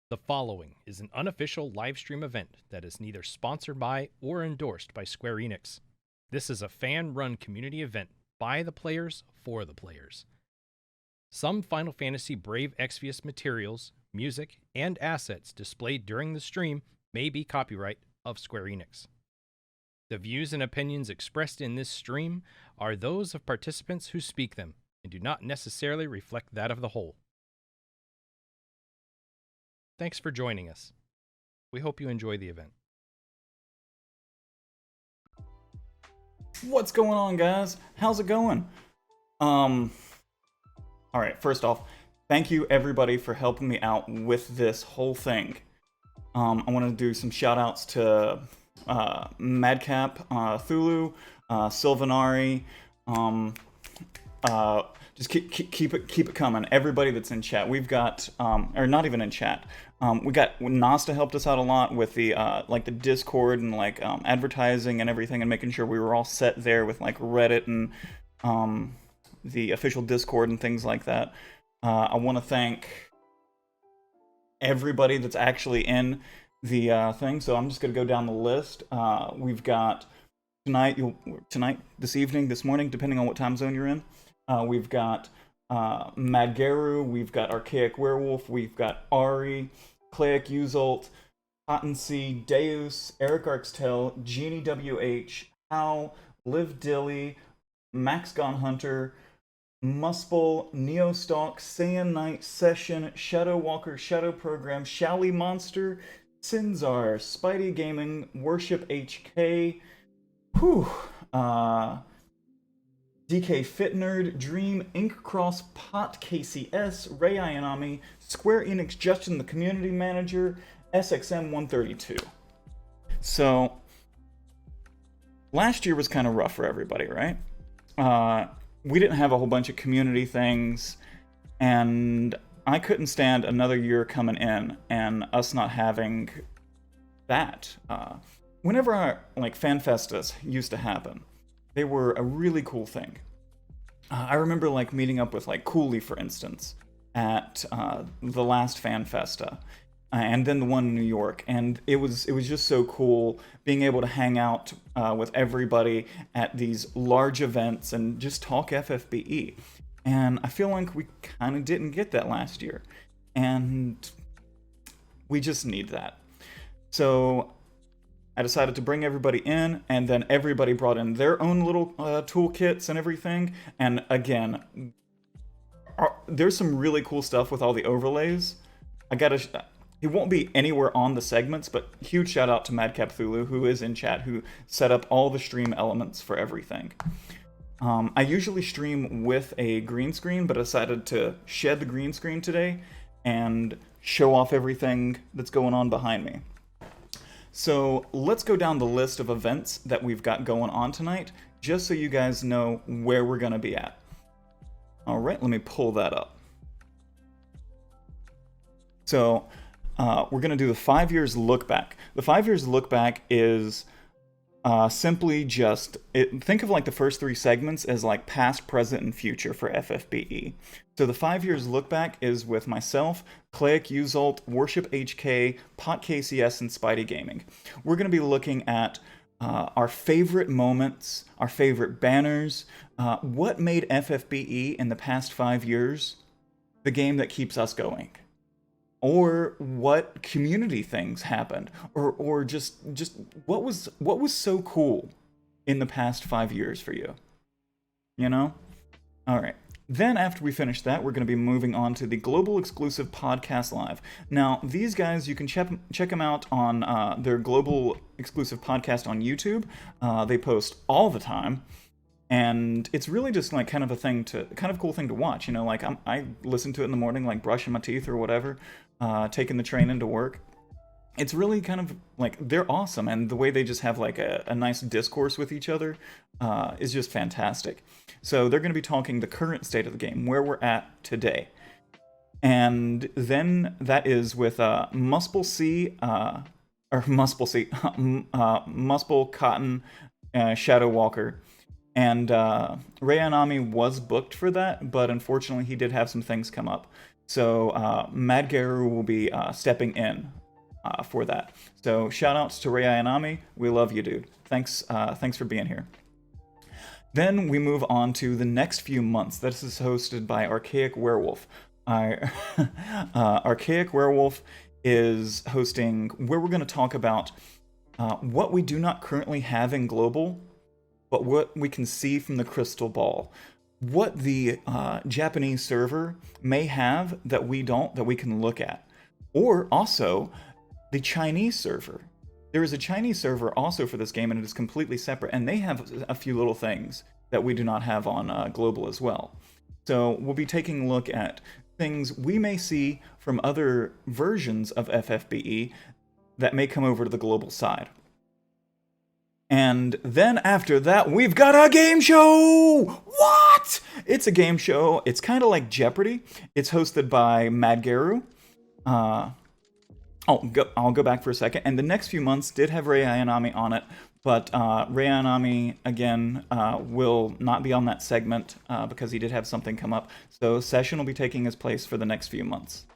The following is an unofficial live stream event that is neither sponsored by or endorsed by Square Enix. This is a fan-run community event by the players for the players. Some Final Fantasy Brave Exvius materials, music, and assets displayed during the stream may be copyright of Square Enix. The views and opinions expressed in this stream are those of participants who speak them and do not necessarily reflect that of the whole. Thanks for joining us. We hope you enjoy the event. What's going on, guys? How's it going? Alright, first off, thank you everybody for helping me out with this whole thing. I want to do some shout outs to Madcap, Thulu, Sylvanari, just keep it coming. Everybody that's in chat, we've got, or not even in chat. We got Nasta helped us out a lot with the like the Discord and like advertising and everything, and making sure we were all set there with like Reddit and the official Discord and things like that. I want to thank everybody that's actually in the thing. So I'm just gonna go down the list. We've got tonight, this evening, this morning, depending on what time zone you're in. We've got Madgaru, we've got Archaic Werewolf, we've got Ari, Claic Uzult, Cottonseed, Deus, Eric Arxtel, Genie WH, Hal, Liv Dilly, Max Gone Hunter, Muspel, Neostalk, Saiyan Knight, Session, Shadow Walker, Shadow Program, Shaly Monster, Sinzar, Spidey Gaming, Worship HK, DK Fit Nerd, Dream, Ink Cross, Pot, KCS, Ray Ayanami, Square Enix Justin, the Community Manager, SXM132. So, last year was kind of rough for everybody, right? We didn't have a whole bunch of community things, and I couldn't stand another year coming in and us not having that. Whenever our fan festas used to happen, they were a really cool thing. I remember meeting up with Cooley, for instance, at the last Fan Festa, and then the one in New York, and it was just so cool being able to hang out with everybody at these large events and just talk FFBE. And I feel like we kind of didn't get that last year, and we just need that. So I decided to bring everybody in, and then everybody brought in their own little toolkits and everything. And again, there's some really cool stuff with all the overlays. It won't be anywhere on the segments, but huge shout out to Madcap Thulu, who is in chat, who set up all the stream elements for everything. I usually stream with a green screen, but I decided to shed the green screen today and show off everything that's going on behind me. So let's go down the list of events that we've got going on tonight, just so you guys know where we're going to be at. All right, let me pull that up. So we're going to do the 5 years look back. The 5 years look back is simply just, think of the first three segments as past, present, and future for FFBE. So the 5 years look back is with myself, Claic Uzult, Worship HK, Pot KCS, and Spidey Gaming. We're going to be looking at our favorite moments, our favorite banners, what made FFBE in the past 5 years the game that keeps us going. Or what community things happened, or just what was so cool in the past 5 years for you, you know? All right. Then after we finish that, we're going to be moving on to the global exclusive podcast live. Now, these guys, you can check them out on their global exclusive podcast on YouTube. They post all the time. And it's really just kind of a cool thing to watch, you know, I listen to it in the morning, brushing my teeth or whatever, taking the train into work. It's really kind of they're awesome, and the way they just have a nice discourse with each other is just fantastic. So they're going to be talking the current state of the game, where we're at today. And then that is with Muspel C, Muspel Cotton, Shadow Walker. And Ray Anami was booked for that, but unfortunately he did have some things come up. So Mad Garu will be stepping in for that. So shout outs to Rei Ayanami. We love you, dude. Thanks for being here. Then we move on to the next few months. This is hosted by Archaic Werewolf. Archaic Werewolf is hosting where we're going to talk about what we do not currently have in global, but what we can see from the crystal ball. What the Japanese server may have that we don't, that we can look at. Or also the Chinese server. There is a Chinese server also for this game, and it is completely separate, and they have a few little things that we do not have on global as well. So we'll be taking a look at things we may see from other versions of FFBE that may come over to the global side. And then after that, we've got a game show! What? It's a game show. It's kind of like Jeopardy! It's hosted by Mad Garu. I'll go back for a second. And the next few months did have Rei Ayanami on it, but Rei Ayanami, again, will not be on that segment because he did have something come up. So Session will be taking his place for the next few months.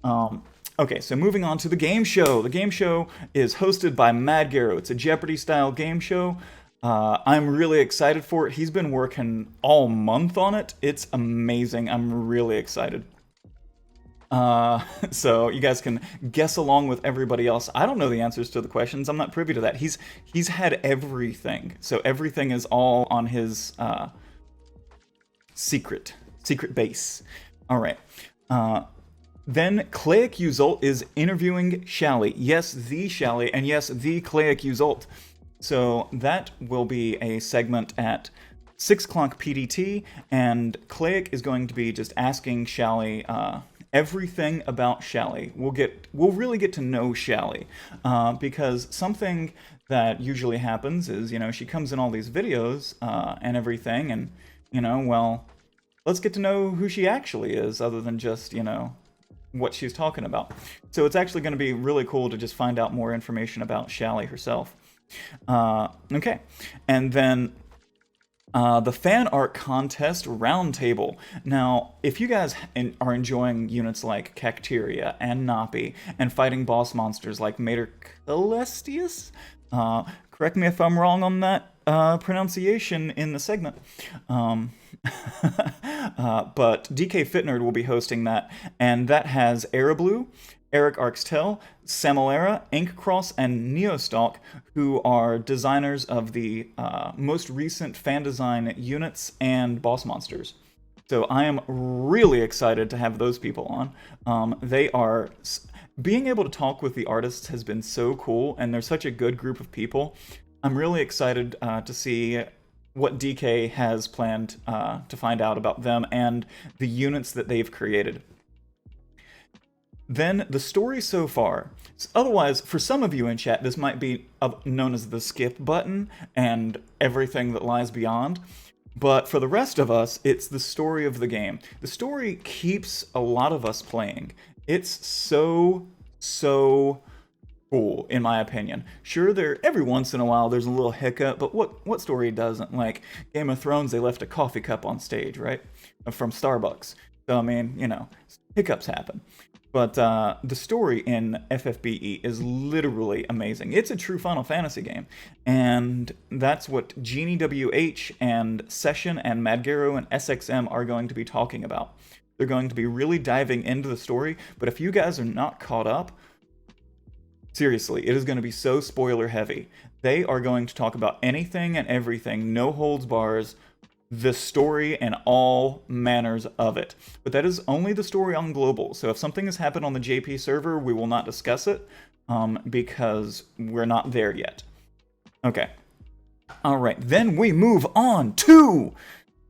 Okay, so moving on to the game show. The game show is hosted by Mad Garu. It's a Jeopardy-style game show. I'm really excited for it. He's been working all month on it. It's amazing. I'm really excited. So you guys can guess along with everybody else. I don't know the answers to the questions. I'm not privy to that. He's had everything. So everything is all on his secret base. All right. Then Cleic Uzult is interviewing Shaly. Yes, the Shaly, and yes, the Cleic Uzult. So that will be a segment at 6 o'clock PDT, and Cleic is going to be just asking Shaly everything about Shaly. We'll really get to know Shaly, because something that usually happens is, she comes in all these videos and everything, and, well, let's get to know who she actually is, other than just, what she's talking about. So it's actually going to be really cool to just find out more information about Shaly herself. Okay, and then the fan art contest roundtable. Now, if you guys are enjoying units like Cacteria and Napi and fighting boss monsters like Mater Celestius, correct me if I'm wrong on that pronunciation in the segment. But DK Fitnerd will be hosting that, and that has Aeroblue, Eric Arxtel, Samolera, Inkcross, and Neostalk, who are designers of the most recent fan design units and boss monsters. So I am really excited to have those people on. They are... Being able to talk with the artists has been so cool, and they're such a good group of people. I'm really excited to see what DK has planned to find out about them and the units that they've created. Then the story so far. Otherwise, for some of you in chat, this might be known as the skip button and everything that lies beyond. But for the rest of us, it's the story of the game. The story keeps a lot of us playing. It's so cool, in my opinion. Sure, every once in a while there's a little hiccup, but what story doesn't? Like Game of Thrones, they left a coffee cup on stage, right? From Starbucks. So, I mean, hiccups happen. But the story in FFBE is literally amazing. It's a true Final Fantasy game. And that's what Genie WH and Session and Mad Garu and SXM are going to be talking about. They're going to be really diving into the story. But if you guys are not caught up, seriously, it is going to be so spoiler heavy. They are going to talk about anything and everything, no holds bars, the story and all manners of it. But that is only the story on global. So if something has happened on the JP server, we will not discuss it because we're not there yet. Okay. All right. Then we move on to...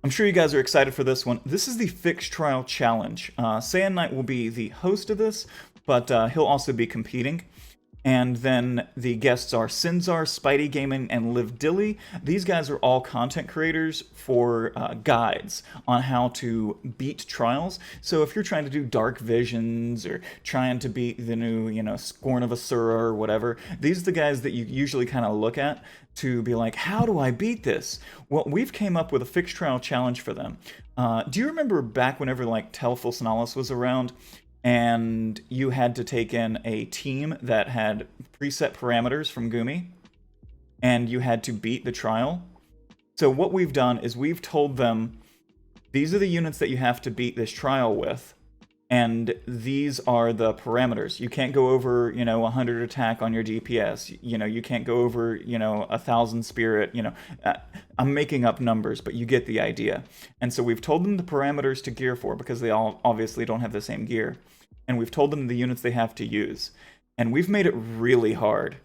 I'm sure you guys are excited for this one. This is the Fixed Trial Challenge. Saiyan Knight will be the host of this, but he'll also be competing. And then the guests are Sinzar, Spidey Gaming, and Liv Dilly. These guys are all content creators for guides on how to beat trials. So if you're trying to do Dark Visions or trying to beat the new, Scorn of Asura or whatever, these are the guys that you usually kind of look at to be like, how do I beat this? Well, we've came up with a fixed trial challenge for them. Do you remember back whenever like Telful Sonalis was around? And you had to take in a team that had preset parameters from Gumi, and you had to beat the trial. So what we've done is we've told them, these are the units that you have to beat this trial with, and these are the parameters. You can't go over, 100 attack on your DPS. You can't go over, 1,000 spirit. I'm making up numbers, but you get the idea. And so we've told them the parameters to gear for, because they all obviously don't have the same gear. And we've told them the units they have to use. And we've made it really hard.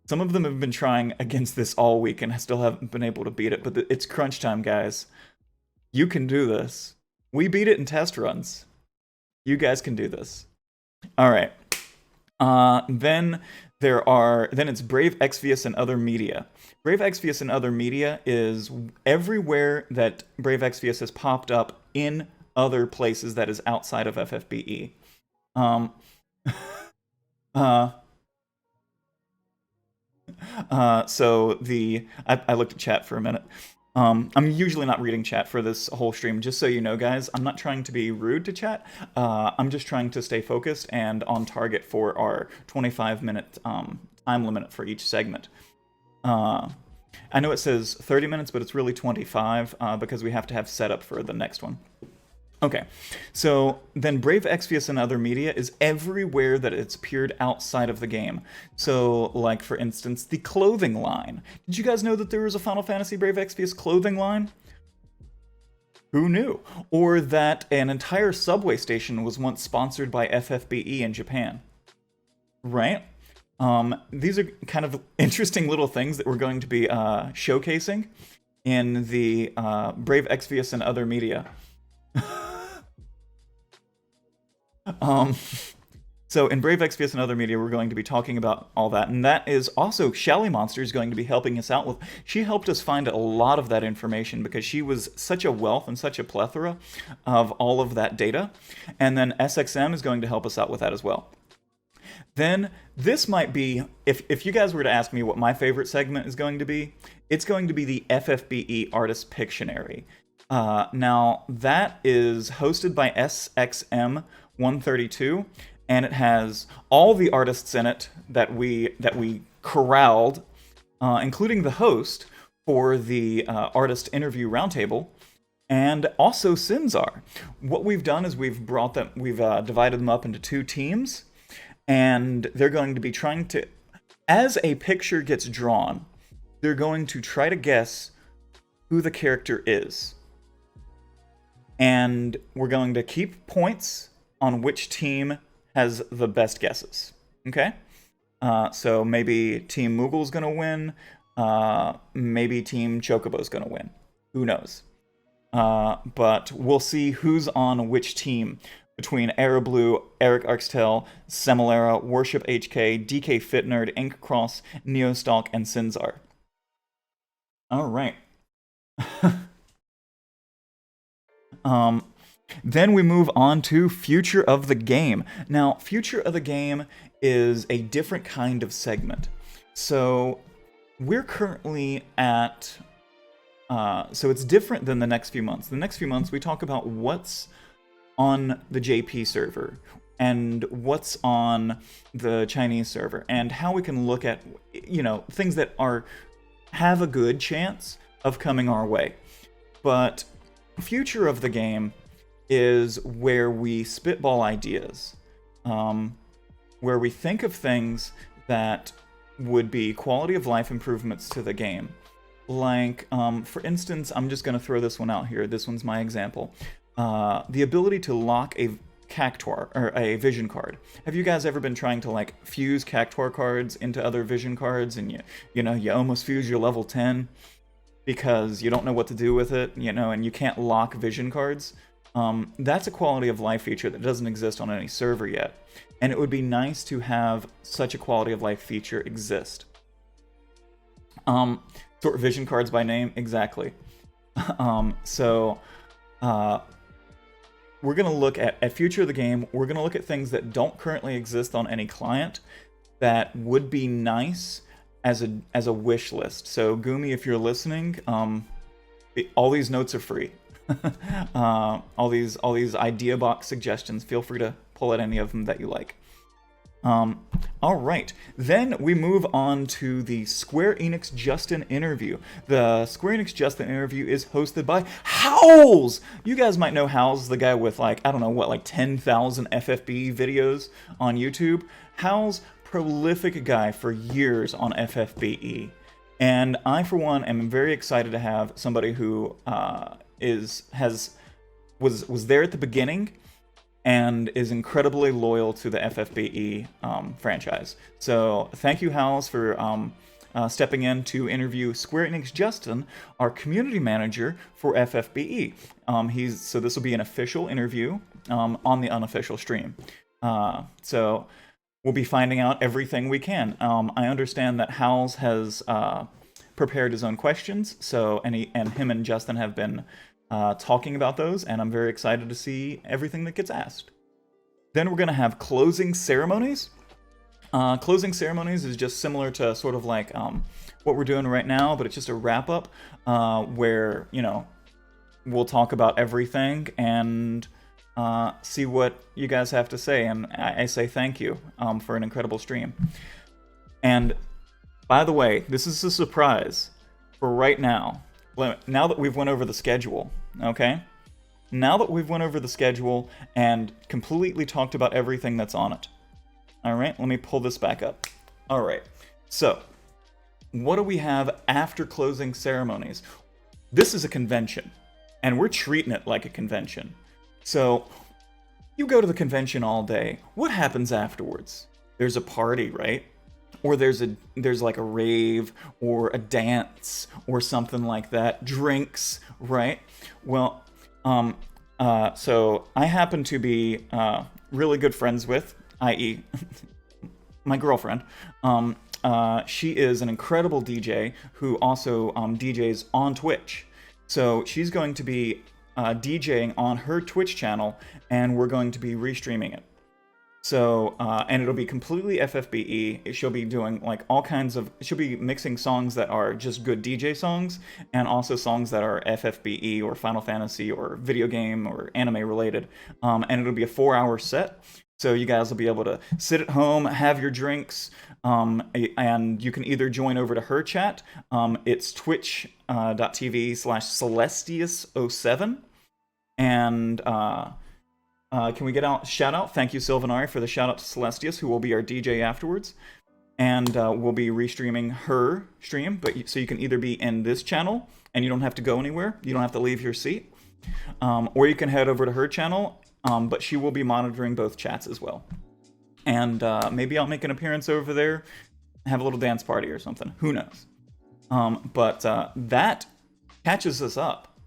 Some of them have been trying against this all week and still haven't been able to beat it, but it's crunch time, guys. You can do this. We beat it in test runs. You guys can do this. All right. Then it's Brave Exvius and Other Media. Brave Exvius and Other Media is everywhere that Brave Exvius has popped up in other places that is outside of FFBE. I looked at chat for a minute. I'm usually not reading chat for this whole stream, just so you know, guys. I'm not trying to be rude to chat. I'm just trying to stay focused and on target for our 25-minute time limit for each segment. I know it says 30 minutes, but it's really 25 because we have to have setup for the next one. Okay, so then Brave Exvius and Other Media is everywhere that it's appeared outside of the game. So, like, for instance, the clothing line. Did you guys know that there was a Final Fantasy Brave Exvius clothing line? Who knew? Or that an entire subway station was once sponsored by FFBE in Japan. Right? These are kind of interesting little things that we're going to be showcasing in the Brave Exvius and Other Media. So in Brave Exvius and Other Media, we're going to be talking about all that, and that is also Shaly Monster is going to be helping us out with. She helped us find a lot of that information because she was such a wealth and such a plethora of all of that data, and then SXM is going to help us out with that as well. Then this might be, if you guys were to ask me what my favorite segment is going to be, it's going to be the FFBE Artist Pictionary. Now, that is hosted by SXM132, and it has all the artists in it that we corralled, including the host for the artist interview roundtable, and also Sinzar. What we've done is we've divided them up into two teams, and they're going to be trying to, as a picture gets drawn, they're going to try to guess who the character is. And we're going to keep points on which team has the best guesses. Okay? So maybe Team Moogle's going to win. Maybe Team Chocobo's going to win. Who knows? But we'll see who's on which team between Aeroblue, Eric Arxtel, Semalera, Worship HK, DK Fitnerd, Ink Cross, Neostalk, and Sinzar. All right. Then we move on to Future of the Game. Now, Future of the Game is a different kind of segment. So we're currently at... so it's different than the next few months. The next few months, we talk about what's on the JP server and what's on the Chinese server and how we can look at, things that have a good chance of coming our way. But Future of the Game is where we spitball ideas, where we think of things that would be quality of life improvements to the game. Like, for instance, I'm just going to throw this one out here. This one's my example. The ability to lock a Cactuar, or a Vision card. Have you guys ever been trying to, fuse Cactuar cards into other Vision cards, and you almost fuse your level 10 because you don't know what to do with it, and you can't lock Vision cards? That's a quality of life feature that doesn't exist on any server yet. And it would be nice to have such a quality of life feature exist. Sort vision cards by name, exactly. So we're going to look at future of the game. We're going to look at things that don't currently exist on any client that would be nice as a wish list. So Gumi, if you're listening, all these notes are free. all these idea box suggestions, feel free to pull at any of them that you like. All right, then we move on to the Square Enix Justin interview. The Square Enix Justin interview is hosted by Howls! You guys might know Howls, the guy with like, I don't know what, like 10,000 FFBE videos on YouTube. Howls, prolific guy for years on FFBE. And I, for one, am very excited to have somebody who was there at the beginning and is incredibly loyal to the FFBE franchise. So thank you, Howls, for stepping in to interview Square Enix Justin, our community manager for FFBE. So this will be an official interview on the unofficial stream. So we'll be finding out everything we can. I understand that Howls has prepared his own questions, so and him and Justin have been talking about those, and I'm very excited to see everything that gets asked. Then we're going to have closing ceremonies. Closing ceremonies is just similar to sort of like what we're doing right now, but it's just a wrap up where, you know, we'll talk about everything and see what you guys have to say. And I say thank you for an incredible stream. And by the way, this is a surprise for right now. Now that we've went over the schedule, okay? Now that we've went over the schedule and completely talked about everything that's on it. All right, let me pull this back up. All right, so what do we have after closing ceremonies? This is a convention, and we're treating it like a convention. So you go to the convention all day. What happens afterwards? There's a party, right? Or there's like a rave or a dance or something like that. Drinks, right? Well, so I happen to be really good friends with, i.e. my girlfriend. She is an incredible DJ who also DJs on Twitch. So she's going to be DJing on her Twitch channel, and we're going to be restreaming it. So, and it'll be completely FFBE. She'll be doing like all kinds of, she'll be mixing songs that are just good DJ songs, and also songs that are FFBE or Final Fantasy or video game or anime related. And it'll be a 4-hour set. So you guys will be able to sit at home, have your drinks, and you can either join over to her chat. It's twitch.tv/Celestius07. And, can we get out shout out? Thank you, Sylvanari, for the shout out to Celestius, who will be our DJ afterwards. And we'll be restreaming her stream, but so you can either be in this channel and you don't have to go anywhere, you don't have to leave your seat, or you can head over to her channel, but she will be monitoring both chats as well. And maybe I'll make an appearance over there, have a little dance party or something. Who knows? But that catches us up.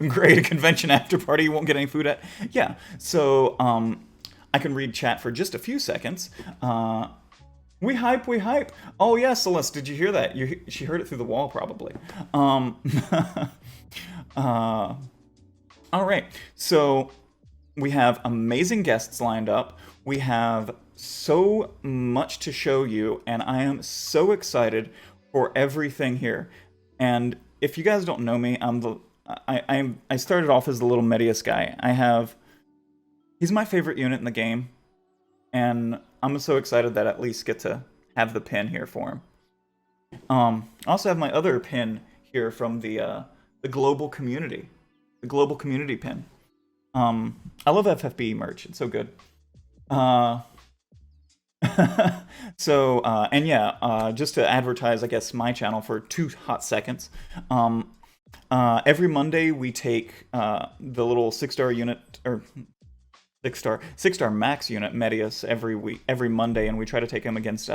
Great, a convention after party you won't get any food at. Yeah, so I can read chat for just a few seconds. We hype, we hype. Oh yeah, Celeste, did you hear that? She heard it through the wall, probably. All right, so we have amazing guests lined up. We have so much to show you, and I am so excited for everything here. And if you guys don't know me, I started off as the little Medius guy. He's my favorite unit in the game, and I'm so excited that I at least get to have the pin here for him. I also have my other pin here from the global community, the global community pin. I love FFBE merch; it's so good. So and yeah, just to advertise, I guess, my channel for 2 hot seconds. Every Monday we take the little 6-star unit, or 6-star max unit Medius every Monday, and we try to take him against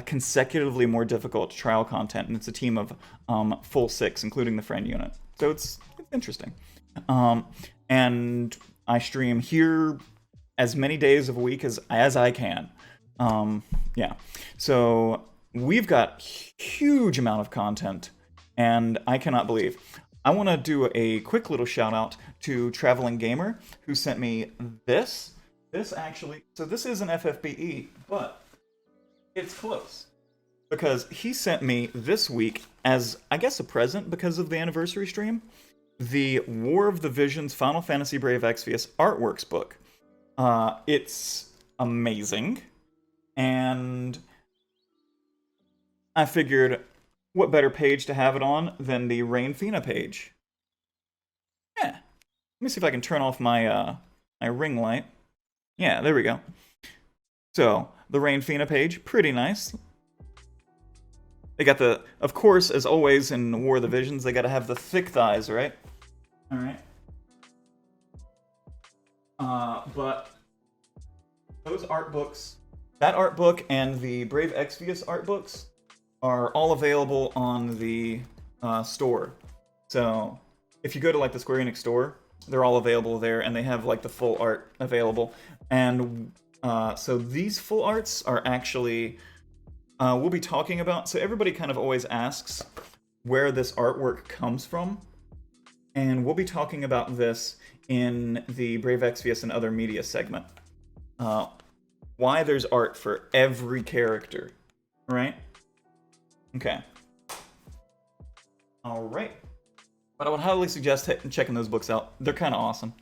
consecutively more difficult trial content, and it's a team of full 6, including the friend unit. So it's interesting. And I stream here as many days of a week as I can. Yeah. So we've got huge amount of content, and I cannot believe. I want to do a quick little shout out to Traveling Gamer, who sent me this. This actually, so this is an FFBE, but it's close. Because he sent me this week, as I guess a present because of the anniversary stream, the War of the Visions Final Fantasy Brave Exvius Artworks book. It's amazing, and I figured, what better page to have it on than the Rainfina page? Yeah. Let me see if I can turn off my my ring light. Yeah, there we go. So, the Rainfina page, pretty nice. They got the, of course, as always in War of the Visions, they gotta have the thick thighs, right? Alright. But those art books, that art book and the Brave Exvius art books are all available on the store. So if you go to like the Square Enix store, they're all available there, and they have like the full art available. And so these full arts are actually, we'll be talking about, so everybody kind of always asks where this artwork comes from. And we'll be talking about this in the Brave Exvius and Other Media segment. Why there's art for every character, right? Okay. Alright. But I would highly suggest checking those books out. They're kind of awesome.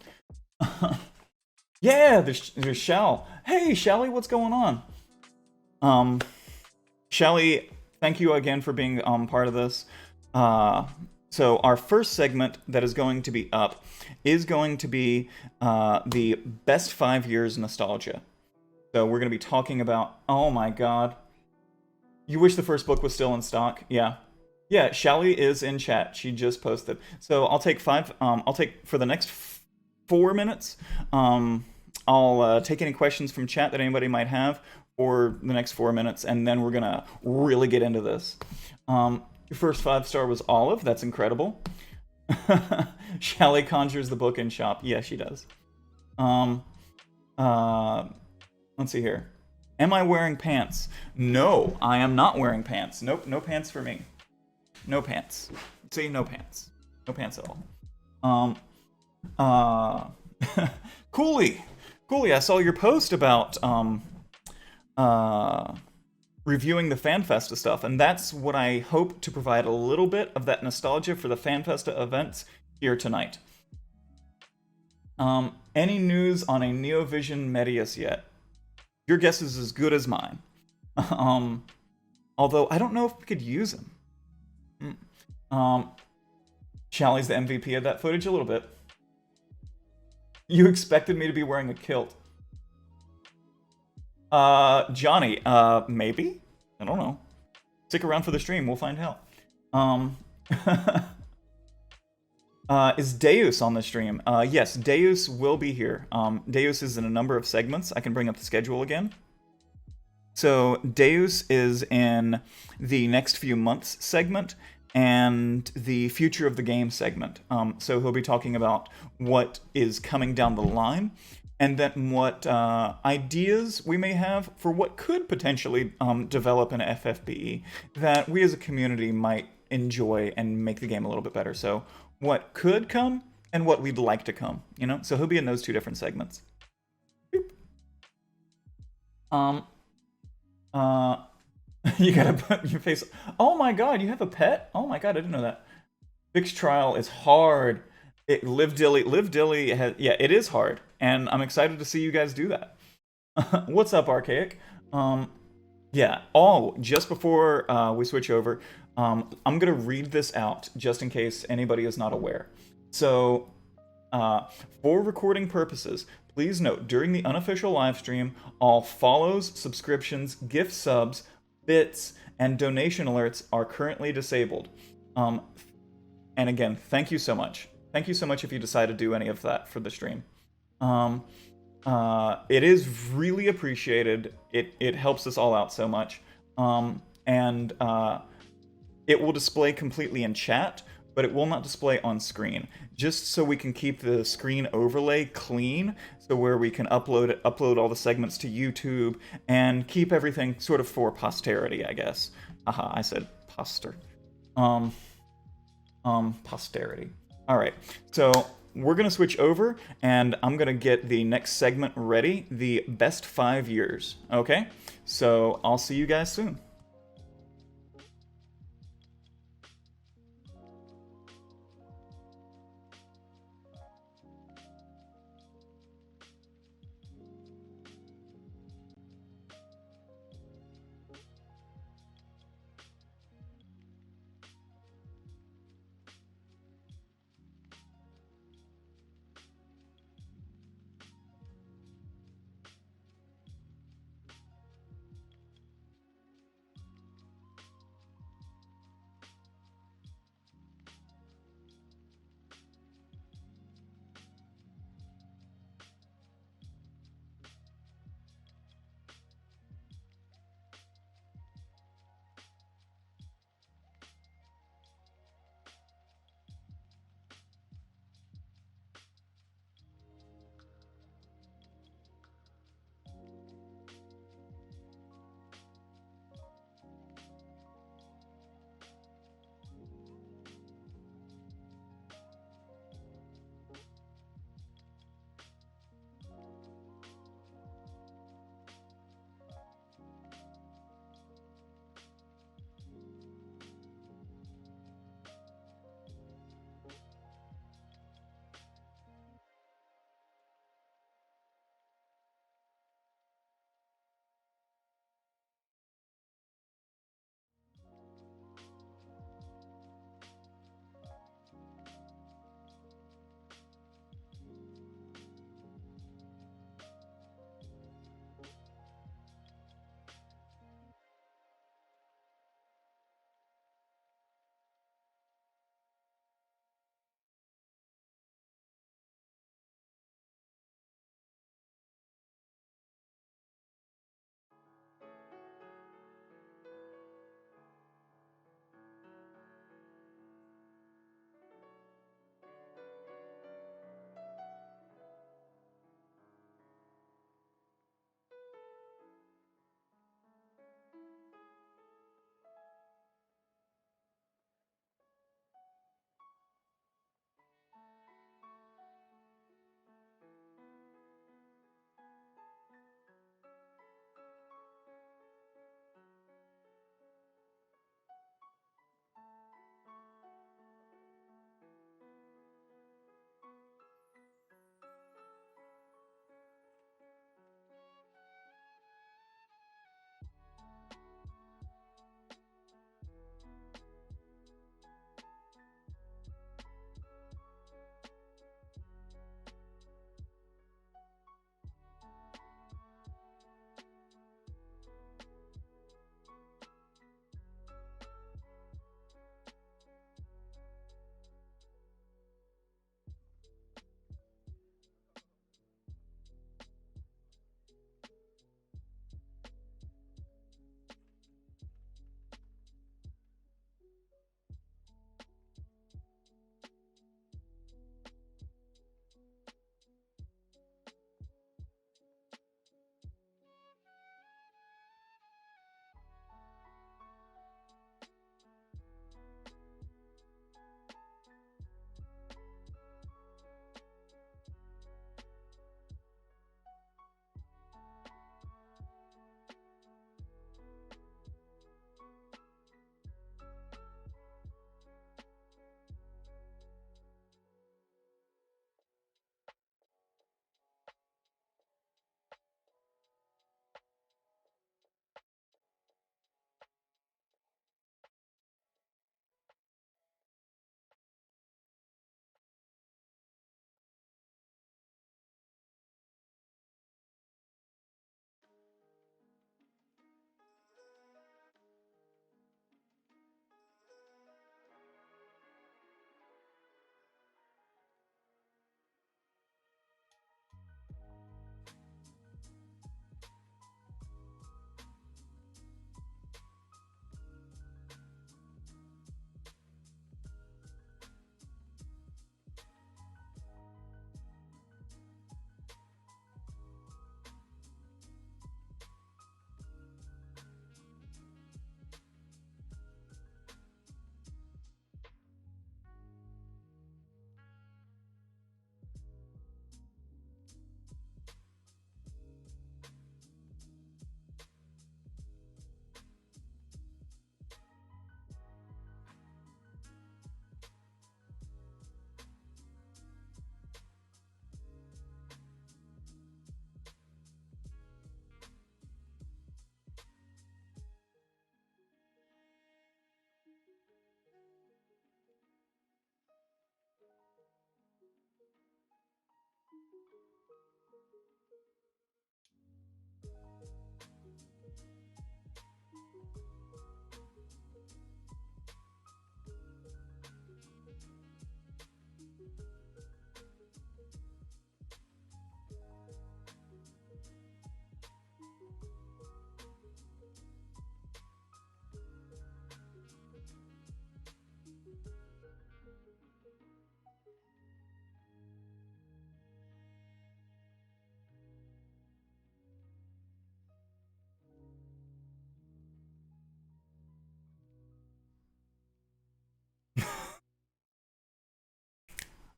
Yeah, there's Shal. Hey, Shaly, what's going on? Shaly, thank you again for being part of this. So our first segment that is going to be up is going to be the best 5 years nostalgia. So we're going to be talking about, oh my god. You wish the first book was still in stock? Yeah. Yeah, Shaly is in chat. She just posted. So I'll take for the next 4 minutes, I'll take any questions from chat that anybody might have for the next 4 minutes, and then we're going to really get into this. Your first 5-star was Olive. That's incredible. Shaly conjures the book in shop. Yeah, she does. Let's see here. Am I wearing pants? No, I am not wearing pants. Nope, no pants for me. No pants. See, no pants. No pants at all. Cooley, I saw your post about reviewing the FanFesta stuff, and that's what I hope to provide a little bit of that nostalgia for the FanFesta events here tonight. Any news on a Neovision Medius yet? Your guess is as good as mine. Although I don't know if we could use him. Shaly's the MVP of that footage a little bit. You expected me to be wearing a kilt. Johnny, maybe? I don't know. Stick around for the stream, we'll find out. Is Deus on the stream? Yes, Deus will be here. Deus is in a number of segments. I can bring up the schedule again. So Deus is in the next few months segment and the future of the game segment. So he'll be talking about what is coming down the line, and then what ideas we may have for what could potentially develop in FFBE that we as a community might enjoy and make the game a little bit better. So what could come and what we'd like to come, you know? So he'll be in those 2 different segments. Boop. You gotta put your face. Oh my god, you have a pet? Oh my god, I didn't know that. Fix trial is hard. Live Dilly has, yeah, it is hard, and I'm excited to see you guys do that. What's up, Archaic? Yeah. Oh, just before we switch over, I'm gonna read this out just in case anybody is not aware. So, for recording purposes, please note during the unofficial live stream, all follows, subscriptions, gift subs, bits, and donation alerts are currently disabled. And again, thank you so much. Thank you so much if you decide to do any of that for the stream. It is really appreciated. It helps us all out so much. and it will display completely in chat, but it will not display on screen, just so we can keep the screen overlay clean, so where we can upload all the segments to YouTube and keep everything sort of for posterity, I guess. Aha, I said poster. Posterity. All right, so we're gonna switch over, and I'm gonna get the next segment ready, the best 5 years. Okay, so I'll see you guys soon.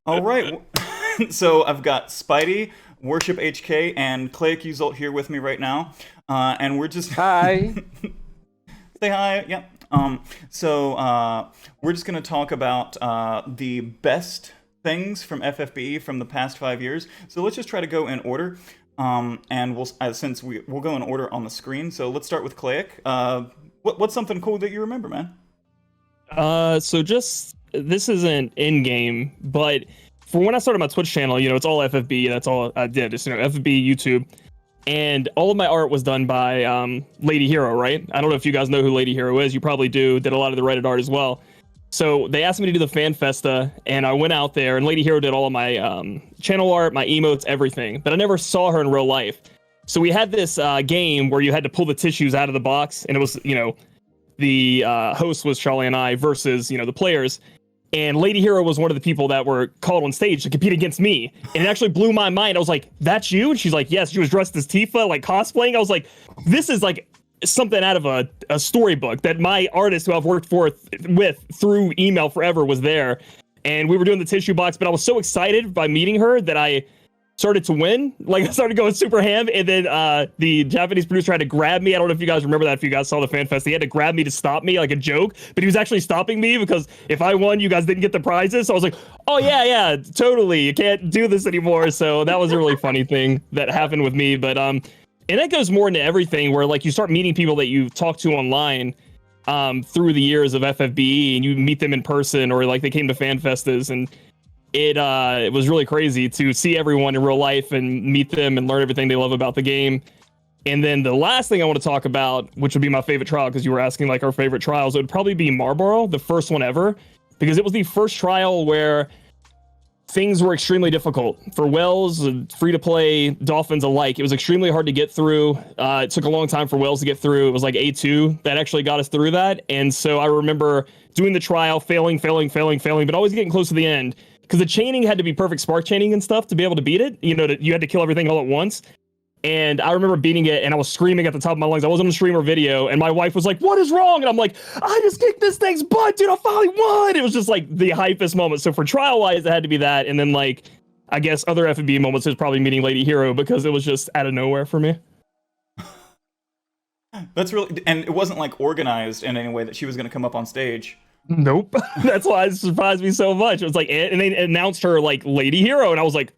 All right. So I've got Spidey, Worship HK, and Clay Exult here with me right now, and we're just Hi. say hi. Yeah. We're just gonna talk about the best things from FFBE from the past 5 years. So let's just try to go in order. And we'll since we'll go in order on the screen. So let's start with Clayek. What's something cool that you remember, man? So just this isn't in game, but for when I started my Twitch channel, you know, it's all FFB. That's all I did. It's, you know, FFB YouTube, and all of my art was done by Lady Hero, right? I don't know if you guys know who Lady Hero is. You probably do. Did a lot of the Reddit art as well. So they asked me to do the fan festa, and I went out there, and Lady Hero did all of my channel art, my emotes, everything. But I never saw her in real life. So we had this game where you had to pull the tissues out of the box, and it was, you know, the host was Shaly and I versus, you know, the players. And Lady Hero was one of the people that were called on stage to compete against me. And it actually blew my mind. I was like, that's you? And she's like, yes. She was dressed as Tifa, like cosplaying. I was like, this is like something out of a storybook that my artist who I've worked with through email forever was there. And we were doing the tissue box, but I was so excited by meeting her that I started to win. Like, I started going super ham, and then the Japanese producer had to grab me. I don't know if you guys remember that, if you guys saw the fan fest. He had to grab me to stop me, like a joke, but he was actually stopping me because if I won, you guys didn't get the prizes. So I was like, oh yeah, totally, you can't do this anymore. So that was a really funny thing that happened with me. But and that goes more into everything, where like you start meeting people that you talk to online through the years of FFBE, and you meet them in person, or like they came to fan festas, and it was really crazy to see everyone in real life and meet them and learn everything they love about the game. And then the last thing I want to talk about, which would be my favorite trial, because you were asking like our favorite trials, it would probably be Marlboro, the first one ever, because it was the first trial where things were extremely difficult for whales, free-to-play dolphins alike. It was extremely hard to get through. It took a long time for whales to get through. It was like A2 that actually got us through that. And so I remember doing the trial, failing, but always getting close to the end, because the chaining had to be perfect spark chaining and stuff to be able to beat it. You know, you had to kill everything all at once. And I remember beating it, and I was screaming at the top of my lungs. I wasn't on stream or video, and my wife was like, what is wrong? And I'm like, I just kicked this thing's butt, dude. I finally won. It was just like the hypest moment. So for trial-wise, it had to be that. And then, like, I guess other FFB moments is probably meeting Lady Hero, because it was just out of nowhere for me. That's really, and it wasn't like organized in any way that she was going to come up on stage. Nope. That's why it surprised me so much. It was like, and they announced her like Lady Hero, and I was like,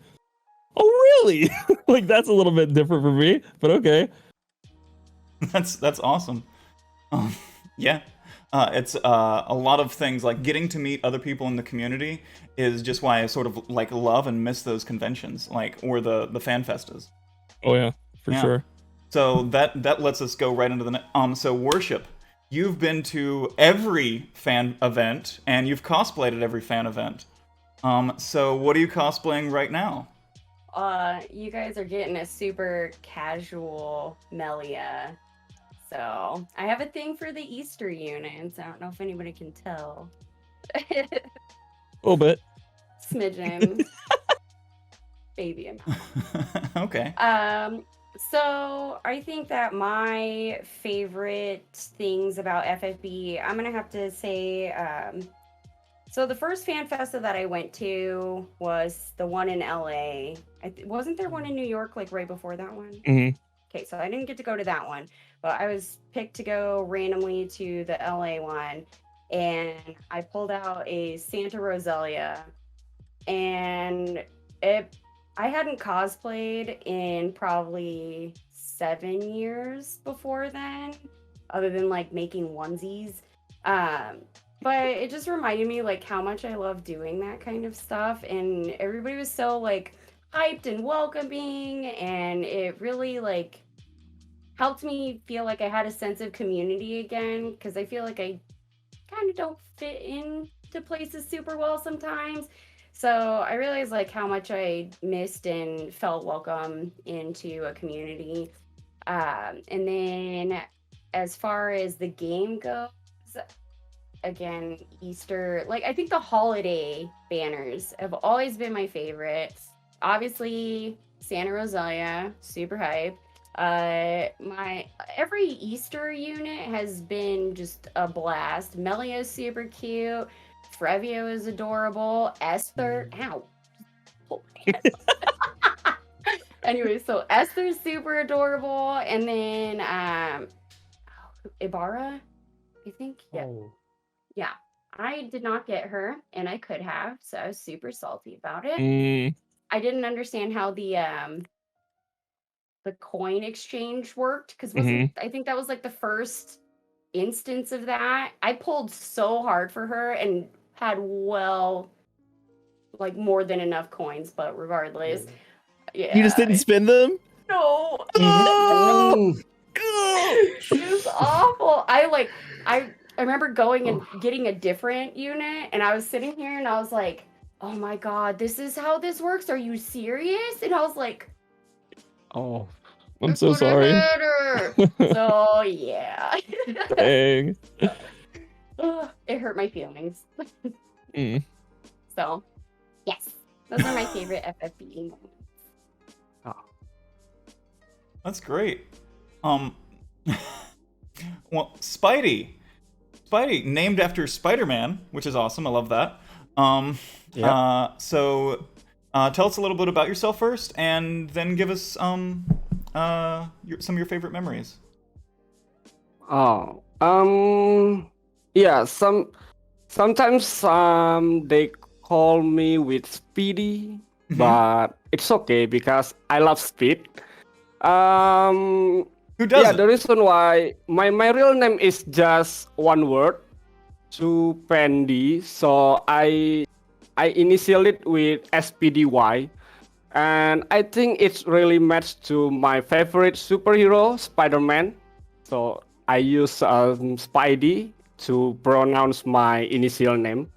oh really? Like, that's a little bit different for me, but okay. That's awesome. Yeah. It's a lot of things, like getting to meet other people in the community is just why I sort of like love and miss those conventions, like, or the fan festas. Oh yeah, for sure. So that lets us go right into the so Worship, you've been to every fan event and you've cosplayed at every fan event. So what are you cosplaying right now? You guys are getting a super casual Melia. So I have a thing for the Easter units. I don't know if anybody can tell. A little bit. Smidgen. Baby amount. Okay. So I think that my favorite things about FFB, I'm gonna have to say, so the first fan festa that I went to was the one in LA. Wasn't there one in New York like right before that one? Mm-hmm. Okay, so I didn't get to go to that one, but I was picked to go randomly to the LA one, and I pulled out a Santa Rosalia, and I hadn't cosplayed in probably 7 years before then, other than like making onesies. But it just reminded me like how much I love doing that kind of stuff, and everybody was so like hyped and welcoming, and it really like helped me feel like I had a sense of community again, because I feel like I kind of don't fit into places super well sometimes. So I realized like how much I missed and felt welcome into a community. And then as far as the game goes, again, Easter, like I think the holiday banners have always been my favorite. Obviously, Santa Rosalia, super hype. My every Easter unit has been just a blast. Melia is super cute. Frevio is adorable. Esther, ow. Oh, anyway, so Esther's super adorable, and then Ibarra, I think. Yeah. Oh. Yeah. I did not get her, and I could have, so I was super salty about it. Mm, I didn't understand how the coin exchange worked, because wasn't I think that was like the first instance of that. I pulled so hard for her and had like more than enough coins, but regardless, yeah. You just didn't spin them? No. Oh! It was awful. I remember going and getting a different unit, and I was sitting here and I was like, oh my god, this is how this works? Are you serious? And I was like, Oh. I'm so sorry. So yeah. Dang. It hurt my feelings. Mm. So yes, those are my favorite FFBE moments. That's great. Well, Spidey, named after Spider-Man, which is awesome. I love that. So tell us a little bit about yourself first, and then give us some of your favorite memories. Oh. Yeah. Sometimes they call me with Speedy, but it's okay because I love speed. Who doesn't? Yeah, the reason why my real name is just one word, Supendi. So I initial it with SPDY, and I think it's really matched to my favorite superhero, Spider-Man. So I use Spidey to pronounce my initial name.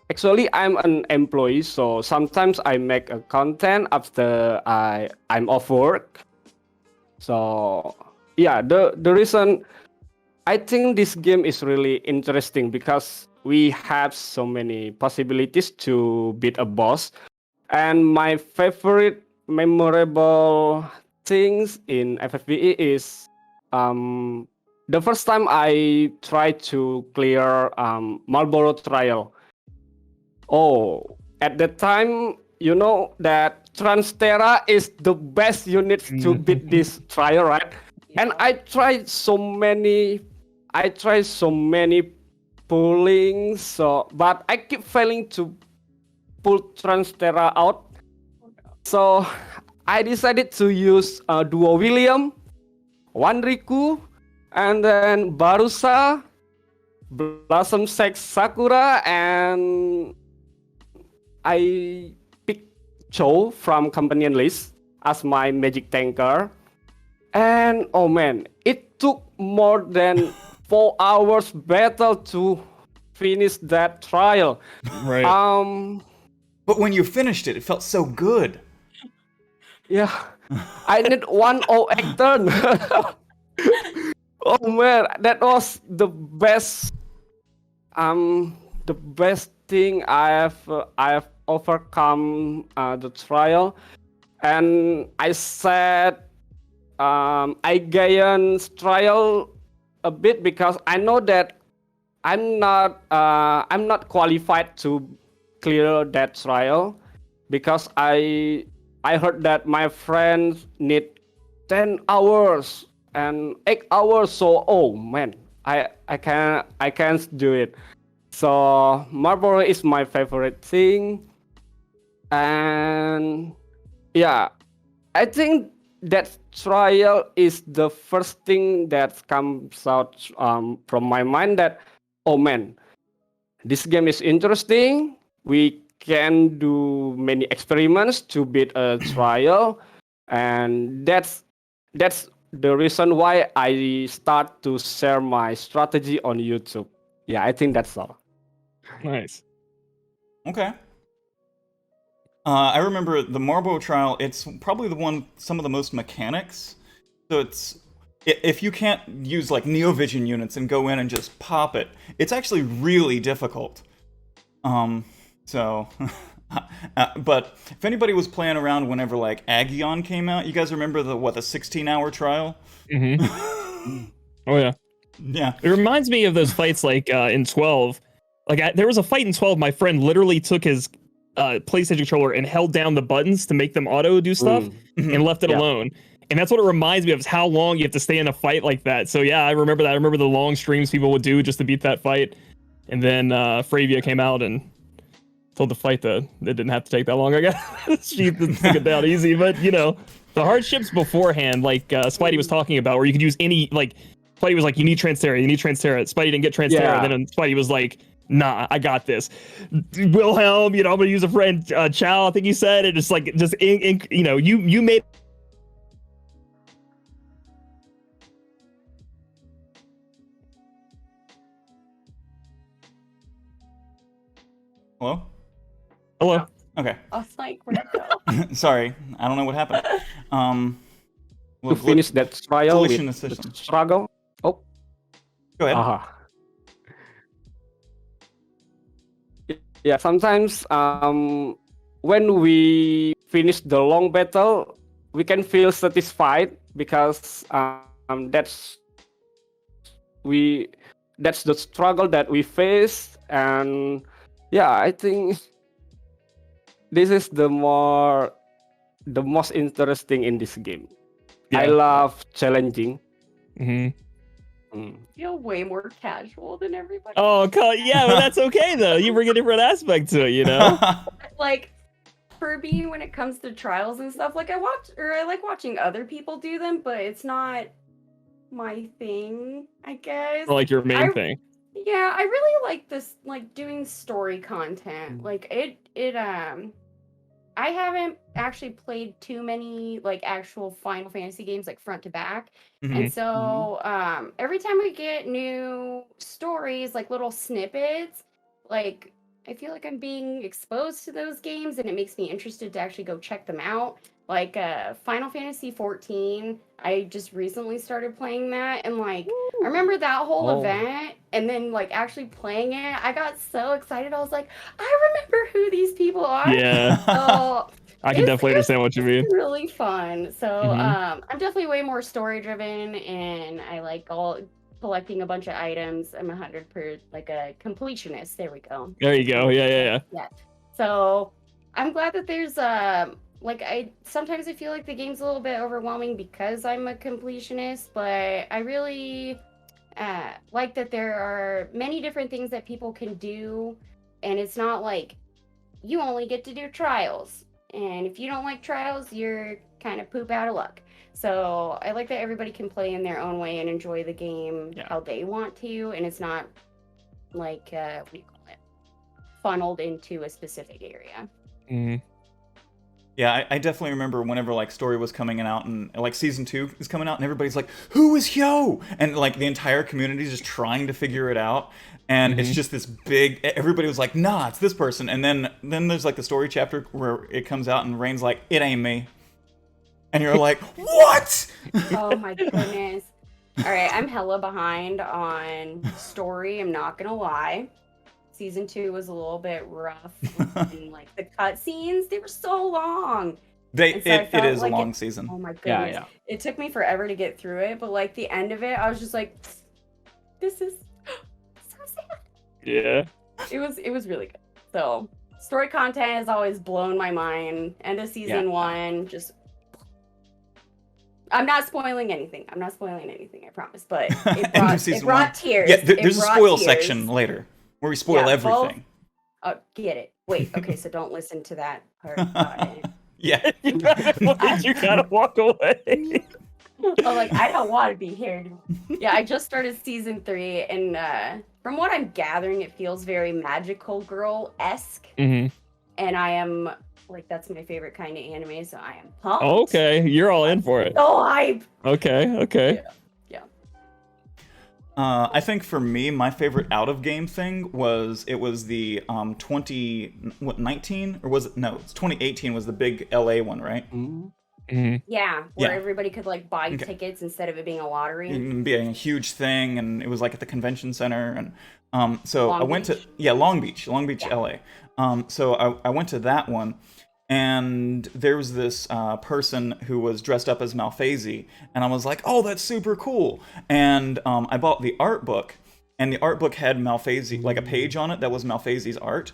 Actually, I'm an employee, so sometimes I make a content after I'm off work. So yeah, the reason I think this game is really interesting because we have so many possibilities to beat a boss. And my favorite memorable things in FFBE is the first time I tried to clear Marlboro Trial. Oh, at the time, you know that Transtera is the best unit to beat this trial, right? And I tried so many pulling, but I keep failing to pull Transtera out. So I decided to use Duo William, One Riku, and then Barusa, Blossom Sex Sakura, and I picked Cho from companion list as my magic tanker. And oh man, it took more than 4 hours battle to finish that trial. Right. But when you finished it, it felt so good. Yeah, I need 108 turn. Oh man, that was the best thing I have overcome the trial. And I said I gained trial a bit because I know that I'm not qualified to clear that trial, because I heard that my friends need 10 hours and 8 hours. So oh man, I can't do it. So Marlboro is my favorite thing. And yeah, I think that trial is the first thing that comes out from my mind, that oh man, this game is interesting. We can do many experiments to beat a trial, and that's the reason why I start to share my strategy on YouTube. Yeah, I think that's all. Nice. Okay. I remember the Marlboro trial. It's probably some of the most mechanics. So if you can't use like Neovision units and go in and just pop it, it's actually really difficult. So, but if anybody was playing around whenever like Agion came out, you guys remember the 16-hour trial? Mm-hmm. Oh yeah. Yeah. It reminds me of those fights like in 12. Like there was a fight in 12. My friend literally took his PlayStation controller and held down the buttons to make them auto do stuff and left it alone. And that's what it reminds me of, is how long you have to stay in a fight like that. So yeah, I remember that. I remember the long streams people would do just to beat that fight. And then Fravia came out and told the fight that it didn't have to take that long, I guess. She took it down easy. But, you know, the hardships beforehand, like Spidey was talking about, where you could use any, like, Spidey was like, you need Transtera, you need Transtera. Spidey didn't get Transtera. Yeah. And then Spidey was like, nah, I got this. Wilhelm, you know, I'm going to use a friend, Chow, I think you said. And it's like, you know, you made. Hello? Hello. Okay. I was like, where'd it go? Sorry, I don't know what happened. To finish that trial with Deletion the assistant. struggle. Oh, Go ahead. Yeah, sometimes when we finish the long battle, we can feel satisfied because that's the struggle that we face, and yeah, I think this is the most interesting in this game. Yeah. I love challenging. Mm-hmm. I feel way more casual than everybody. Oh, yeah, but that's okay though. You bring a different aspect to it, you know. Like, for me, when it comes to trials and stuff, like I like watching other people do them, but it's not my thing, I guess. Like your main thing. Yeah, I really like this, like doing story content. Like I haven't actually played too many like actual Final Fantasy games like front to back. And so every time we get new stories, like little snippets, like I feel like I'm being exposed to those games and it makes me interested to actually go check them out. Like Final Fantasy 14, I just recently started playing that, and like I remember that whole event, and then like actually playing it, I got so excited. I was like, I remember who these people are. Yeah. So I can definitely understand what you mean. It's really fun. So I'm definitely way more story driven, and I like collecting a bunch of items. I'm 100 per like a completionist. There we go. There you go. Yeah. So I'm glad that there's like sometimes I feel like the game's a little bit overwhelming because I'm a completionist, but I really like that there are many different things that people can do, and it's not like you only get to do trials, and if you don't like trials, you're kind of poop out of luck. So I like that everybody can play in their own way and enjoy the game how they want to, and it's not like what do you call it, funneled into a specific area. Yeah, I definitely remember whenever like story was coming out and like season 2 is coming out and everybody's like, who is Hyo? And like the entire community is just trying to figure it out. And it's just this big, everybody was like, nah, it's this person. And then there's like the story chapter where it comes out and Rain's like, it ain't me. And you're like, what? Oh my goodness. All right, I'm hella behind on story, I'm not gonna lie. Season 2 was a little bit rough, and like the cutscenes, they were so long. It is like a long season. Oh my goodness. Yeah. It took me forever to get through it, but like the end of it, I was just like, this is so sad. Yeah. It was really good. So story content has always blown my mind. End of season 1, just I'm not spoiling anything. I promise. But it brought tears. Yeah, there's a spoil tears. section later where we spoil everything. Oh, get it. Wait, okay, so don't listen to that part. Yeah. You gotta walk away. Oh, like, I don't want to be here. Yeah, I just started season 3, and from what I'm gathering, it feels very Magical Girl-esque. and I am like, that's my favorite kind of anime, so I am pumped. Okay, you're all in for it. So hype. Okay. Yeah. I think for me, my favorite out of game thing was the 2019 or was it no? It's 2018 was the big LA one, right? Yeah, where Yeah. everybody could like buy tickets instead of it being a lottery. It being a huge thing, and it was like at the convention center, and so Long I went Beach. to Long Beach, Yeah. LA. So I went to that one, and there was this person who was dressed up as Malphasy, and I was like, oh, that's super cool. And I bought the art book, and the art book had Malphasy, like a page on it that was Malphasy's art.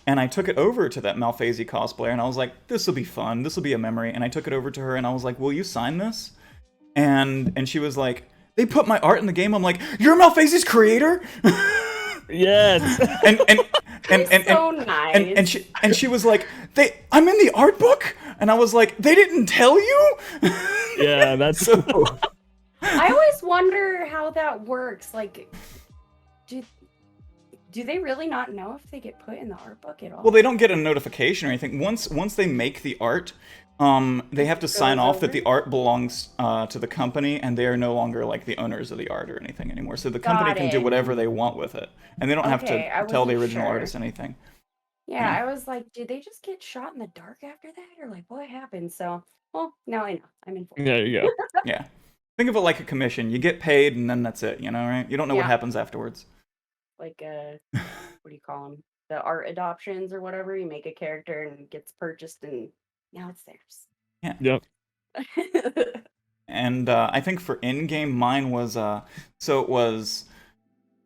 And I took it over to that Malphasy cosplayer, and I was like, this will be fun, this will be a memory. And I took it over to her, and I was like, will you sign this? And she was like, they put my art in the game. I'm like, you're Malphasy's creator? Yes. and So nice. and she was like, I'm in the art book? And I was like, they didn't tell you? Yeah, that's I always wonder how that works. Like, do they really not know if they get put in the art book at all? Well, they don't get a notification or anything. Once they make the art, they have to sign off that the art belongs to the company, and they are no longer like the owners of the art or anything anymore. So the company can do whatever they want with it, and they don't have Okay, I to tell the wasn't original sure. artist anything. Yeah, I was like, did they just get shot in the dark after that, or like what happened? So, well, now I know. I'm informed. there you go. Yeah. Think of it like a commission. You get paid, and then that's it, right? You don't know what Yeah. happens afterwards. Like, what do you call them? The art adoptions or whatever. You make a character and it gets purchased, and now it's theirs. Yep. And I think for in-game, mine was so it was,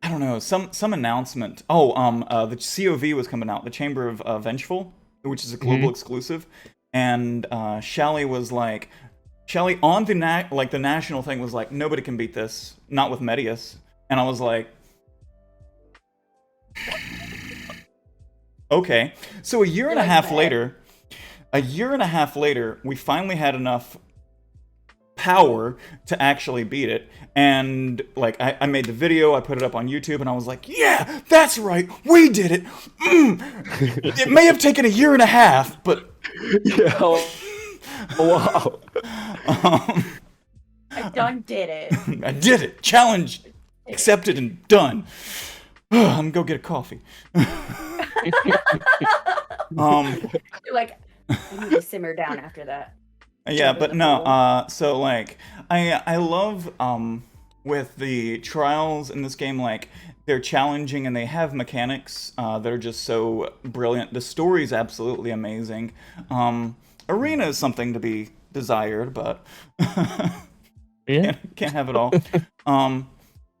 I don't know, some announcement. The COV was coming out, the Chamber of Vengeful, which is a global exclusive, and Shaly was like, on the the national thing was like, nobody can beat this, not with Medius, and I was like, okay. So a year and a half later, we finally had enough power to actually beat it, and like I made the video, I put it up on YouTube, and I was like, yeah, that's right, we did it. It may have taken a year and a half, but Yeah. Wow. I done did it. I did it. Challenge accepted and done. I'm gonna go get a coffee. You're like, I need to simmer down after that. Yeah, but no, so like I love with the trials in this game, like they're challenging and they have mechanics that are just so brilliant. The story's absolutely amazing. Arena is something to be desired, but Yeah. can't have it all.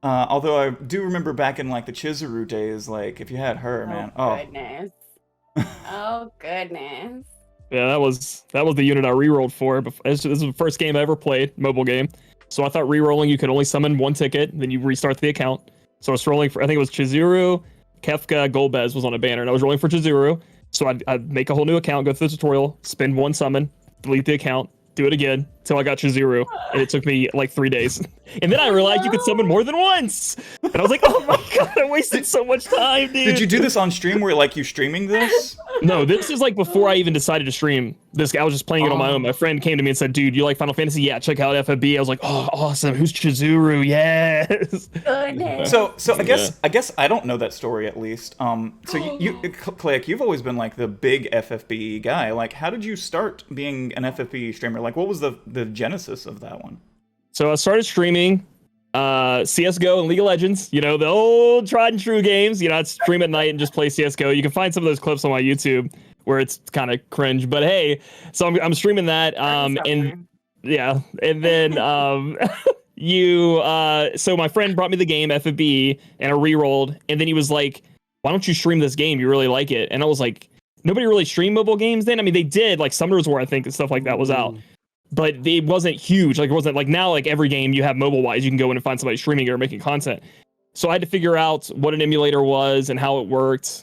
Although I do remember back in like the Chizuru days, like if you had her, man, Goodness. Oh goodness. Yeah, that was the unit I rerolled for. This was the first game I ever played, mobile game. So I thought rerolling you could only summon one ticket, then you restart the account. So I was rolling for, I think it was Chizuru, Kefka, Golbez was on a banner, and I was rolling for Chizuru. So I'd make a whole new account, go through the tutorial, spend one summon, delete the account, do it again till I got Chizuru, and it took me like 3 days. And then I realized you could summon more than once, and I was like, "Oh my god, I wasted so much time, dude." Did you do this on stream? Where like you streaming this? No, this is like before I even decided to stream this. I was just playing it on my own. My friend came to me and said, "Dude, you like Final Fantasy? Yeah, check out FFBE." I was like, "Oh, awesome! Who's Chizuru? Yes." Goodness. So I guess I don't know that story at least. So you Click, you've always been like the big FFBE guy. Like, how did you start being an FFBE streamer? Like, what was the genesis of that one? So I started streaming CSGO and League of Legends, the old tried and true games. I'd stream at night and just play CSGO. You can find some of those clips on my YouTube where it's kind of cringe, but hey, so I'm streaming that. And yeah, and then so my friend brought me the game FFBE and I re-rolled, and then he was like, why don't you stream this game? You really like it. And I was like, nobody really streamed mobile games then. I mean, they did, like Summoners War, I think, and stuff like that was out. But it wasn't huge. Like, it wasn't like now, like every game you have mobile wise, you can go in and find somebody streaming it or making content. So I had to figure out what an emulator was and how it worked.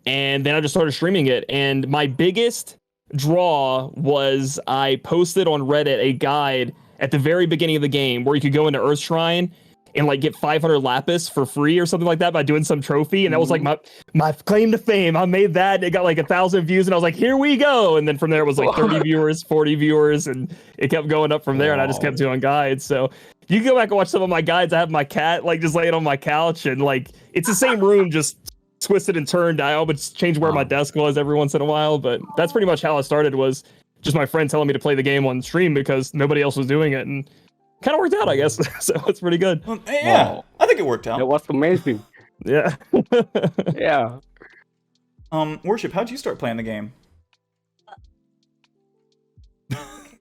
And then I just started streaming it. And my biggest draw was I posted on Reddit a guide at the very beginning of the game where you could go into Earth Shrine and like get 500 lapis for free or something like that by doing some trophy. And that was like my claim to fame. I made that. It got like 1,000 views, and I was like, here we go. And then from there it was like 30 viewers, 40 viewers, and it kept going up from there. And I just kept doing guides. So you can go back and watch some of my guides. I have my cat like just laying on my couch, and like it's the same room, just twisted and turned. I would change where my desk was every once in a while, but that's pretty much how I started, was just my friend telling me to play the game on stream because nobody else was doing it, and kind of worked out, I guess. So it's pretty good. Well, yeah, Wow. I think it worked out. That was amazing. Yeah. Yeah. Worship, how'd you start playing the game?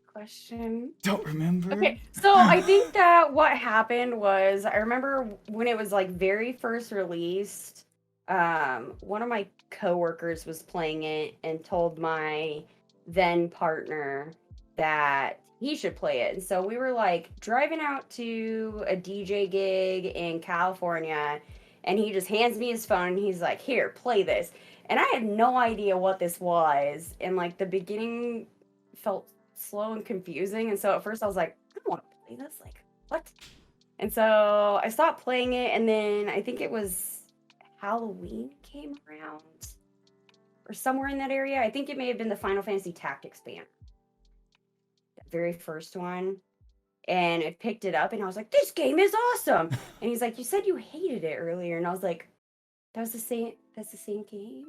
Question. Don't remember. Okay, so I think that what happened was, I remember when it was like very first released, one of my coworkers was playing it and told my then partner that he should play it. And so we were like driving out to a DJ gig in California, and he just hands me his phone and he's like, here, play this. And I had no idea what this was. And like the beginning felt slow and confusing. And so at first I was like, I don't want to play this. Like, what? And so I stopped playing it. And then I think it was Halloween came around or somewhere in that area. I think it may have been the Final Fantasy Tactics banner. The very first one. And I picked it up and I was like, this game is awesome. And he's like, you said you hated it earlier. And I was like, that's the same game?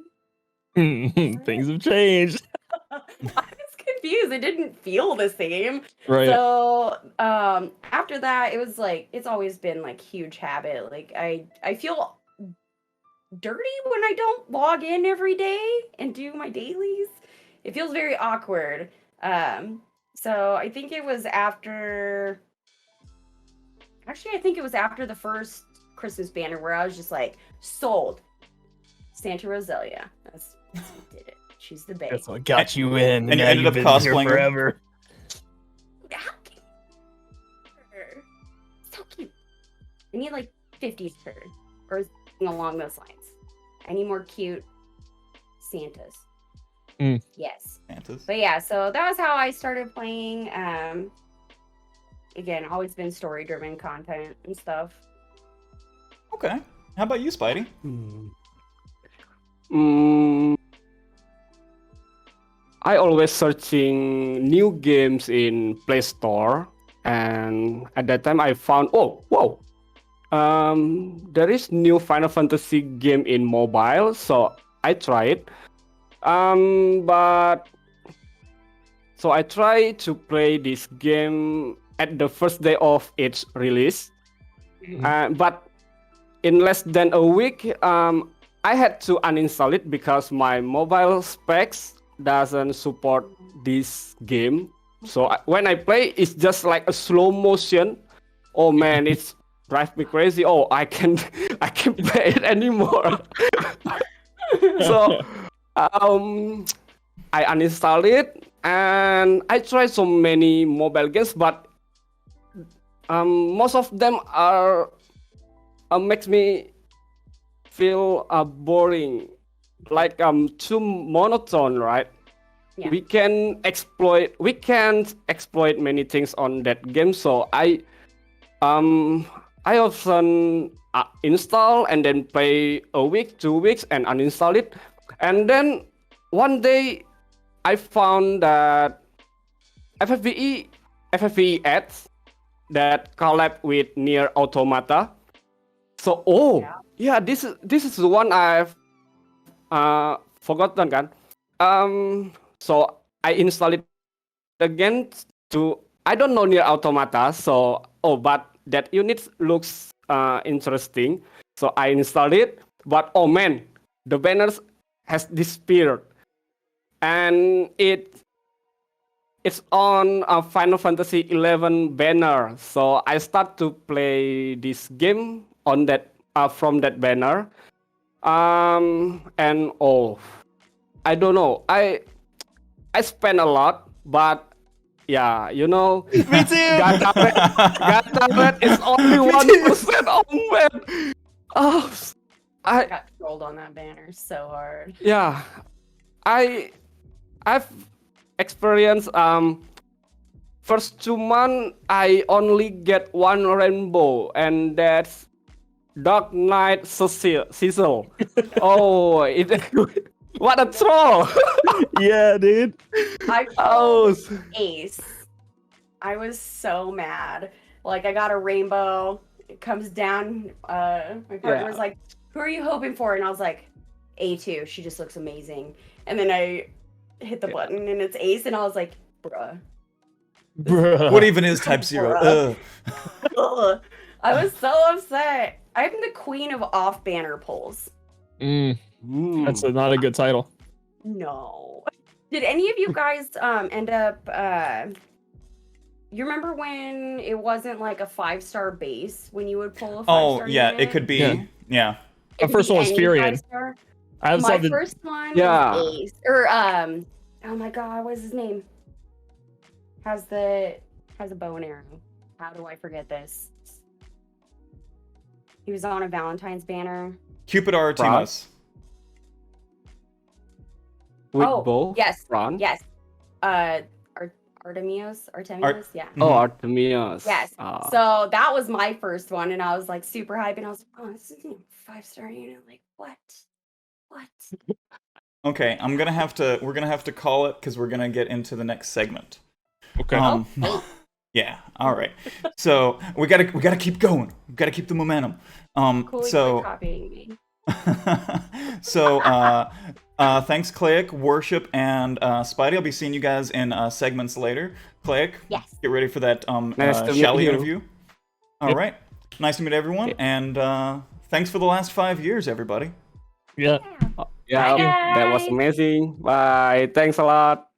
Things have changed. I was confused. It didn't feel the same. Right. So after that, it was like, it's always been like huge habit. Like I feel dirty when I don't log in every day and do my dailies. It feels very awkward. So I think it was after, actually, I think it was after the first Christmas banner where I was just like, sold. Santa Roselia. That's what did it. She's the babe. That's what got you in. And you now ended you've up been here cosplaying her? forever. How cute. So cute. I need like 50s her or something along those lines. I need more cute Santas. Yes. Santas. But yeah, so that was how I started playing. Again, always been story-driven content and stuff. Okay. How about you, Spidey? I always searching new games in Play Store, and at that time I found there is new Final Fantasy game in mobile, so I tried. But so I tried to play this game at the first day of its release, but in less than a week, I had to uninstall it because my mobile specs doesn't support this game. So when I play, it's just like a slow motion. Oh man, it's drives me crazy. Oh, I can't play it anymore. So I uninstalled it and I tried so many mobile games, but most of them are makes me feel boring, like too monotone, right? Yeah. We can't exploit many things on that game, so I often install and then play a week, 2 weeks, and uninstall it. And then one day I found that FFBE ads that collab with Nier Automata. So this is the one I've forgotten kan. So I installed it again I don't know Nier Automata, so but that unit looks interesting. So I installed it, but oh man, the banners has disappeared, and it's on a Final Fantasy 11 banner. So I start to play this game on that from that banner, and I don't know. I spent a lot, but yeah, you know, Me too. God is only 1%. Oh man, I got trolled on that banner so hard. yeah, I've experienced first 2 months I only get one rainbow, and that's Dark Knight Cecil. Oh, what a troll! Yeah, dude. I Oh, pulled ace. I was so mad. Like I got a rainbow. It comes down. My partner was Yeah. like, "Who are you hoping for?" And I was like, "A2. She just looks amazing." And then I hit the button and it's ace, and I was like, "Bruh." Bruh. What even is Type Zero? Bruh. Ugh. Ugh. I was so upset. I'm the queen of off banner pulls. That's not a good title. No. Did any of you guys end up you remember when it wasn't like a 5-star base when you would pull a 5-star Oh yeah, unit? it could be. Yeah. Yeah. It The could first be one was any Furion. 5-star. I My saw the first one Yeah. was Ace. Or oh my god, what is his name? Has a bow and arrow. How do I forget this? He was on a Valentine's banner. Cupid Artemis. with Oh, bow. yes. Ron. Yes. Artemios? Yeah. Oh, Artemius. Yes. So that was my first one, and I was like super hyped, and I was like, "Oh, this is 5-star unit." Like, what? Okay, we're gonna have to call it because we're gonna get into the next segment. Okay. Okay. Yeah. All right. So we gotta keep going. We gotta keep the momentum. Cool. So Quit copying me. so thanks, Clayk, Worship, and Spidey. I'll be seeing you guys in segments later. Clayk, Yes. get ready for that Nice to meet Shaly you. interview. All right. Nice to meet everyone, and thanks for the last 5 years, everybody. Yeah. Yeah, Bye, that was guys. amazing. Bye. Thanks a lot.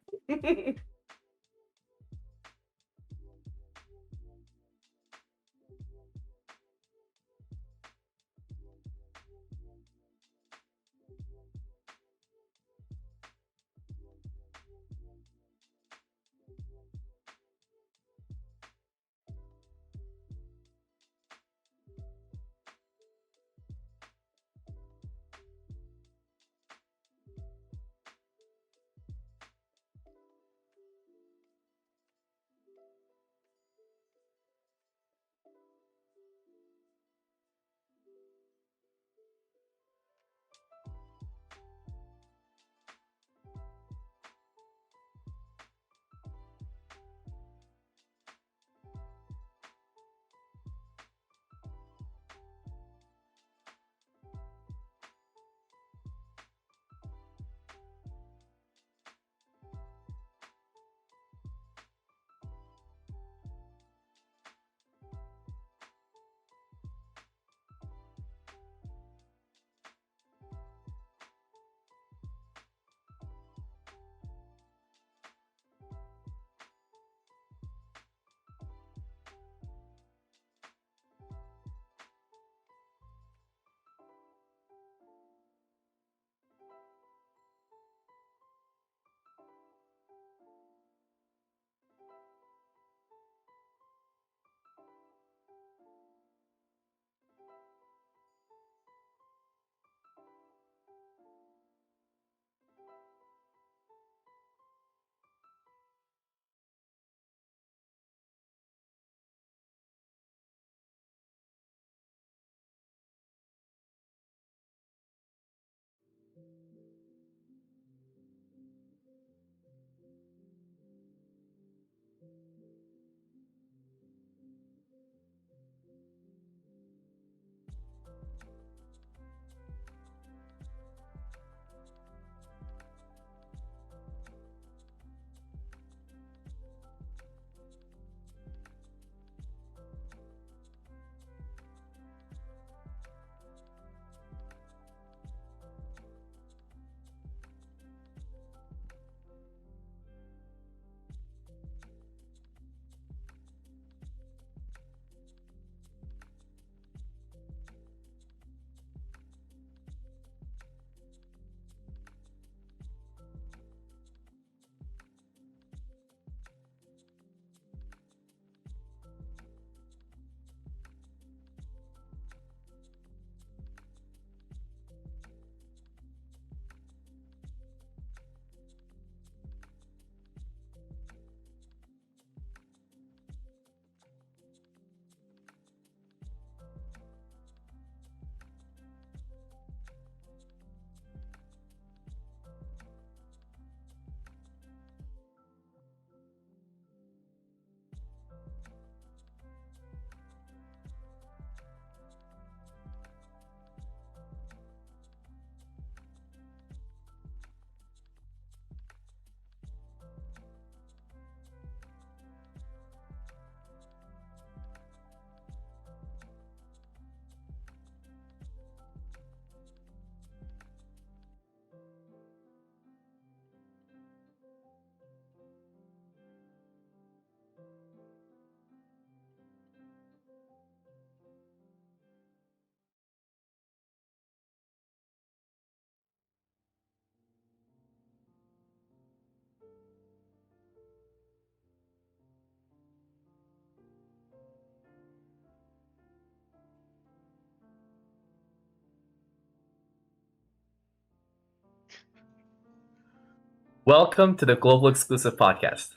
Welcome to the Global Exclusive Podcast.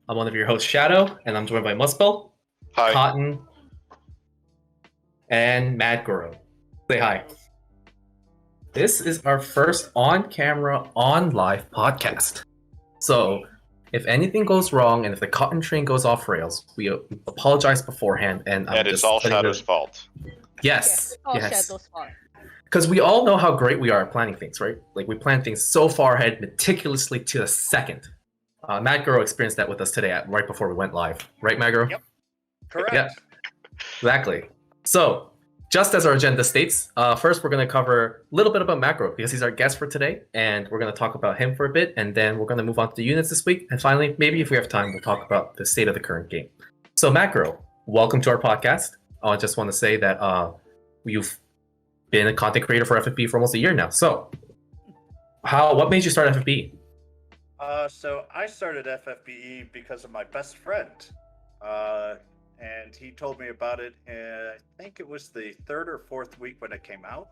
I'm one of your hosts, Shadow, and I'm joined by Muspel, Hi. Cotton, and Mad Guru. Say hi. This is our first on-camera, on-live podcast. So, if anything goes wrong and if the Cotton train goes off rails, we apologize beforehand. And It's all Shadow's fault. Yes. All Yes. Shadow's fault. Because we all know how great we are at planning things, right? Like, we plan things so far ahead, meticulously to the second. Mad Guru experienced that with us today, right before we went live. Right, Mad Guru? Yep. Correct. Yeah, exactly. So, just as our agenda states, first we're going to cover a little bit about Macro because he's our guest for today, and we're going to talk about him for a bit, and then we're going to move on to the units this week, and finally, maybe if we have time, we'll talk about the state of the current game. So, Macro, welcome to our podcast. I just want to say that you've been a content creator for FFBE for almost a year now. So, what made you start FFBE? So I started FFBE because of my best friend, and he told me about it. I think it was the third or fourth week when it came out,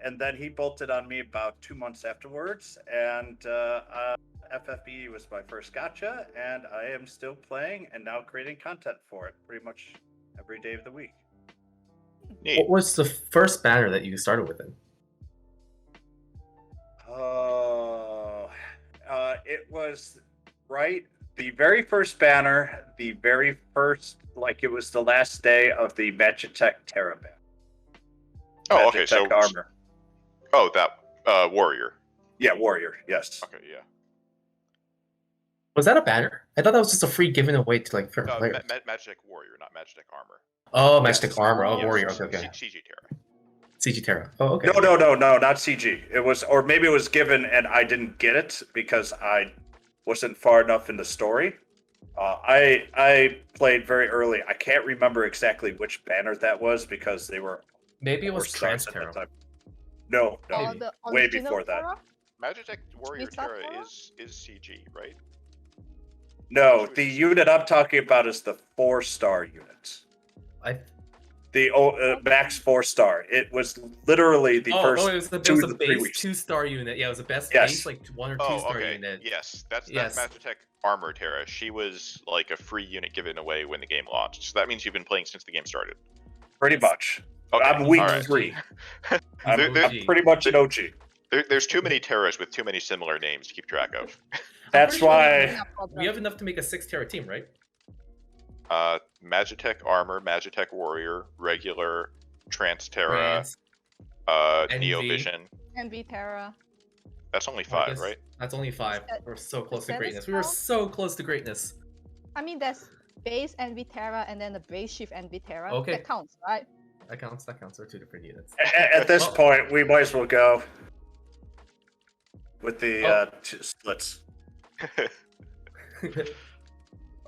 and then he bolted on me about 2 months afterwards. And FFBE was my first gacha, and I am still playing and now creating content for it pretty much every day of the week. Neat. What was the first banner that you started with? It was the very first banner, the very first, like it was the last day of the Magitech Terra banner. Oh, okay. So, armor. oh, that warrior. Yeah, warrior. Yes. Okay, yeah. Was that a banner? I thought that was just a free given away to like certain No, players. Magitech warrior, not Magitech armor. Oh, Magic Armor. Oh, Yes, Warrior. Okay. CG Terra. CG Terra. Oh, okay. No, not CG. It was, or maybe it was given and I didn't get it because I wasn't far enough in the story. I played very early. I can't remember exactly which banner that was because they were. Maybe it was stars Trans at the Terra. time. No, Maybe. The way original before that. Terra? Magitech warrior Is that Terra Terra? is CG, right? No, the unit I'm talking about is the 4-star unit. The max 4-star. It was literally the first. it was the, 2 it was to the 3 base weeks. 2-star unit. Yeah, it was the best Yes. base, like 1 or 2 Oh, star okay. unit. Yes, that's Yes. Magitech armor Terra. She was like a free unit given away when the game launched. So that means you've been playing since the game started. Pretty much. Okay, I'm week all right. 3. There- I'm there- pretty much an OG. There's too many Terras with too many similar names to keep track of. That's why. No problem. We have enough to make a 6 Terra team, right? Magitech armor, Magitech warrior, regular, Trans Terra, Trans, Neo NV. Vision. NV Terra. That's only I 5, guess right? That's only 5. that- We're so close is to that greatness. as We were well? so close to greatness. I mean, there's base NV Terra and then the base shift NV Terra. Okay. That counts, right? That counts. They're 2 different units. At this Oh. point, we might as well go with the splits.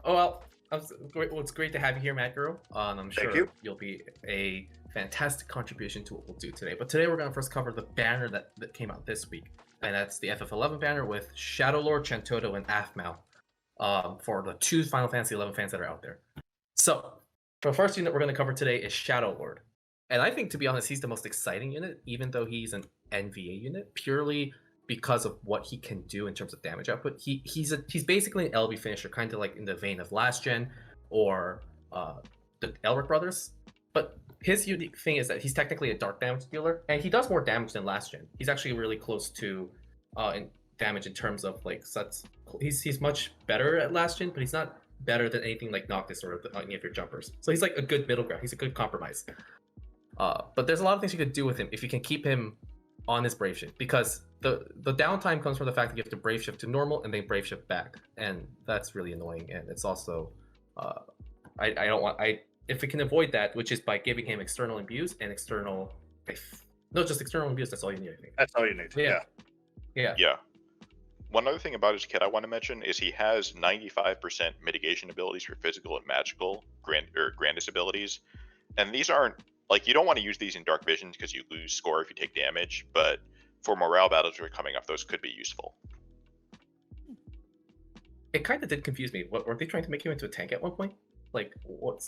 Oh well, it's great to have you here, Matt Girl. I'm Thank sure you. you'll be a fantastic contribution to what we'll do today. But today we're going to first cover the banner that came out this week, and that's the FF11 banner with Shadow Lord, Chantoto, and Aphmau for the 2 Final Fantasy 11 fans that are out there. So, the first unit we're going to cover today is Shadow Lord. And I think, to be honest, he's the most exciting unit, even though he's an NVA unit, purely because of what he can do in terms of damage output. He's basically an LB finisher, kind of like in the vein of last gen or the Elric brothers. But his unique thing is that he's technically a dark damage dealer, and he does more damage than last gen. He's actually really close to in damage in terms of like sets. He's much better at last gen, but he's not better than anything like Noctis or any of your jumpers. So he's like a good middle ground. He's a good compromise. But there's a lot of things you could do with him if you can keep him on his brave shift, because the downtime comes from the fact that you have to brave shift to normal and then brave shift back, and that's really annoying. And it's also if we can avoid that, which is by giving him external imbues and external just external imbues, that's all you need, I think. That's all you need. Yeah. Yeah. One other thing about his kit I want to mention is he has 95% mitigation abilities for physical and magical grandest abilities, and these aren't like, you don't want to use these in Dark Visions because you lose score if you take damage, but for morale battles that are coming up, those could be useful. It kind of did confuse me. Were they trying to make him into a tank at one point? Like, or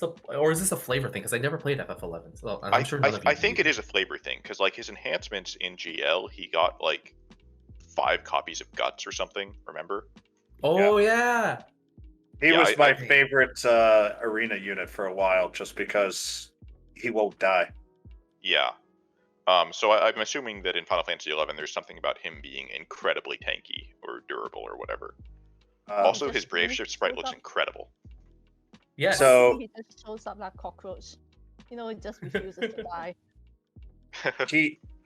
is this a flavor thing? Because I never played FF11, so I'm sure none of you I think it is a flavor thing, because like his enhancements in GL, he got like 5 copies of Guts or something. Remember? Oh yeah. He Yeah, was my I- favorite arena unit for a while, just because he won't die. Yeah. So I'm assuming that in Final Fantasy XI, there's something about him being incredibly tanky or durable or whatever. Also, just his Brave really Shift sprite shows looks up. incredible. Yes. So- He just shows up like cockroach. You know, it just refuses to die.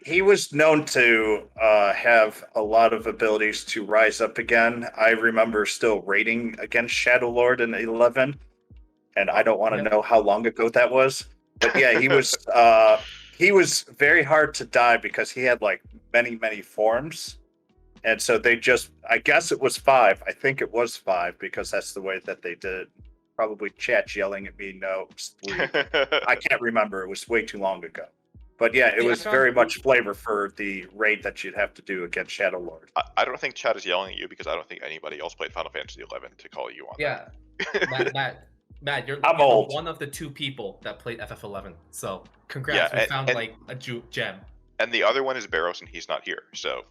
He was known to have a lot of abilities to rise up again. I remember still raiding against Shadow Lord in 11, and I don't want to Yep. know how long ago that was. But yeah, he was very hard to die because he had like many forms, and so they just, I guess it was 5. I think it was 5 because that's the way that they did it. Probably chat yelling at me. No, I can't remember. It was way too long ago. But yeah, it Yeah, I was found- very much flavor for the raid that you'd have to do against Shadow Lord. I don't think Chad is yelling at you because I don't think anybody else played Final Fantasy XI to call you on Yeah. Matt, you're I'm you're old. one of the 2 people that played FF11. So congrats, Yeah, we found and- like a gem. And the other one is Barros, and he's not here. So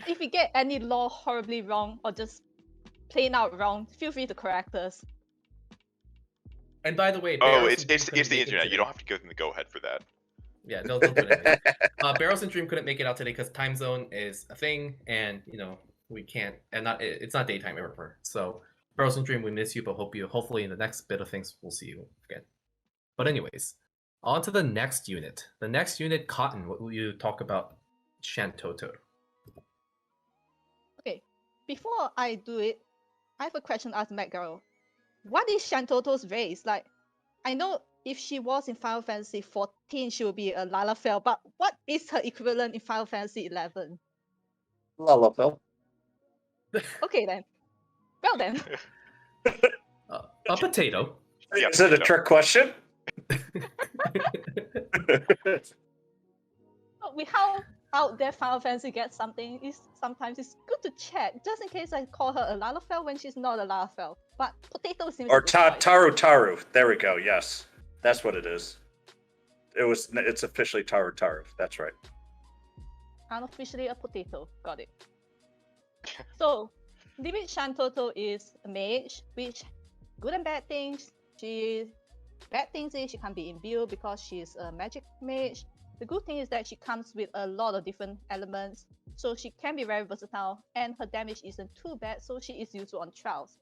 If we get any law horribly wrong or just plain out wrong, feel free to correct us. And by the way, oh, Barros it's and Dream it's couldn't it's the make it internet. You today. don't have to give them the go ahead for that. Yeah, don't put it in. Barros and Dream couldn't make it out today because time zone is a thing, and we can't, and it's not daytime ever. So Barros and Dream, we miss you, but hopefully in the next bit of things we'll see you again. But anyways, on to the next unit. The next unit, Cotton. What will you talk about? Shantoto. Okay, before I do it, I have a question to ask Matt Girl. What is Shantoto's race? Like, I know if she was in Final Fantasy 14, she would be a Lalafell, but what is her equivalent in Final Fantasy 11? Lalafell. Okay then. Well then. A potato. Yeah, Is it a potato. trick question? With how out there Final Fantasy gets something, sometimes it's good to check, just in case I call her a Lalafell when she's not a Lalafell. But potato seems Or a good choice. Taru. There we go. Yes, that's what it is. It's officially Taru. That's right. Unofficially a potato. Got it. So, Limit Shantoto is a mage, which good and bad things. Bad things is she can be imbued because she's a magic mage. The good thing is that she comes with a lot of different elements, so she can be very versatile, and her damage isn't too bad, so she is useful on trials.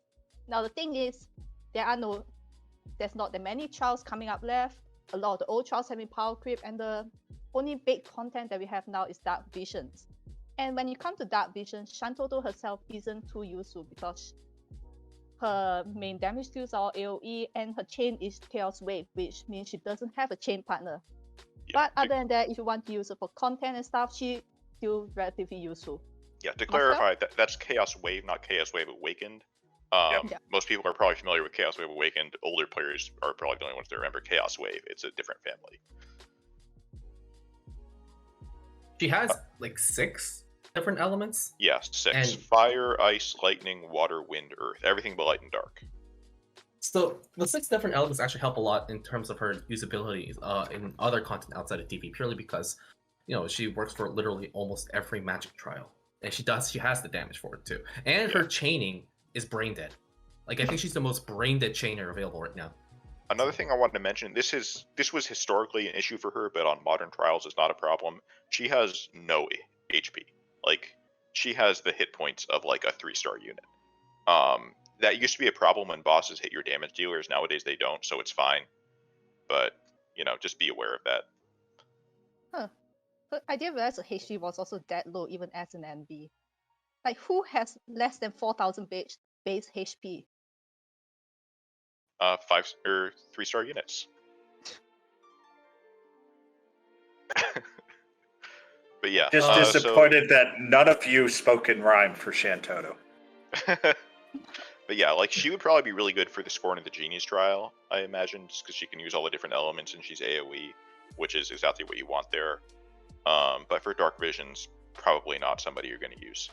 Now the thing is, there's not that many trials coming up left. A lot of the old trials have been power creep, and the only big content that we have now is Dark Visions. And when you come to Dark Vision, Shantoto herself isn't too useful because her main damage skills are AoE and her chain is Chaos Wave, which means she doesn't have a chain partner. Yeah, But other than that, if you want to use her for content and stuff, she's still relatively useful. Yeah, to clarify, that's Chaos Wave, not Chaos Wave Awakened. Yeah. Most people are probably familiar with Chaos Wave Awakened. Older players are probably the only ones that remember Chaos Wave. It's a different family. She has like 6 different elements. Yeah, 6. And- Fire, ice, lightning, water, wind, earth. Everything but light and dark. So the 6 different elements actually help a lot in terms of her usability in other content outside of DP, purely because she works for literally almost every magic trial, and she has the damage for it too. And her chaining is brain dead. Like, I think she's the most brain dead chainer available right now. Another thing I wanted to mention, this was historically an issue for her, but on modern trials it's not a problem. She has no HP. Like, she has the hit points of like a 3-star unit. That used to be a problem when bosses hit your damage dealers. Nowadays they don't, so it's fine. But, just be aware of that. But I didn't realize the HP was also that low even as an NB. Like, who has less than 4,000 base HP? 5 or 3-star units. But yeah. Just disappointed that none of you spoke in rhyme for Shantoto. But yeah, like, she would probably be really good for the Scorn of the Genius trial, I imagine, just because she can use all the different elements and she's AoE, which is exactly what you want there. But for Dark Visions, probably not somebody you're going to use.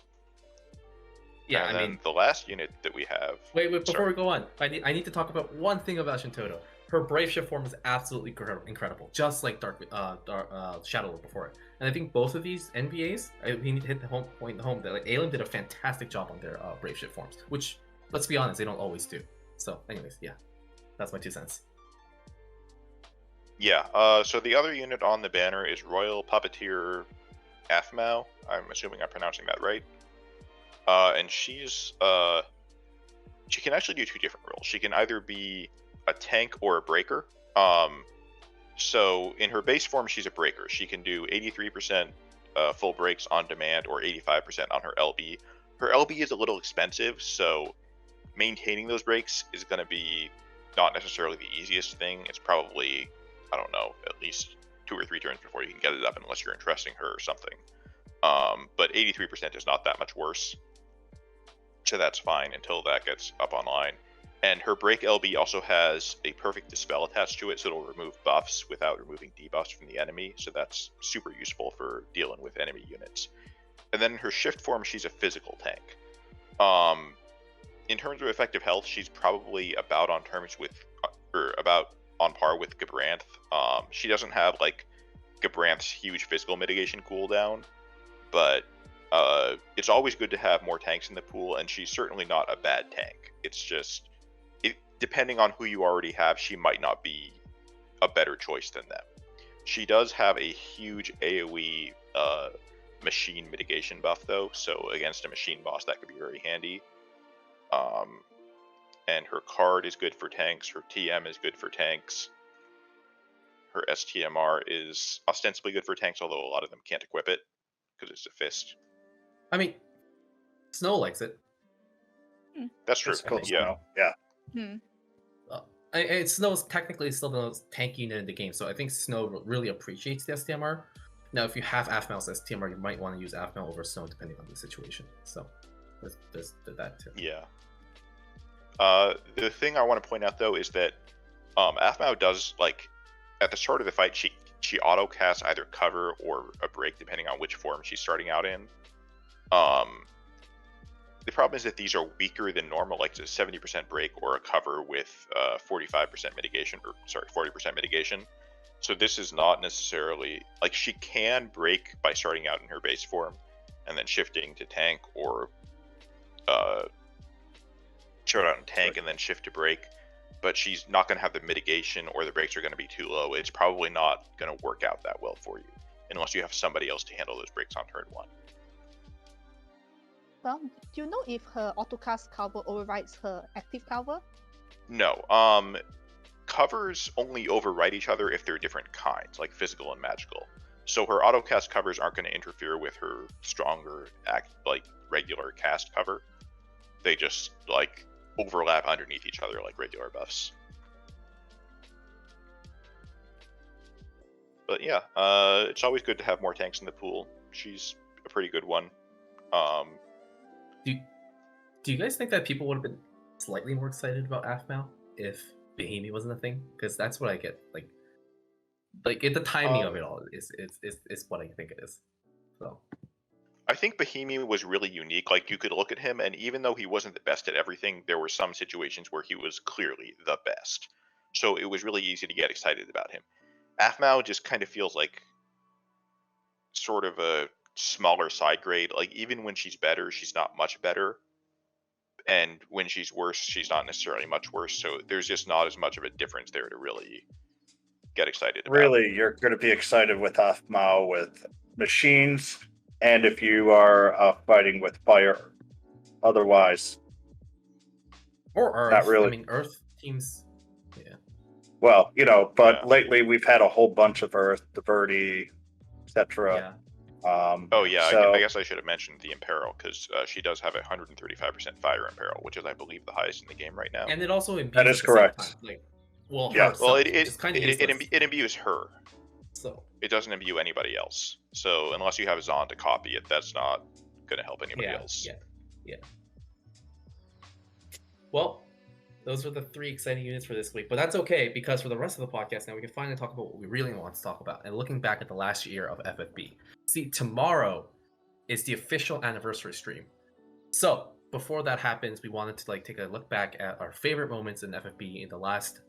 Yeah, and I then mean, the last unit that we have. wait, before sorry. we go on, I need to talk about one thing about Shantoto. her Brave Shift form is absolutely incredible, just like Shadow Lord before it. And I think both of these NVAs, we need to hit the point that like Alim did a fantastic job on their Brave Shift forms, which, let's be honest, they don't always do. So, anyways, yeah, that's my 2 cents. Yeah. So the other unit on the banner is Royal Puppeteer Athmau. I'm assuming I'm pronouncing that right. And she's she can actually do 2 different roles. She can either be a tank or a breaker. So in her base form, she's a breaker. She can do 83% full breaks on demand or 85% on her LB. Her LB is a little expensive, so maintaining those breaks is going to be not necessarily the easiest thing. It's probably, I don't know, at least 2 or 3 turns before you can get it up unless you're interesting her or something. But 83% is not that much worse. So that's fine until that gets up online. And her break LB also has a perfect dispel attached to it, so it'll remove buffs without removing debuffs from the enemy. So that's super useful for dealing with enemy units. And then her shift form, she's a physical tank. In terms of effective health, she's probably about on terms with, or about on par with Gabranth. She doesn't have like Gabranth's huge physical mitigation cooldown, but it's always good to have more tanks in the pool, and she's certainly not a bad tank. It's just, depending on who you already have, she might not be a better choice than them. She does have a huge AoE machine mitigation buff, though, so against a machine boss, that could be very handy. And her card is good for tanks, her TM is good for tanks, her STMR is ostensibly good for tanks, although a lot of them can't equip it, because it's a fist. I mean, Snow likes it. That's true. It's cool. Yeah. Yeah. Snow's technically still the most tanky unit in the game, so I think Snow really appreciates the STMR. Now, if you have Aphmel's STMR, you might want to use Aphmel over Snow depending on the situation. So, there's that too. Yeah. The thing I want to point out though is that Aphmau does, like, at the start of the fight, she auto casts either cover or a break depending on which form she's starting out in. The problem is that these are weaker than normal, like it's a 70% break or a cover with 45% mitigation, or sorry, 40% mitigation. So this is not necessarily, like, she can break by starting out in her base form and then shifting to tank, or start out in tank and then shift to break, but she's not going to have the mitigation, or the breaks are going to be too low. It's probably not going to work out that well for you unless you have somebody else to handle those breaks on turn 1. Well, do you know if her autocast cover overrides her active cover? No. Covers only override each other if they're different kinds, like physical and magical. So her autocast covers aren't going to interfere with her stronger regular cast cover. They just like overlap underneath each other like regular buffs. But yeah, it's always good to have more tanks in the pool. She's a pretty good one. Do you guys think that people would have been slightly more excited about Aphmau if Bahimi wasn't a thing? Because that's what I get. Like the timing of it all is what I think it is. So I think Bahimi was really unique. Like, you could look at him, and even though he wasn't the best at everything, there were some situations where he was clearly the best. So it was really easy to get excited about him. Aphmau just kind of feels like sort of a smaller side grade. Like, even when she's better, she's not much better. And when she's worse, she's not necessarily much worse. So there's just not as much of a difference there to really get excited about. Really, you're going to be excited with Aphmau with machines, and if you are fighting with fire. Otherwise, or Earth. Not really. I mean, Earth teams. Yeah. Well, but lately we've had a whole bunch of Earth, Diverti, etc. Yeah. I guess I should have mentioned the Imperil, because she does have a 135% fire Imperil, which is, I believe, the highest in the game right now. And it also imbues That is at the same correct. time. Like, well, Yeah. herself, Well, which is kind of useless. it imbues her. So It doesn't imbue anybody else. So unless you have Zon to copy it, that's not going to help anybody else. Yeah. Well, those are the 3 exciting units for this week, but that's okay, because for the rest of the podcast now we can finally talk about what we really want to talk about, and looking back at the last year of FFB. See, tomorrow is the official anniversary stream. So before that happens, we wanted to take a look back at our favorite moments in FFB in the last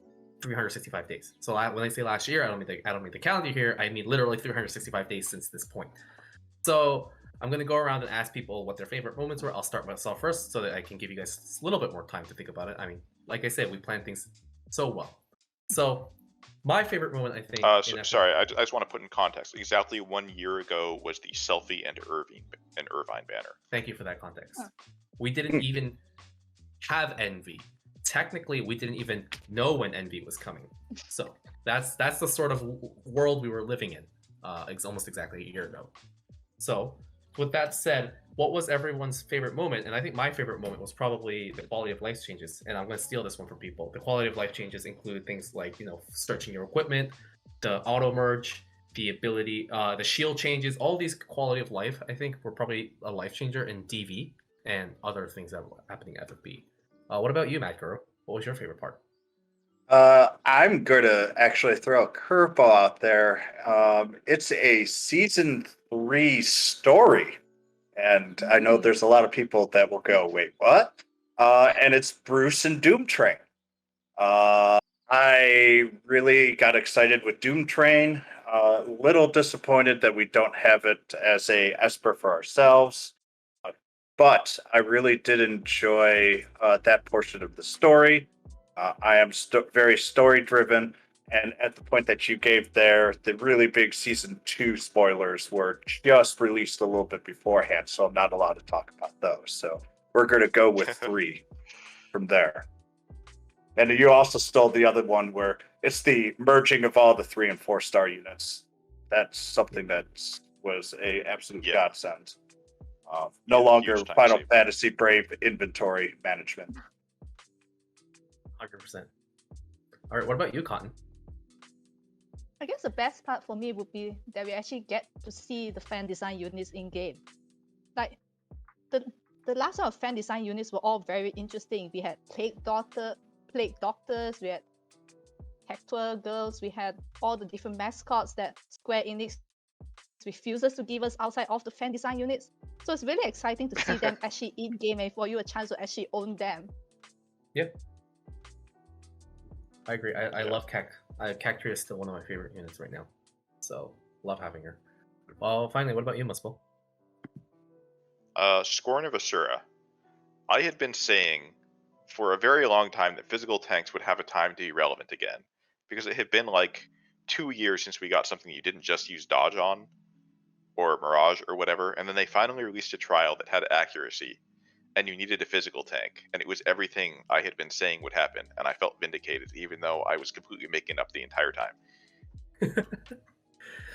365 days. So when I say last year, I don't mean the calendar year. I mean literally 365 days since this point. So I'm gonna go around and ask people what their favorite moments were. I'll start myself first so that I can give you guys a little bit more time to think about it. I mean, like I said, we plan things so well. So my favorite moment, I think. Sorry, I just want to put in context. Exactly 1 year ago was the Selfie and Irvine banner. Thank you for that context. We didn't even have Envy. Technically, we didn't even know when Envy was coming. So that's the sort of world we were living in almost exactly a year ago. So with that said, what was everyone's favorite moment? And I think my favorite moment was probably the quality of life changes. And I'm going to steal this one from people. The quality of life changes include things like, searching your equipment, the auto merge, the ability, the shield changes, all these quality of life, I think, were probably a life changer in DV and other things that were happening at FFB. What about you, Matt Guru? What was your favorite part? I'm going to actually throw a curveball out there. It's a season 3 story. And I know there's a lot of people that will go, wait, what? And it's Bruce and Doom Train. I really got excited with Doom Train. A little disappointed that we don't have it as a Esper for ourselves. But I really did enjoy that portion of the story. I am very story-driven. And at the point that you gave there, the really big season 2 spoilers were just released a little bit beforehand, so I'm not allowed to talk about those. So we're going to go with 3 from there. And you also stole the other one where it's the merging of all the 3 and 4 star units. That's something that was a absolute godsend. No longer Final Fantasy Brave inventory management. 100%. All right, what about you, Cotton? I guess the best part for me would be that we actually get to see the fan design units in game. Like the last round of fan design units were all very interesting. We had Plague Doctors, we had Hector girls, we had all the different mascots that Square Enix refuses to give us outside of the fan design units. So it's really exciting to see them actually in game and for you a chance to actually own them. Yep. I agree. I love Cactria is still one of my favorite units right now. So, love having her. Well, finally, what about you, Muspel? Scorn of Asura. I had been saying for a very long time that physical tanks would have a time to be relevant again. Because it had been like 2 years since we got something you didn't just use dodge on, or Mirage, or whatever, and then they finally released a trial that had accuracy. And you needed a physical tank, and it was everything I had been saying would happen, and I felt vindicated, even though I was completely making up the entire time.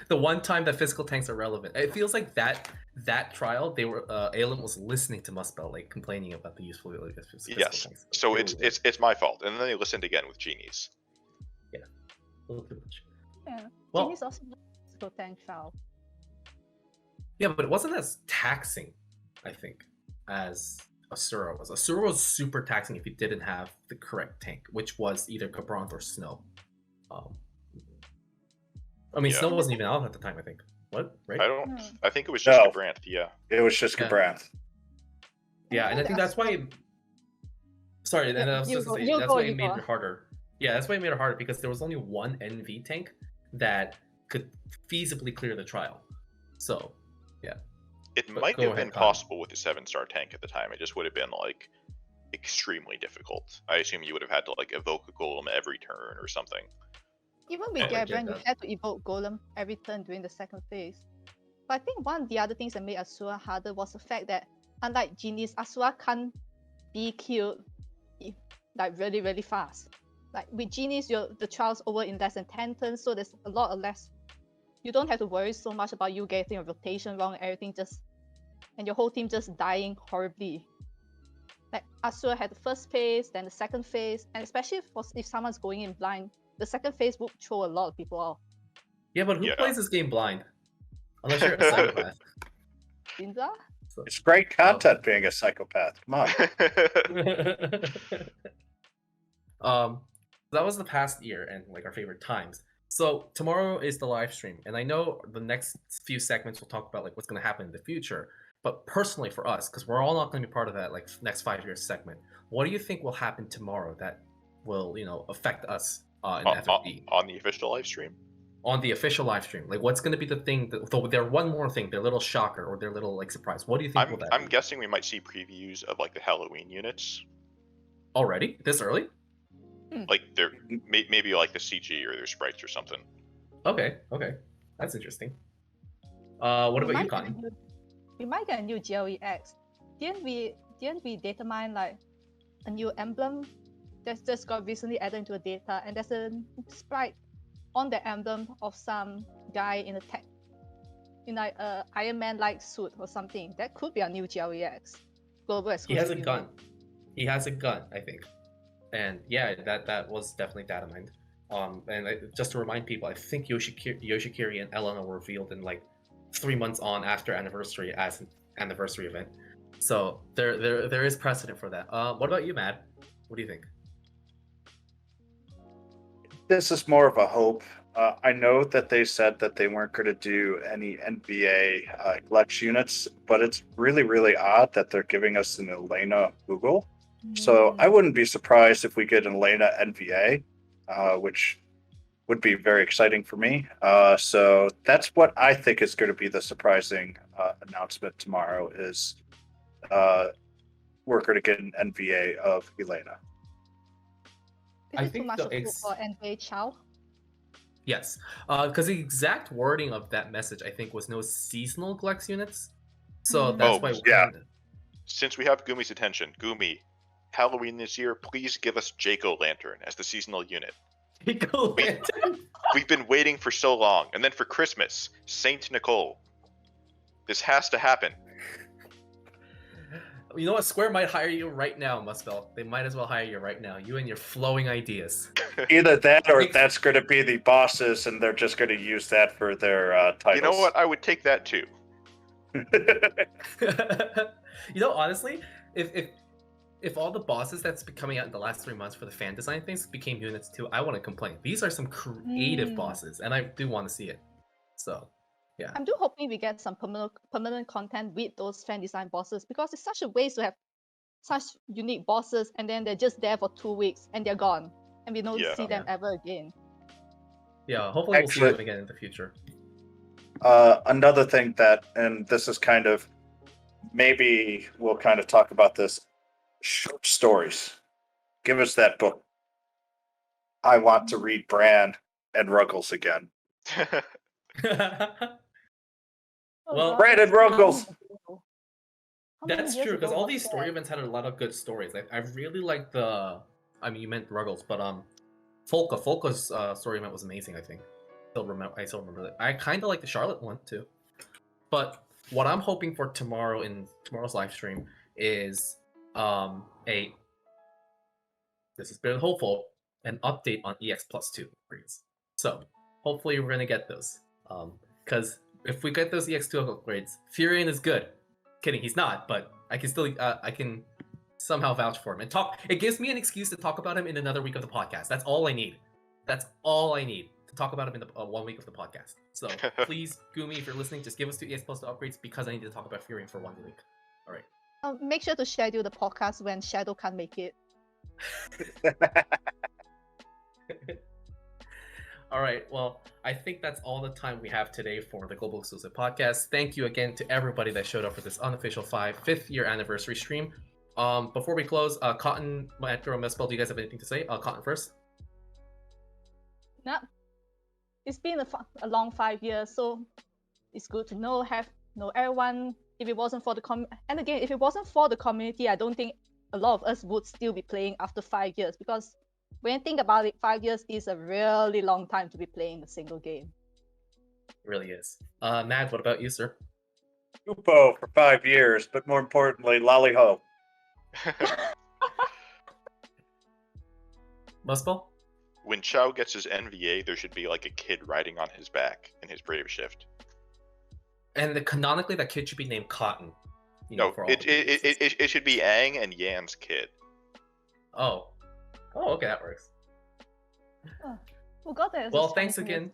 The one time that physical tanks are relevant, it feels like that trial, they were Aelin was listening to Muspel, like complaining about the usefulity of physical tanks. So it's my fault, and then they listened again with Genies. Yeah, a little too much. Yeah, well, Genies also physical tank trial. Yeah, but it wasn't as taxing, I think, as Asura was. Asura was super taxing if you didn't have the correct tank, which was either Cabranth or Snow. Snow wasn't even out at the time, I think. What? Right? I think it was just Cabranth, yeah. It was just Cabranth. Yeah, and I think that's why... Sorry, and I was just going to say, that's why it made it harder. Yeah, that's why it made it harder, because there was only one NV tank that could feasibly clear the trial. So, yeah. It might have been possible with the 7-star tank at the time. It just would have been like extremely difficult. I assume you would have had to like evoke a golem every turn or something. Even with Gabriel, you had to evoke golem every turn during the second phase. But I think one of the other things that made Asura harder was the fact that, unlike Genies, Asura can't be killed like really, really fast. Like with Genies, the trial's over in less than 10 turns, so there's a lot of less. You don't have to worry so much about you getting a rotation wrong and everything and your whole team just dying horribly. Like Asura had the first phase, then the second phase, and especially if someone's going in blind, the second phase would throw a lot of people off. Yeah, but who plays this game blind? Unless you're a psychopath. Indra? It's great content being a psychopath. Come on. That was the past year and like our favorite times. So tomorrow is the live stream, and I know the next few segments will talk about like what's going to happen in the future. But personally for us, because we're all not going to be part of that like next 5 years segment, what do you think will happen tomorrow that will affect us in FFB. On the official live stream? On the official live stream. Like, what's going to be the thing? Their one more thing, their little shocker or their little like surprise. What do you think will that I'm be? guessing we might see previews of like the Halloween units. Already? This early? Like they're maybe like the CG or their sprites or something. Okay. That's interesting. What about you, Connie? We might get a new GLEX. Didn't we determine like a new emblem that's just got recently added into the data, and there's a sprite on the emblem of some guy in like a Iron Man like suit or something. That could be a new GLEX. Global exclusive. He has a unit. gun. He has a gun, I think. And yeah, that was definitely data mined. Just to remind people, I think Yoshikiri and Elena were revealed in like 3 months on after anniversary as an anniversary event. So there is precedent for that. What about you, Matt? What do you think? This is more of a hope. I know that they said that they weren't going to do any NBA GLEX units, but it's really, really odd that they're giving us an Elena Google. So I wouldn't be surprised if we get an Elena NVA, which would be very exciting for me. So that's what I think is going to be the surprising announcement tomorrow is we're going to get an NVA of Elena. Is I it too think much the of hope for NBA Chow? Yes, because the exact wording of that message, I think, was no seasonal GLEX units. So that's why. Yeah. Since we have Gumi's attention, Gumi, Halloween this year, please give us Jack-o'-lantern as the seasonal unit. We've been waiting for so long. And then for Christmas, Saint Nicole. This has to happen. You know what? Square might hire you right now, Muspel. They might as well hire you right now. You and your flowing ideas. Either that or that's going to be the bosses and they're just going to use that for their titles. You know what? I would take that too. You know, honestly, if all the bosses that's been coming out in the last 3 months for the fan design things became units too, I want to complain. These are some creative bosses, and I do want to see it. So, yeah. I'm hoping we get some permanent content with those fan design bosses, because it's such a waste to have such unique bosses and then they're just there for 2 weeks and they're gone and we don't see them ever again. Yeah, hopefully we'll see them again in the future. Another thing that, and this is kind of, maybe we'll kind of talk about this, short stories. Give us that book. I want to read Bran and Ruggles again. Well, Bran and Ruggles! That's true, because all these story events had a lot of good stories. I really like the, I mean, you meant Ruggles, but Folka's story event was amazing, I think. I still remember that. I kind of like the Charlotte one too. But what I'm hoping for tomorrow in tomorrow's live stream is this is very hopeful, an update on EX+2 upgrades. So hopefully we're gonna get those. Because if we get those EX2 upgrades, Furion is good. Kidding, he's not, but I can still I can somehow vouch for him and talk. It gives me an excuse to talk about him in another week of the podcast. That's all I need. That's all I need to talk about him in the 1 week of the podcast. So please, Gumi, if you're listening, just give us 2 EX+ upgrades because I need to talk about Furion for 1 week. All right. Make sure to schedule the podcast when Shadow can't make it. All right. Well, I think that's all the time we have today for the Global Exclusive Podcast. Thank you again to everybody that showed up for this Unofficial 5th year anniversary stream. Before we close, Cotton, Edgar, and Mespel, do you guys have anything to say? Cotton first. No. It's been a long 5 years, so it's good to know everyone. If it wasn't for the if it wasn't for the community, I don't think a lot of us would still be playing after 5 years, because when you think about it, 5 years is a really long time to be playing a single game. It really is. Mad, what about you, sir? Upo for 5 years, but more importantly, lolly ho. Muspel? When Chow gets his NVA, there should be like a kid riding on his back in his Brave Shift. And canonically, that kid should be named Cotton. It should be Aang and Yan's kid. Oh, okay, that works. Who got that? Well, thanks again.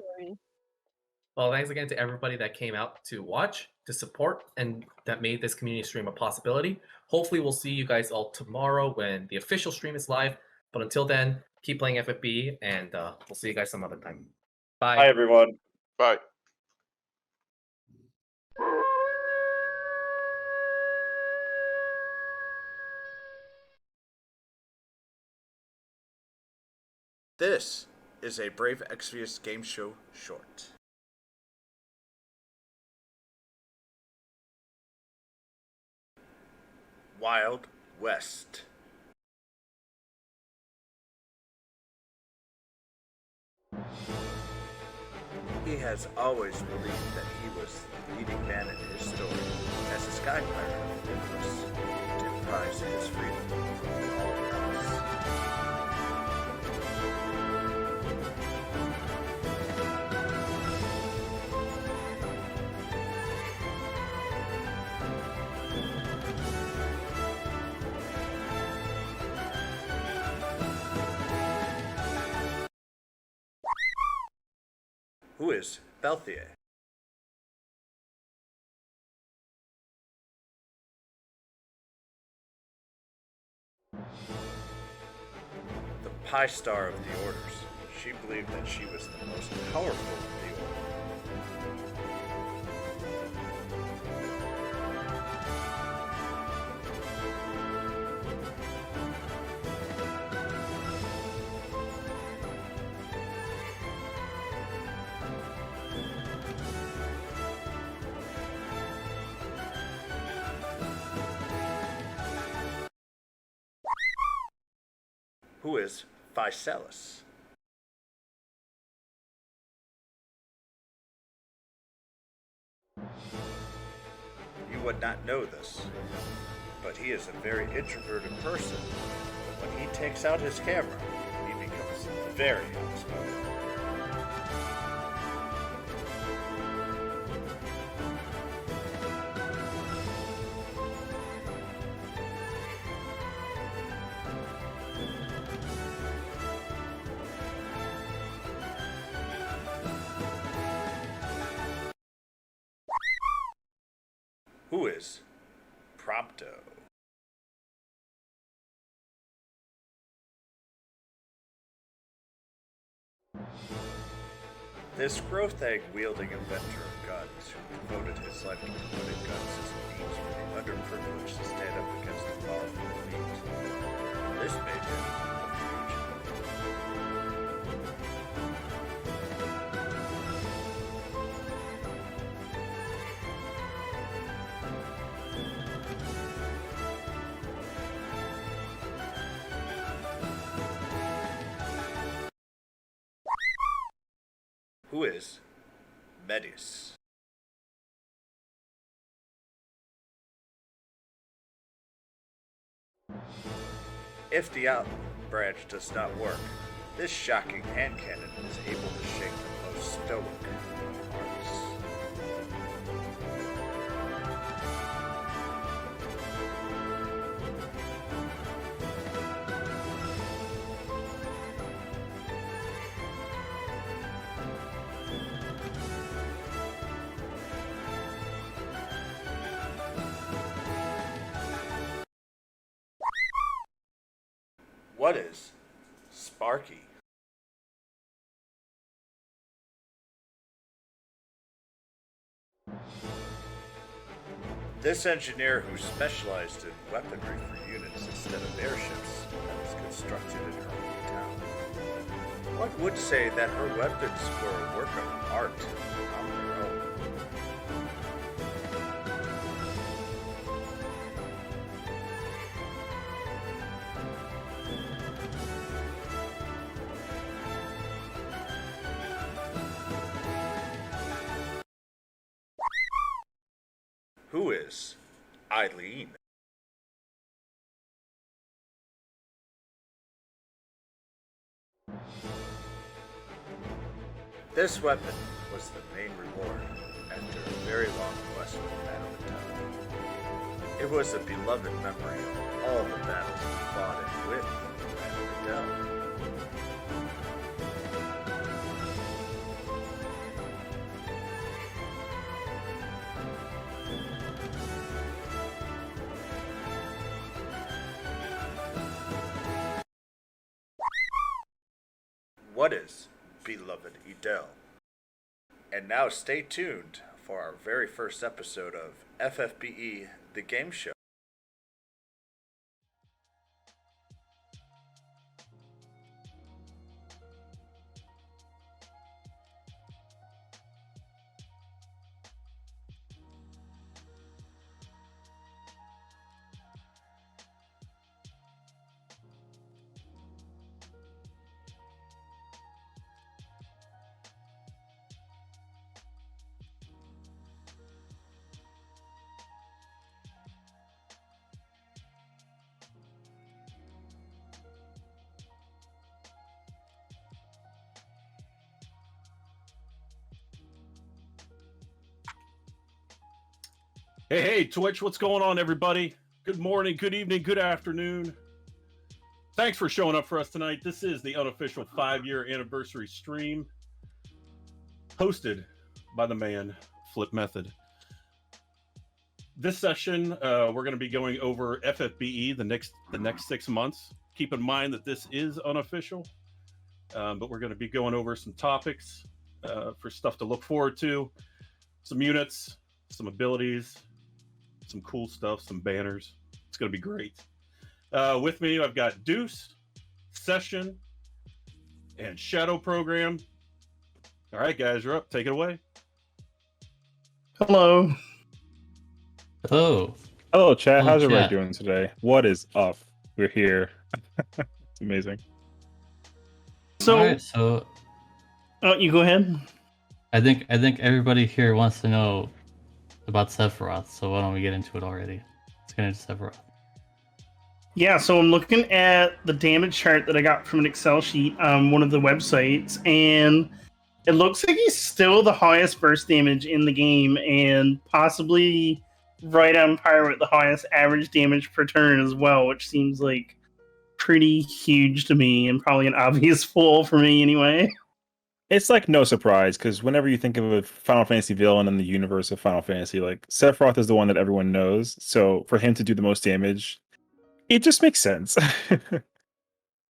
Well, thanks again to everybody that came out to watch, to support, and that made this community stream a possibility. Hopefully, we'll see you guys all tomorrow when the official stream is live. But until then, keep playing FFB, and we'll see you guys some other time. Bye. Hi, everyone. Bye. This is a Brave Exvius Gameshow short. Wild West. He has always believed that he was the leading man in his story as a sky pirate of Olympus to prize his freedom from all else. Who is Belthier? The Pi Star of the Orders. She believed that she was the most powerful of the Order. Who is Physalis? You would not know this, but he is a very introverted person. But when he takes out his camera, he becomes very outspoken. Who is Prompto? This growth egg wielding inventor of guns who devoted his life to promoting guns as a means for the underprivileged to stand up against the powerful elite. This made him a fugitive. Who is Medius? If the out branch does not work, this shocking hand cannon is able to shake the most stoic of hearts. What is Sparky? This engineer who specialized in weaponry for units instead of airships that was constructed in her hometown. One would say that her weapons were a work of art on their own. Who is Eileen? This weapon was the main reward after a very long quest with Madame Adele. It was a beloved memory of all the battles we fought in with Madame Adele. what is beloved Edel. And now stay tuned for our very first episode of FFBE The Game Show. Hey, Twitch, what's going on, everybody? Good morning, good evening, good afternoon. Thanks for showing up for us tonight. This is the unofficial 5-year anniversary stream, hosted by the man, Flip Method. This session, we're going to be going over FFBE the next 6 months. Keep in mind that this is unofficial, but we're going to be going over some topics for stuff to look forward to, some units, some abilities, some cool stuff, some banners. It's going to be great. With me, I've got Deuce, Session, and Shadow Program. All right, guys, you're up. Take it away. Hello. Hello. Hello, chat. How's everybody chat. doing today? What is up? We're here. It's amazing. So, all right, so oh, you go ahead. I think everybody here wants to know about Sephiroth, so why don't we get into it already? Let's get into Sephiroth. Yeah, so I'm looking at the damage chart that I got from an Excel sheet on one of the websites, and it looks like he's still the highest burst damage in the game, and possibly right on par with the highest average damage per turn as well, which seems like pretty huge to me, and probably an obvious fool for me anyway. It's like no surprise, because whenever you think of a Final Fantasy villain in the universe of Final Fantasy, like Sephiroth is the one that everyone knows. So for him to do the most damage, it just makes sense.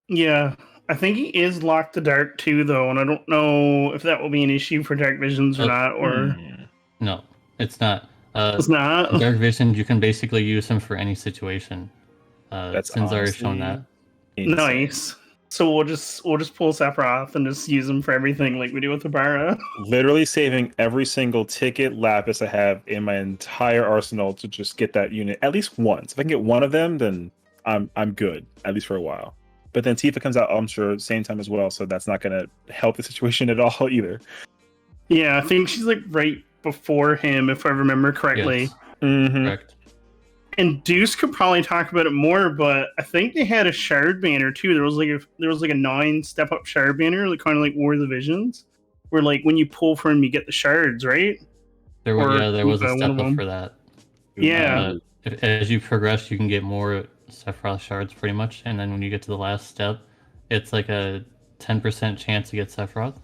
Yeah, I think he is locked to Dark too, though, and I don't know if that will be an issue for Dark Visions or not. Or no, it's not. It's not. Dark Vision, you can basically use him for any situation. That's Sin's already shown that. Insane. Nice. So we'll just pull Sephiroth and just use him for everything like we do with Ibarra. Literally saving every single ticket lapis I have in my entire arsenal to just get that unit at least once. If I can get one of them, then I'm good, at least for a while. But then Tifa comes out, I'm sure, same time as well, so that's not going to help the situation at all either. Yeah, I think she's like right before him, if I remember correctly. Yes. Mm-hmm. Correct. And Deuce could probably talk about it more, but I think they had a shard banner too. There was like a 9 step up shard banner, like kind of like War of the Visions, where like when you pull for him, you get the shards, right? There was a step up for that. Yeah. As you progress, you can get more Sephiroth shards, pretty much, and then when you get to the last step, it's like a 10% chance to get Sephiroth.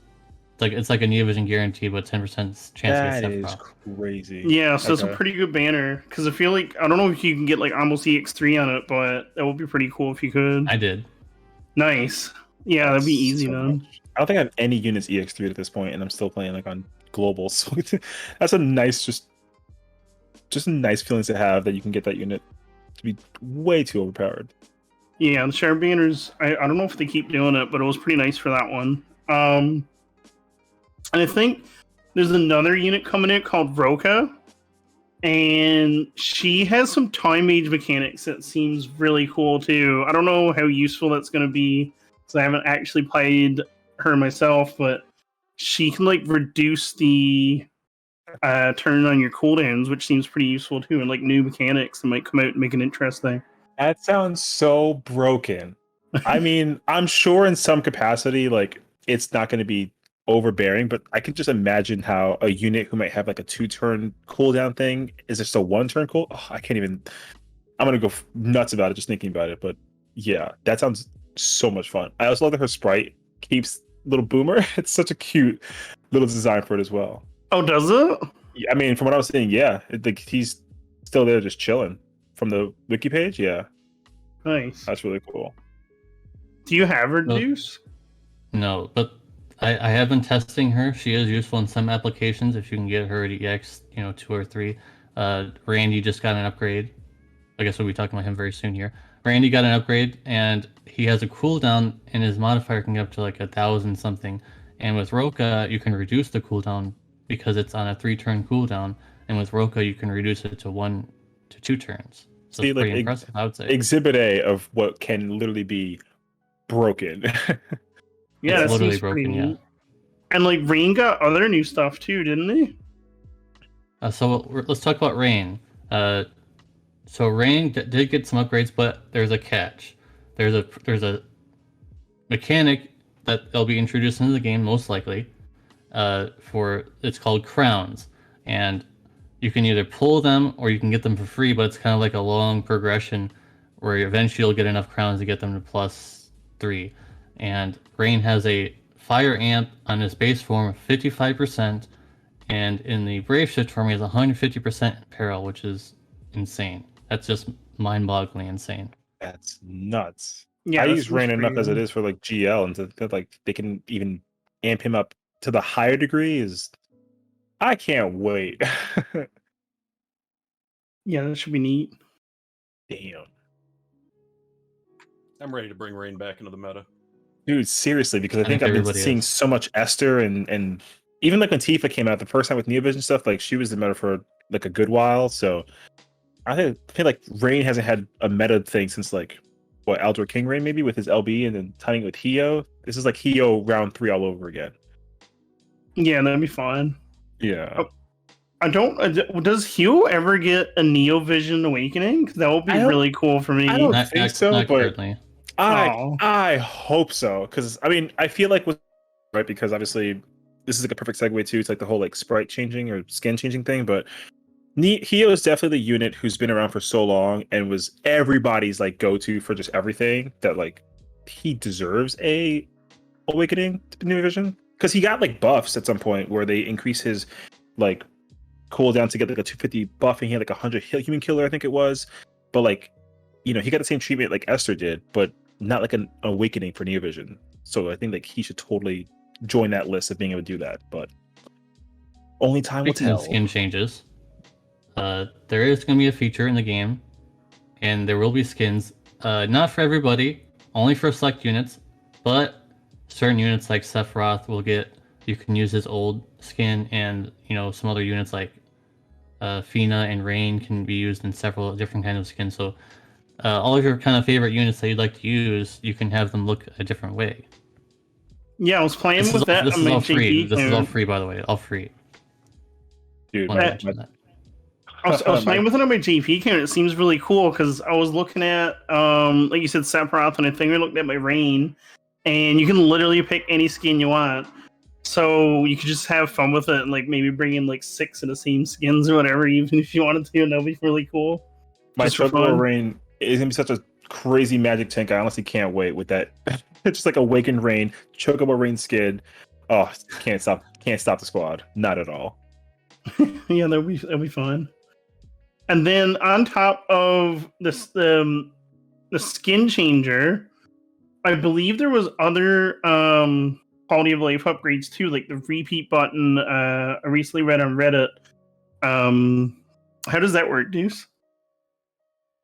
It's like a Neo Vision guarantee, but 10% chance to get Sephiroth. That is crazy. Yeah, so it's a pretty good banner, because I feel like, I don't know if you can get like almost EX3 on it, but that would be pretty cool if you could. I did. Nice. Yeah, that'd be easy then. I don't think I have any units EX3 at this point, and I'm still playing like on global. So that's a nice, just a nice feeling to have that you can get that unit to be way too overpowered. Yeah, the shard banners, I don't know if they keep doing it, but it was pretty nice for that one. And I think there's another unit coming in called Roka, and she has some time mage mechanics that seems really cool too. I don't know how useful that's going to be, because I haven't actually played her myself, but she can like reduce the turn on your cooldowns, which seems pretty useful too, and like new mechanics that might come out and make it interesting. That sounds so broken. I mean, I'm sure in some capacity, like it's not going to be overbearing, but I can just imagine how a unit who might have like a 2-turn cooldown thing is just a 1-turn cool. Oh, I can't even. I'm gonna go nuts about it just thinking about it. But yeah, that sounds so much fun. I also love that her sprite keeps little Boomer. It's such a cute little design for it as well. Oh, does it? Yeah, I mean, from what I was saying, yeah, like he's still there just chilling from the wiki page. Yeah, nice. That's really cool. Do you have her, Deuce? No, but I have been testing her. She is useful in some applications if you can get her at EX, 2 or 3. Randy just got an upgrade. I guess we'll be talking about him very soon here. Randy got an upgrade, and he has a cooldown, and his modifier can get up to like 1,000 something. And with Roka, you can reduce the cooldown because it's on a 3-turn cooldown. And with Roka, you can reduce it to 1 to 2 turns. So See, it's pretty impressive, I would say. Exhibit A of what can literally be broken. Yeah, It's that literally seems pretty broken, yeah. neat. And like Rain got other new stuff too, didn't he? So let's talk about Rain. So Rain did get some upgrades, but there's a catch. There's a mechanic that they'll be introduced into the game most likely. It's called crowns, and you can either pull them or you can get them for free. But it's kind of like a long progression where eventually you'll get enough crowns to get them to +3. And Rain has a fire amp on his base form of 55%, and in the Brave Shift form he has 150% peril, which is insane. That's just mind-bogglingly insane. That's nuts. Yeah, I that use seems Rain pretty enough as it good. is for like GL, and that like they can even amp him up to the higher degree is. I can't wait. Yeah, that should be neat. Damn, I'm ready to bring Rain back into the meta. dude, seriously, because I think I've been everybody seeing is. so much Esther and even like when Tifa came out the first time with Neovision stuff, like she was the meta for like a good while. So I feel like Rain hasn't had a meta thing since like what Eldor King Rain maybe with his LB and then tying with Hio. This is like Hio round 3 all over again. Yeah, that'd be fine. Yeah. Oh, I don't. Does Hugh ever get a Neo Vision Awakening? 'Cause that would be really cool for me. I don't Not- think not- so, not but currently. I hope so, because I mean I feel like with right because obviously this is like a perfect segue to like the whole like sprite changing or skin changing thing, but Hio is definitely the unit who's been around for so long and was everybody's like go to for just everything that like he deserves a awakening to New Vision because he got like buffs at some point where they increase his like cooldown to get like a 250 buff and he had like 100 human killer I think it was, but like he got the same treatment like Esther did, but not like an awakening for Neo Vision. So I think like he should totally join that list of being able to do that, but only time will Speaking of tell. skin changes, there is going to be a feature in the game, and there will be skins. Not for everybody, only for select units, but certain units like Sephiroth will get. You can use his old skin, and some other units like Fina and Rain can be used in several different kinds of skins. So all of your kind of favorite units that you'd like to use, you can have them look a different way. Yeah, I was playing This with that. This on is my all free. JP This is all account. free, by the way. All free. Dude, Wanna my- mention that. I was playing with it on my JP account. It seems really cool because I was looking at, like you said, Sephiroth, and I think I looked at my Rain, and you can literally pick any skin you want. So you could just have fun with it and like maybe bring in like 6 of the same skins or whatever, even if you wanted to, and that'd be really cool. My Just for Chocobo fun. Rain is gonna be such a crazy magic tank. I honestly can't wait with that. It's just like Awakened Rain, Chocobo Rain skin. Oh, can't stop the squad. Not at all. Yeah, that'll be fun. And then on top of this, the skin changer, I believe there was other quality of life upgrades too, like the repeat button. I recently read on Reddit. How does that work, Deuce?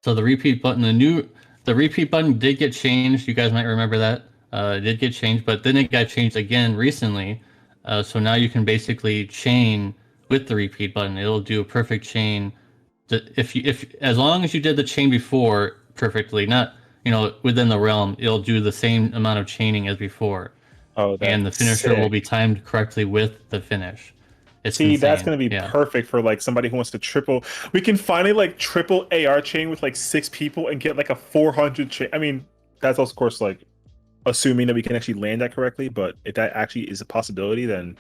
So the repeat button, the repeat button did get changed. You guys might remember that. It did get changed, but then it got changed again recently. So now you can basically chain with the repeat button. It'll do a perfect chain. If as long as you did the chain before perfectly, not within the realm, it'll do the same amount of chaining as before. Oh, and the finisher will be timed correctly with the finish. It's See, that's insane. gonna be Yeah. perfect for like somebody who wants to triple. We can finally like triple AR chain with like 6 people and get like a 400 chain. I mean, that's of course like assuming that we can actually land that correctly. But if that actually is a possibility, then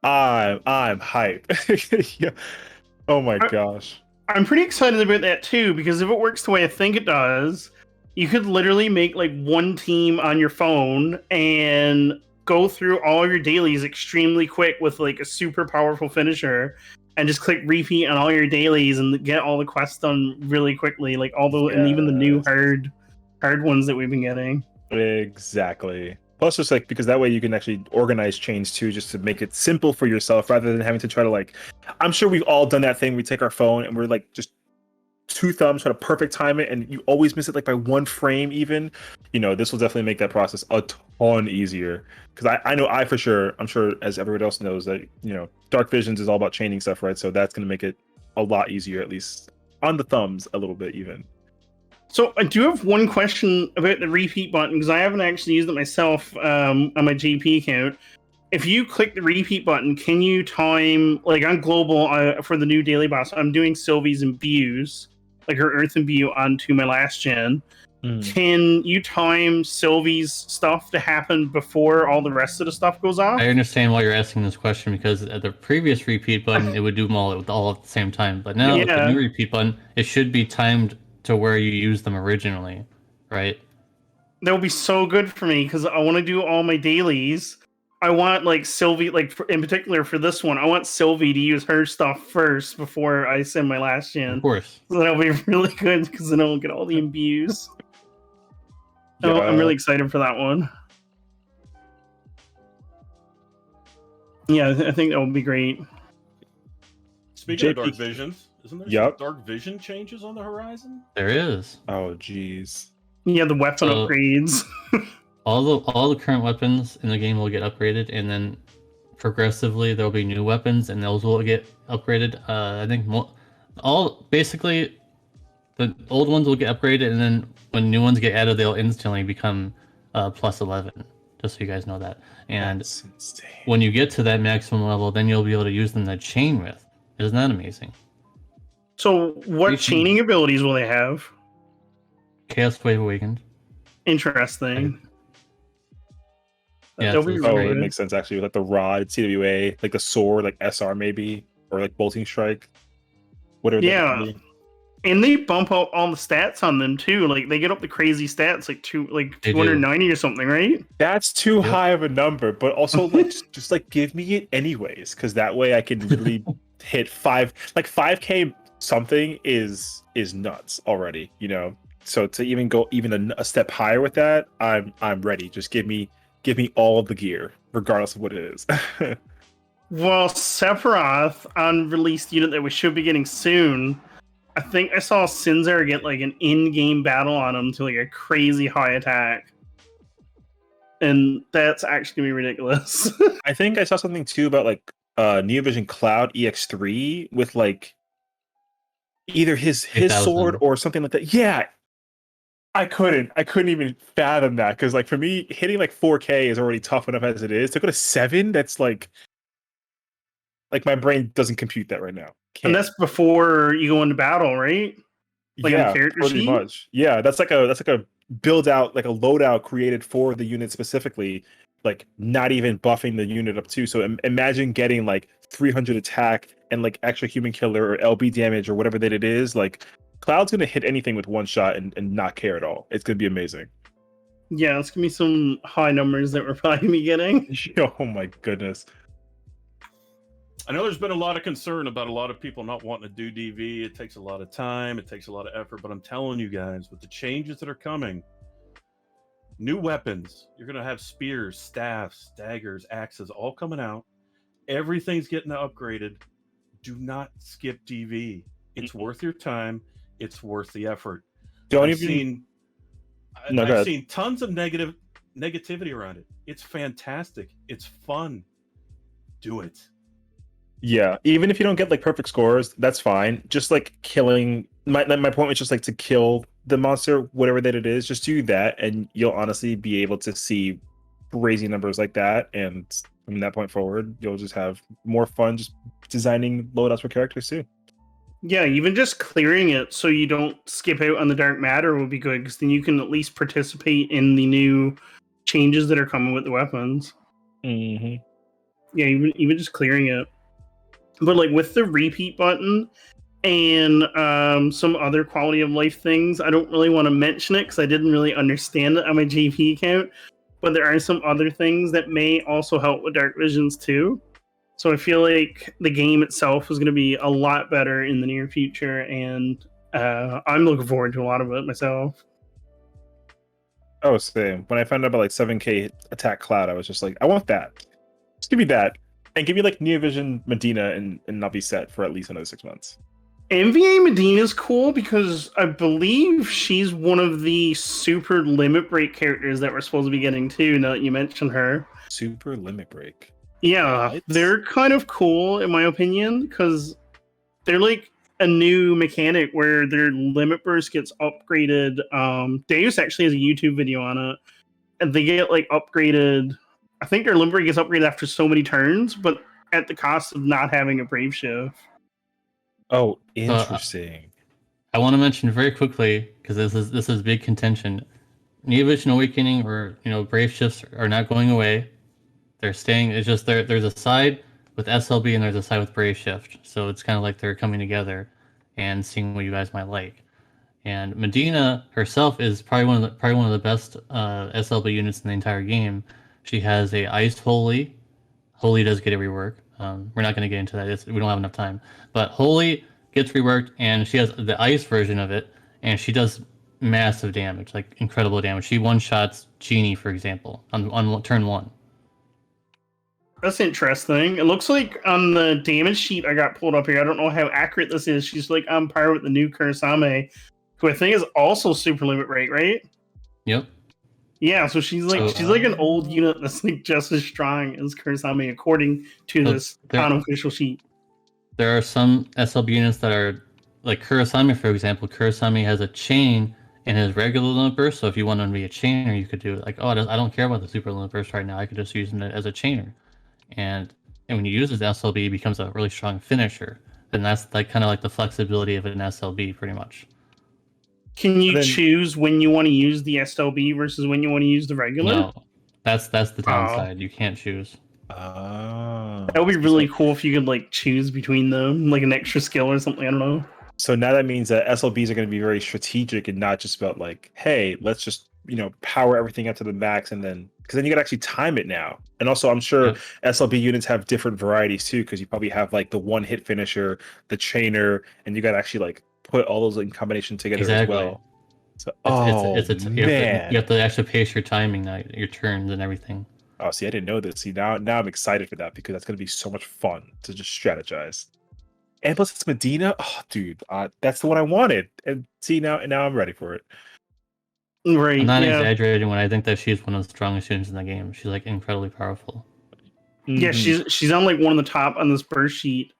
I'm hyped. Yeah. Oh my gosh. I'm pretty excited about that too, because if it works the way I think it does, you could literally make like one team on your phone and go through all your dailies extremely quick with like a super powerful finisher, and just click repeat on all your dailies and get all the quests done really quickly, like and even the new hard ones that we've been getting. Exactly. Plus, just like because that way you can actually organize chains too, just to make it simple for yourself rather than having to try to like. I'm sure we've all done that thing. We take our phone and we're like just two thumbs try to perfect time it, and you always miss it like by one frame even. This will definitely make that process a ton easier. Because I know I'm sure as everyone else knows that Dark Visions is all about chaining stuff, right? So that's going to make it a lot easier, at least on the thumbs a little bit even. So I do have one question about the repeat button because I haven't actually used it myself on my JP account. If you click the repeat button, can you time, like on global for the new daily boss, I'm doing Sylvie's imbues, like her earth imbue onto my last gen. Can you time Sylvie's stuff to happen before all the rest of the stuff goes off? I understand why you're asking this question because at the previous repeat button, it would do them all at the same time. But now with the new repeat button, it should be timed to where you used them originally, right? That would be so good for me because I want to do all my dailies. I want like Sylvie, in particular for this one, I want Sylvie to use her stuff first before I send my last gen. Of course. So that'll be really good because then I'll get all the imbues. Yeah. Oh, I'm really excited for that one. Yeah, I think that would be great. Speaking of Dark Visions, isn't there some Dark Vision changes on the horizon? There is. Oh, jeez. Yeah, the weapon upgrades. all the current weapons in the game will get upgraded, and then progressively there will be new weapons, and those will get upgraded. I think basically the old ones will get upgraded, and then when new ones get added, they'll instantly become plus 11. Just so you guys know that. And when you get to that maximum level, then you'll be able to use them to chain with. Isn't that amazing? So, what chaining abilities will they have? Chaos Wave Awakened. Interesting. Yeah, it makes sense actually. Like the rod, CWA, like the sword, like SR maybe, or like bolting strike. Whatever. Yeah, and they bump up all the stats on them too. Like they get up the crazy stats, like 290 or something, right? That's too high of a number, but also like just like give me it anyways, because that way I can really hit 5K something is nuts already, So to even go a step higher with that, I'm ready. Just give me all of the gear, regardless of what it is. Well, Sephiroth on released unit that we should be getting soon. I think I saw Sinzar get like an in-game battle on him to like a crazy high attack. And that's actually gonna be ridiculous. I think I saw something too about like Neovision Cloud EX3 with like either his sword or something like that. Yeah. I couldn't even fathom that because like for me hitting like 4K is already tough enough as it is. To go to 7, that's like my brain doesn't compute that right now. And that's before you go into battle, right? Like yeah, in the character pretty sheet? much. Yeah, that's like a build out, like a loadout created for the unit specifically, like not even buffing the unit up too. So imagine getting like 300 attack and like extra human killer or LB damage or whatever that it is. Like Cloud's gonna hit anything with one shot and not care at all. It's gonna be amazing. Yeah, it's gonna be some high numbers that we're probably gonna be getting. Oh my goodness. I know there's been a lot of concern about a lot of people not wanting to do DV. It takes a lot of time, it takes a lot of effort, but I'm telling you guys, with the changes that are coming, new weapons, you're going to have spears, staffs, daggers, axes, all coming out. Everything's getting upgraded. Do not skip DV. It's worth your time. It's worth the effort. I've seen tons of negativity around it. It's fantastic. It's fun. Do it. Yeah, even if you don't get like perfect scores, that's fine. Just like killing my point was just like to kill the monster, whatever that it is, just do that and you'll honestly be able to see crazy numbers like that. And from that point forward, you'll just have more fun just designing loadouts for characters too. Yeah, even just clearing it so you don't skip out on the dark matter would be good because then you can at least participate in the new changes that are coming with the weapons. Mm-hmm. Yeah, even just clearing it. But like with the repeat button and some other quality of life things, I don't really want to mention it because I didn't really understand it on my JP account. But there are some other things that may also help with Dark Visions too. So I feel like the game itself is going to be a lot better in the near future, and I'm looking forward to a lot of it myself. Oh, same. When I found out about like 7K attack cloud, I was just like, I want that. Just give me that. And give me like Neovision Medina and I'll be set for at least another 6 months. MVA Medina's cool because I believe she's one of the super limit break characters that we're supposed to be getting too, now that you mentioned her. Super limit break. Yeah, What? they're kind of cool in my opinion because they're like a new mechanic where their limit burst gets upgraded. Deus actually has a YouTube video on it, and they get like upgraded. I think their limit break gets upgraded after so many turns, but at the cost of not having a brave shift. Oh, interesting. I want to mention very quickly because this is big contention. Neovision Awakening or Brave Shifts are not going away. They're staying. It's just there's a side with SLB and there's a side with Brave Shift. So it's kind of like they're coming together and seeing what you guys might like. And Medina herself is probably one of the best SLB units in the entire game. She has a Iced Holy. Holy does get a rework. We're not going to get into that. We don't have enough time. But Holy gets reworked, and she has the ice version of it, and she does massive damage, like incredible damage. She one-shots Genie, for example, on turn 1. That's interesting. It looks like on the damage sheet I got pulled up here, I don't know how accurate this is. She's like on par with the new Kurasame, who I think is also super limit break, right? Yep. Yeah, so she's like an old unit that's like just as strong as Kurasame according to this unofficial sheet. There are some SLB units that are like Kurasame, for example. Kurasame has a chain in his regular limit burst, so if you want him to be a chainer, you could do it like, I don't care about the super limit burst right now. I could just use him as a chainer, and when you use his SLB, he becomes a really strong finisher. And that's like kind of like the flexibility of an SLB, pretty much. Can you choose when you want to use the SLB versus when you want to use the regular? No, that's the downside. You can't choose. That would be really cool if you could like choose between them, like an extra skill or something. I don't know. So now that means that SLBs are going to be very strategic and not just about like, hey, let's just power everything up to the max, and then because then you got to actually time it now. And also, I'm sure SLB units have different varieties too, because you probably have like the one hit finisher, the chainer, and you got to actually like put all those in combination together as well. So, you have to actually pace your timing, your turns and everything. Oh, see, I didn't know this. See, now I'm excited for that because that's going to be so much fun to just strategize. And plus, it's Medina. Oh, dude, that's the one I wanted. And see, now I'm ready for it. Right. I'm not exaggerating when I think that she's one of the strongest units in the game. She's like incredibly powerful. Yeah, she's on like one of the top on this burst sheet.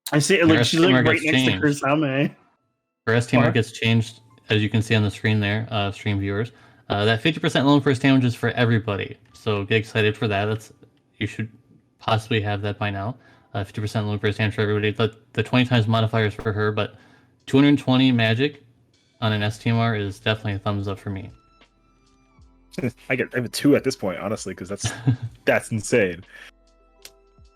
I see like she's like right next to Kurasame. Her STMR gets changed, as you can see on the screen there, stream viewers. That 50% loan first damage is for everybody, so get excited for that. You should possibly have that by now. 50% loan first damage for everybody. The 20 times modifiers for her, but 220 magic on an STMR is definitely a thumbs up for me. I have a 2 at this point, honestly, because that's insane.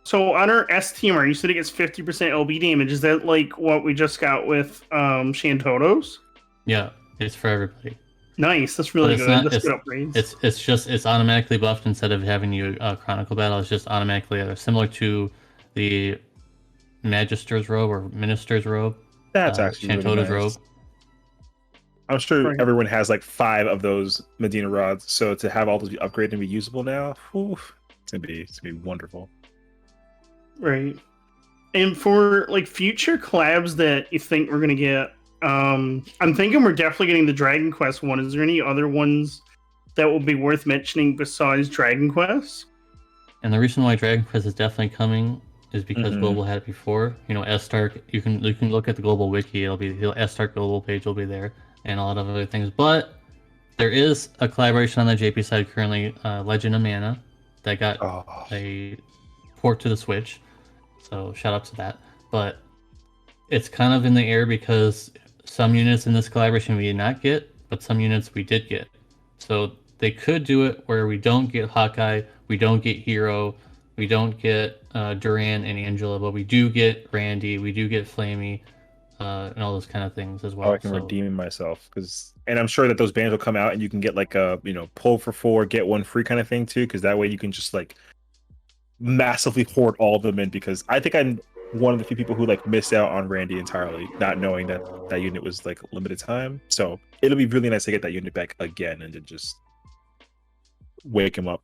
So on our STMR, you said it gets 50% LB damage. Is that like what we just got with Shantoto's? Yeah, it's for everybody. Nice, that's really good. That's good upgrades. It's automatically buffed instead of having you Chronicle Battle. It's just automatically similar to the Magister's Robe or Minister's Robe. That's actually Shantoto's really nice. Robe. I'm sure everyone has like 5 of those Medina rods, so to have all those be upgraded and be usable now, it's gonna be wonderful. Right. And for like future collabs that you think we're gonna get, I'm thinking we're definitely getting the Dragon Quest one. Is there any other ones that will be worth mentioning besides Dragon Quest? And the reason why Dragon Quest is definitely coming is because Global had it before. S-Stark, you can look at the Global Wiki. It'll be the S-Stark Global page will be there, and a lot of other things. But there is a collaboration on the JP side currently, Legend of Mana, that got a port to the Switch. So shout out to that. But it's kind of in the air because some units in this collaboration we did not get, but some units we did get. So they could do it where we don't get Hawkeye, we don't get Hero, we don't get Duran and Angela, but we do get Randy, we do get Flamey, and all those kind of things as well. Oh, I can redeem myself and I'm sure that those bands will come out and you can get like a pull for 4, get 1 free kind of thing too, because that way you can just like massively hoard all of them in. Because I think one of the few people who like missed out on Randy entirely, not knowing that that unit was like limited time. So it'll be really nice to get that unit back again and to just wake him up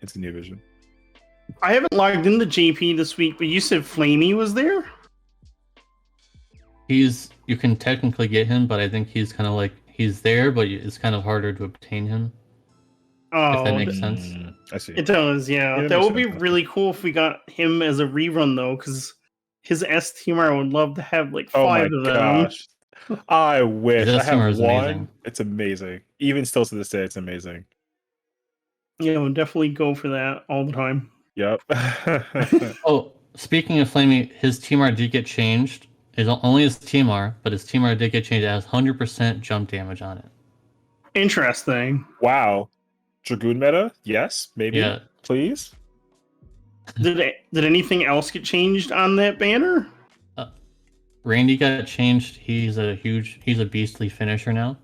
into New Vision. I haven't logged into JP this week, but you said Flamey was there? You can technically get him, but I think he's kind of like, he's there, but it's kind of harder to obtain him. If that makes sense. I see. It does, yeah. Yeah, That would makes be sense. really cool if we got him as a rerun, though, because his S teamer, I would love to have like Oh 5 my of them. gosh. I wish. His I have SMR is one. amazing. It's amazing. Even still to this day, it's amazing. Yeah, we'll definitely go for that all the time. Yep. Oh, speaking of Flamey, his TMR did get changed. It's only his TMR, but his TMR did get changed. It has 100% jump damage on it. Interesting. Wow. Dragoon meta? Yes, maybe. Yeah. Please. Did anything else get changed on that banner? Randy got changed. He's a beastly finisher now.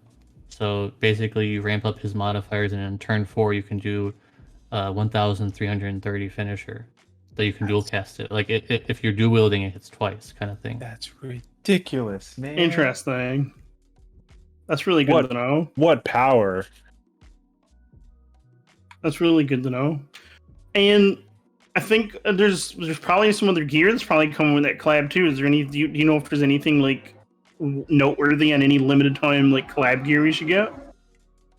So basically, you ramp up his modifiers, and in turn 4, you can do 1,330 finisher. So you can dual cast it. Like if you're dual wielding, it hits twice, kind of thing. That's ridiculous, man. Interesting. That's really good to know. What power? That's really good to know. And I think there's probably some other gear that's probably coming with that collab too. Is there any? Do you know if there's anything like noteworthy on any limited time like collab gear we should get?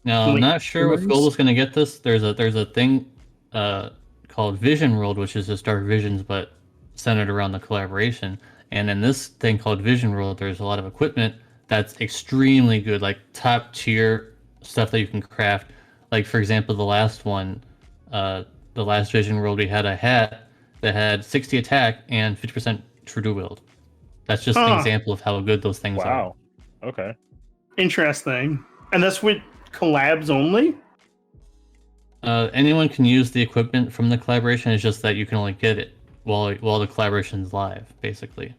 Now, I'm not sure if Gold is going to get this. There's a thing called Vision World, which is just Dark Visions, but centered around the collaboration. And in this thing called Vision World, there's a lot of equipment that's extremely good, like top tier stuff that you can craft. Like, for example, the last one, the last Vision World, we had a hat that had 60 attack and 50% true dual wield. That's just an example of how good those things are. Wow. Okay. Interesting. And that's with collabs only? Anyone can use the equipment from the collaboration. It's just that you can only get it while the collaboration's live, basically.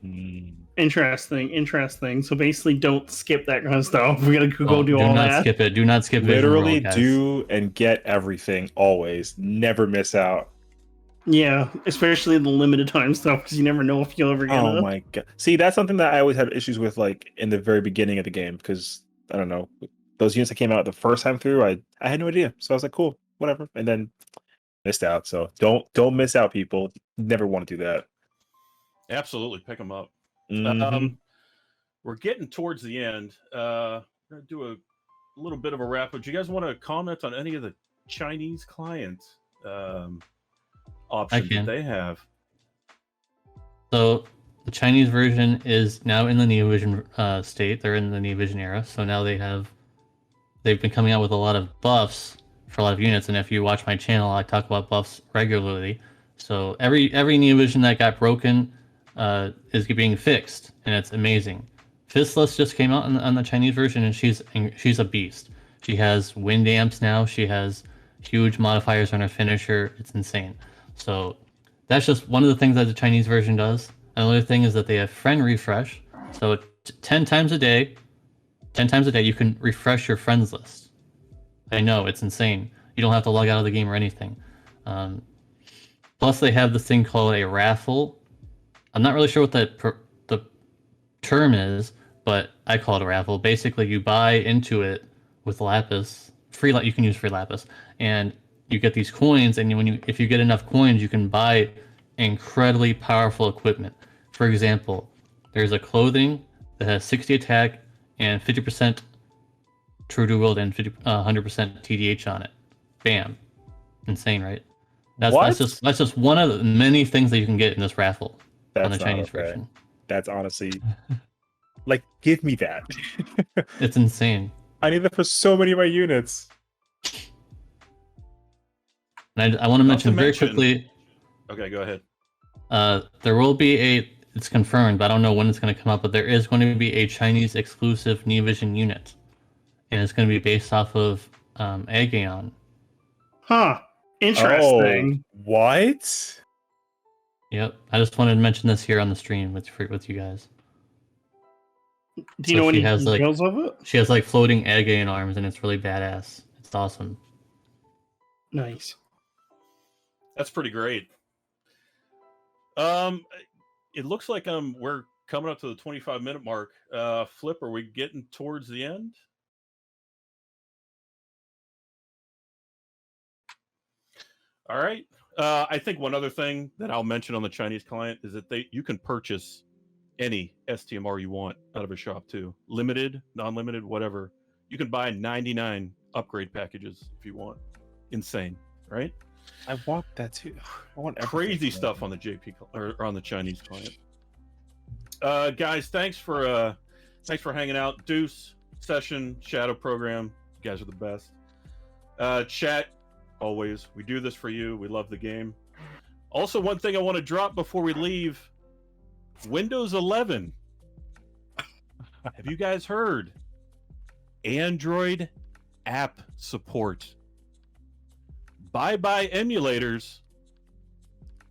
Interesting. So basically, don't skip that kind of stuff. We gotta go do all that. Do not skip it. Do not skip it. Literally do and get everything always. Never miss out. Yeah, especially the limited time stuff, because you never know if you'll ever get it. Oh my god. See, that's something that I always had issues with, like in the very beginning of the game, because I don't know, those units that came out the first time through, I had no idea. So I was like, cool, whatever, and then missed out. So don't miss out, people. Never want to do that. Absolutely, pick them up. Mhm. We're getting towards the end. We're gonna do a little bit of a wrap up. Do you guys want to comment on any of the Chinese client options that they have? So the Chinese version is now in the Neovision state. They're in the Neovision era. So now they've been coming out with a lot of buffs for a lot of units. And if you watch my channel, I talk about buffs regularly. So every Neovision that got broken is being fixed, and it's amazing. Fistless just came out on the Chinese version, and she's a beast. She has wind amps now. She has huge modifiers on her finisher. It's insane. So that's just one of the things that the Chinese version does. Another thing is that they have friend refresh. So 10 times a day, you can refresh your friends list. I know, it's insane. You don't have to log out of the game or anything. Plus, they have this thing called a raffle. I'm not really sure what the term is, but I call it a raffle. Basically, you buy into it with lapis. You can use free lapis, and you get these coins. And if you get enough coins, you can buy incredibly powerful equipment. For example, there's a clothing that has 60 attack and 50% true dual wield and 100% TDH on it. Bam, insane, right? That's just one of the many things that you can get in this raffle on the Chinese version. That's honestly, like, give me that. It's insane. I need that for so many of my units. And I want to mention very quickly. Okay, go ahead. There will be it's confirmed, but I don't know when it's going to come out, but there is going to be a Chinese exclusive Neovision unit. And it's going to be based off of Aegeon. Huh. Interesting. Oh, what? Yep. I just wanted to mention this here on the stream with you guys. Do you know any details of it? She has like floating Aegeon arms, and it's really badass. It's awesome. Nice. That's pretty great. it looks like we're coming up to the 25-minute mark. Flip, are we getting towards the end? All right. I think one other thing that I'll mention on the Chinese client is that you can purchase any STMR you want out of a shop too. Limited, non-limited, whatever. You can buy 99 upgrade packages if you want. Insane, right? I want that too. I want Crazy stuff on the JP or on the Chinese client. Guys, thanks for hanging out. Deuce, Session, Shadow Program, you guys are the best. Chat, always, we do this for you. We love the game. Also, one thing I want to drop before we leave: Windows 11. Have you guys heard? Android app support. Bye-bye emulators.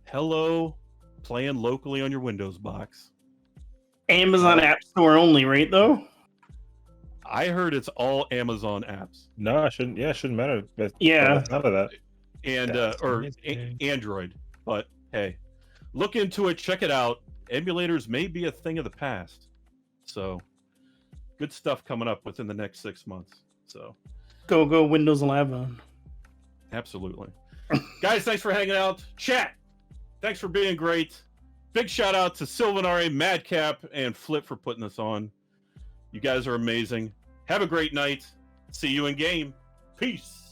Hello, playing locally on your Windows box. Amazon App Store only, right? Though I heard it's all Amazon apps. No, it shouldn't. Yeah, it shouldn't matter. Yeah. None of that. And That's or amazing. Android. But hey, look into it. Check it out. Emulators may be a thing of the past. So good stuff coming up within the next 6 months. So go Windows 11. absolutely. Guys, thanks for hanging out. Chat, thanks for being great. Big shout out to Sylvanare, Madcap, and Flip for putting this on. You guys are amazing. Have a great night. See you in game. Peace.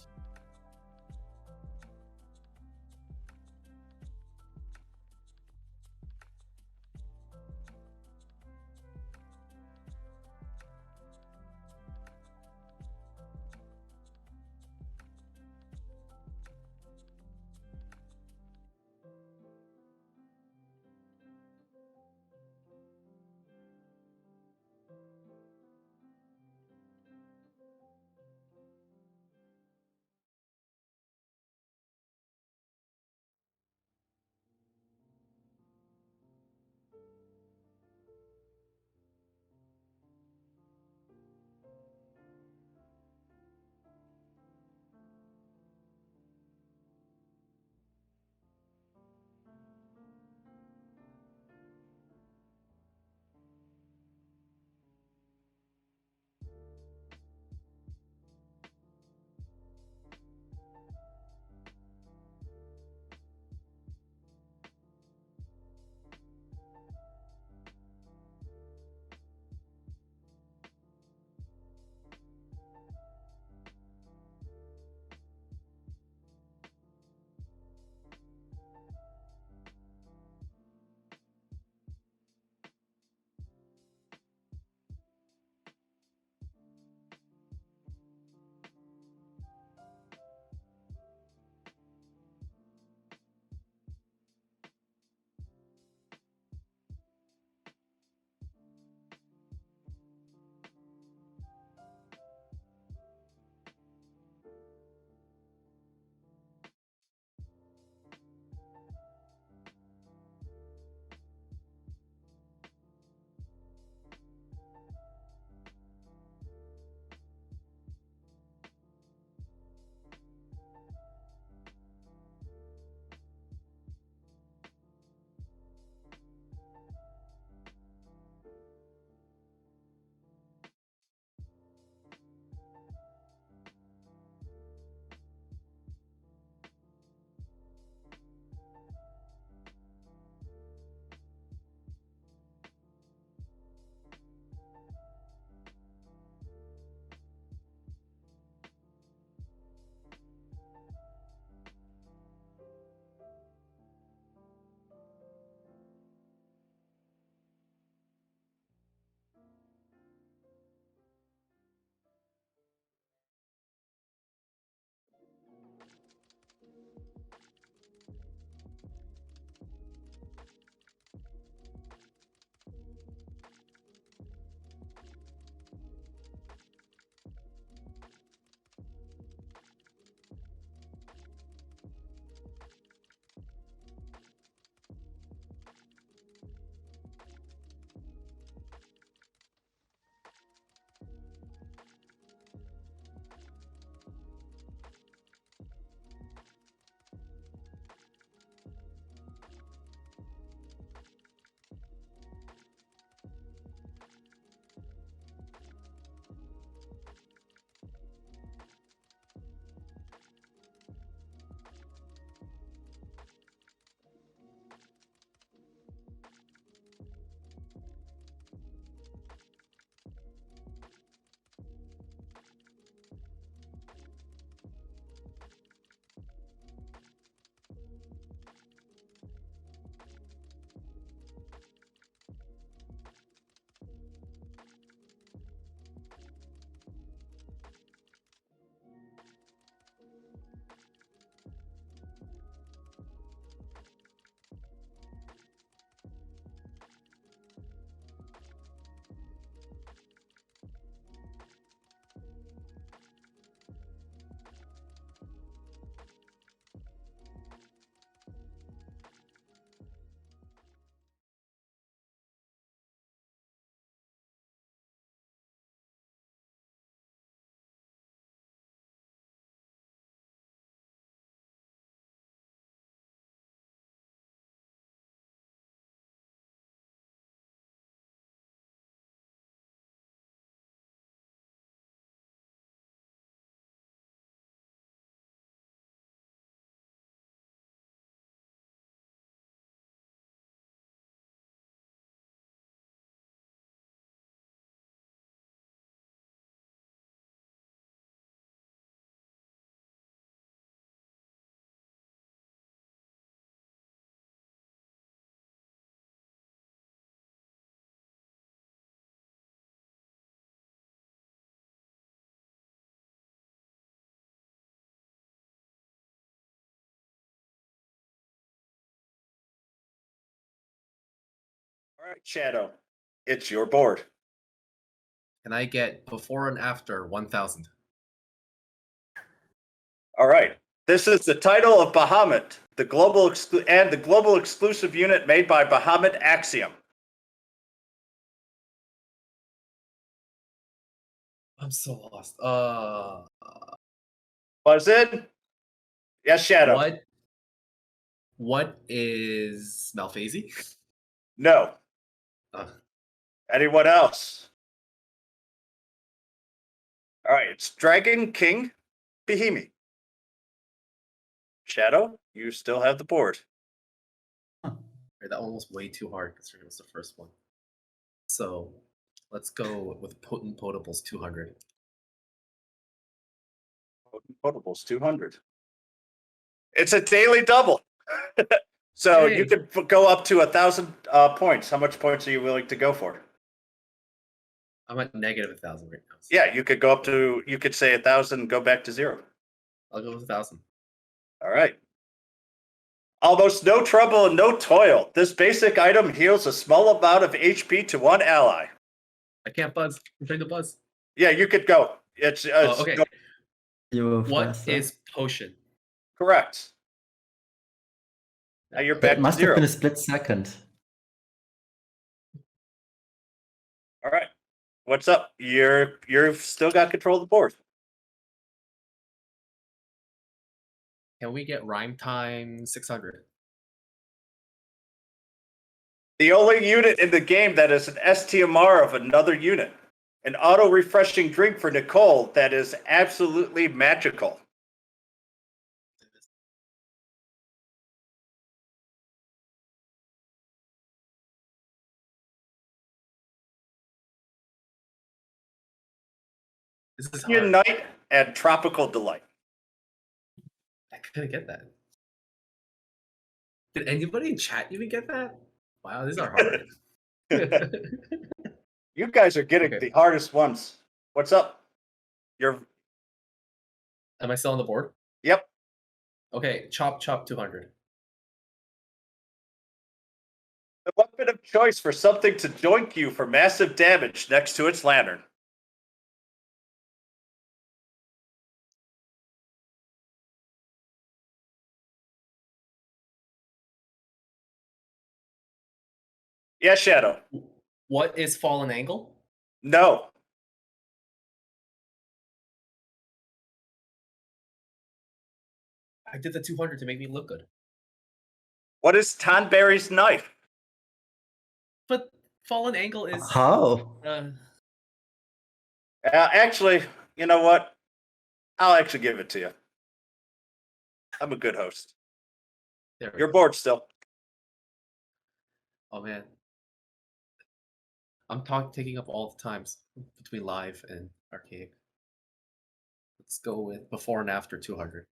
All right, Shadow, it's your board. Can I get before and after 1,000? All right. This is the title of Bahamut, the global exclusive unit made by Bahamut Axiom. I'm so lost. Buzz in? Yes, Shadow. What is Malphasy? No. Anyone else? All right, it's Dragon King Behemi. Shadow, you still have the board. Right, that one was way too hard considering it was the first one. So let's go with Potent Potables 200. Potent Potables 200. It's a daily double. So Hey. you could go up to 1,000 points. How much points are you willing to go for? I'm at negative 1,000 right now. Yeah, you could go up to, you could say 1,000 and go back to 0. I'll go with 1,000. All right. Almost no trouble and no toil. This basic item heals a small amount of HP to one ally. I can't buzz. I'm trying to buzz. Yeah, you could go. It's okay. What is potion? Correct. Now you're back It must to 0. have been a split second. All right. What's up? You've still got control of the board. Can we get rhyme time 600? The only unit in the game that is an STMR of another unit. An auto-refreshing drink for Nicole that is absolutely magical. This is Your hard. Night and Tropical Delight. I couldn't get that. Did anybody in chat even get that? Wow, these are hard. You guys are getting the hardest ones. What's up? Am I still on the board? Yep. Okay, chop 200. The weapon of choice for something to joink you for massive damage next to its lantern. Yeah, Shadow. What is fallen angle? No. I did the 200 to make me look good. What is Tonberry's knife? But fallen angle is How? Actually, you know what? I'll actually give it to you. I'm a good host. You're bored still. Oh man. I'm taking up all the times between live and arcade. Let's go with before and after 200.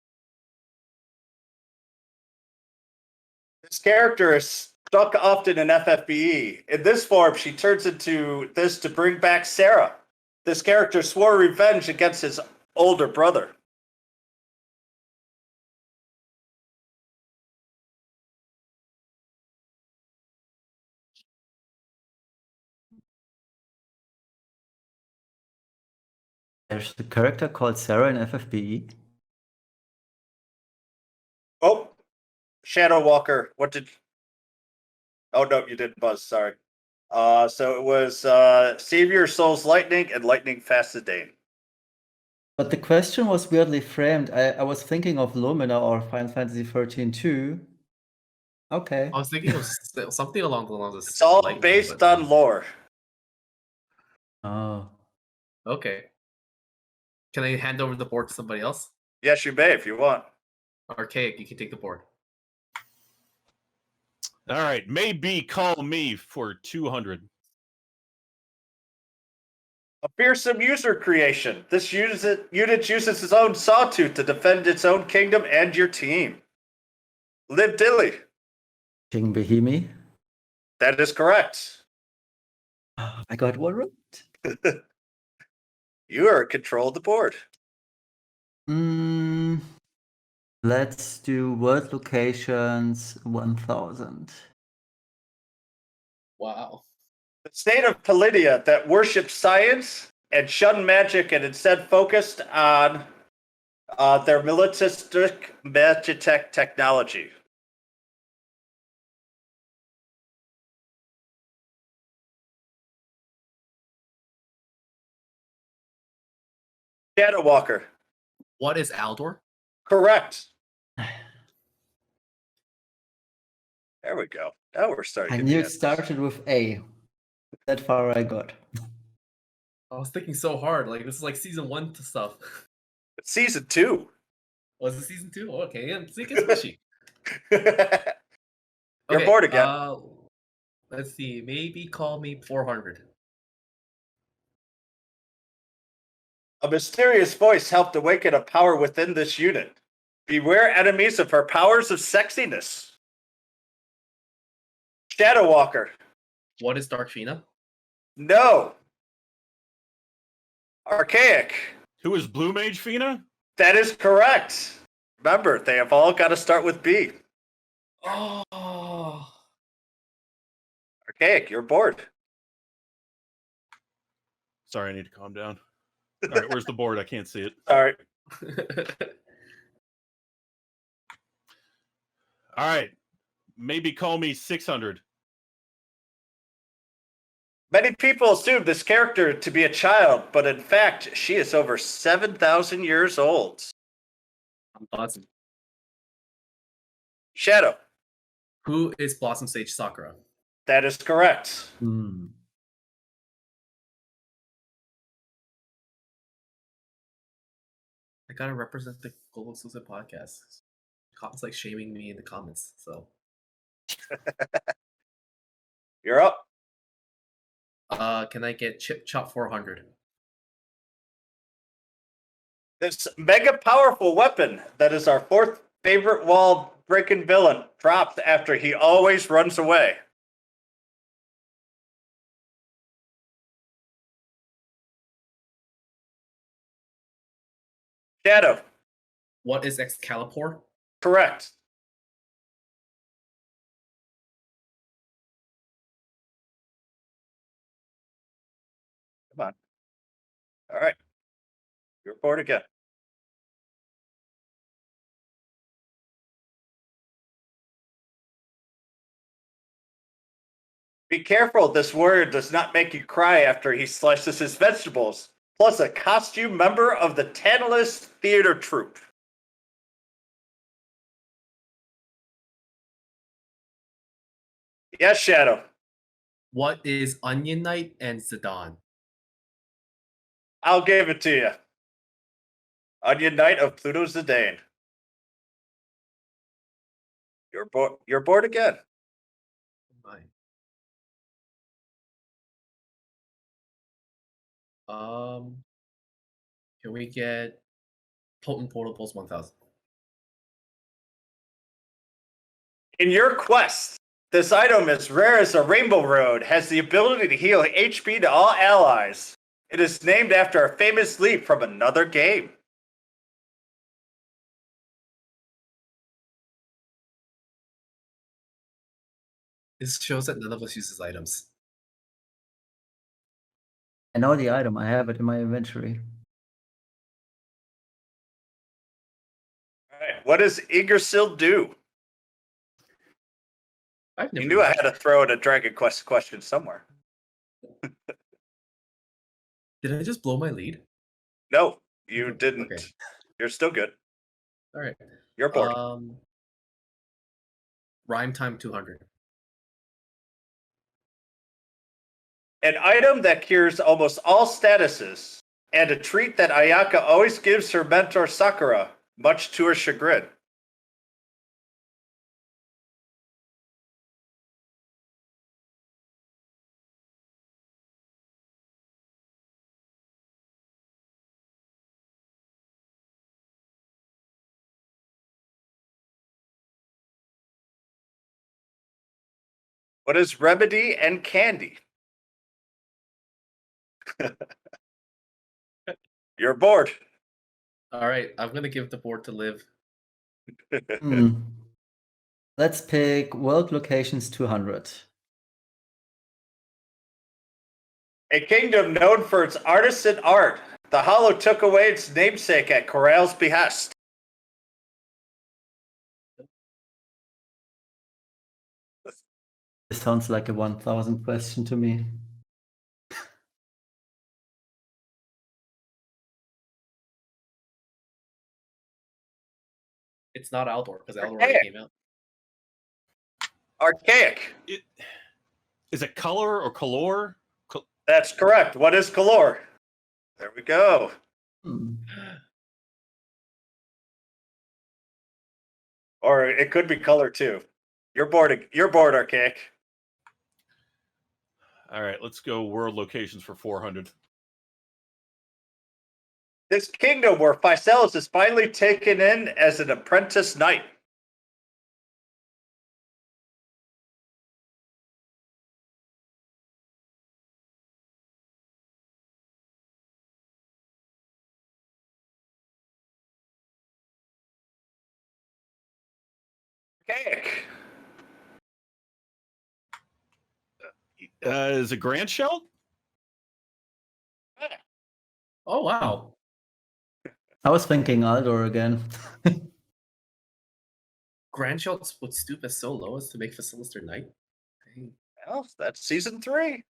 This character is stuck often in FFBE. In this form, she turns into this to bring back Sarah. This character swore revenge against his older brother. There's a character called Sarah in FFBE. Oh, Shadow Walker. What did? Oh no, you didn't buzz. Sorry. So it was Savior Souls Lightning and Lightning Fascidane. But the question was weirdly framed. I was thinking of Lumina or Final Fantasy 13 too. Okay. I was thinking of something along the lines of It's all lightning, based but- on lore. Oh. Okay. Can I hand over the board to somebody else? Yes, you may if you want. Archaic, you can take the board. All right, maybe call me for 200. A fearsome user creation. This unit uses its own sawtooth to defend its own kingdom and your team. Live Dilly. King Behemi. That is correct. I got one right. You are in control of the board. Let's do world locations 1000. Wow. The state of Palladium that worshipped science and shunned magic and instead focused on their militaristic magitech technology. Shadow Walker. What is Aldor? Correct. There we go. Now we're starting. I to knew get it started with A. That far I got. I was thinking so hard. Like this is like season 1 to stuff. It's season 2. Was it season 2? Oh, okay, yeah, it gets mushy. You're bored again. Let's see. Maybe call me 400. A mysterious voice helped awaken a power within this unit. Beware enemies of her powers of sexiness. Shadow Walker. What is Dark Fina? No. Archaic. Who is Blue Mage Fina? That is correct. Remember, they have all got to start with B. Oh. Archaic, you're bored. Sorry, I need to calm down. All right, where's the board? I can't see it. All right. All right. Maybe call me 600. Many people assume this character to be a child, but in fact, she is over 7,000 years old. Awesome. Shadow. Who is Blossom Sage Sakura? That is correct. I gotta represent the Global Exclusive Podcast. Cotton's like shaming me in the comments, so. You're up. Can I get Chip Chop 400? This mega powerful weapon that is our 4th favorite wall breaking villain dropped after he always runs away. Shadow. What is Excalibur? Correct. Come on. All right. You're bored again. Be careful, this warrior does not make you cry after he slices his vegetables. Plus a costume member of the Tantalus Theater Troupe. Yes, Shadow. What is Onion Knight and Zidane? I'll give it to you. Onion Knight of Pluto Zidane. You're bored again. Fine. Can we get Potent Portables 1000? In your quest, this item, as rare as a Rainbow Road, has the ability to heal HP to all allies. It is named after a famous leap from another game. This shows that none of us uses items. I know the item. I have it in my inventory. All right, what does Yggdrasil do? You knew I had to throw in a Dragon Quest question somewhere. Did I just blow my lead? No, you didn't. Okay. You're still good. All right. You're bored. Rhyme time 200. An item that cures almost all statuses, and a treat that Ayaka always gives her mentor Sakura, much to her chagrin. What is remedy and candy? You're bored. All right, I'm gonna give the board to Liv. Let's pick World Locations 200. A kingdom known for its artisan art. The Hollow took away its namesake at Corral's behest. This sounds like a 1,000 question to me. It's not Aldor because Aldor already came out. Archaic. Is it color or color? That's correct. What is color? There we go. Or it could be color too. You're bored, Archaic. All right, let's go world locations for 400. This kingdom where Physalis is finally taken in as an apprentice knight. Archaic. Is it Grand Shell? Oh, wow. I was thinking Aldor again. Grandchild would stoop as so low as to make Facilis their knight? Dang. Well, that's season 3.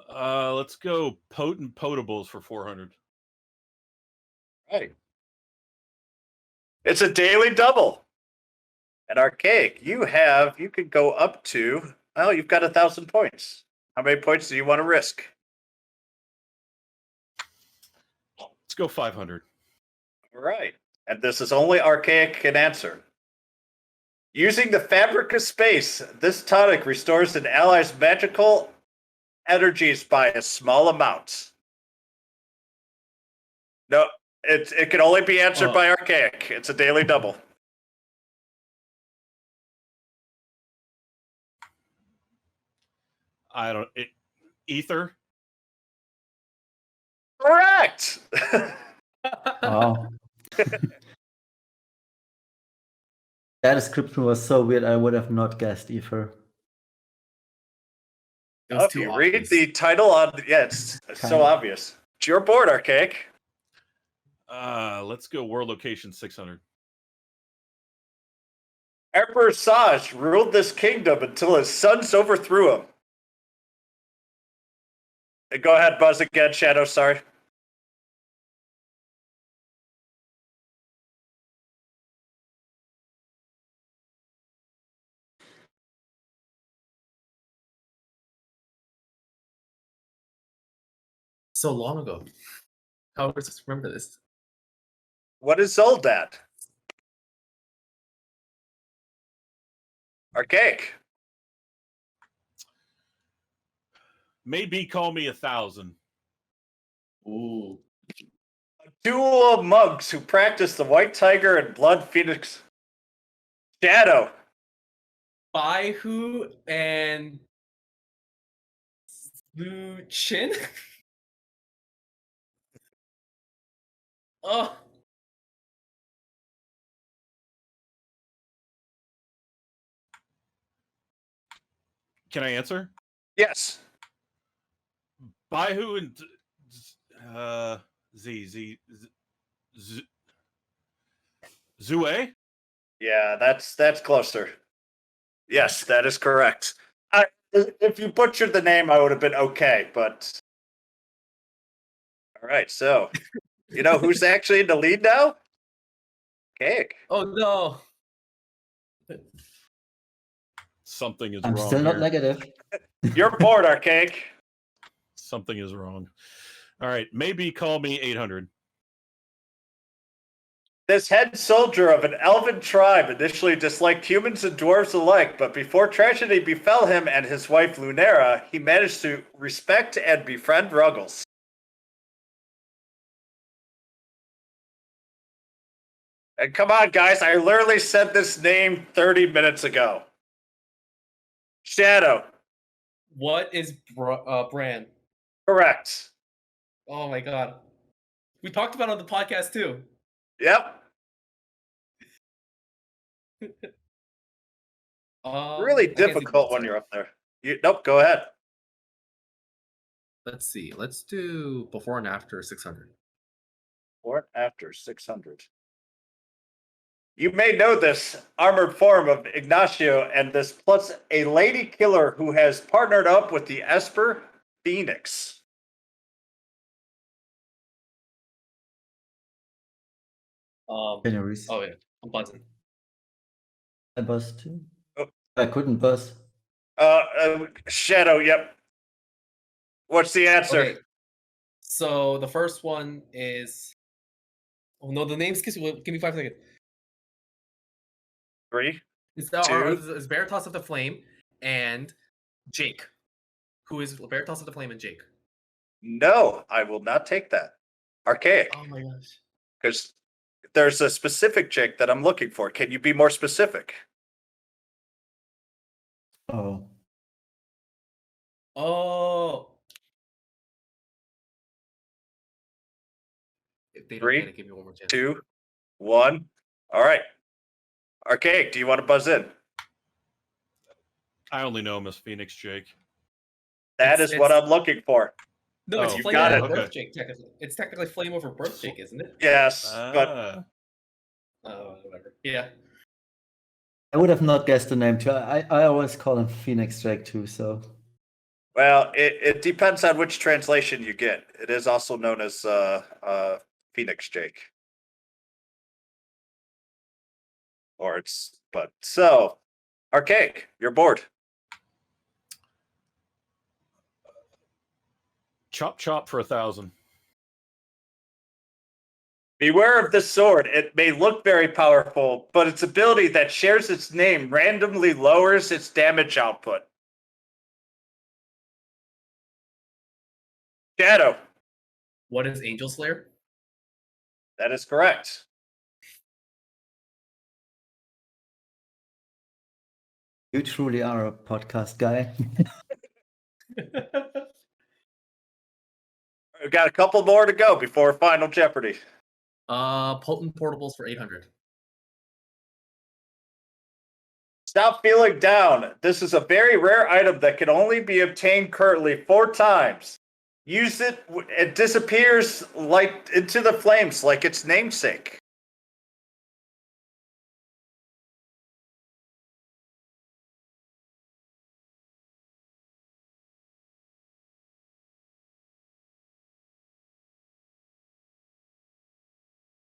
Let's go potent potables for 400. Right. It's a daily double. At Archaic, you could go up to, well, you've got 1,000 points. How many points do you want to risk? Let's go 500. All right. And this is only Archaic can answer. Using the fabric of space, this tonic restores an ally's magical energies by a small amount. No, it can only be answered by Archaic. It's a daily double. Ether? Correct! Wow. That description was so weird, I would have not guessed either. If you read the title on, it's so obvious. It's your board, Archaic. Let's go world location 600. Emperor Saj ruled this kingdom until his sons overthrew him. Go ahead, buzz again, Shadow, sorry. So long ago. How am I supposed to remember this? What is Zoldat? Archaic. Maybe call me 1,000. Ooh. A duel of monks who practice the White Tiger and Blood Phoenix. Shadow. Baihu and Luchin? Oh. Can I answer? Yes. Baihu and Zue? Yeah, that's closer. Yes, that is correct. If you butchered the name, I would have been okay, but all right. So, you know who's actually in the lead now? Cake. Oh no. Something is I'm wrong. still not here. negative. You're bored, Archaic. Something is wrong. All right, maybe call me 800. This head soldier of an elven tribe initially disliked humans and dwarves alike, but before tragedy befell him and his wife Lunera, he managed to respect and befriend Ruggles. And come on, guys, I literally said this name 30 minutes ago. Shadow. What is Bran? Correct. Oh my god. We talked about it on the podcast too. Yep. Really difficult when you're up there. Nope, go ahead. Let's see. Let's do before and after 600. Before and after 600. You may know this armored form of Ignacio and this plus a lady killer who has partnered up with the Esper Phoenix. Can you read? Oh yeah, I'm buzzing. I buzzed too. Oh. I couldn't buzz. Shadow, yep. What's the answer? Okay. So the first one is. Oh no, the names. Give me 5 seconds. 3, It's 2. Veritas of the Flame and Jake. Who is Veritas of the Flame and Jake? No, I will not take that. Archaic. Oh my gosh. Because there's a specific Jake that I'm looking for. Can you be more specific? Oh. Oh. If they don't 3, get it, give me one more chance. 2, 1. All right. Archaic, do you want to buzz in? I only know him as Phoenix Jake. That is what I'm looking for. No, it's Oh, Flame got over it. Birth Jake, technically. It's technically Flame over Birth Jake, isn't it? Yes, but Whatever. Yeah. I would have not guessed the name too. I always call him Phoenix Drake too, so. well, it depends on which translation you get. It is also known as Phoenix Jake. So, Archaic, you're bored. Chop chop for 1,000. Beware of this sword. It may look very powerful, but its ability that shares its name randomly lowers its damage output. Shadow. What is Angel Slayer? That is correct. You truly are a podcast guy. We've got a couple more to go before Final Jeopardy. Potent Portables for 800. Stop feeling down. This is a very rare item that can only be obtained currently 4 times. Use it, it disappears like into the flames like its namesake.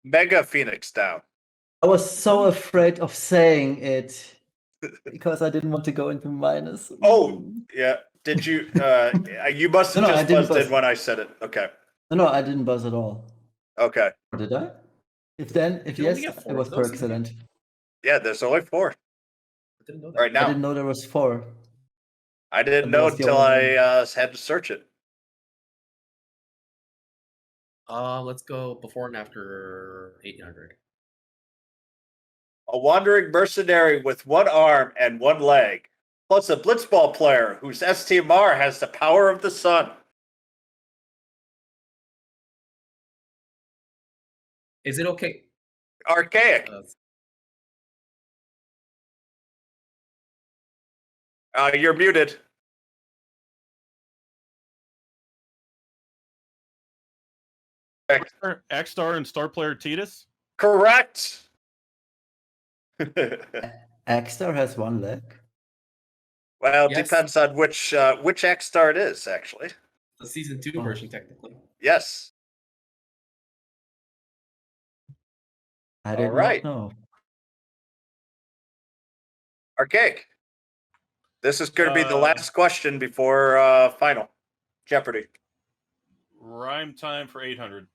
Mega Phoenix down. I was so afraid of saying it because I didn't want to go into minus. Oh, yeah. Did you? You must have No, I just didn't buzzed buzz. in when I said it. Okay. No, I didn't buzz at all. Okay. Or did I? If You only yes, get it 4 was of those, for isn't it? excellent. Yeah, there's only 4 I didn't know that. right now. I didn't know there was 4. I didn't That know was the until only I had to search it. Let's go before and after 800. A wandering mercenary with 1 arm and 1 leg, plus a blitzball player whose STMR has the power of the sun. Is it okay? Archaic. You're muted. X-Star and Star Player Titus? Correct. X-Star has 1 leg. Well, Yes. depends on which X-Star it is, actually. The season 2 version, technically. Yes. I did right. not know. Archaic. This is going to be the last question before Final Jeopardy. Rhyme time for 800.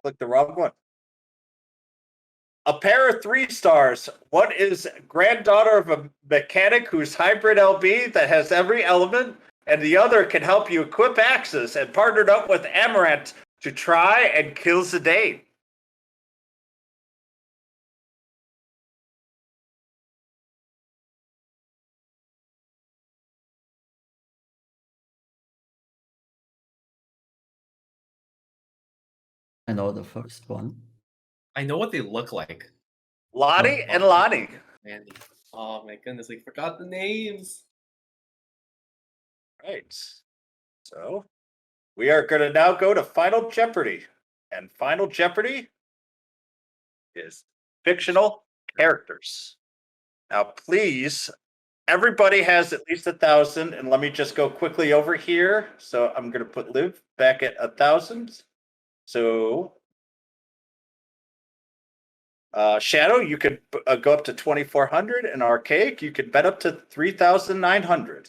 Click the wrong one. A pair of 3 stars. One is granddaughter of a mechanic who's hybrid LB that has every element, and the other can help you equip axes and partnered up with Amaranth to try and kill Zidane. I know the first one. I know what they look like. Lottie and Lonnie. Mandy. Oh my goodness, we forgot the names. Right. So we are going to now go to Final Jeopardy. And Final Jeopardy is fictional characters. Now, please, everybody has at least 1,000. And let me just go quickly over here. So I'm going to put Liv back at 1,000. So Shadow, you could go up to 2,400, and Archaic, you could bet up to 3,900.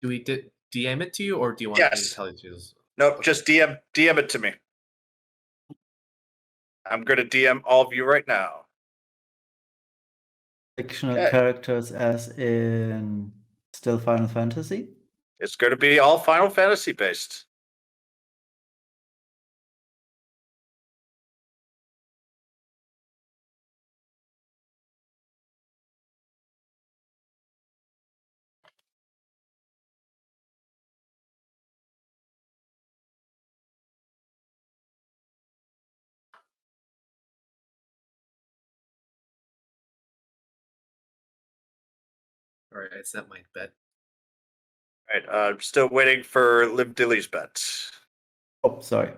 Do we DM it to you, or do you want me Yes. to tell you to this? Nope, just DM it to me. I'm going to DM all of you right now. Fictional Okay. characters as in still Final Fantasy? It's going to be all Final Fantasy based. All right, I set my bet. All right, I'm still waiting for Liv Dilly's bet. Oh, sorry.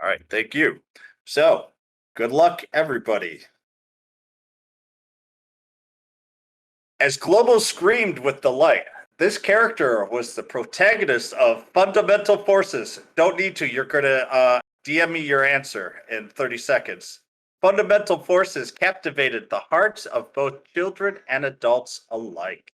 All right, thank you. So, good luck, everybody. As Global screamed with delight, this character was the protagonist of Fundamental Forces. Don't need to. You're going to DM me your answer in 30 seconds. Fundamental Forces captivated the hearts of both children and adults alike.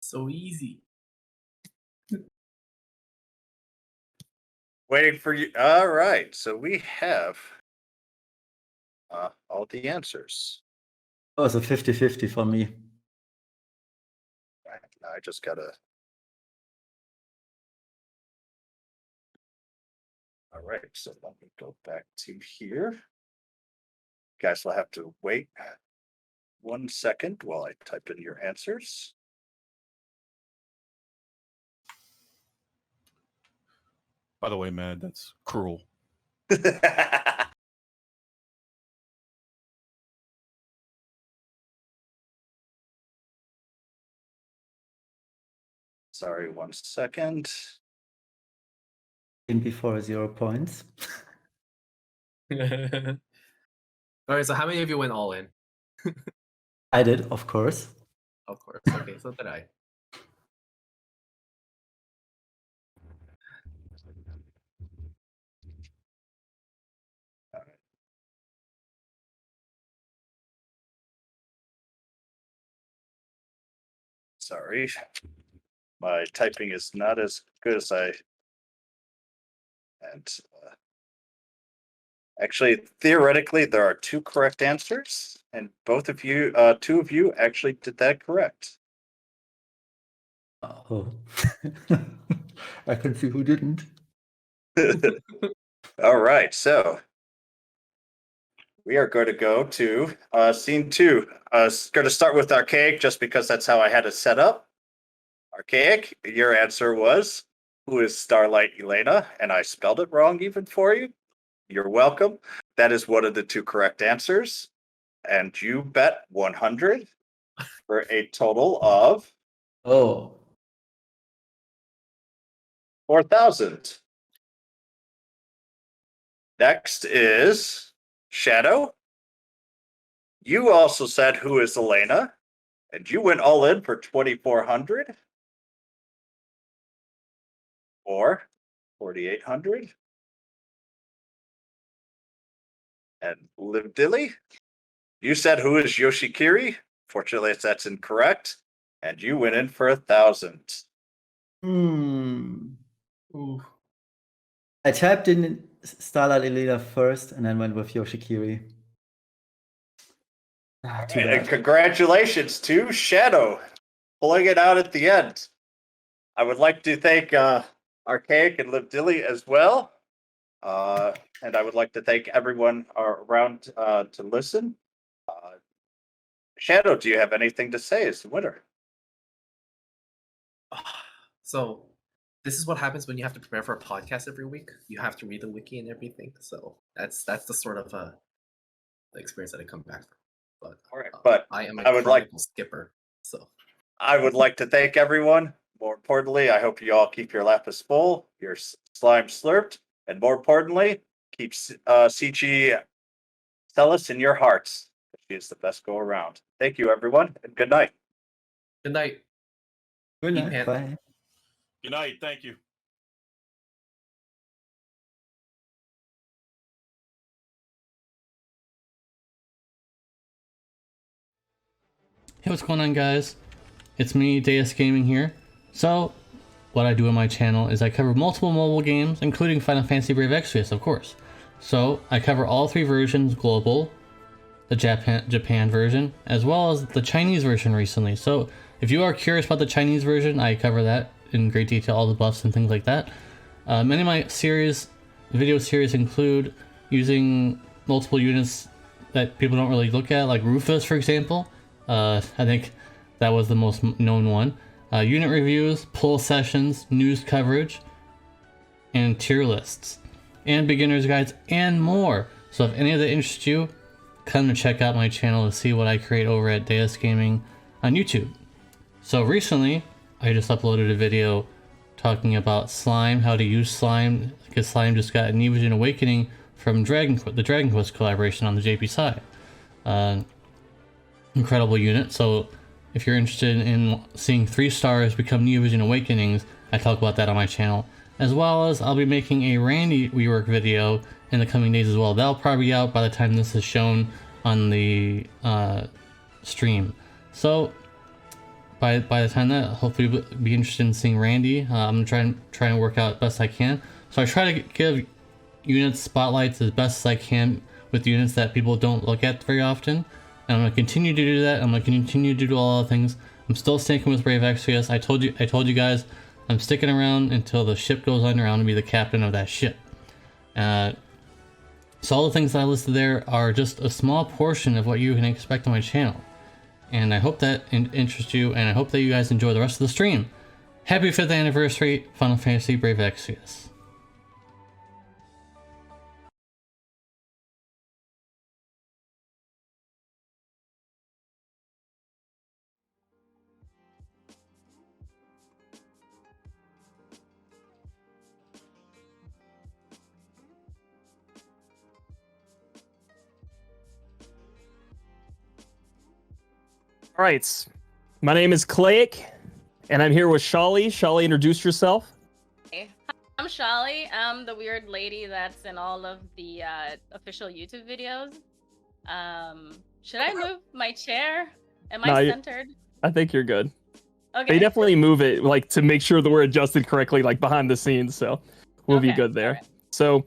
So easy. Waiting for you. All right, so we have all the answers. Oh, it's a 50-50 for me. Right, now I just gotta. All right, so let me go back to here. Guys will have to wait 1 second while I type in your answers. By the way, man, that's cruel. Sorry, 1 second. In before 0 points. All right, so how many of you went all in? I did, of course. Of course. Okay, so did I. Sorry, my typing is not as good as I. And actually, theoretically, there are 2 correct answers, and both of you, 2 of you, actually did that correct. Oh. I can see who didn't. All right, so we are going to go to scene 2. Going to start with Archaic just because that's how I had it set up. Archaic, your answer was, who is Starlight Elena? And I spelled it wrong even for you. You're welcome. That is one of the 2 correct answers. And you bet 100 for a total of 4,000. Next is Shadow. You also said, who is Elena? And you went all in for 2,400 or 4,800. And Liv Dilly, you said, who is Yoshikiri? Fortunately, that's incorrect. And you went in for 1,000. Ooh. I typed in Starlight Elena first and then went with Yoshikiri. Too And bad. congratulations to Shadow pulling it out at the end. I would like to thank Archaic and Liv Dilly as well. And I would like to thank everyone around to listen. Shadow, do you have anything to say as the winner? So this is what happens when you have to prepare for a podcast every week. You have to read the wiki and everything. So that's the sort of the experience that I come back from. But all right, but I am a I would like skipper. So I would like to thank everyone. More importantly, I hope you all keep your lapis full, your slime slurped, and more importantly, keep CG Celis in your hearts. She is the best go around. Thank you, everyone, and good night. Good night. Good Eat night. panda. Bye. Good night. Thank you. Hey, what's going on, guys? It's me, DS Gaming here. So, what I do on my channel is I cover multiple mobile games, including Final Fantasy Brave Exvius, of course. So, I cover all 3 versions, global, the Japan version, as well as the Chinese version recently. So, if you are curious about the Chinese version, I cover that in great detail, all the buffs and things like that. Many of my video series include using multiple units that people don't really look at, like Rufus, for example. I think that was the most known one. Unit reviews, poll sessions, news coverage, and tier lists, and beginner's guides, and more. So if any of that interests you, come to check out my channel to see what I create over at DS Gaming on YouTube. So recently, I just uploaded a video talking about slime, how to use slime, because slime just got a New Vision Awakening from the Dragon Quest collaboration on the JP side. Incredible unit. So if you're interested in seeing 3 stars become New Vision Awakenings, I talk about that on my channel, as well as I'll be making a Randy rework video in the coming days as well. That'll probably be out by the time this is shown on the stream. So by the time that, hopefully you'll be interested in seeing Randy. I'm trying to work out best I can. So I try to give units spotlights as best as I can with units that people don't look at very often. And I'm going to continue to do that. I'm going to continue to do all the things. I'm still sticking with Brave Exvius. I told you guys, I'm sticking around until the ship goes under. I want to be the captain of that ship. So all the things that I listed there are just a small portion of what you can expect on my channel. And I hope that interests you, and I hope that you guys enjoy the rest of the stream. Happy 5th anniversary, Final Fantasy Brave Exvius. All right. My name is Clayk, and I'm here with Shaly. Shaly, introduce yourself. Hey, I'm Shaly. I'm the weird lady that's in all of the official YouTube videos. Should I move my chair? Am I centered? I think you're good. Okay. They definitely move it like to make sure that we're adjusted correctly, like behind the scenes. So we'll be good there. Right. So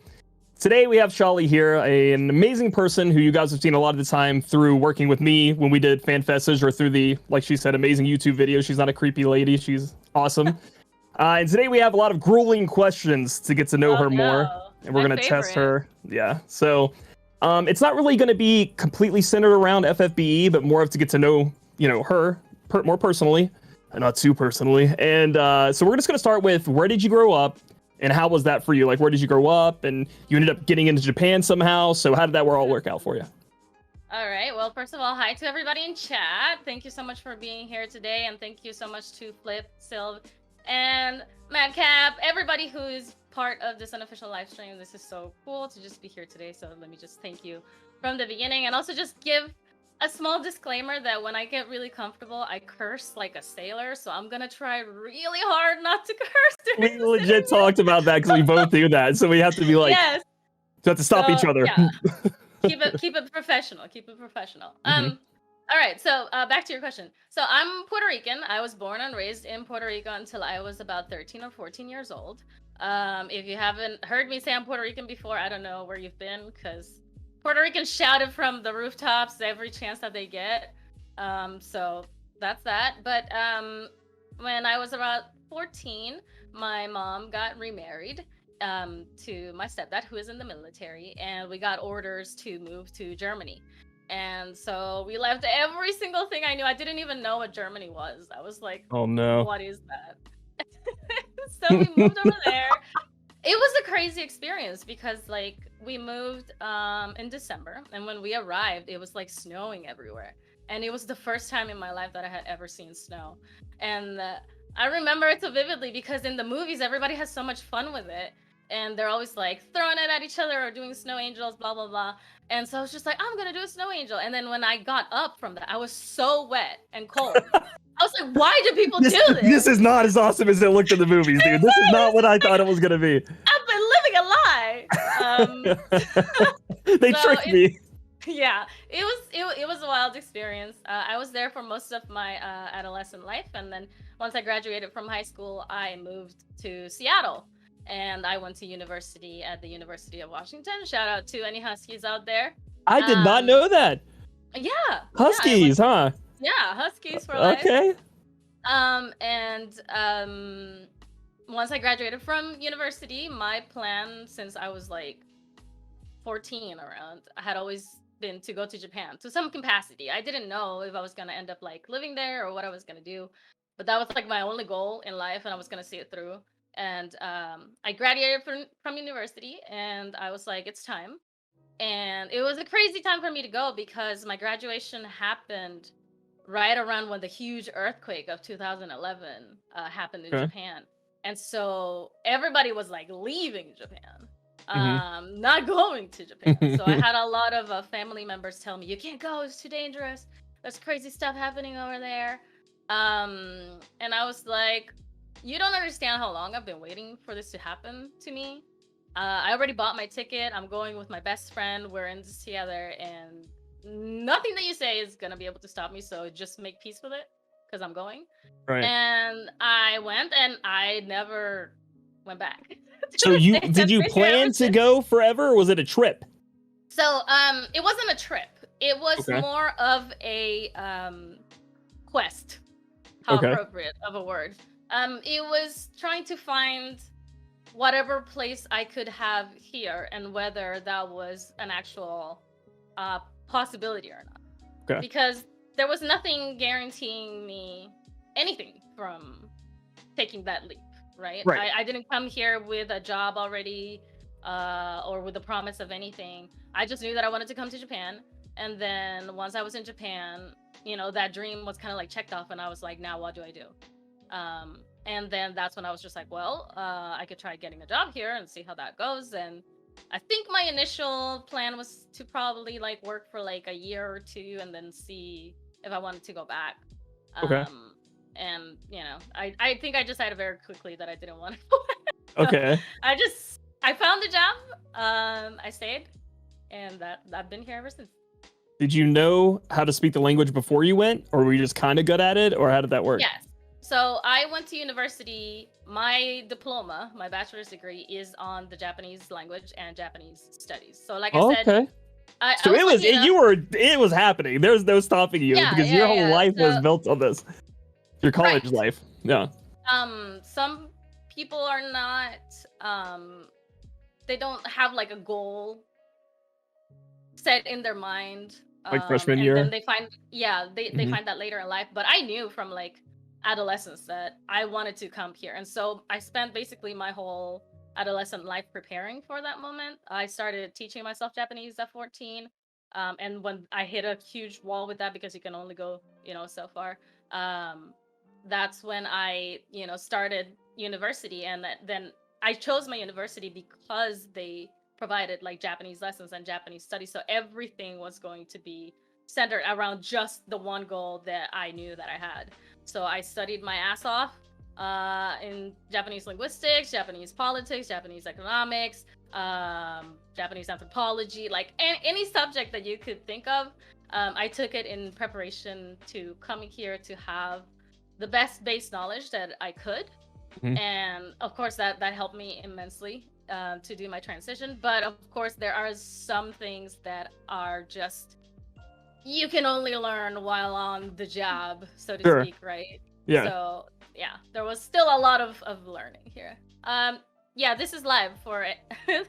today we have Shaly here, an amazing person who you guys have seen a lot of the time through working with me when we did FanFests, or through the, like she said, amazing YouTube videos. She's not a creepy lady. She's awesome. And today we have a lot of grueling questions to get to know her more. And we're going to test her. Yeah. So it's not really going to be completely centered around FFBE, but more of to get to know, her more personally, and not too personally. And so we're just going to start with, where did you grow up? And how was that for you? Like, where did you grow up? And you ended up getting into Japan somehow. So how did that all work out for you? All right. Well, first of all, hi to everybody in chat. Thank you so much for being here today. And thank you so much to Flip, Sylv, and Madcap, everybody who is part of this unofficial live stream. This is so cool to just be here today. So let me just thank you from the beginning. And also just give a small disclaimer that when I get really comfortable, I curse like a sailor. So I'm going to try really hard not to curse. We legit talked about that because we both do that. So we have to be like, yes. We have to stop each other. Yeah. keep it professional. Keep it professional. All right. So back to your question. So I'm Puerto Rican. I was born and raised in Puerto Rico until I was about 13 or 14 years old. If you haven't heard me say I'm Puerto Rican before, I don't know where you've been, because Puerto Ricans shout it from the rooftops every chance that they get. So that's that. But when I was about 14, my mom got remarried to my stepdad, who is in the military, and we got orders to move to Germany. And so we left every single thing I knew. I didn't even know what Germany was. I was like, Oh no. what is that? So we moved over there. It was a crazy experience because like we moved in December, and when we arrived, it was like snowing everywhere. And it was the first time in my life that I had ever seen snow. And I remember it so vividly because in the movies, everybody has so much fun with it. And they're always like throwing it at each other or doing snow angels, blah, blah, blah. And so I was just like, I'm going to do a snow angel. And then when I got up from that, I was so wet and cold. I was like, why do people do this? This is not as awesome as it looked in the movies, dude. This is not what I thought it was going to be. I've been living a lie. They so tricked me. Yeah, it was a wild experience. I was there for most of my adolescent life, and then once I graduated from high school, I moved to Seattle, and I went to university at the University of Washington. Shout out to any Huskies out there. I did not know that. Yeah, Huskies, huh? Yeah, Huskies for life. Okay. Once I graduated from university, my plan since I was like 14 around, I had always been to go to Japan to some capacity. I didn't know if I was gonna end up like living there or what I was gonna do, but that was like my only goal in life, and I was gonna see it through. And I graduated from university, and I was like, it's time. And it was a crazy time for me to go because my graduation happened right around when the huge earthquake of 2011 happened in Japan. And so everybody was like leaving Japan, not going to Japan. So I had a lot of family members tell me, you can't go, it's too dangerous. There's crazy stuff happening over there. And I was like, you don't understand how long I've been waiting for this to happen to me. I already bought my ticket. I'm going with my best friend. We're in this together, and nothing that you say is gonna be able to stop me. So just make peace with it, because I'm going. Right. And I went, and I never went back. So did you plan to go forever, or was it a trip? So it wasn't a trip. It was more of a quest. How appropriate of a word. It was trying to find whatever place I could have here and whether that was an actual possibility or not. Okay. Because there was nothing guaranteeing me anything from taking that leap, right? I didn't come here with a job already or with the promise of anything. I just knew that I wanted to come to Japan. And then once I was in Japan, you know, that dream was kind of like checked off, and I was like, now what do I do? And then that's when I was just like, well, I could try getting a job here and see how that goes. And I think my initial plan was to probably like work for like a year or two and then see if I wanted to go back. And you know, I think I decided very quickly that I didn't want to. I found a job. I stayed, and I've been here ever since. Did you know how to speak the language before you went, or were you just kind of good at it, or how did that work? Yes. So I went to university. My diploma, my bachelor's degree, is on the Japanese language and Japanese studies. So like I said, so it was happening. There's no stopping you because your whole life was built on this. Your college life. Yeah. Some people are not they don't have like a goal set in their mind. Like freshman year. And then they find they find that later in life. But I knew from like adolescence that I wanted to come here. And so I spent basically my whole adolescent life preparing for that moment. I started teaching myself Japanese at 14. And when I hit a huge wall with that, because you can only go, you know, so far, that's when I, you know, started university. And then I chose my university because they provided like Japanese lessons and Japanese studies. So everything was going to be centered around just the one goal that I knew that I had. So I studied my ass off in Japanese linguistics, Japanese politics, Japanese economics, Japanese anthropology, like any subject that you could think of. I took it in preparation to coming here to have the best base knowledge that I could. And of course that helped me immensely. to do my transition. But of course, there are some things that are just you can only learn while on the job, so to Sure. speak, right? Yeah. So yeah, there was still a lot of learning here. Yeah, this is live for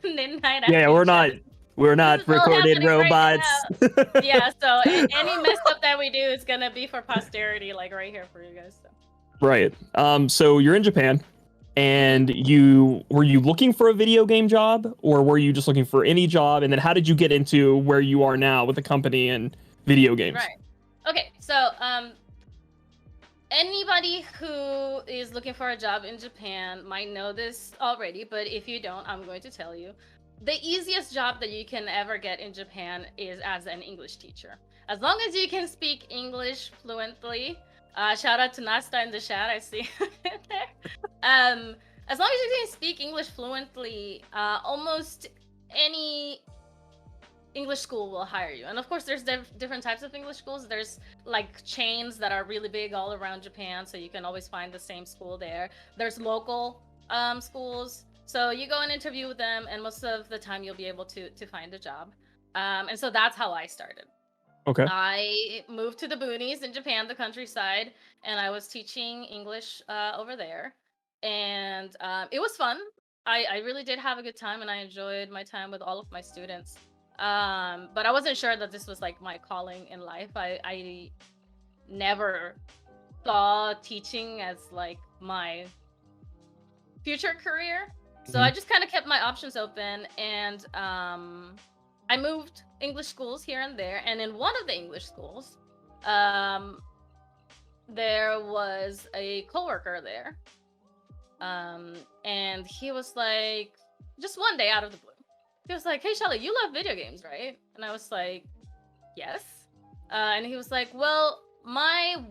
midnight. Yeah, we're not This is all recorded happening right robots. now. Yeah, so any mess up that we do is gonna be for posterity, like right here for you guys. So. Right. So you're in Japan, and were you looking for a video game job, or were you just looking for any job? And then how did you get into where you are now with the company and video games? Right. Okay, so anybody who is looking for a job in Japan might know this already, but if you don't, I'm going to tell you. The easiest job that you can ever get in Japan is as an English teacher. As long as you can speak English fluently, shout out to Nasta in the chat, I see there. As long as you can speak English fluently, almost any English school will hire you. And of course, there's different types of English schools. There's like chains that are really big all around Japan, so you can always find the same school there. There's local schools. So you go and interview with them, and most of the time you'll be able to find a job. And so that's how I started. Okay. I moved to the boonies in Japan, the countryside, and I was teaching English over there. And it was fun. I really did have a good time, and I enjoyed my time with all of my students. But I wasn't sure that this was like my calling in life. I never saw teaching as like my future career. So I just kind of kept my options open, and I moved English schools here and there. And in one of the English schools, there was a coworker there, and he was like, just one day out of the blue, he was like, "Hey, Shaly, you love video games, right?" And I was like, "Yes." And he was like, "Well, my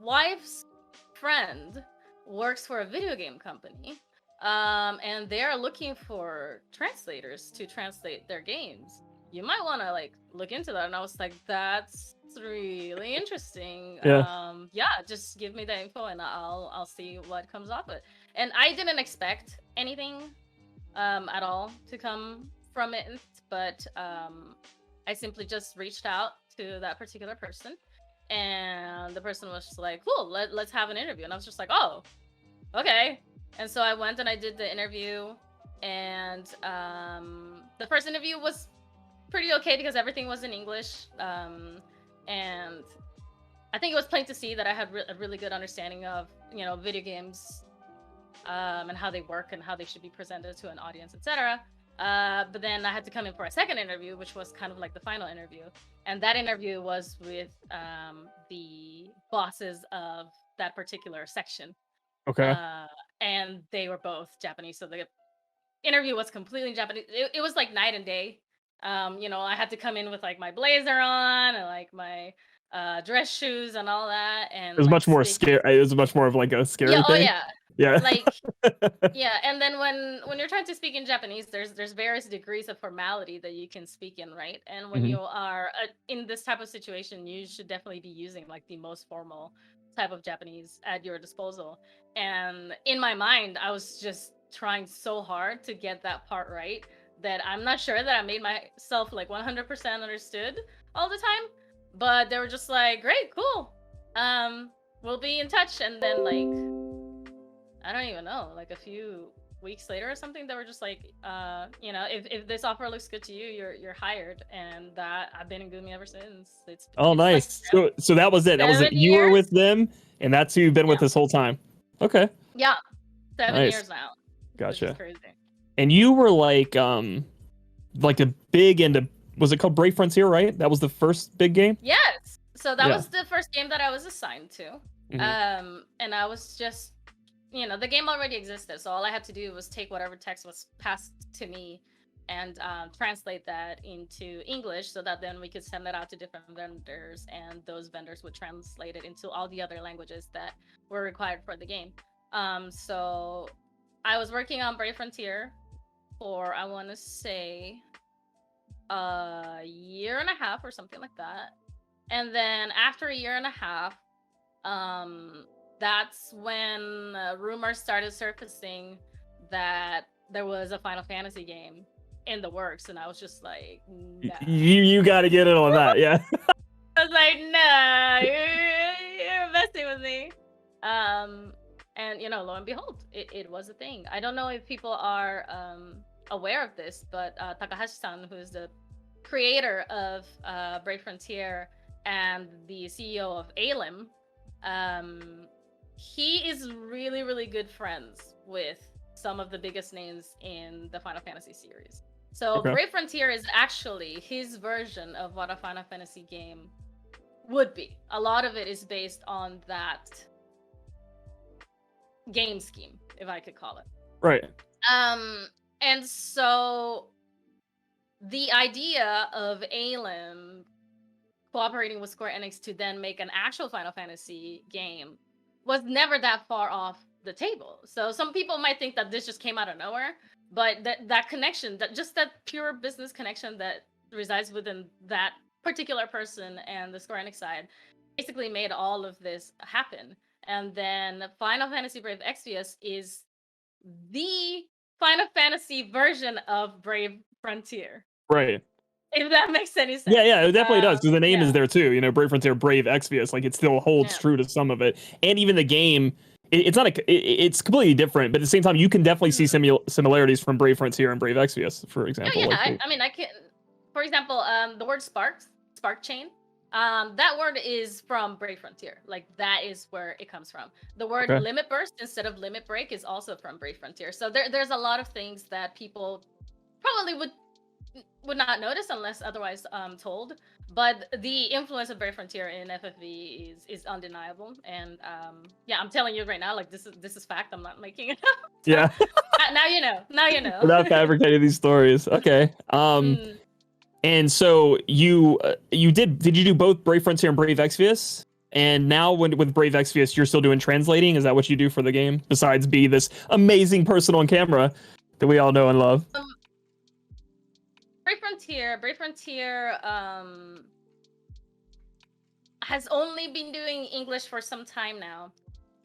wife's friend works for a video game company. And they're looking for translators to translate their games. You might want to like look into that." And I was like, "That's really interesting. Yeah. Just give me the info and I'll see what comes off it." And I didn't expect anything at all to come from it, but I simply just reached out to that particular person, and the person was just like, "Cool, let's have an interview." And I was just like, "Oh, okay." And so I went and I did the interview, and the first interview was pretty okay because everything was in English, and I think it was plain to see that I had a really good understanding of video games and how they work and how they should be presented to an audience, etc. But then I had to come in for a second interview, which was kind of like the final interview, and that interview was with the bosses of that particular section. Okay. And they were both Japanese, so the interview was completely Japanese. It was like night and day. I had to come in with like my blazer on and like my dress shoes and all that, and It was like, much more scary. It was much more of like a scary yeah, oh thing. yeah, Yeah. like yeah. And then when you're trying to speak in Japanese, there's various degrees of formality that you can speak in, right? And when you are in this type of situation, you should definitely be using like the most formal type of Japanese at your disposal. And in my mind, I was just trying so hard to get that part right that I'm not sure that I made myself like 100% understood all the time. But they were just like, "Great, cool. We'll be in touch." And then like, I don't even know, like a few weeks later or something, they were just like, if this offer looks good to you, you're hired. And that I've been in Gumi ever since. It's Nice. So that was it. That was it. 7 You were years? with them, and that's who you've been with this whole time. Okay. Yeah, 7 Nice. years now. Which Gotcha. is crazy. And you were like a big into, was it called Brave Frontier, right? That was the first big game? Yes. So that Yeah. was the first game that I was assigned to. And I was just, the game already existed. So all I had to do was take whatever text was passed to me and translate that into English so that then we could send it out to different vendors, and those vendors would translate it into all the other languages that were required for the game. So I was working on Brave Frontier for, I want to say, a year and a half or something like that. And then after a year and a half, that's when rumors started surfacing that there was a Final Fantasy game in the works, and I was just like, no. You got to get in on that, yeah. I was like, nah, you're messing with me. And you know, lo and behold, it was a thing. I don't know if people are aware of this, but Takahashi-san, who is the creator of Brave Frontier and the CEO of Alim, he is really, really good friends with some of the biggest names in the Final Fantasy series. So Okay. Brave Frontier is actually his version of what a Final Fantasy game would be. A lot of it is based on that game scheme, if I could call it. Right. And so the idea of Alim cooperating with Square Enix to then make an actual Final Fantasy game was never that far off the table. So some people might think that this just came out of nowhere, but that connection, that pure business connection that resides within that particular person and the Square Enix side basically made all of this happen. And then Final Fantasy Brave Exvius is the Final Fantasy version of Brave Frontier. Right. If that makes any sense. Yeah, it definitely does, because the name yeah. is there too. You know, Brave Frontier, Brave Exvius, like it still holds true to some of it, and even the game. It's not it's completely different, but at the same time, you can definitely see similarities from Brave Frontier and Brave Exvius, for example. Yeah, like, I mean, I can, for example, the word spark chain, that word is from Brave Frontier. Like that is where it comes from. The word limit burst instead of limit break is also from Brave Frontier. So there's a lot of things that people probably would not notice unless otherwise told. But the influence of Brave Frontier in FFBE is undeniable. And yeah, I'm telling you right now, like this is fact. I'm not making it up. So, yeah. now you know. Now you know. Without fabricating these stories. Okay. And so did you do both Brave Frontier and Brave Exvius? And now with Brave Exvius, you're still doing translating? Is that what you do for the game? Besides be this amazing person on camera that we all know and love? Brave Frontier has only been doing English for some time now.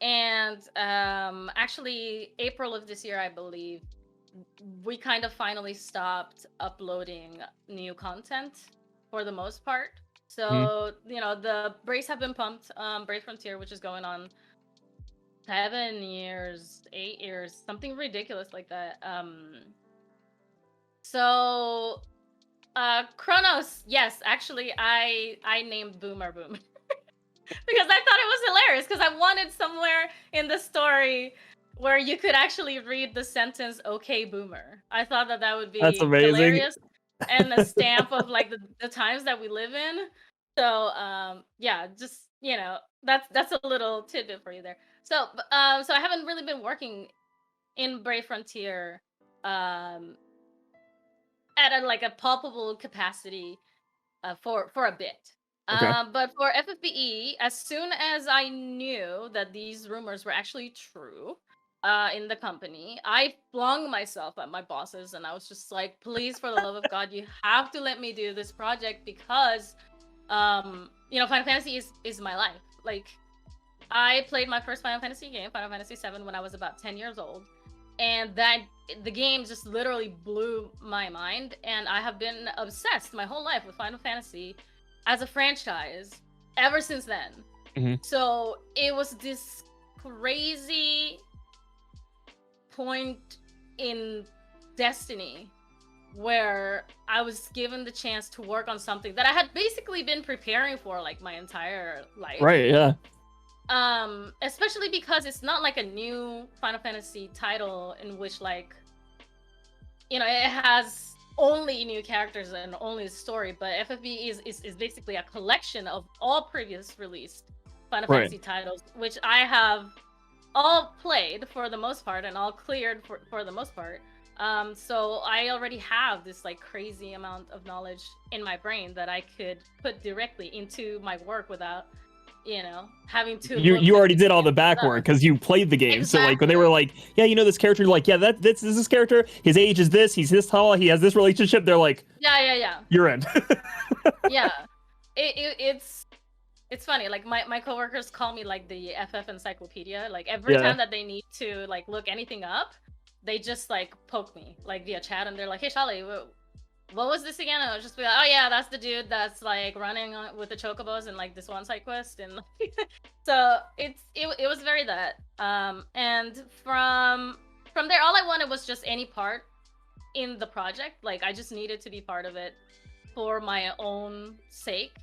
And actually April of this year, I believe, we kind of finally stopped uploading new content for the most part. So, you know, the Braves have been pumped. Brave Frontier, which is going on 7 years, 8 years, something ridiculous like that. So Chronos, yes, actually I named Boomer Boom because I thought it was hilarious, because I wanted somewhere in the story where you could actually read the sentence "Okay, Boomer." I thought that would be hilarious and a stamp of like the times that we live in. So yeah, just, you know, that's a little tidbit for you there. So so I haven't really been working in Brave Frontier at a palpable capacity for a bit. But for FFBE, as soon as I knew that these rumors were actually true in the company, I flung myself at my bosses, and I was just like, please, for the love of God, you have to let me do this project, because you know, Final Fantasy is my life. Like, I played my first Final Fantasy game, Final Fantasy VII, when I was about 10 years old. And the game just literally blew my mind. And I have been obsessed my whole life with Final Fantasy as a franchise ever since then. So it was this crazy point in destiny where I was given the chance to work on something that I had basically been preparing for like my entire life. Right, yeah. Especially because it's not like a new Final Fantasy title in which, like, you know, it has only new characters and only the story, but FFBE is basically a collection of all previous released Final Fantasy titles, which I have all played for the most part and all cleared for the most part. So I already have this like crazy amount of knowledge in my brain that I could put directly into my work without, you know, having to. You already did all the back work because you played the game. So like when they were like, yeah, you know this character, you're like, yeah, this is this character. His age is this. He's this tall. He has this relationship. They're like, yeah. You're in. Yeah, it's funny. Like my coworkers call me like the FF encyclopedia. Like every time that they need to like look anything up, they just like poke me like via chat, and they're like, "Hey, Shaly, what was this again?" And I was just be like, "Oh yeah, that's the dude that's like running with the chocobos and like this one side quest." And so it was very that. And from there, all I wanted was just any part in the project. Like I just needed to be part of it for my own sake.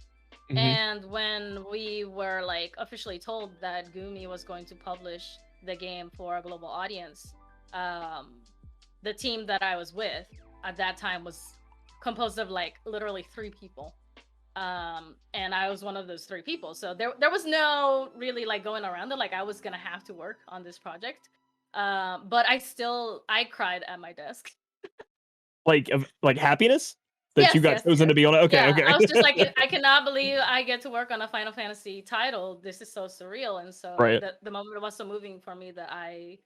Mhm. And when we were like officially told that Gumi was going to publish the game for a global audience, the team that I was with at that time was composed of like literally 3 people. And I was one of those 3 people. So there was no really like going around it. Like I was gonna have to work on this project. But I cried at my desk. Like happiness that Yes, you got yes, chosen to be on it. Okay, yeah, okay. I was just like, I cannot believe I get to work on a Final Fantasy title. This is so surreal. And so Right. the moment was so moving for me that I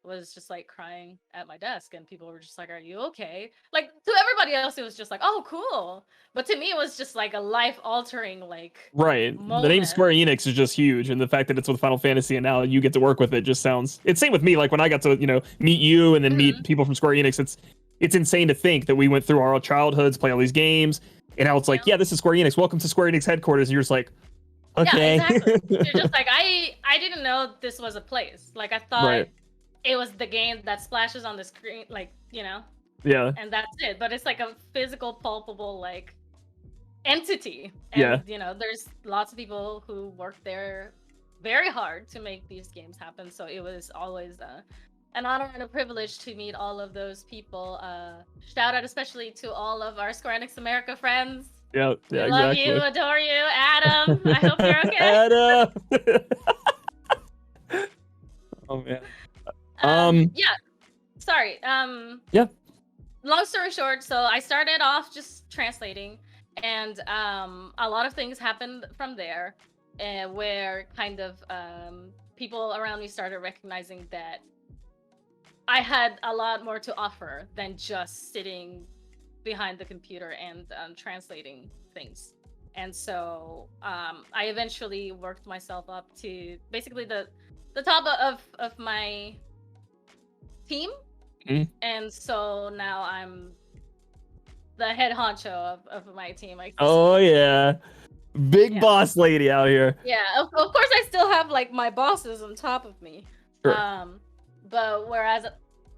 was just like crying at my desk, and people were just like, "Are you okay?" Like to everybody else, it was just like, "Oh, cool," but to me, it was just like a life-altering like Right. The name moment. Square Enix is just huge, and the fact that it's with Final Fantasy and now you get to work with it just sounds. It's same with me. Like when I got to meet you and then meet people from Square Enix, it's insane to think that we went through our childhoods, play all these games, and now it's like, yeah, this is Square Enix. Welcome to Square Enix headquarters. And you're just like, okay. Yeah, exactly. You're just like, I didn't know this was a place. Like I thought Right. it was the game that splashes on the screen, like Yeah. and that's it. But it's like a physical, palpable like entity. Yeah. And there's lots of people who work there very hard to make these games happen. So it was always an honor and a privilege to meet all of those people. Shout out especially to all of our Square Enix America friends. Yeah. Yeah. We love Exactly. you, adore you, Adam. I hope you're okay. Adam. Oh man. Yeah. Sorry. Yeah. Long story short, so I started off just translating, and a lot of things happened from there, where kind of people around me started recognizing that I had a lot more to offer than just sitting behind the computer and translating things. And so I eventually worked myself up to basically the top of my team. And so now I'm the head honcho of my team. Oh yeah. Big boss lady out here. Yeah, of course I still have like my bosses on top of me. Sure. But whereas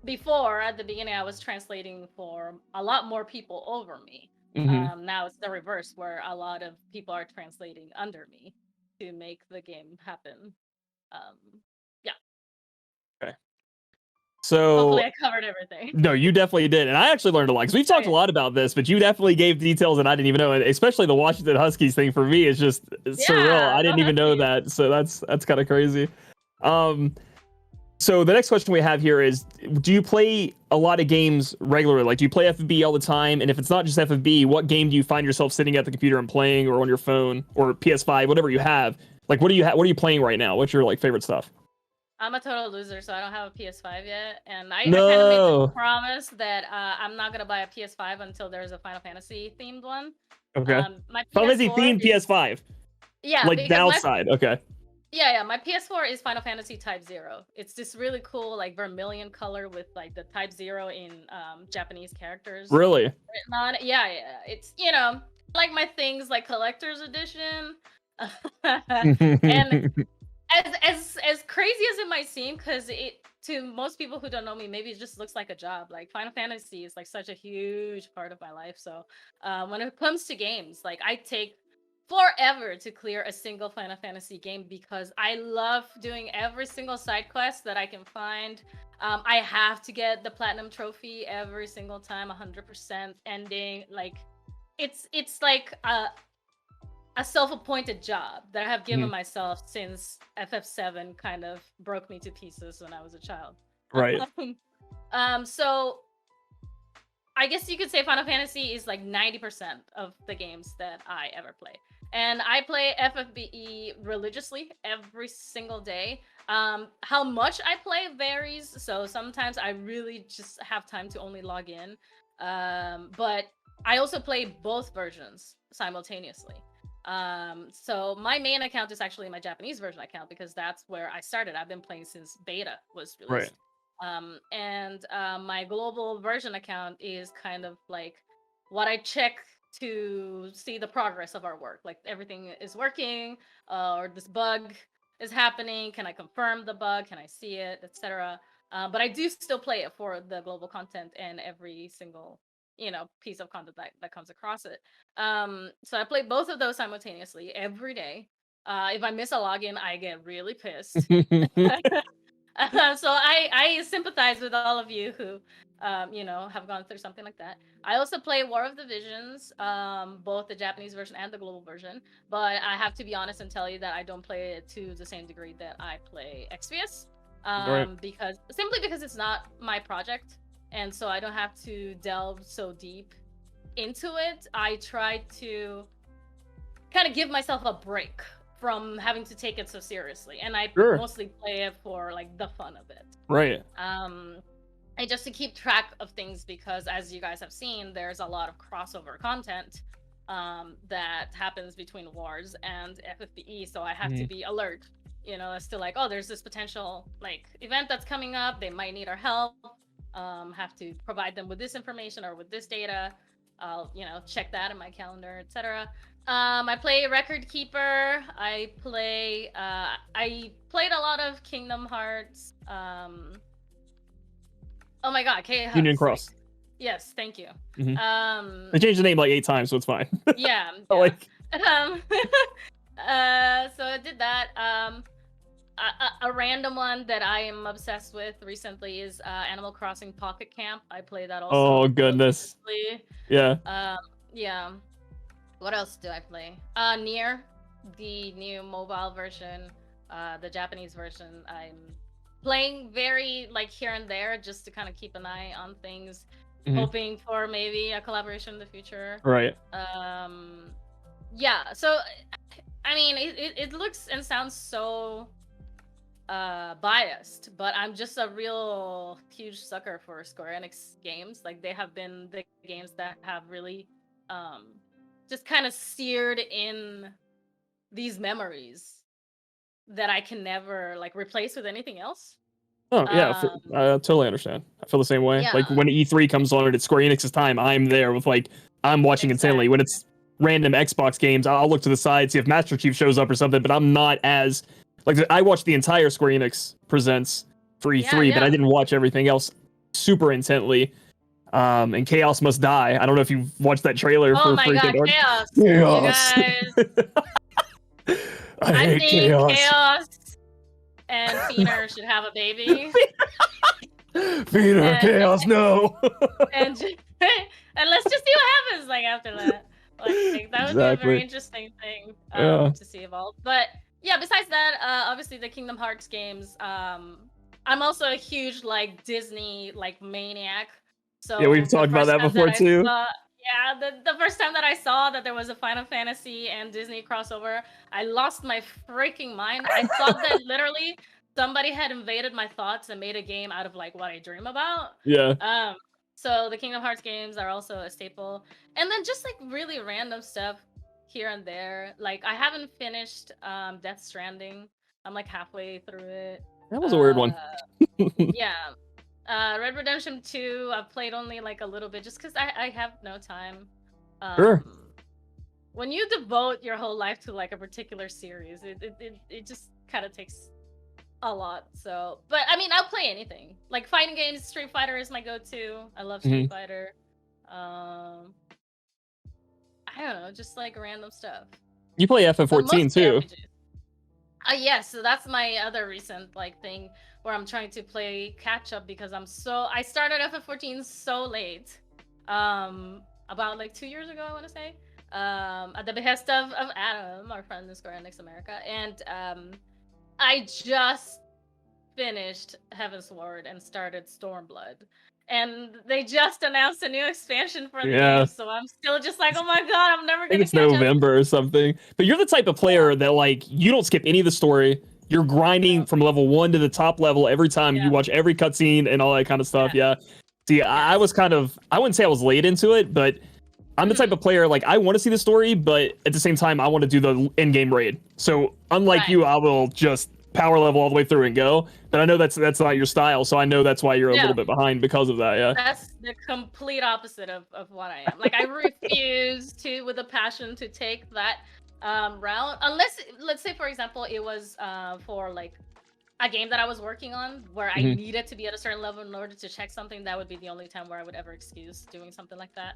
before at the beginning I was translating for a lot more people over me. Now it's the reverse, where a lot of people are translating under me to make the game happen. Yeah. Okay. So Hopefully I covered everything. No, you definitely did, and I actually learned a lot because we've talked a lot about this, but you definitely gave details that I didn't even know, and especially the Washington Huskies thing for me is just surreal. I didn't even know that, so that's kind of crazy. So the next question we have here is: do you play a lot of games regularly? Like, do you play FFBE all the time? And if it's not just FFBE, what game do you find yourself sitting at the computer and playing, or on your phone, or PS5, whatever you have? Like, what are you playing right now? What's your like favorite stuff? I'm a total loser, so I don't have a PS5 yet, and I kind of made the promise that I'm not gonna buy a PS5 until there's a Final Fantasy themed one. Okay. My Final Fantasy PS4 themed PS5. Yeah, Like the because outside. Okay. Yeah, my PS4 is Final Fantasy Type 0. It's this really cool like vermilion color with like the Type 0 in Japanese characters. Really? Written on it. Yeah. It's like my things like collector's edition. And as crazy as it might seem, because it to most people who don't know me, maybe it just looks like a job. Like Final Fantasy is like such a huge part of my life. So when it comes to games, like I take forever to clear a single Final Fantasy game because I love doing every single side quest that I can find. I have to get the platinum trophy every single time, 100% ending. Like it's like a self-appointed job that I have given myself since FF7 kind of broke me to pieces when I was a child. Right. So I guess you could say Final Fantasy is like 90% of the games that I ever play. And I play FFBE religiously every single day. How much I play varies. So sometimes I really just have time to only log in. But I also play both versions simultaneously. So my main account is actually my Japanese version account because that's where I started. I've been playing since beta was released. And my global version account is kind of like what I check to see the progress of our work. Like everything is working, or this bug is happening. Can I confirm the bug? Can I see it, etc. But I do still play it for the global content and every single piece of content that comes across it. So I play both of those simultaneously every day. If I miss a login, I get really pissed. So I sympathize with all of you who have gone through something like that. I also play War of the Visions, both the Japanese version and the global version, but I have to be honest and tell you that I don't play it to the same degree that I play Exvius, because it's not my project, and so I don't have to delve so deep into it. I try to kind of give myself a break from having to take it so seriously, and I mostly play it for like the fun of it. Right. And just to keep track of things, because as you guys have seen, there's a lot of crossover content that happens between Wars and FFBE, so I have to be alert, as to like, oh, there's this potential like event that's coming up, they might need our help, have to provide them with this information or with this data. I'll check that in my calendar, etc. I play Record Keeper. I played a lot of Kingdom Hearts. Oh my god, Union Cross. Yes, thank you. I changed the name like 8 times, so it's fine. Yeah. So I did that. A random one that I am obsessed with recently is Animal Crossing Pocket Camp. I play that also. Oh goodness. Yeah. Yeah. What else do I play? Nier, the new mobile version, the Japanese version. I'm playing very like here and there, just to kind of keep an eye on things, hoping for maybe a collaboration in the future. Right. Yeah. So, I mean, it looks and sounds so biased, but I'm just a real huge sucker for Square Enix games. Like, they have been the games that have really just kind of seared in these memories that I can never like replace with anything else. Oh yeah, I totally understand. I feel the same way. Yeah. Like when E3 comes on and it's Square Enix's time, I'm there with like I'm watching intently. When it's random Xbox games, I'll look to the side, see if Master Chief shows up or something. But I'm not as like I watched the entire Square Enix Presents for E3, but I didn't watch everything else super intently. And Chaos Must Die. I don't know if you've watched that trailer for freaking Chaos. Chaos. You guys. I think Chaos and Feener should have a baby. Feener, Chaos, no. and let's just see what happens like after that. Like that would be a very interesting thing to see evolve. But yeah, besides that, obviously the Kingdom Hearts games. I'm also a huge like Disney like maniac. So yeah, we've talked about that before too. The first time that I saw that there was a Final Fantasy and Disney crossover, I lost my freaking mind. I thought that literally somebody had invaded my thoughts and made a game out of like what I dream about. Yeah. So the Kingdom Hearts games are also a staple. And then just like really random stuff here and there. Like I haven't finished Death Stranding. I'm like halfway through it. That was a weird one. Yeah. Red Redemption 2, I've played only like a little bit just because I have no time. Sure. When you devote your whole life to like a particular series, it just kind of takes a lot. So, but I mean, I'll play anything. Like fighting games, Street Fighter is my go-to. I love Street Fighter. I don't know, just like random stuff. You play FF14 too. Yes, so that's my other recent like thing where I'm trying to play catch up because I started FF14 so late. About like 2 years ago, I want to say. At the behest of Adam, our friend in Square Enix America, and I just finished Heavensward and started Stormblood. And they just announced a new expansion for the game, so I'm still just like, oh my god, I'm never gonna catch up. I think it's November or something. But you're the type of player that like you don't skip any of the story. You're grinding from level 1 to the top level every time. You watch every cutscene and all that kind of stuff. Yeah. See, I was kind of, I wouldn't say I was late into it, but I'm the type of player like I want to see the story, but at the same time I want to do the in-game raid. So unlike you, I will just power level all the way through and go. But I know that's not your style, so I know that's why you're a Yeah. little bit behind because of that. Yeah. That's the complete opposite of what I am. Like I refuse to, with a passion, to take that route unless, let's say for example, it was for like a game that I was working on where I needed to be at a certain level in order to check something. That would be the only time where I would ever excuse doing something like that.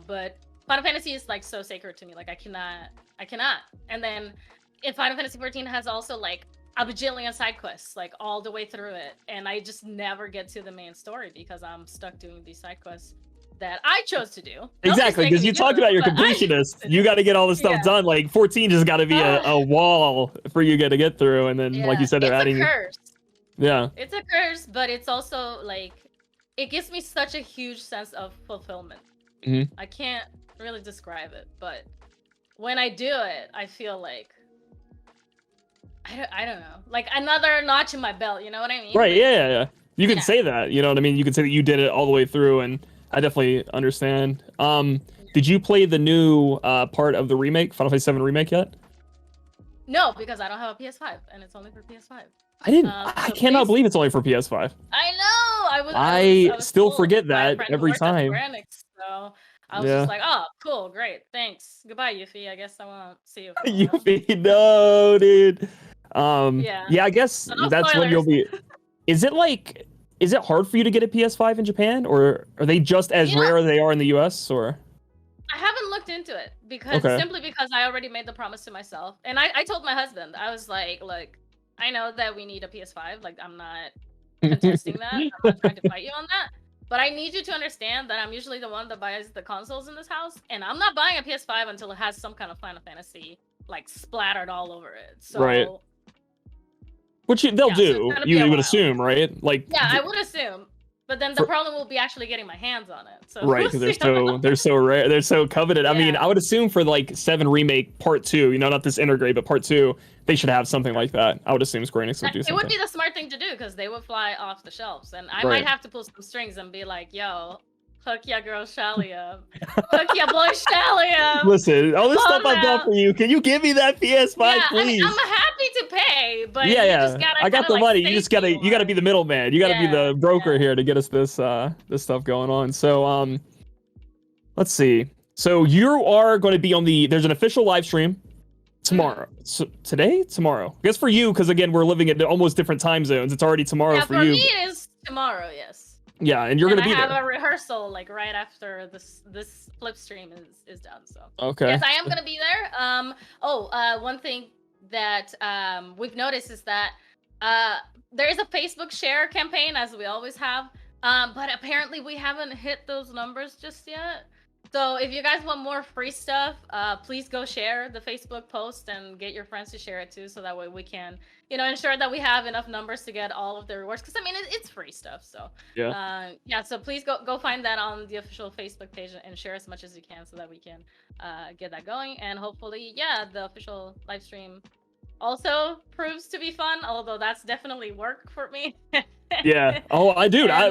But Final Fantasy is like so sacred to me. Like I cannot. And then if Final Fantasy 14 has also like a bajillion side quests, like all the way through it, and I just never get to the main story because I'm stuck doing these side quests that I chose to do. Exactly, because you talked about your completionist. You got to get all this stuff done. Like 14 just got to be a wall for you to get through, and then like you said, they're adding. It's a curse. Yeah. It's a curse, but it's also like it gives me such a huge sense of fulfillment. I can't really describe it, but when I do it, I feel like I don't know, like another notch in my belt. You know what I mean? Right. Like, Yeah. You can say that. You know what I mean? You can say that you did it all the way through, and I definitely understand. Did you play the new part of the remake, Final Fantasy VII remake yet? No, because I don't have a PS5, and it's only for PS5. I didn't. I cannot believe it's only for PS5. I know. I was still told forget by a that friend who every worked at time. Square Enix, so I was just like, oh, cool, great, thanks, goodbye, Yuffie. I guess I won't see you. Yuffie, no, dude. Yeah. I guess So no that's when you'll spoilers. be. Is it hard for you to get a PS5 in Japan, or are they just as rare as they are in the US, or? I haven't looked into it because simply because I already made the promise to myself, and I told my husband, I was like, look, I know that we need a PS5. Like I'm not contesting that. I'm not trying to fight you on that. But I need you to understand that I'm usually the one that buys the consoles in this house, and I'm not buying a PS5 until it has some kind of Final Fantasy like splattered all over it. So Right. Which they'll so do. it's gonna be a You would while. assume, right? Like. Yeah, I would assume. But then the problem will be actually getting my hands on it. So Right, because they're so rare, they're so coveted. I mean, I would assume for like 7 remake part 2, not this Intergrade, but part 2, they should have something like that. I would assume Square Enix would do it something. would be the smart thing to do because they would fly off the shelves, and I Right. might have to pull some strings and be like, "Yo, hook ya girl Shaly up, hook ya boy Shaly up." Listen, all this Come stuff I've done out. for you. Can you give me that PS5, Yeah, I mean, please? I'm happy to pay, but yeah, you yeah. just gotta I got kinda, the like, money. You gotta be the middleman. You gotta be the broker here to get us this this stuff going on. So let's see. So you are going to be there's an official live stream tomorrow. So tomorrow. I guess for you, because again, we're living in almost different time zones. It's already tomorrow Yeah, for for you. me it is tomorrow. Yes. Yeah, and you're gonna be I have there. a rehearsal like right after this flip stream is done. So Okay. yes, I am gonna be there. One thing that we've noticed is that there is a Facebook share campaign, as we always have, but apparently we haven't hit those numbers just yet. So if you guys want more free stuff, please go share the Facebook post and get your friends to share it too, so that way we can, ensure that we have enough numbers to get all of the rewards. Because I mean, it's free stuff. So so please go find that on the official Facebook page and share as much as you can, so that we can get that going. And hopefully, the official live stream also proves to be fun. Although that's definitely work for me. Yeah. Oh,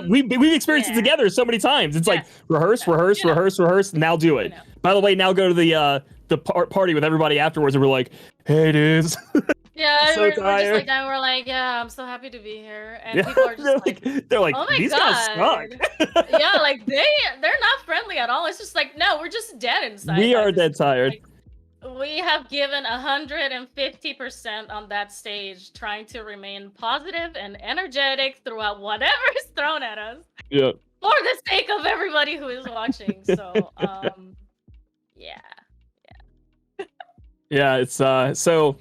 we've experienced it together so many times. It's like rehearse, now do it. By the way, now go to the party with everybody afterwards, and we're like, hey, dudes. Yeah, So we're just tired. like that. We're like, yeah, I'm so happy to be here, and people are just they're like, oh my these god, guys suck. yeah, like they're not friendly at all. It's just like, no, we're just dead inside. We are dead tired. We have given 150% on that stage, trying to remain positive and energetic throughout whatever is thrown at us. Yeah. For the sake of everybody who is watching. So, Yeah, it's so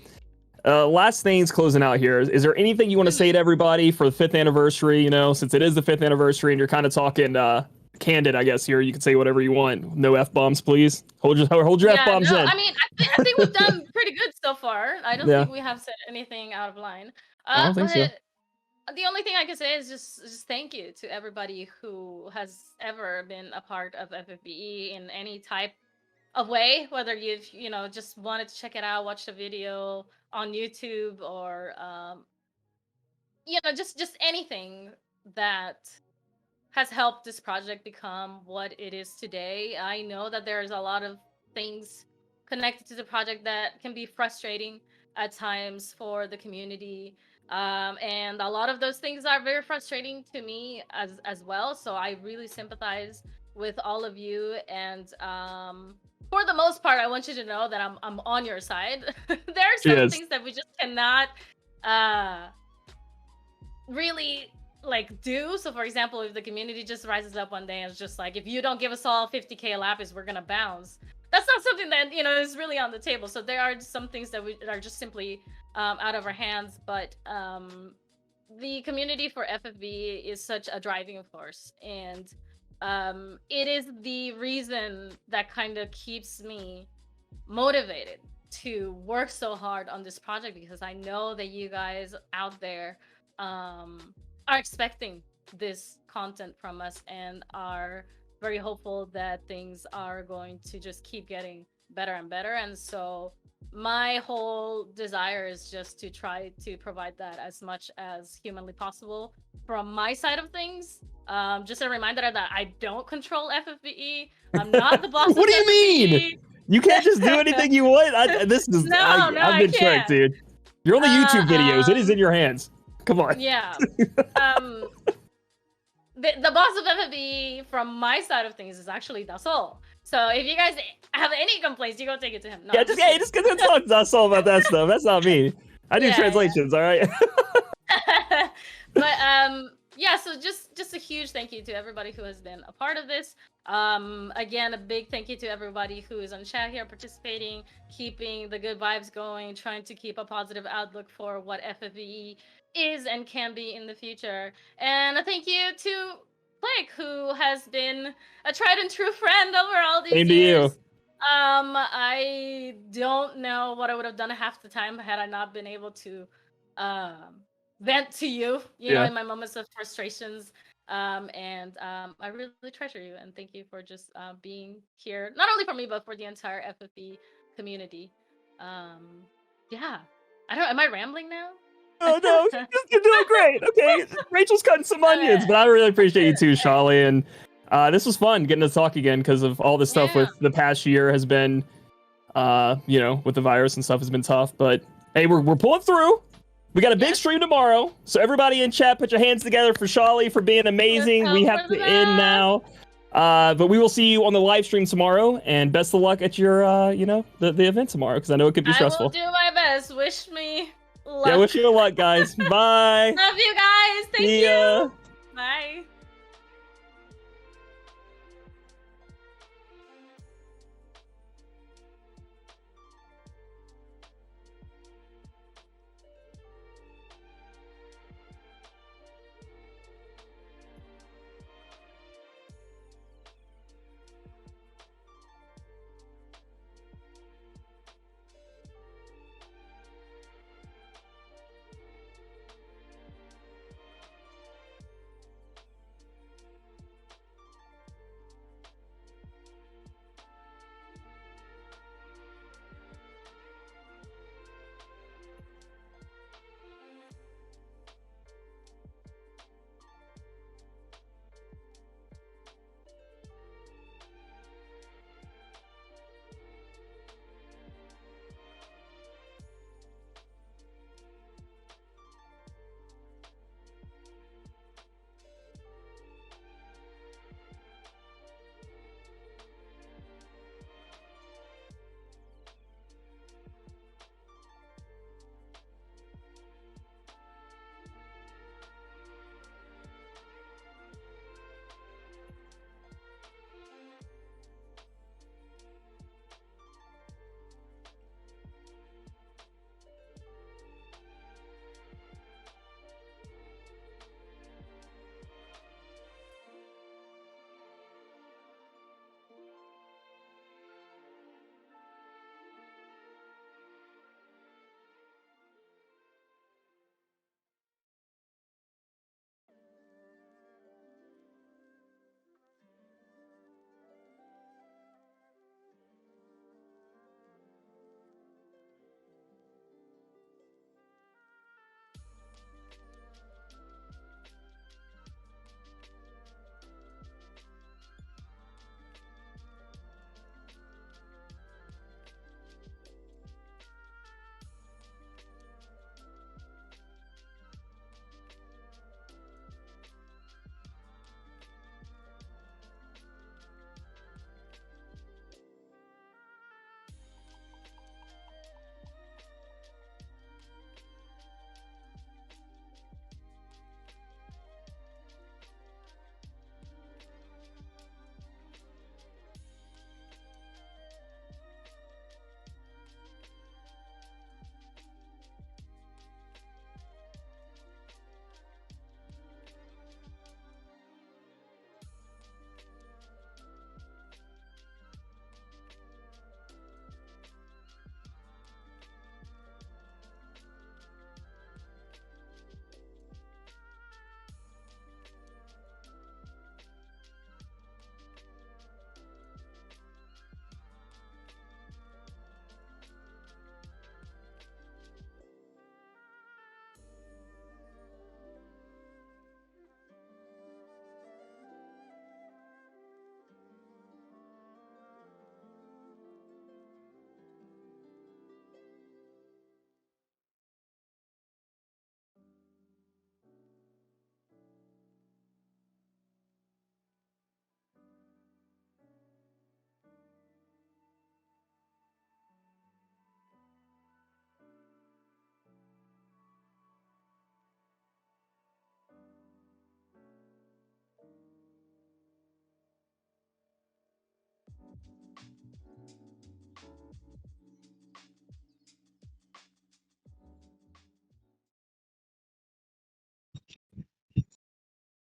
last things closing out here. Is there anything you want to say to everybody for the 5th anniversary? Since it is the 5th anniversary and you're kind of talking candid, I guess here you can say whatever you want. No F-bombs, please. Hold your F-bombs in. I mean, I think we've done pretty good so far. I don't think we have said anything out of line. I don't think so. The only thing I can say is just thank you to everybody who has ever been a part of FFBE in any type of way, whether you've just wanted to check it out, watch the video on YouTube, or just anything that has helped this project become what it is today. I know that there's a lot of things connected to the project that can be frustrating, at times for the community. And a lot of those things are very frustrating to me as well. So I really sympathize with all of you. And for the most part, I want you to know that I'm on your side. There are some things that we just cannot really like do. So for example, if the community just rises up one day and it's just like, if you don't give us all 50k lapis, we're gonna bounce. That's not something that, you know, is really on the table. So there are some things that are just simply out of our hands. But the community for FFB is such a driving force, and it is the reason that kind of keeps me motivated to work so hard on this project, because I know that you guys out there are expecting this content from us and are very hopeful that things are going to just keep getting better and better. And so my whole desire is just to try to provide that as much as humanly possible from my side of things. Just a reminder that I don't control FFBE. I'm not the boss. What do you mean? You can't just do anything you want. I've been tricked, dude. You're on the YouTube videos. It is in your hands. Come on. Yeah. The boss of FFBE from my side of things is actually Dasol. So if you guys have any complaints, you go take it to him. No, Yeah, just get to talk to Dasol about that stuff. That's not me. I do translations, all right? But yeah, so just a huge thank you to everybody who has been a part of this. Again, a big thank you to everybody who is on chat here participating, keeping the good vibes going, trying to keep a positive outlook for what FFBE is and can be in the future. And a thank you to Blake, who has been a tried and true friend over all these Same to years. you. I don't know what I would have done half the time had I not been able to vent to you, you know, in my moments of frustrations. And I really treasure you, and thank you for just being here, not only for me, but for the entire FFB community. Yeah. Am I rambling now? Oh no, you're doing great. Okay, Rachel's cutting some onions, but I really appreciate you too, Shaly. And this was fun getting to talk again because of all this stuff with the past year has been, you know, with the virus and stuff has been tough. But hey, we're pulling through. We got a big stream tomorrow, so everybody in chat, put your hands together for Shaly for being amazing. We have to end now, but we will see you on the live stream tomorrow. And best of luck at your, you know, the event tomorrow, because I know it could be stressful. I will do my best. Wish me luck. Yeah, wish you luck, guys. Bye. Love you guys. Thank See ya. you. Bye.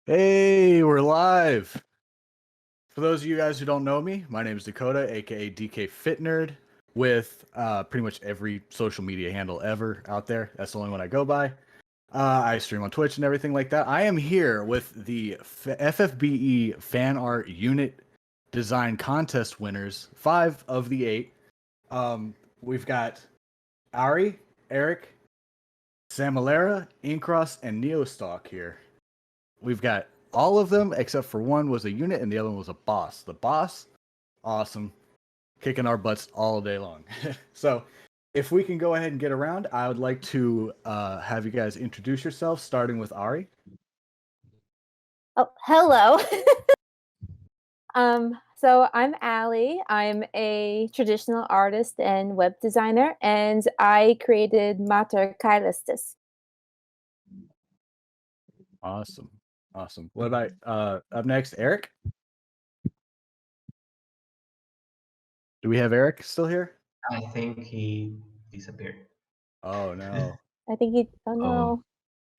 Hey, we're live. For those of you guys who don't know me, my name is Dakota, aka DK Fit Nerd, with pretty much every social media handle ever out there. That's the only one I go by. I stream on Twitch and everything like that. I am here with the FFBE Fan Art Unit Design Contest winners, 5 of the 8. We've got Ari, Eric, Samalera, Inkross, and Neostalk here. We've got all of them except for one was a unit and the other one was a boss. The boss, awesome, kicking our butts all day long. So if we can go ahead and get around, I would like to have you guys introduce yourselves, starting with Ari. Oh, hello. So I'm Allie. I'm a traditional artist and web designer, and I created Mater Kailistis. Awesome. Awesome. What about up next, Eric? Do we have Eric still here? I think he disappeared. Oh no. I think he. Oh no.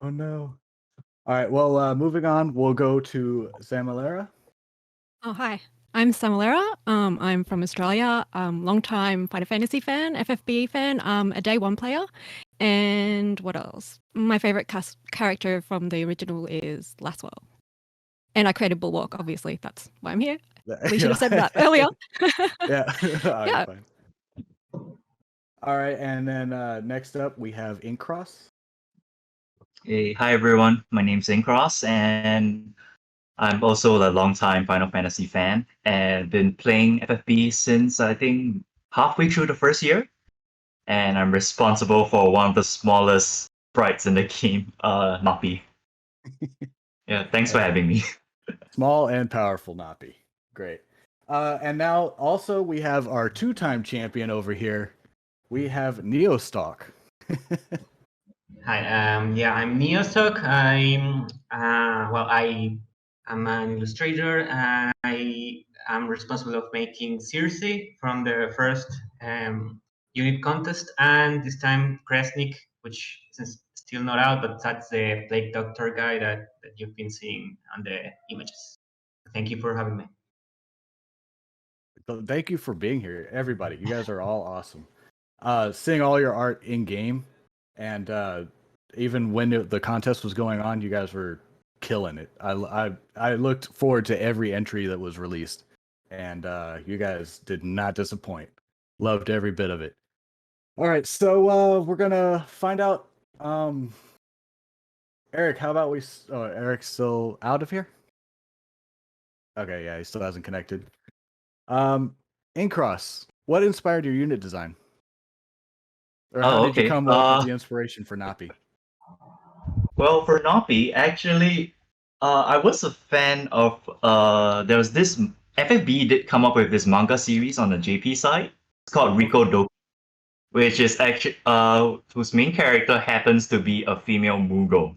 Oh no. All right. Well, moving on, we'll go to Samalera. Oh, hi. I'm Samalera. I'm from Australia. Long-time Final Fantasy fan, FFBE fan, a day one player. And what else? My favorite character from the original is Laswell. And I created Bulwark, obviously. That's why I'm here. We should have said that earlier. Yeah. Yeah. Fine. All right. And then next up, we have Inkross. Hey, hi everyone. My name's Inkross, and I'm also a longtime Final Fantasy fan and been playing FFB since I think halfway through the first year. And I'm responsible for one of the smallest sprites in the game, Nappy. Yeah, thanks for having me. Small and powerful Nappy. Great. And now also we have our 2-time champion over here. We have Neostalk. Hi, yeah, I'm Neostalk. I'm an illustrator. I am responsible of making Circe from the first unit contest, and this time Kresnik, which is still not out, but that's the Plague Doctor guy that you've been seeing on the images. Thank you for having me. Thank you for being here, everybody. You guys are all awesome. Seeing all your art in game, and even when the contest was going on, you guys were killing it. I looked forward to every entry that was released, and you guys did not disappoint. Loved every bit of it. All right, so we're gonna find out. Eric, how about we? Oh, Eric's still out of here. Okay, yeah, he still hasn't connected. Inkross, what inspired your unit design? Or how did you come up with the inspiration for Nappy? Well, for Nappy, actually, I was a fan of. There was this FFB did come up with this manga series on the JP side. It's called Riko Doku, which is actually whose main character happens to be a female Mugo.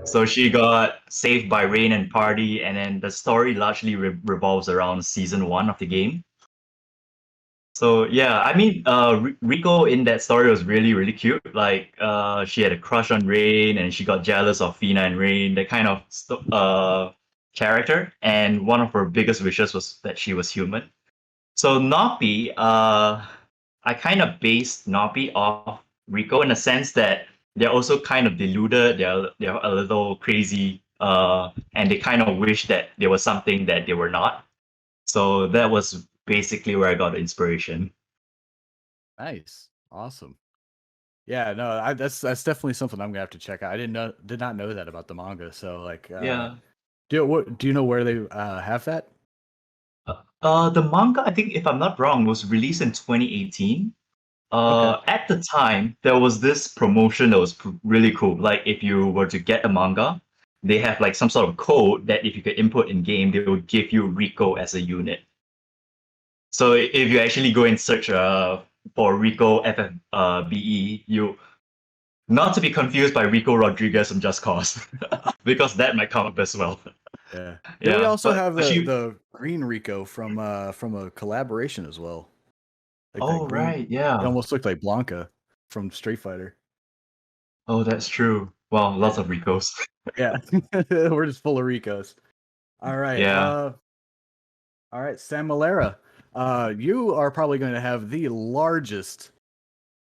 So she got saved by Rain and Party, and then the story largely revolves around season 1 of the game. So yeah, I mean, Riko in that story was really, really cute. Like, she had a crush on Rain, and she got jealous of Fina and Rain, that kind of character. And one of her biggest wishes was that she was human. So Nappy, I kind of based Nappy off Riko in the sense that they're also kind of deluded. They're a little crazy, and they kind of wish that they were something that they were not. So that was basically where I got the inspiration. Nice, awesome. Yeah, no, that's definitely something I'm gonna have to check out. I did not know that about the manga. So like, Yeah. Do you know where they have that? The manga, I think, if I'm not wrong, was released in 2018. At the time, there was this promotion that was really cool. Like, if you were to get a manga, they have like some sort of code that if you could input in game, they would give you Riko as a unit. So if you actually go and search for Riko FFBE, you not to be confused by Rico Rodriguez from Just Cause, because that might come up as well. Yeah. Then we also but have she. the green Rico from a collaboration as well. Like that Oh green, right, yeah. it almost looked like Blanca from Street Fighter. Oh, that's true. Wow, lots of Ricos. Yeah, we're just full of Ricos. All right, Yeah. Sam Malera, you are probably going to have the largest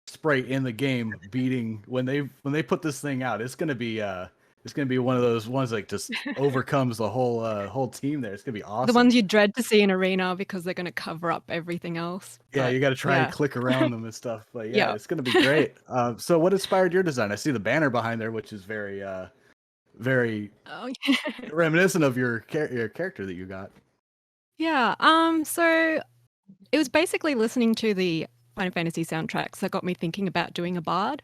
sprite in the game. Beating when they put this thing out, it's gonna be one of those ones like just overcomes the whole team. There, it's gonna be awesome. The ones you dread to see in arena because they're going to cover up everything else. Yeah, But, you got to try yeah. and click around them and stuff. But yeah, Yeah. it's gonna be great. So what inspired your design? I see the banner behind there, which is very Oh, reminiscent of your character that you got. yeah. So it was basically listening to the Final Fantasy soundtracks that got me thinking about doing a bard.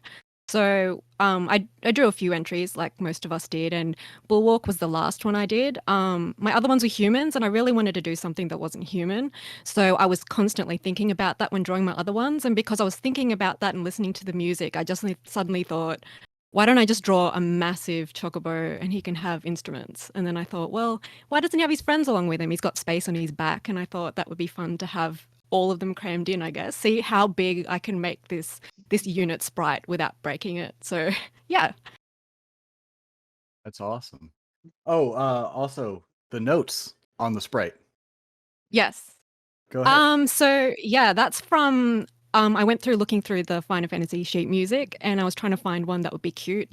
So I drew a few entries like most of us did, and Bulwark was the last one I did. My other ones were humans, and I really wanted to do something that wasn't human. So I was constantly thinking about that when drawing my other ones. And because I was thinking about that and listening to the music, I just suddenly thought, why don't I just draw a massive chocobo and he can have instruments? And then I thought, well, why doesn't he have his friends along with him? He's got space on his back. And I thought that would be fun to have all of them crammed in, I guess. See how big I can make this unit sprite without breaking it. So yeah. That's awesome. Oh, also the notes on the sprite. Yes. Go ahead. So yeah, that's from I went through looking through the Final Fantasy sheet music and I was trying to find one that would be cute,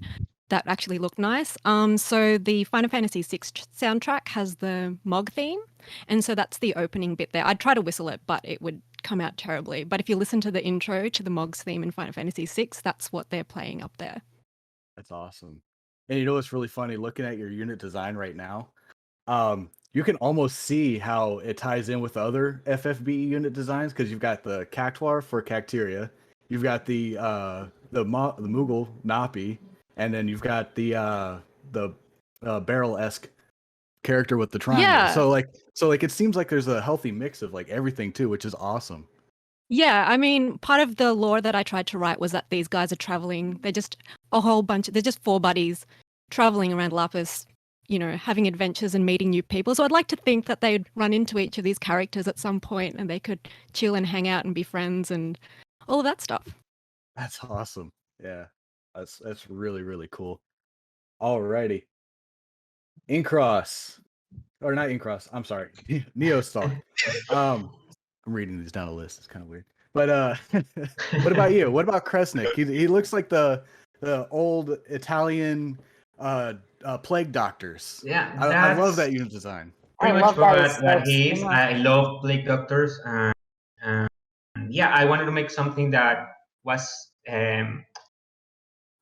that actually looked nice. So the Final Fantasy VI soundtrack has the Mog theme, and so that's the opening bit there. I'd try to whistle it, but it would come out terribly. But if you listen to the intro to the Mog's theme in Final Fantasy VI, that's what they're playing up there. That's awesome. And you know what's really funny? Looking at your unit design right now, you can almost see how it ties in with the other FFBE unit designs because you've got the Cactuar for Cacteria, you've got the Moogle Napi, and then you've got the barrel-esque character with the triangle. Yeah. So like it seems like there's a healthy mix of like everything too, which is awesome. Yeah, I mean, part of the lore that I tried to write was that these guys are traveling. They're just they're just four buddies traveling around Lapis, having adventures and meeting new people. So I'd like to think that they'd run into each of these characters at some point and they could chill and hang out and be friends and all of that stuff. That's awesome. Yeah, that's really, really cool. Alrighty. Incross. Or not Incross, I'm sorry. Neostalk. I'm reading these down a list. It's kind of weird. But what about you? What about Kresnik? He looks like the old Italian plague doctors. Yeah, I love that unit design. Pretty much for that he is. I love plague doctors, and yeah, I wanted to make something that was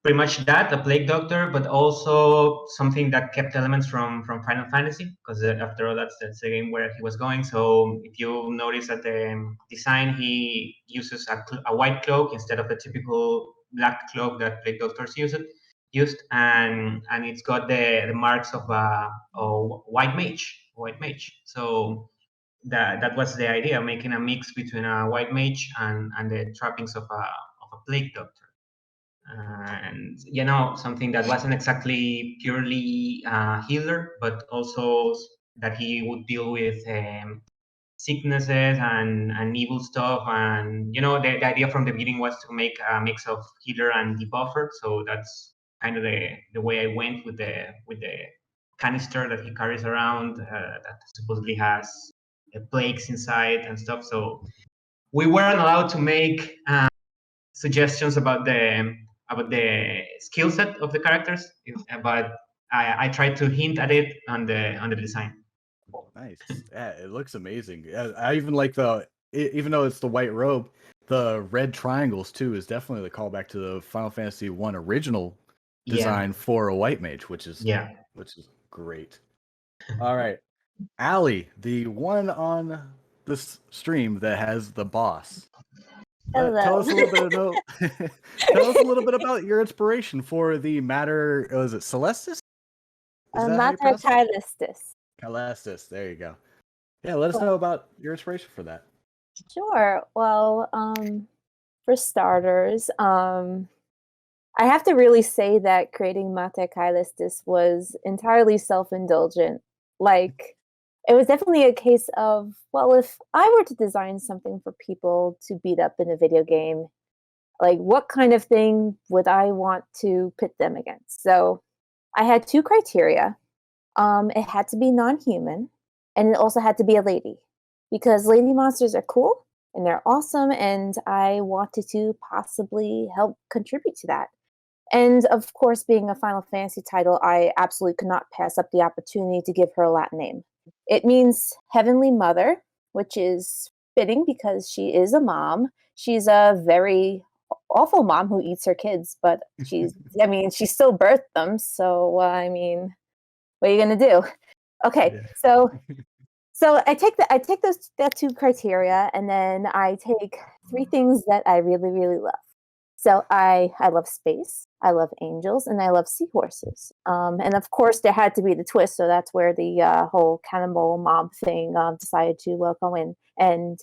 pretty much that, a plague doctor, but also something that kept elements from Final Fantasy, because after all, that's the game where he was going. So if you notice at the design, he uses a white cloak instead of the typical black cloak that plague doctors used, and it's got the marks of a white mage. So that was the idea, making a mix between a white mage and the trappings of a plague doctor. And something that wasn't exactly purely healer, but also that he would deal with sicknesses and evil stuff. And the idea from the beginning was to make a mix of healer and debuffer. So that's kind of the way I went with the canister that he carries around that supposedly has plagues inside and stuff. So we weren't allowed to make suggestions about the skill set of the characters, but I tried to hint at it on the design. Nice. Yeah, it looks amazing. I even like even though it's the white robe, the red triangles too is definitely the callback to the Final Fantasy I original design for a white mage, which is great. All right, Allie, the one on this stream that has the boss. Tell us a little bit about your inspiration for the matter. Was it Celestis? Matter Caelestis. Caelestis. There you go. Yeah, let us know about your inspiration for that. Sure. Well, for starters, I have to really say that creating Mater Caelestis was entirely self-indulgent. Like, it was definitely a case of, well, if I were to design something for people to beat up in a video game, like what kind of thing would I want to pit them against? So I had two criteria. It had to be non-human, and it also had to be a lady, because lady monsters are cool and they're awesome, and I wanted to possibly help contribute to that. And of course, being a Final Fantasy title, I absolutely could not pass up the opportunity to give her a Latin name. It means Heavenly Mother, which is fitting because she is a mom. She's a very awful mom who eats her kids, but I mean, she still birthed them. So, I mean, what are you going to do? Okay, so I take that two criteria, and then I take three things that I really, really love. So I love space, I love angels, and I love seahorses. And of course, there had to be the twist, so that's where the whole cannibal mob thing decided to go in. And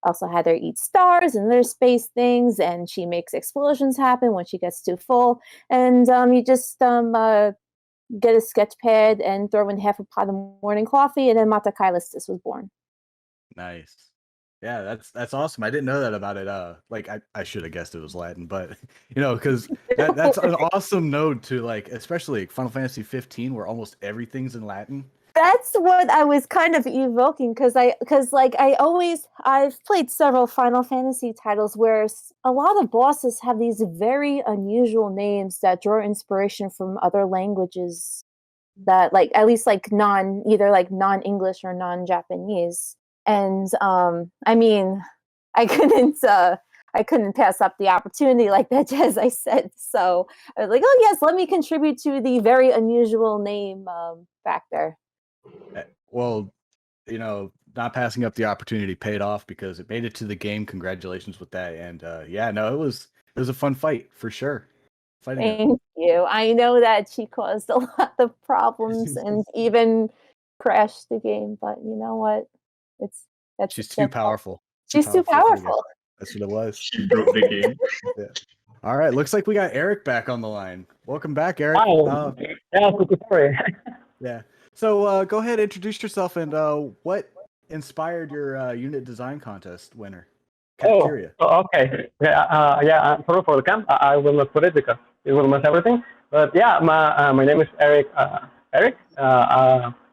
also had her eat stars and other space things, and she makes explosions happen when she gets too full. And you just get a sketch pad and throw in half a pot of morning coffee, and then Mata Kailistis was born. Nice. Yeah, that's awesome. I didn't know that about it. Like I should have guessed it was Latin, but because that's an awesome node to like, especially Final Fantasy 15, where almost everything's in Latin. That's what I was kind of evoking, because I've played several Final Fantasy titles where a lot of bosses have these very unusual names that draw inspiration from other languages that, like, at least like either like non-English or non-Japanese. And I mean, I couldn't pass up the opportunity, like that, as I said. So I was like, oh yes, let me contribute to the very unusual name factor. Well, not passing up the opportunity paid off because it made it to the game. Congratulations with that. And yeah, no, it was a fun fight for sure. Thank you. I know that she caused a lot of problems and even crashed the game, but you know what? She's too powerful. She's too powerful. That's what it was. She broke the game. Yeah. All right, looks like we got Eric back on the line. Welcome back, Eric. Yeah, sorry. Yeah. So go ahead, introduce yourself, and what inspired your unit design contest winner? Cafeteria. Oh, okay. Yeah, yeah. Sorry for the camp. I will not put it because it will mess everything. But yeah, my name is Eric. Eric.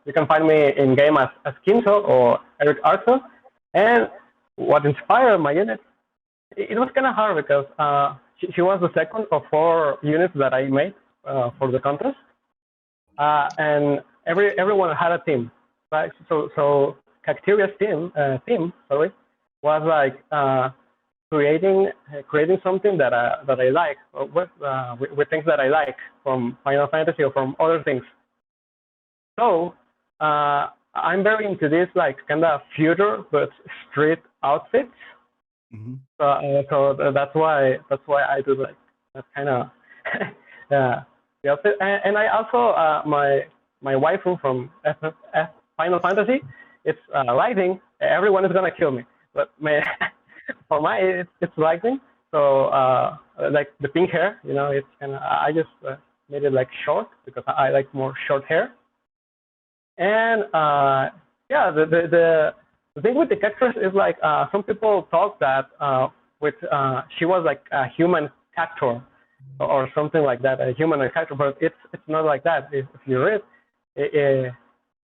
You can find me in game as Kinso or Eric Arthur. And what inspired my unit? It was kind of hard because she was the second of 4 units that I made for the contest, and everyone had a team, right? So Cafeteria's theme was like creating something that I like with things that I like from Final Fantasy or from other things. So I'm very into this like kind of future but street outfits. Mm-hmm. So that's why I do like that kind of the outfit. And I also my waifu from Final Fantasy, it's lightning. Everyone is gonna kill me, but for my it's lightning. So like the pink hair, it's kind of I just made it like short because I like more short hair. And yeah, the thing with the cactus is like some people thought that she was like a human cactor or something like that, a human cactor, but it's not like that. If you read,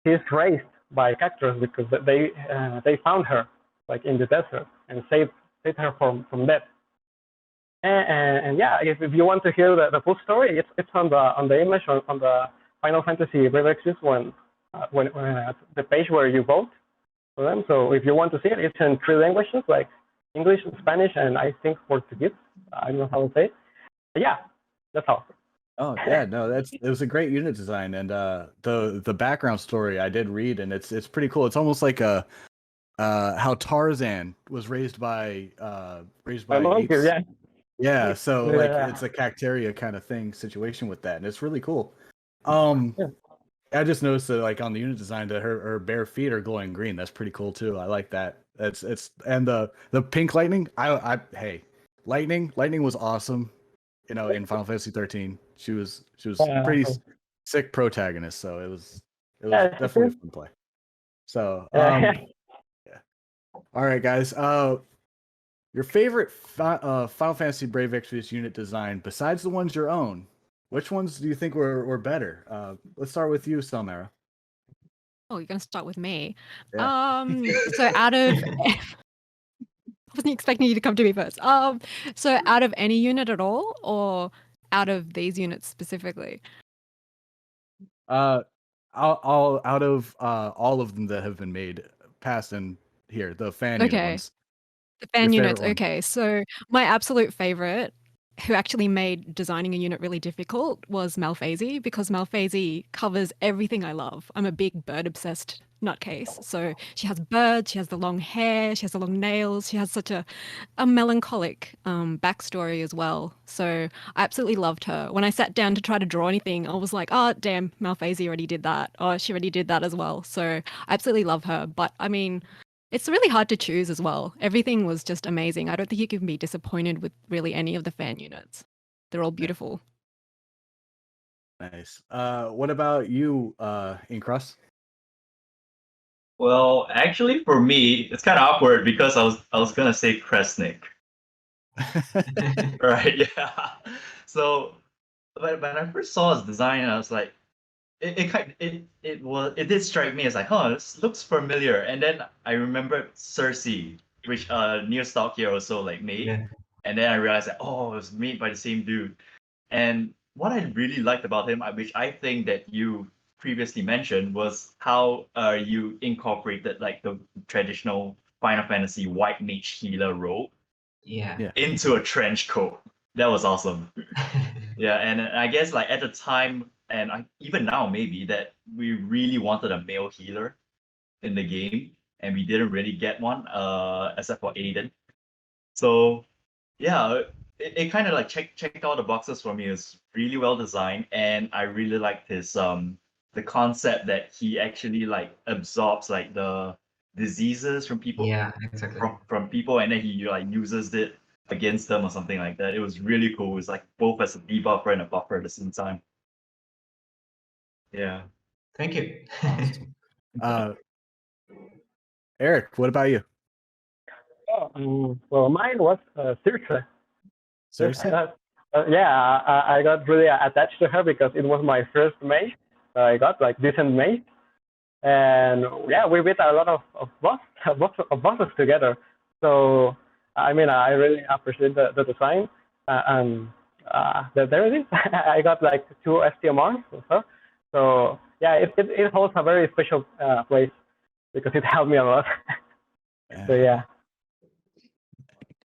she's raised by cactus because they found her like in the desert and saved her from death. And yeah, if you want to hear the full story, it's on the image on the Final Fantasy Revexes when the page where you vote for them. So if you want to see it, it's in 3 languages like English, Spanish, and I think Portuguese. I don't know how to say it. But yeah, that's all. Oh yeah, no, it was a great unit design, and the background story I did read, and it's pretty cool. It's almost like how Tarzan was raised by apes. Yeah. Yeah, so Yeah. like it's a Cacteria kind of situation with that, and it's really cool. I just noticed that like on the unit design that her bare feet are glowing green. That's pretty cool too. I like that. It's and the pink lightning. Hey, lightning was awesome. In Final Fantasy 13, she was pretty sick protagonist. So it was It was Yeah, definitely a sure. fun play. So, Yeah. yeah. All right, guys. Your favorite Final Fantasy Brave Exvius unit design, besides the ones your own, which ones do you think were better? Let's start with you, Samara. Oh, you're gonna start with me. Yeah. So out of I wasn't expecting you to come to me first. So out of any unit at all, or out of these units specifically? All out of all of them that have been made, past and here, the fan unit Okay. ones. The Your fan favorite units. one. Okay, so my absolute favorite, who actually made designing a unit really difficult, was Malphasy, because Malphasy covers everything I love. I'm a big bird obsessed nutcase. So she has birds, she has the long hair, she has the long nails, she has such a melancholic backstory as well. So I absolutely loved her. When I sat down to try to draw anything, I was like, oh damn, Malphasy already did that. Oh, she already did that as well. So I absolutely love her. But I mean, it's really hard to choose as well. Everything was just amazing. I don't think you can be disappointed with really any of the fan units. They're all beautiful. Nice. What about you, Incross? Well, actually, for me, it's kind of awkward because I was gonna say Kresnik. Right? Yeah. So when I first saw his design, I was like, it did strike me as like, huh, this looks familiar. And then I remembered Cersei, which Neil Stock here also like made. Yeah. And then I realized that, oh, it was made by the same dude. And what I really liked about him, which I think that you previously mentioned, was how you incorporated like the traditional Final Fantasy white mage healer role Yeah. into a trench coat. That was awesome. Yeah, and I guess like at the time, and even now maybe, that we really wanted a male healer in the game, and we didn't really get one, except for Aiden. So yeah, it kind of like checked all the boxes for me. It's really well designed, and I really liked his the concept that he actually like absorbs like the diseases from people. Yeah, exactly. From people, and then he like uses it against them or something like that. It was really cool. It's like both as a debuffer and a buffer at the same time. Yeah. Thank you. Eric, what about you? Well, mine was Circe. Cersei? Yeah, I got really attached to her because it was my first mage. I got like decent mage, and yeah, we beat a lot of bosses together. So I mean, I really appreciate the design, and there it is. I got like 2 STMRs or so. So yeah, it holds a very special place because it helped me a lot. So yeah.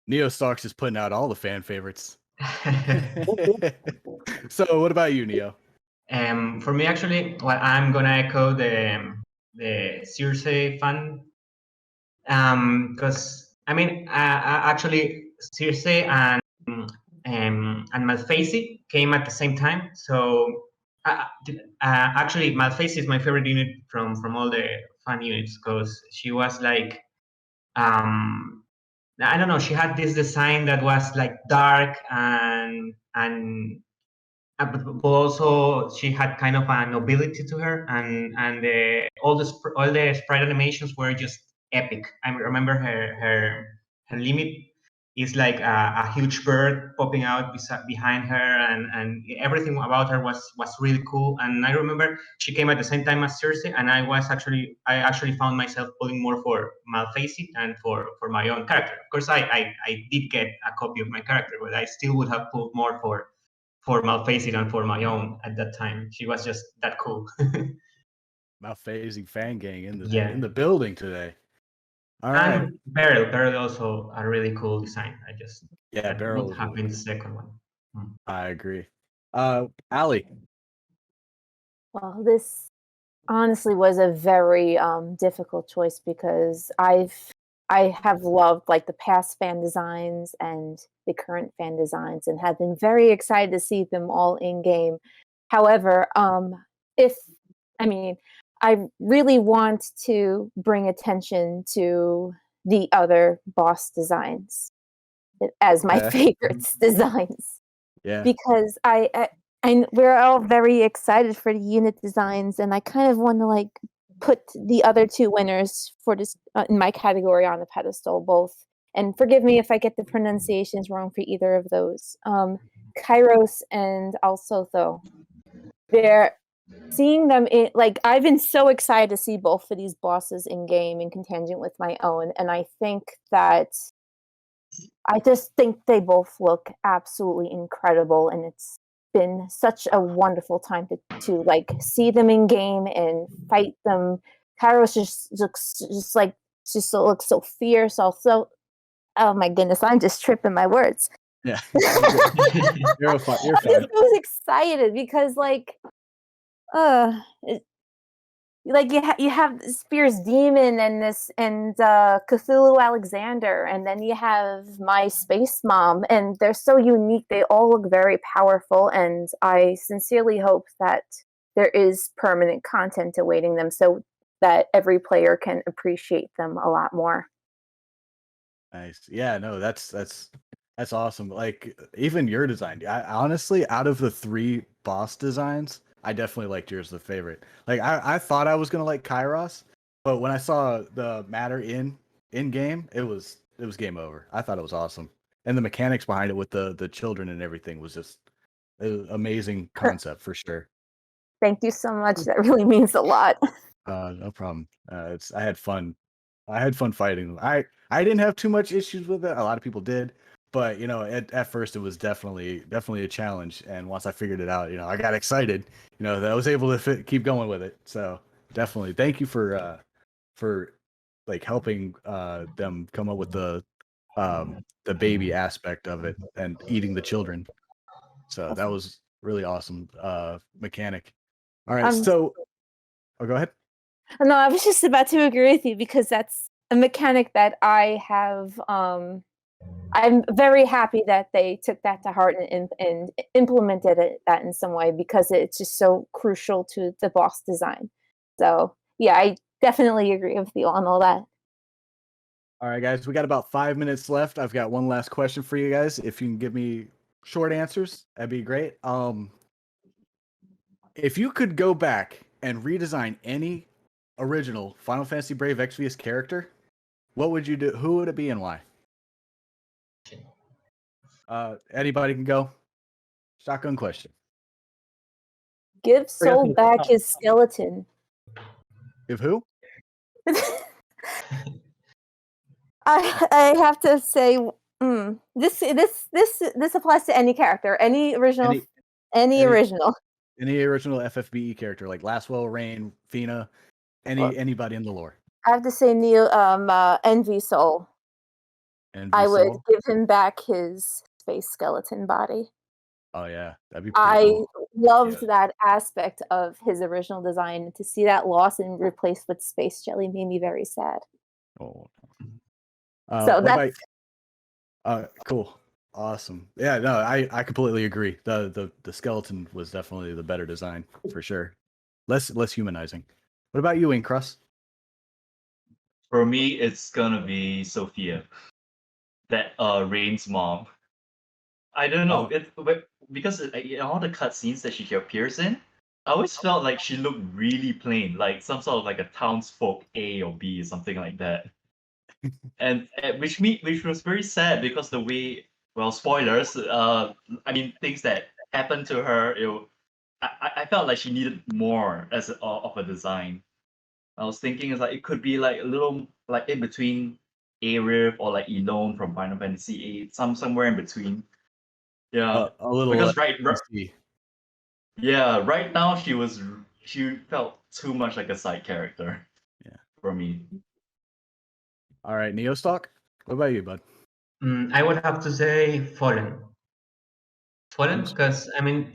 Neo Starks is putting out all the fan favorites. So what about you, Neo? For me, actually, well, I'm gonna echo the Circe fan, because I mean, actually, Circe and Malphasy came at the same time. So actually, Malphasy is my favorite unit from all the fan units because she was like, I don't know, she had this design that was like dark but also she had kind of a nobility to her, and all the sprite animations were just epic. I remember her limit is like a huge bird popping out behind her, and everything about her was really cool. And I remember she came at the same time as Circe, and I actually found myself pulling more for Malphasy than for my own character. Of course, I did get a copy of my character, but I still would have pulled more for Malphasy than for my own at that time. She was just that cool. Malphasy fan gang in Yeah. the building today. All right. And Beryl also a really cool design. I just Yeah, Beryl would is have really been cool. the second one. I agree. Ali. Well, this honestly was a very difficult choice because I have loved like the past fan designs and the current fan designs and have been very excited to see them all in game. However, I really want to bring attention to the other boss designs as my Okay. favorites designs. Yeah. Because And we're all very excited for the unit designs, and I kind of want to like put the other two winners for this in my category on the pedestal, both. And forgive me if I get the pronunciations wrong for either of those. Kairos and Alsotho. They're seeing them in like I've been so excited to see both of these bosses in game in contingent with my own, and I just think they both look absolutely incredible, and it's been such a wonderful time to like see them in game and fight them. Kairos just looks looks so fierce. Also, oh my goodness, I'm just tripping my words. Yeah, you're fine. You're I fine. was excited because you have this fierce demon and Cthulhu Alexander, and then you have my space mom, and they're so unique. They all look very powerful, and I sincerely hope that there is permanent content awaiting them so that every player can appreciate them a lot more. Nice. Yeah, no, that's awesome. Like even your design. I honestly, out of the 3 boss designs, I definitely liked yours the favorite. Like I thought I was gonna like Kairos, but when I saw the matter in game, it was game over. I thought it was awesome, and the mechanics behind it with the children and everything was just an amazing concept for sure. Thank you so much. That really means a lot. No problem. I had fun. I had fun fighting them. I didn't have too much issues with it. A lot of people did, but you know, at first it was definitely a challenge. And once I figured it out, you know, I got excited. You know, that I was able to keep going with it. So definitely, thank you for like helping them come up with the baby aspect of it and eating the children. So that was really awesome mechanic. All right, so go ahead. No, I was just about to agree with you because that's a mechanic that I have. I'm very happy that they took that to heart and implemented that in some way because it's just so crucial to the boss design. So yeah, I definitely agree with you on all that. All right, guys, we got about 5 minutes left. I've got one last question for you guys. If you can give me short answers, that'd be great. If you could go back and redesign any original Final Fantasy Brave Exvius character, what would you do? Who would it be and why? Anybody can go. Shotgun question. Give Soul back his skeleton. Give who? I have to say, this applies to any character, any original, any original. Any original FFBE character like Lastwell, Rain, Fina, anybody in the lore. I have to say Envy Soul. I would give him back his space skeleton body. Oh yeah, that'd be pretty cool. Loved that aspect of his original design. To see that lost and replaced with space jelly made me very sad. Oh. So that's cool. Awesome. Yeah, no, I completely agree. The skeleton was definitely the better design for sure. Less humanizing. What about you, Incrust? For me, it's gonna be Sophia, that Rain's mom. I don't know, because in all the cutscenes that she appears in, I always felt like she looked really plain, like some sort of like a townsfolk A or B or something like that. and which was very sad because the way, well, spoilers. I mean, things that happened to her. I felt like she needed more of a design. I was thinking it's like it could be like a little like in between Arif or like Elone from Final Fantasy VIII, somewhere in between. Yeah, a little because right now she felt too much like a side character. Yeah, for me. All right, Neostock. What about you, bud? I would have to say Fallen. Fallen, because I mean,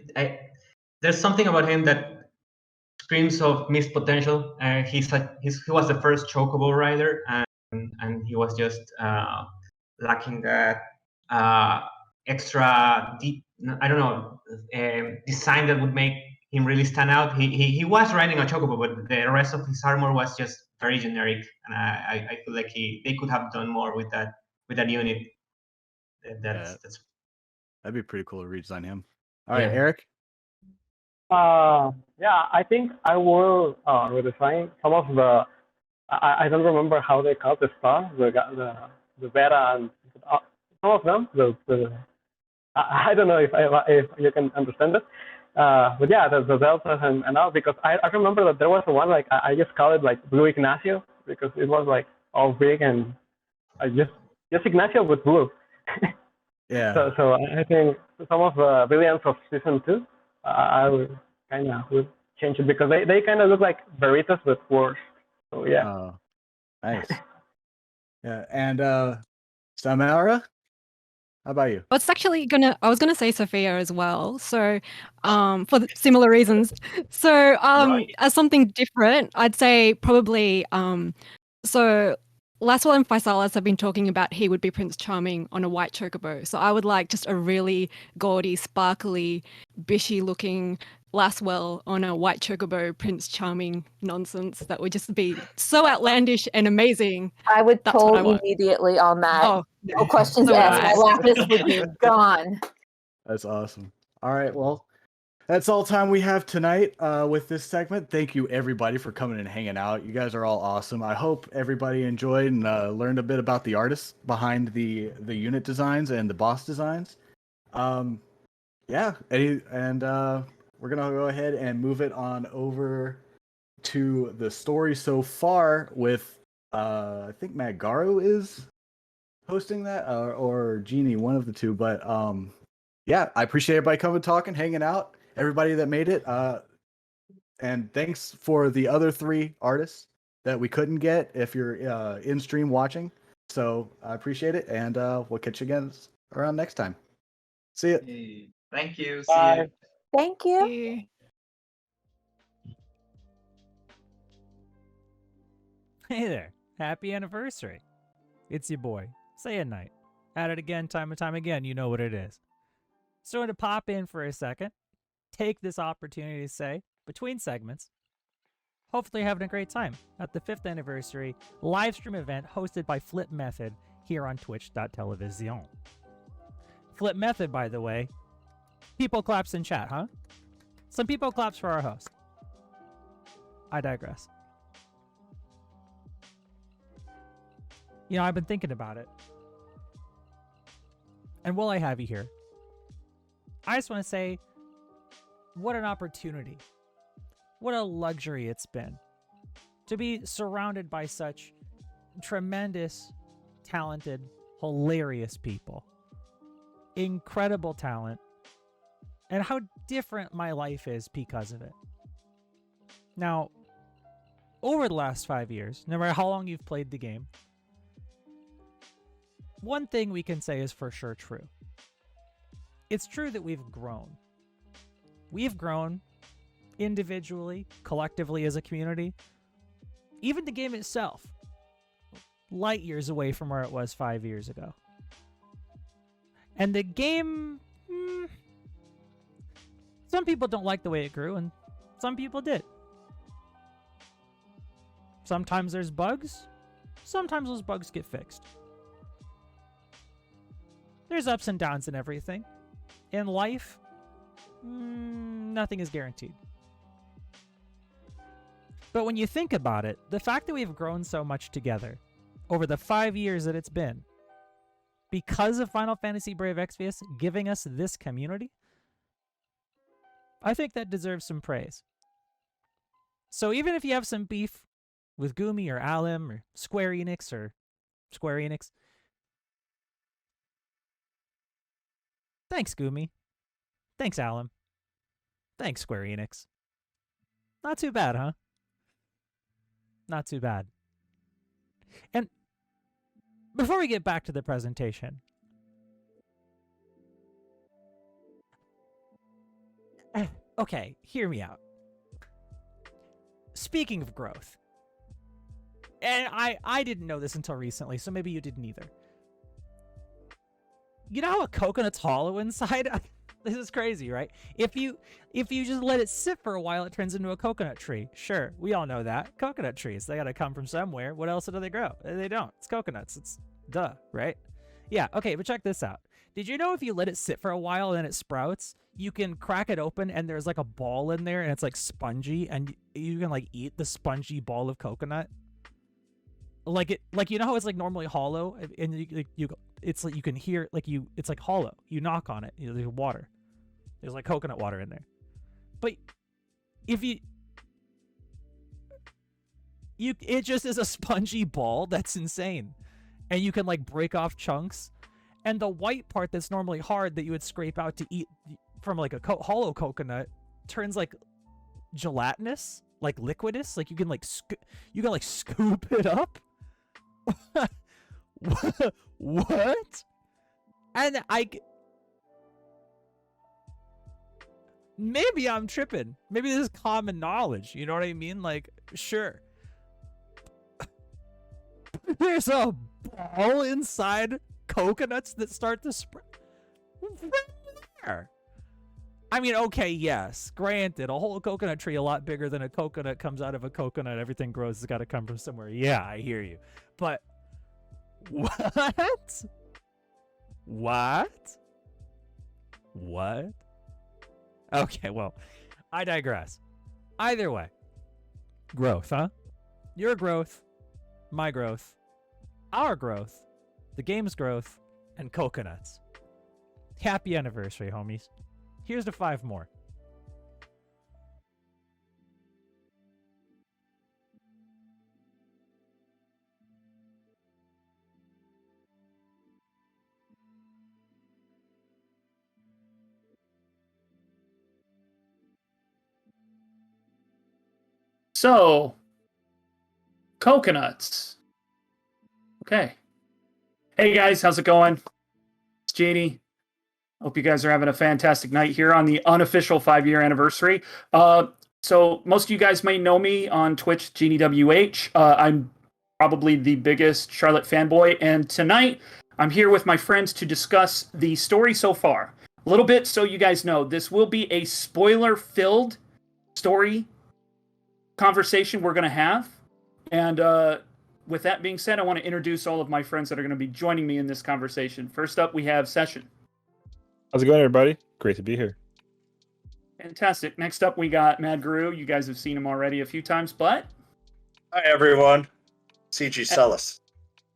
there's something about him that screams of missed potential. He was the first chocobo rider, and he was just lacking that extra deep. I don't know, design that would make him really stand out. He was riding a chocobo, but the rest of his armor was just very generic, and I feel like they could have done more with that unit. That'd be pretty cool to redesign him. All right, Yeah. Eric. Yeah, I think I will redesign some of the. I don't remember how they call the stuff, the beta and some of them. I don't know if you can understand it. But yeah, the deltas and all, because I remember that there was one like I just call it like Blue Ignacio because it was like all big and I just Ignacio with blue. Yeah. So I think some of the villains of season 2, I would kind of would change it because they kind of look like Veritas with worse. So yeah. Oh, nice. Yeah, and Samara, how about you? I was gonna say Sophia as well. So, for similar reasons. So, as something different, I'd say probably, so Laswell and Physalis have been talking about he would be Prince Charming on a white chocobo. So I would like just a really gaudy, sparkly, bishy-looking Laswell on a white chocobo Prince Charming nonsense that would just be so outlandish and amazing. I would That's what I pull want. immediately on that. Oh, No questions so would asked. I. My lapis would be gone. That's awesome. All right, well, that's all time we have tonight with this segment. Thank you, everybody, for coming and hanging out. You guys are all awesome. I hope everybody enjoyed and learned a bit about the artists behind the unit designs and the boss designs. Yeah, and we're gonna go ahead and move it on over to the story so far with I think Magaru is hosting that or Jeannie, one of the two. But yeah, I appreciate everybody coming, talking, hanging out, everybody that made it. And thanks for the other 3 artists that we couldn't get if you're in stream watching. So I appreciate it, and we'll catch you again around next time. See ya. Thank you. See Bye. you. Thank you. Hey there. Happy anniversary. It's your boy, Say It Night. At it again, time and time again, you know what it is. So to pop in for a second, take this opportunity to say, between segments, hopefully you're having a great time at the 5th anniversary live stream event hosted by Flip Method here on twitch.television. Flip Method, by the way, people claps in chat, huh? Some people claps for our host. I digress. You know, I've been thinking about it. And while I have you here, I just want to say, what an opportunity. What a luxury it's been to be surrounded by such tremendous, talented, hilarious people. Incredible talent. And how different my life is because of it. Now, over the last 5 years, no matter how long you've played the game, one thing we can say is for sure true. It's true that we've grown. We've grown individually, collectively as a community. Even the game itself, light years away from where it was 5 years ago. And the game, some people don't like the way it grew, and some people did. Sometimes there's bugs. Sometimes those bugs get fixed. There's ups and downs in everything. In life, nothing is guaranteed. But when you think about it, the fact that we've grown so much together over the 5 years that it's been, because of Final Fantasy Brave Exvius giving us this community, I think that deserves some praise. So even if you have some beef with Gumi or Alim or Square Enix, thanks Gumi. Thanks Alim. Thanks Square Enix. Not too bad, huh? Not too bad. And before we get back to the presentation, okay, hear me out. Speaking of growth, and I didn't know this until recently, so maybe you didn't either. You know how a coconut's hollow inside? This is crazy, right? If you just let it sit for a while, it turns into a coconut tree. Sure, we all know that. Coconut trees, they gotta come from somewhere. What else do they grow? They don't. It's coconuts. It's duh, right? Yeah, okay, but check this out. Did you know if you let it sit for a while and then it sprouts, you can crack it open and there's like a ball in there and it's like spongy and you can like eat the spongy ball of coconut? Like you know how it's like normally hollow and it's like you can hear like it's like hollow. You knock on it, there's water. There's like coconut water in there. But if it just is a spongy ball. That's insane. And you can like break off chunks. And the white part that's normally hard that you would scrape out to eat from like a hollow coconut turns like gelatinous, like liquidous. Like you can like scoop it up. What? And maybe I'm tripping. Maybe this is common knowledge. You know what I mean? Like, sure. There's a ball inside coconuts that start to spread. Where? I mean, okay, yes. Granted, a whole coconut tree a lot bigger than a coconut comes out of a coconut. Everything grows. It's got to come from somewhere. Yeah, I hear you. But what? What? Okay, well, I digress. Either way, growth, huh? Your growth, my growth, our growth, the game's growth, and coconuts. Happy anniversary, homies. Here's to 5 more. So, coconuts. Okay. Hey guys, how's it going? It's Jeannie. Hope you guys are having a fantastic night here on the unofficial 5-year anniversary. So most of you guys may know me on Twitch, GenieWH. I'm probably the biggest Charlotte fanboy, and tonight I'm here with my friends to discuss the story so far. A little bit so you guys know, this will be a spoiler-filled story conversation we're going to have. And with that being said, I want to introduce all of my friends that are going to be joining me in this conversation. First up, we have Session. How's it going, everybody? Great to be here. Fantastic. Next up, we got Mad Guru. You guys have seen him already a few times, but... Hi, everyone. CG Celis.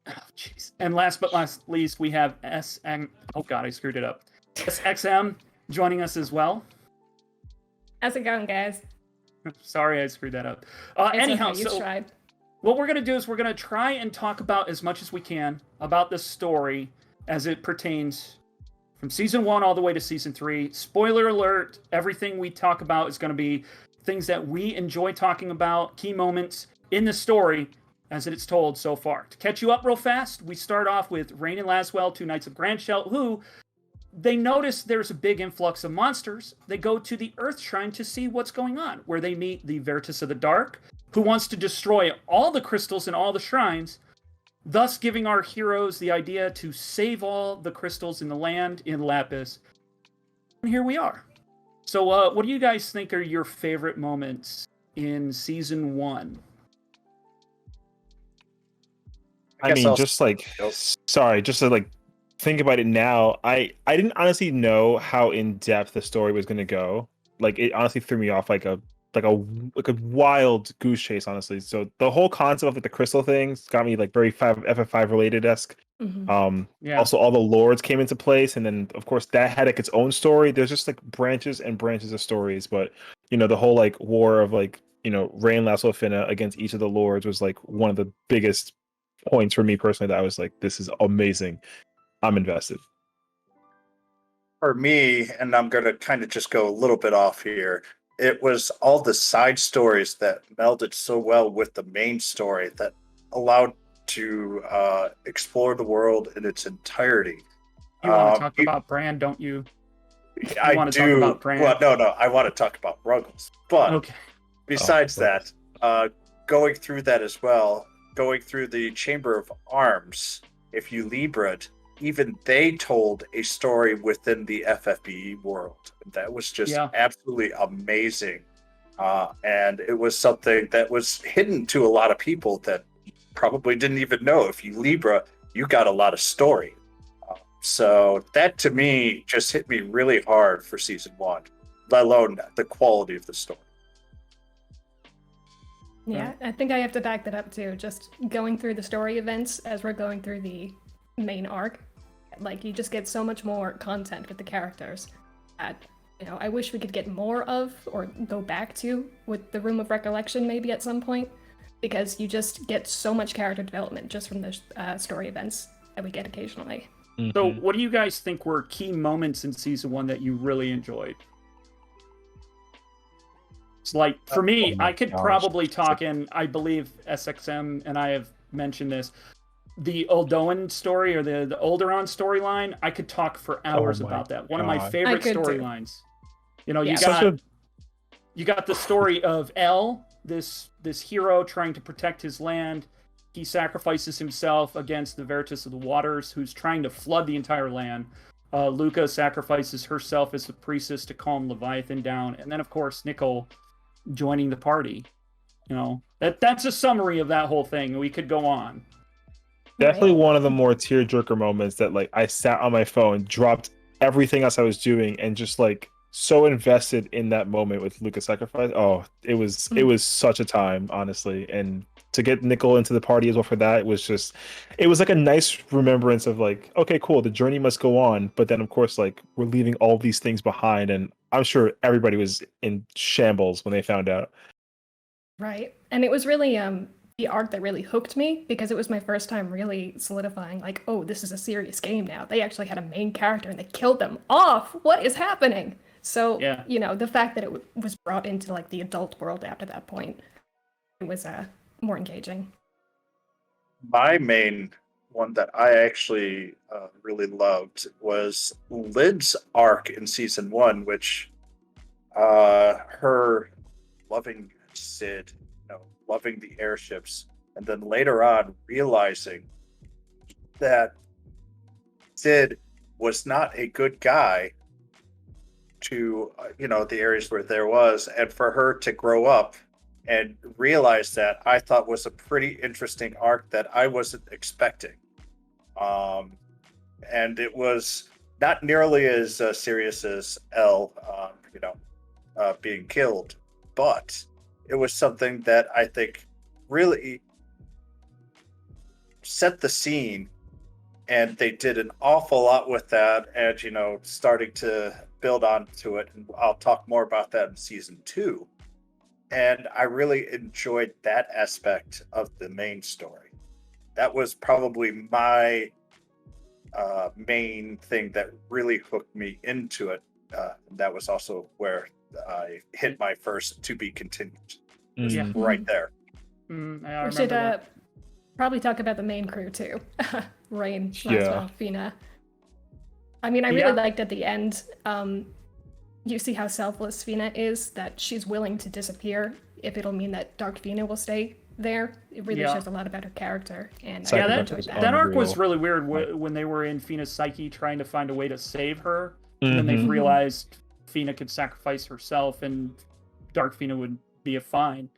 Oh, jeez. And last but not least, we have Oh, God, I screwed it up. SXM joining us as well. How's it going, guys? Sorry, I screwed that up. It's Anyhow, okay, you so tried. what we're going to do is we're going to try and talk about as much as we can about the story as it pertains from Season 1 all the way to Season 3. Spoiler alert, everything we talk about is going to be things that we enjoy talking about, key moments in the story as it's told so far. To catch you up real fast, we start off with Rain and Laswell, 2 Knights of Grandshell, who they notice there's a big influx of monsters. They go to the Earth Shrine to see what's going on, where they meet the Veritas of the Dark, who wants to destroy all the crystals in all the shrines, thus giving our heroes the idea to save all the crystals in the land in Lapis. And here we are. So what do you guys think are your favorite moments in Season 1? I mean, just like, sorry, just to like think about it now, I didn't honestly know how in depth the story was going to go. Like, it honestly threw me off like a wild goose chase, honestly. So the whole concept of like the crystal things got me like very FF5 related esque. Yeah. Also, all the lords came into place, and then of course that had like its own story. There's just like branches and branches of stories, but the whole like war of like Rain, Lasso, Finna against each of the lords was like one of the biggest points for me personally. That I was like, this is amazing. I'm invested. For me, and I'm going to kind of just go a little bit off here, it was all the side stories that melded so well with the main story that allowed to explore the world in its entirety. You want to talk about Bran, don't you? I want to do. talk about Bran? Well, no, I want to talk about Ruggles. But okay. Besides that, going through that as well, going through the Chamber of Arms, if you Libra'd, even they told a story within the FFBE world. That was just absolutely amazing. And it was something that was hidden to a lot of people that probably didn't even know. If you Libra, you got a lot of story. So that to me just hit me really hard for season 1, let alone the quality of the story. Yeah, I think I have to back that up too. Just going through the story events as we're going through the main arc, like you just get so much more content with the characters that, you know, I wish we could get more of or go back to with the Room of Recollection maybe at some point, because you just get so much character development just from the story events that we get occasionally. So what do you guys think were key moments in season 1 that you really enjoyed? It's like, for me, I could probably talk in, I believe SXM and I have mentioned this, the Oldoan story or the Olderon storyline, I could talk for hours about that. One of my favorite storylines. You know, Yeah. you got the story of El, this hero trying to protect his land. He sacrifices himself against the Veritas of the Waters, who's trying to flood the entire land. Luca sacrifices herself as a priestess to calm Leviathan down. And then, of course, Nicole joining the party. You know, that's a summary of that whole thing. We could go on. Definitely one of the more tearjerker moments that, like, I sat on my phone, dropped everything else I was doing, and just, like, so invested in that moment with Luca's sacrifice. Oh, it was such a time, honestly. And to get Nicole into the party as well for that, it was like a nice remembrance of, like, okay, cool, the journey must go on, but then of course, like, we're leaving all these things behind, and I'm sure everybody was in shambles when they found out. Right. And it was really the arc that really hooked me, because it was my first time really solidifying, like, oh, this is a serious game now. They actually had a main character and they killed them off. What is happening? So, yeah. You know, the fact that it was brought into like the adult world after that point, it was more engaging. My main one that I actually really loved was Lid's arc in season 1, which her loving Sid, you know, loving the airships, and then later on realizing that Sid was not a good guy to, you know, the areas where there was, and for her to grow up and realize that, I thought was a pretty interesting arc that I wasn't expecting. And it was not nearly as serious as El, being killed, but it was something that I think really set the scene, and they did an awful lot with that, and, you know, starting to build onto it, and I'll talk more about that in season 2. And I really enjoyed that aspect of the main story. That was probably my main thing that really hooked me into it. That was also where I hit my first to be continued. Yeah. Right there. I We remember should that. probably talk about the main crew too. Rain, Yeah. Fina. I mean, I really liked at the end, you see how selfless Fina is, that she's willing to disappear if it'll mean that Dark Fina will stay there. It really shows a lot about her character. And I really enjoyed that. That arc was really weird when they were in Fina's psyche trying to find a way to save her. And then they realized Fina could sacrifice herself and Dark Fina would be fine.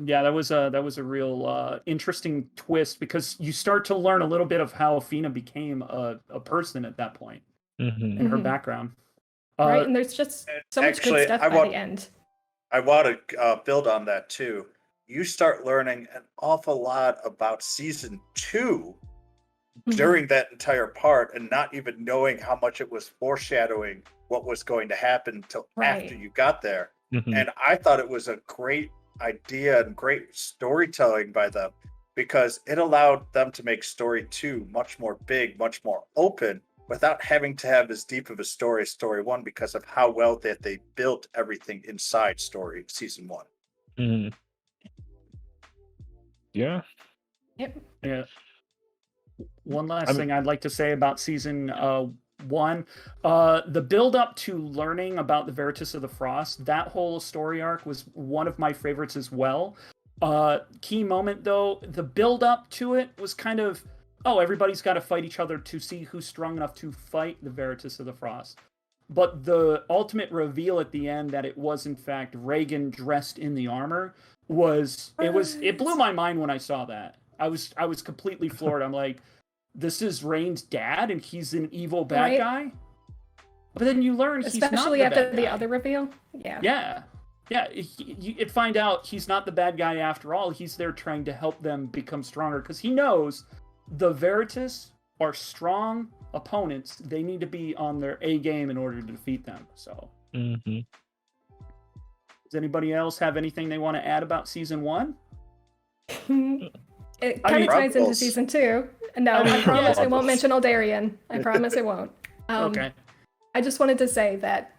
Yeah, that was a real interesting twist, because you start to learn a little bit of how Fina became a person at that point and her background. Right, and there's just so much good stuff by the end. I want to build on that too. You start learning an awful lot about season 2 during that entire part, and not even knowing how much it was foreshadowing what was going to happen till after you got there. And I thought it was a great idea and great storytelling by them, because it allowed them to make story 2 much more big, much more open, without having to have as deep of a story as story 1, because of how well that they built everything inside story season 1. Yeah. Yep. Yeah. One last thing I'd like to say about season 1, the build up to learning about the Veritas of the Frost, that whole story arc was one of my favorites as well. Key moment though, the build up to it was kind of, oh, everybody's got to fight each other to see who's strong enough to fight the Veritas of the Frost. But the ultimate reveal at the end that it was in fact Reagan dressed in the armor it blew my mind when I saw that. I was completely floored. I'm like, this is Rain's dad and he's an evil bad Right. guy. But then you learn he's not Especially the after bad the guy. other reveal. Yeah. Yeah. Yeah, you'd find out he's not the bad guy after all. He's there trying to help them become stronger because he knows the Veritas are strong opponents. They need to be on their A game in order to defeat them. So, Mm-hmm. does anybody else have anything they want to add about season 1? It I kind mean- of ties into Ruffles. season 2. No, I mean, I promise yeah. I won't mention Aldarian. I promise I won't. Okay. I just wanted to say that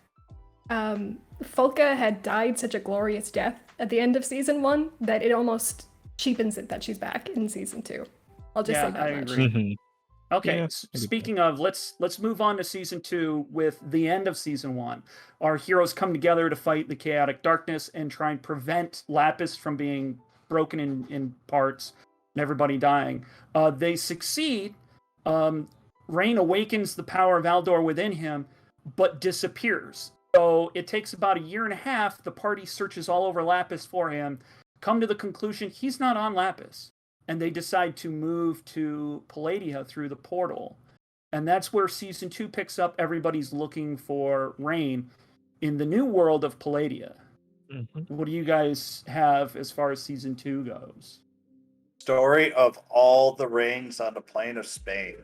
Folka had died such a glorious death at the end of season 1 that it almost cheapens it that she's back in season 2. I'll just say that I much. agree. Mm-hmm. Okay, Yeah, speaking of, let's move on to season 2 with the end of season 1. Our heroes come together to fight the chaotic darkness and try and prevent Lapis from being broken in parts and everybody dying. They succeed. Rain awakens the power of Aldor within him, but disappears. So it takes about a year and a half. The party searches all over Lapis for him, come to the conclusion he's not on Lapis. And they decide to move to Palladia through the portal. And that's where season 2 picks up. Everybody's looking for Rain in the new world of Palladia. Mm-hmm. What do you guys have as far as season 2 goes? Story of all the Rains on the plain of Spain,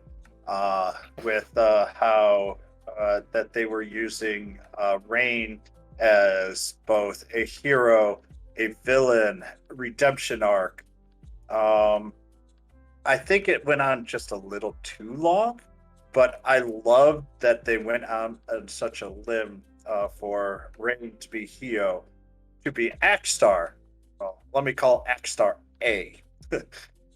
with how that they were using Rain as both a hero, a villain, redemption arc. I think it went on just a little too long, but I love that they went on such a limb for Rain to be Hio, to be Axstar. Well, let me call Axstar A.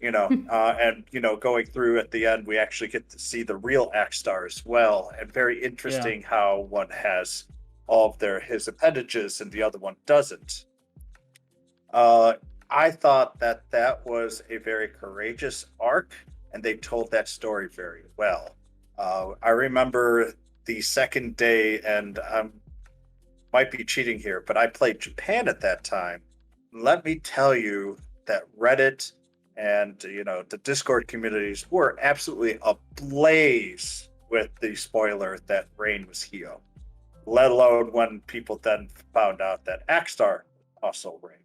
And going through at the end, we actually get to see the real Axstar as well, and very interesting how one has all of his appendages and the other one doesn't. I thought that was a very courageous arc, and they told that story very well. I remember the second day, and I might be cheating here, but I played Japan at that time. Let me tell you that Reddit and the Discord communities were absolutely ablaze with the spoiler that Rain was Hio. Let alone when people then found out that Axstar also Rain.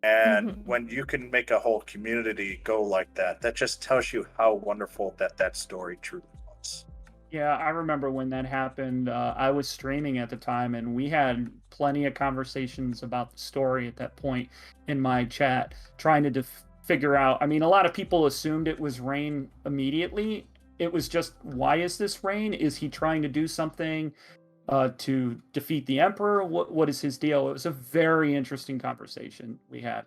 And when you can make a whole community go like that, that just tells you how wonderful that story truly was. Yeah, I remember when that happened. I was streaming at the time, and we had plenty of conversations about the story at that point in my chat, trying to figure out. I mean, a lot of people assumed it was Rain immediately. It was just, why is this Rain? Is he trying to do something to defeat the Emperor? What is his deal? It was a very interesting conversation we had.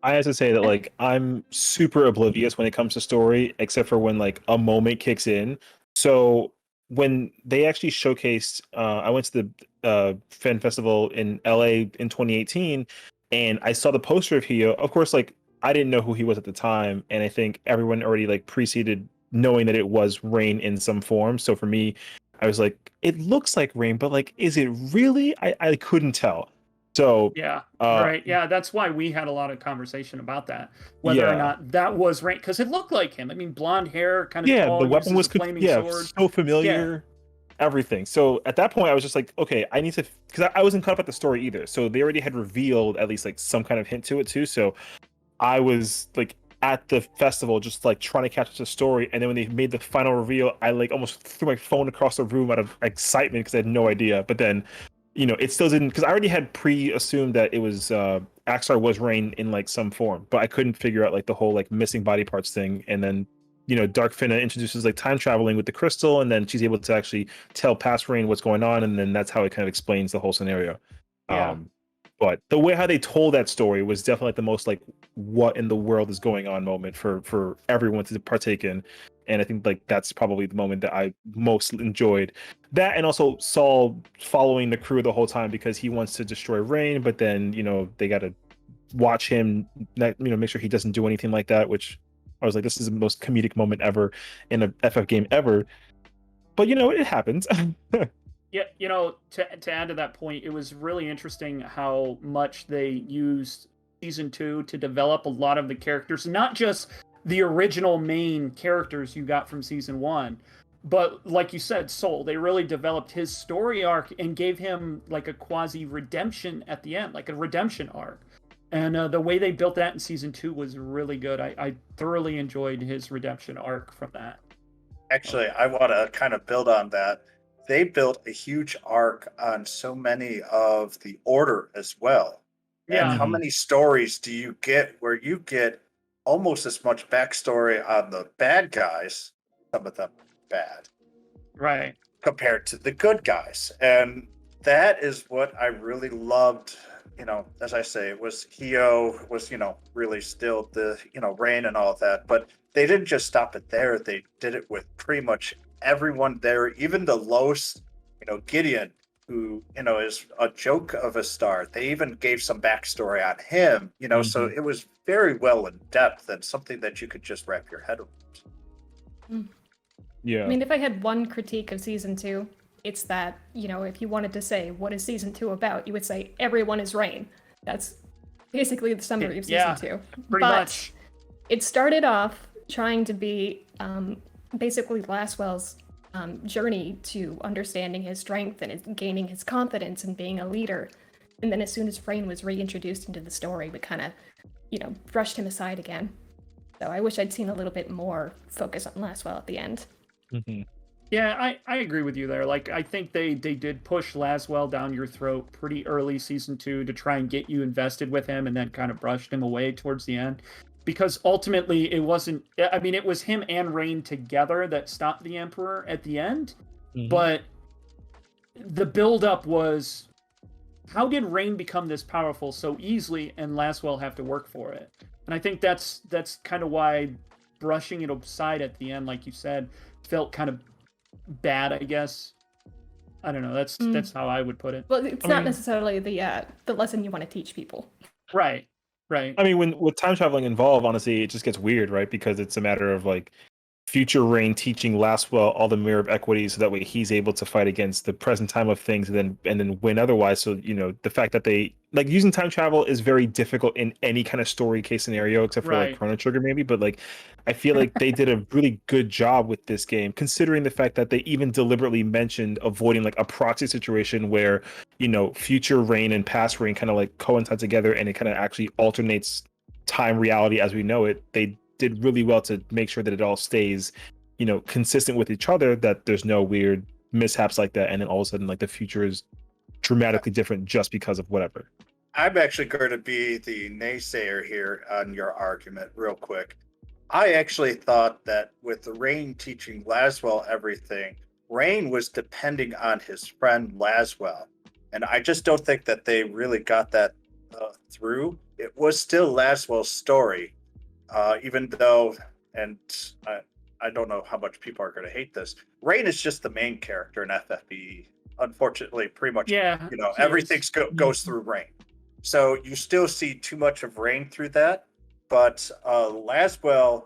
I have to say that I'm super oblivious when it comes to story, except for when a moment kicks in. So when they actually showcased, I went to the fan festival in LA in 2018, and I saw the poster of Hio. Of course, I didn't know who he was at the time, and I think everyone already preceded knowing that it was Rain in some form. So for me, I was like, it looks like Rain, but is it really? I couldn't tell. So Yeah, right. Yeah, that's why we had a lot of conversation about that, whether or not that was Rain, because it looked like him. I mean, blonde hair, kind of tall, the weapon was uses a flaming sword. so familiar. Everything. So at that point, I was just like, okay, I need to, because I wasn't caught up at the story either. So they already had revealed at least some kind of hint to it too. So I was at the festival, just trying to catch up the story. And then when they made the final reveal, I almost threw my phone across the room out of excitement because I had no idea. But then, it still didn't, because I already had pre-assumed that it was Axstar was Rain in some form, but I couldn't figure out the whole missing body parts thing. And then Dark Finna introduces time traveling with the crystal, and then she's able to actually tell past Rain what's going on, and then that's how it kind of explains the whole scenario. Yeah. But the way how they told that story was definitely the most what in the world is going on moment for everyone to partake in. And I think that's probably the moment that I most enjoyed. That, and also Saul following the crew the whole time because he wants to destroy Rain, but then they got to watch him, make sure he doesn't do anything like that, which I was like, this is the most comedic moment ever in a FF game ever. But it happens. Yeah, to add to that point, it was really interesting how much they used season 2 to develop a lot of the characters, not just the original main characters you got from season 1. But like you said, Soul, they really developed his story arc and gave him like a quasi redemption at the end, like a redemption arc. And the way they built that in season 2 was really good. I thoroughly enjoyed his redemption arc from that. Actually, I want to kind of build on that. They built a huge arc on so many of the Order as well. Yeah. And how many stories do you get where you get almost as much backstory on the bad guys, some of them bad, right, compared to the good guys? And that is what I really loved. You know, as I say, it was Hio was, you know, really still the, you know, Rain and all that, but they didn't just stop it there. They did it with pretty much everyone there, even the lowest, you know, Gideon, who, you know, is a joke of a star. They even gave some backstory on him, you know, so it was very well in depth and something that you could just wrap your head around. Yeah. I mean, if I had one critique of season 2, it's that, you know, if you wanted to say, what is season 2 about, you would say, everyone is Rain. That's basically the summary of season 2. Pretty much. It started off trying to be basically Laswell's journey to understanding his strength and gaining his confidence and being a leader. And then as soon as Rain was reintroduced into the story, we kind of, you know, brushed him aside again. So I wish I'd seen a little bit more focus on Laswell at the end. Yeah, I agree with you there. Like, I think they did push Laswell down your throat pretty early season 2 to try and get you invested with him, and then kind of brushed him away towards the end. Because ultimately, it wasn't... I mean, it was him and Rain together that stopped the Emperor at the end. But the build-up was... How did Rain become this powerful so easily and Laswell have to work for it? And I think that's kind of why brushing it aside at the end, like you said, felt kind of bad, I guess. I don't know. That's how I would put it. Well, it's not necessarily the lesson you want to teach people. Right. I mean, with time traveling involved, honestly, it just gets weird, right? Because it's a matter of like future Rain teaching Laswell all the mirror of equity, so that way he's able to fight against the present time of things and then win otherwise. So, you know, the fact that they like using time travel is very difficult in any kind of story case scenario, except for like Chrono Trigger maybe. But like, I feel like they did a really good job with this game, considering the fact that they even deliberately mentioned avoiding like a proxy situation where, you know, future Rain and past Rain kind of like coincide together, and it kind of actually alternates time reality as we know it. They did really well to make sure that it all stays, you know, consistent with each other, that there's no weird mishaps like that, and then all of a sudden like the future is dramatically different just because of whatever. I'm actually going to be the naysayer here on your argument real quick. I actually thought that with Rain teaching Laswell everything, Rain was depending on his friend Laswell, and I just don't think that they really got that through. It was still Laswell's story. Even though, and I don't know how much people are going to hate this, Rain is just the main character in FFBE. Unfortunately, pretty much, you know, everything goes through Rain. So you still see too much of Rain through that. But Laswell,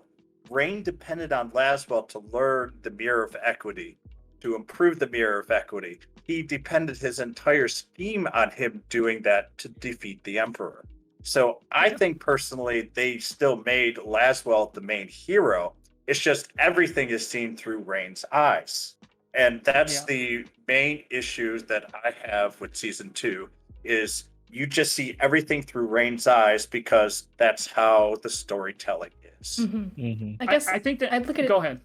Rain depended on Laswell to learn the Mirror of Equity, to improve the Mirror of Equity. He depended his entire scheme on him doing that to defeat the Emperor. So I think personally, they still made Laswell the main hero. It's just everything is seen through Rain's eyes. And that's the main issue that I have with season 2, is you just see everything through Rain's eyes because that's how the storytelling is. I guess I think that... I look at it, Go ahead.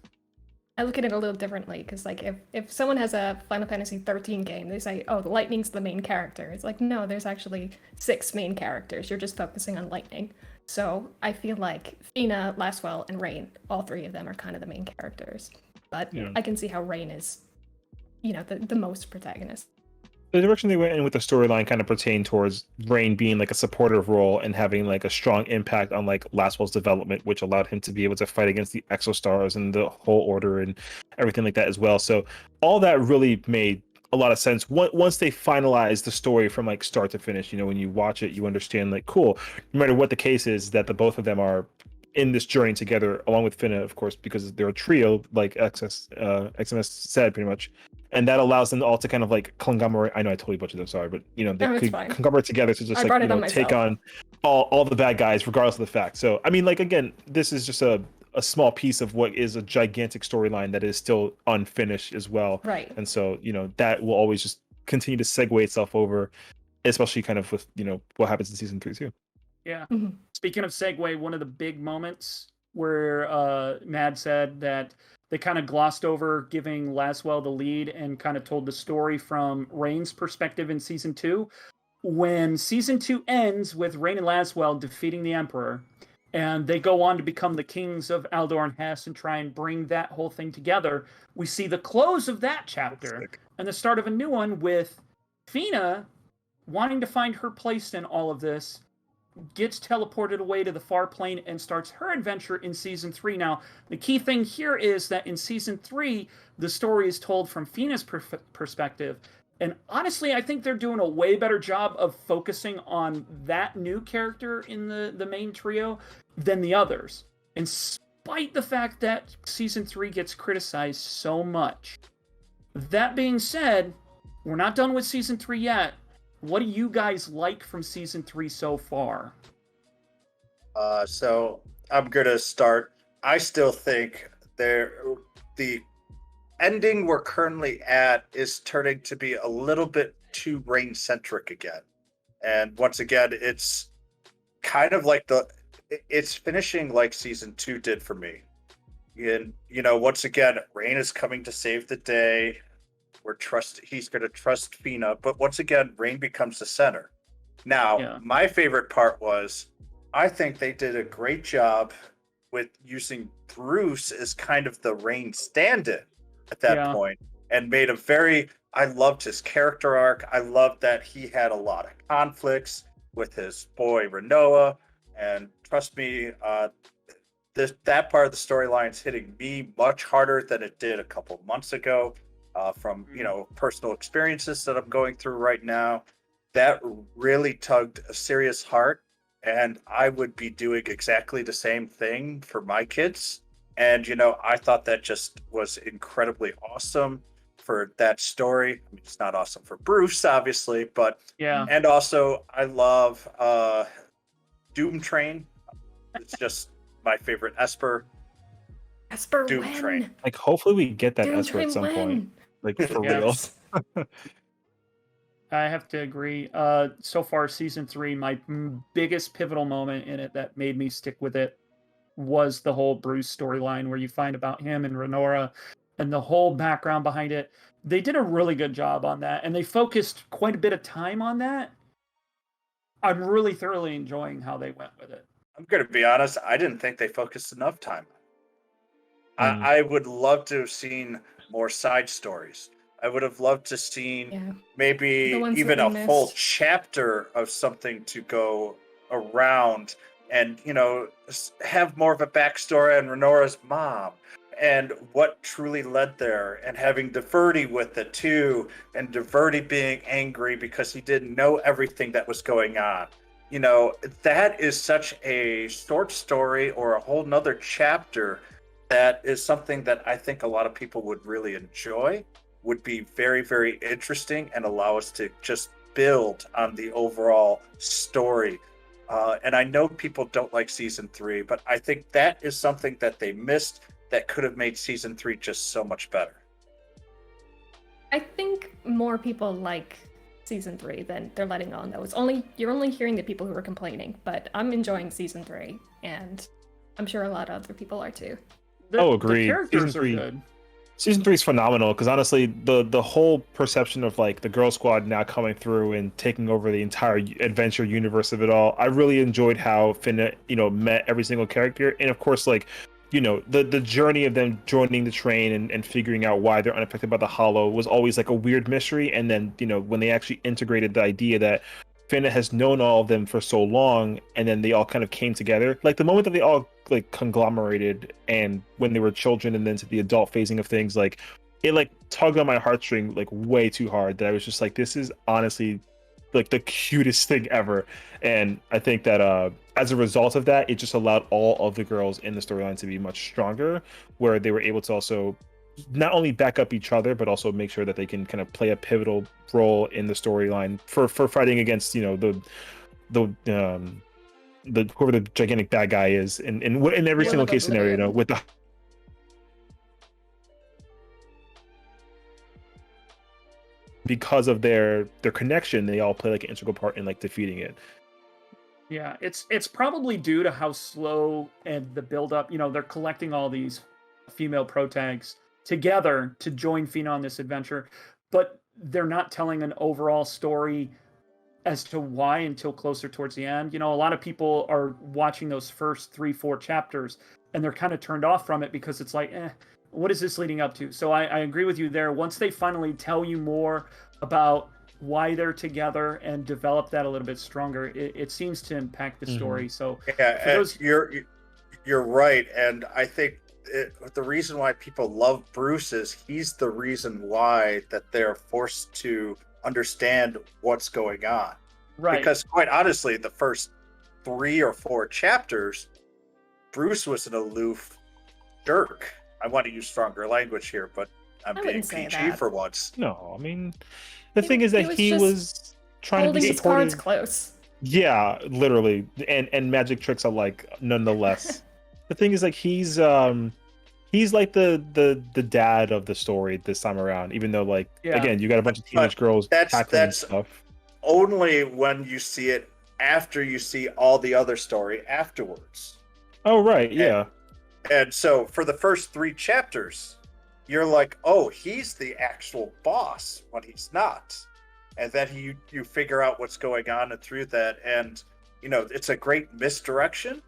I look at it a little differently, because like if someone has a Final Fantasy 13 game, they say, oh, the Lightning's the main character. It's like, no, there's actually 6 main characters. You're just focusing on Lightning. So I feel like Fina, Laswell, and Rain, all 3 of them are kind of the main characters. But I can see how Rain is, you know, the most protagonist. The direction they went in with the storyline kind of pertained towards Rain being like a supportive role and having like a strong impact on like Laswell's development, which allowed him to be able to fight against the Exostars and the whole Order and everything like that as well. So all that really made a lot of sense once they finalized the story from like start to finish. You know, when you watch it, you understand like, cool, no matter what the case is, that the both of them are in this journey together, along with Finna, of course, because they're a trio, like XMS said, pretty much. And that allows them all to kind of like conglomerate. I know I totally butchered them, sorry, but you know, they could conglomerate together to just like, you know, take on all the bad guys, regardless of the fact. So, I mean, like, again, this is just a a small piece of what is a gigantic storyline that is still unfinished as well. Right. And so, that will always just continue to segue itself over, especially kind of with, what happens in season 3 too. Yeah. Mm-hmm. Speaking of segue, one of the big moments where Mad said that they kind of glossed over giving Laswell the lead and kind of told the story from Rain's perspective in season 2. When season 2 ends with Rain and Laswell defeating the Emperor, and they go on to become the kings of Aldor and Hess and try and bring that whole thing together, we see the close of that chapter and the start of a new one with Fina wanting to find her place in all of this, gets teleported away to the far plane and starts her adventure in season 3. Now, the key thing here is that in season 3, the story is told from Fina's perspective. And honestly, I think they're doing a way better job of focusing on that new character in the main trio than the others. In spite the fact that season 3 gets criticized so much. That being said, we're not done with season 3 yet. What do you guys like from season 3 so far? So I'm gonna start. I still think the ending we're currently at is turning to be a little bit too Rain centric again. And once again, it's kind of like it's finishing like season 2 did for me. And once again, Rain is coming to save the day. He's going to trust Fina, but once again, Rain becomes the center. Now, my favorite part was, I think they did a great job with using Bruce as kind of the Rain stand-in at that point, and made I loved his character arc. I loved that he had a lot of conflicts with his boy Renoa, and trust me, that part of the storyline is hitting me much harder than it did a couple months ago. From personal experiences that I'm going through right now, that really tugged a serious heart, and I would be doing exactly the same thing for my kids. And I thought that just was incredibly awesome for that story. I mean, it's not awesome for Bruce, obviously, but and also I love Doom Train. It's just my favorite Esper. Doom Train. Like, hopefully we get that Doom Esper at some point. Like, for real. I have to agree. So far, season 3, my biggest pivotal moment in it that made me stick with it was the whole Bruce storyline, where you find about him and Renora and the whole background behind it. They did a really good job on that, and they focused quite a bit of time on that. I'm really thoroughly enjoying how they went with it. I'm going to be honest, I didn't think they focused enough time. I would love to have seen more side stories. I would have loved to seen maybe even a full chapter of something to go around and, have more of a backstory on Renora's mom and what truly led there, and having Diverty with it too, and Diverty being angry because he didn't know everything that was going on. That is such a short story, or a whole nother chapter, that is something that I think a lot of people would really enjoy, would be very, very interesting, and allow us to just build on the overall story. And I know people don't like season 3, but I think that is something that they missed that could have made season 3 just so much better. I think more people like season 3 than they're letting on, though. You're only hearing the people who are complaining, but I'm enjoying season 3, and I'm sure a lot of other people are too. Agreed. The characters are good. Season 3 is phenomenal, because honestly, the whole perception of like the Girl Squad now coming through and taking over the entire adventure universe of it all, I really enjoyed how Finn, met every single character, and of course, like, the journey of them joining the train and figuring out why they're unaffected by the Hollow was always like a weird mystery. And then, when they actually integrated the idea that Finna has known all of them for so long, and then they all kind of came together, like the moment that they all like conglomerated, and when they were children and then to the adult phasing of things, like it like tugged on my heartstring like way too hard, that I was just like, this is honestly like the cutest thing ever. And I think that as a result of that, it just allowed all of the girls in the storyline to be much stronger, where they were able to also not only back up each other, but also make sure that they can kind of play a pivotal role in the storyline for fighting against, the whoever the gigantic bad guy is in every single case scenario, you know, with the because of their connection, they all play like an integral part in like defeating it. Yeah, it's probably due to how slow and the build up. You know, they're collecting all these female protags together to join Fina on this adventure, but they're not telling an overall story as to why until closer towards the end. You know, a lot of people are watching those first 3-4 chapters and they're kind of turned off from it because it's like, what is this leading up to? So I agree with you there. Once they finally tell you more about why they're together and develop that a little bit stronger, it seems to impact the story. So yeah, those... you're right, and I think the reason why people love Bruce is he's the reason why that they're forced to understand what's going on. Right. Because quite honestly, the first 3 or 4 chapters, Bruce was an aloof jerk. I want to use stronger language here, but I'm being PG for once. No, I mean, the thing is that he was trying to be his cards close. Yeah, literally, and magic tricks are like nonetheless. The thing is like he's like the dad of the story this time around, even though like again you got a bunch of teenage girls tackling stuff. Only when you see it after you see all the other story afterwards. Oh right, yeah. And so for the first 3 chapters, you're like, oh, he's the actual boss when he's not. And then you figure out what's going on and through that, and you know, it's a great misdirection,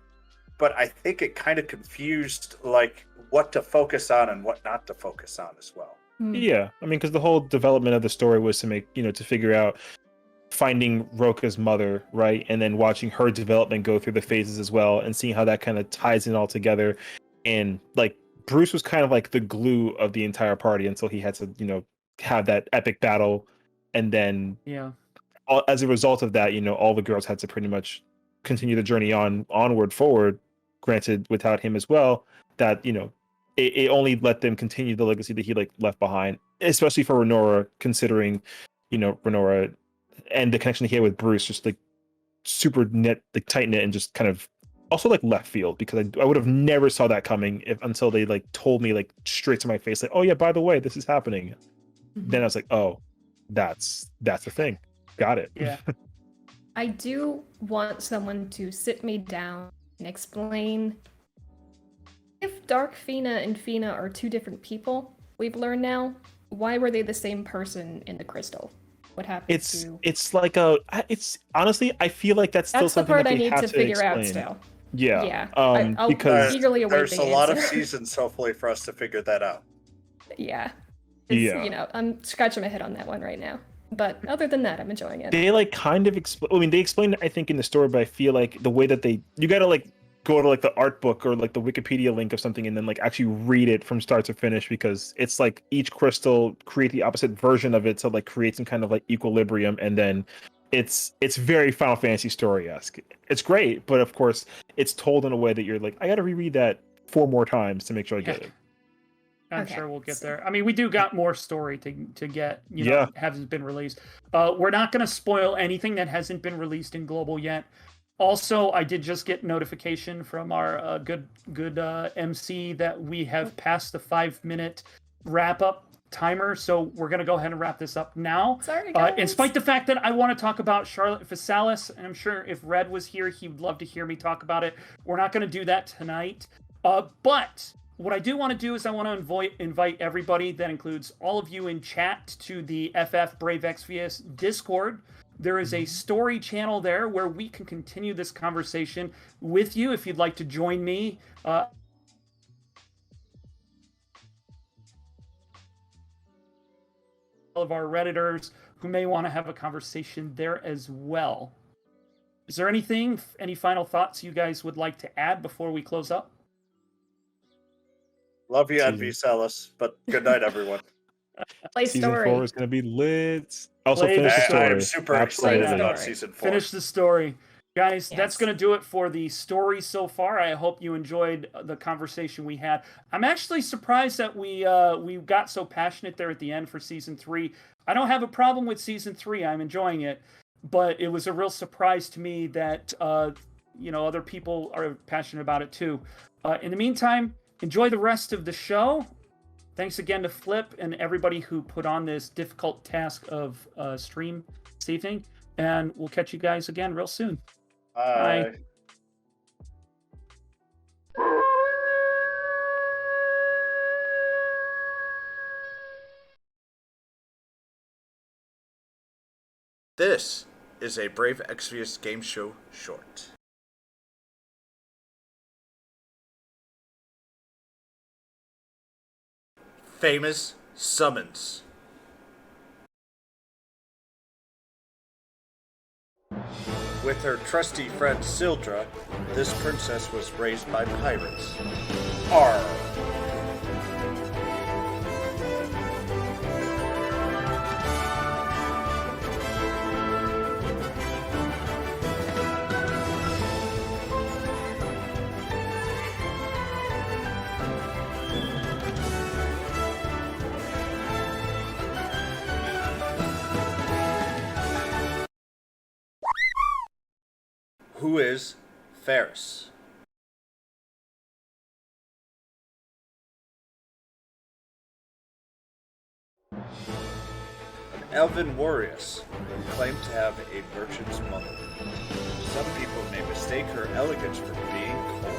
but I think it kind of confused like what to focus on and what not to focus on as well. Yeah, I mean, because the whole development of the story was to make, you know, to figure out finding Roka's mother, right? And then watching her development go through the phases as well and seeing how that kind of ties in all together. And like Bruce was kind of like the glue of the entire party until he had to, you know, have that epic battle. And then as a result of that, you know, all the girls had to pretty much continue the journey onward forward, granted without him as well, that, you know, it only let them continue the legacy that he like left behind, especially for Renora, considering, you know, Renora and the connection he had with Bruce, just like super like tight knit and just kind of also like left field, because I would have never saw that coming until they like told me like straight to my face, like, oh yeah, by the way, this is happening. Then I was like, oh, that's the thing. Got it. Yeah. I do want someone to sit me down and explain if Dark Fina and Fina are 2 different people. We've learned now. Why were they the same person in the crystal? What happened? It's like it's honestly, I feel like that's still something the part that I they need have to figure explain. out still. Yeah. I'll because eagerly await there's the a lot of answer. seasons hopefully for us to figure that out. Yeah. Yeah. You know, I'm scratching my head on that one right now. But other than that, I'm enjoying it. They like kind of I mean, they explained it, I think, in the story, but I feel like the way that you gotta like go to like the art book or like the Wikipedia link of something and then like actually read it from start to finish, because it's like each crystal create the opposite version of it to like create some kind of like equilibrium, and then it's very Final Fantasy story-esque. It's great, but of course it's told in a way that you're like, I gotta reread that 4 more times to make sure I get it. I'm sure we'll get there. I mean, we do got more story to get, you know, hasn't been released. We're not going to spoil anything that hasn't been released in global yet. Also, I did just get notification from our good MC that we have passed the 5-minute wrap-up timer, so we're going to go ahead and wrap this up now. Sorry, guys. In spite the fact that I want to talk about Charlotte Physalis, and I'm sure if Red was here, he would love to hear me talk about it. We're not going to do that tonight. But what I do want to do is I want to invite everybody, that includes all of you in chat, to the FF Brave Exvius Discord. There is a story channel there where we can continue this conversation with you if you'd like to join me. All of our Redditors who may want to have a conversation there as well. Is there any final thoughts you guys would like to add before we close up? Love you, Envy Celis, but good night, everyone. Play Season story. 4 is going to be lit. Also, Play finish the story. I am super excited about Season 4. Finish the story. Guys, that's going to do it for the story so far. I hope you enjoyed the conversation we had. I'm actually surprised that we got so passionate there at the end for Season 3. I don't have a problem with Season 3. I'm enjoying it. But it was a real surprise to me that other people are passionate about it too. In the meantime, enjoy the rest of the show. Thanks again to Flip and everybody who put on this difficult task of stream this evening. And we'll catch you guys again real soon. Bye. This is a Brave Exvius Gameshow short. Famous summons. With her trusty friend Sildra, this princess was raised by pirates. Arr! Who is Ferris? An elven warrioress who claimed to have a merchant's mother. Some people may mistake her elegance for being cold.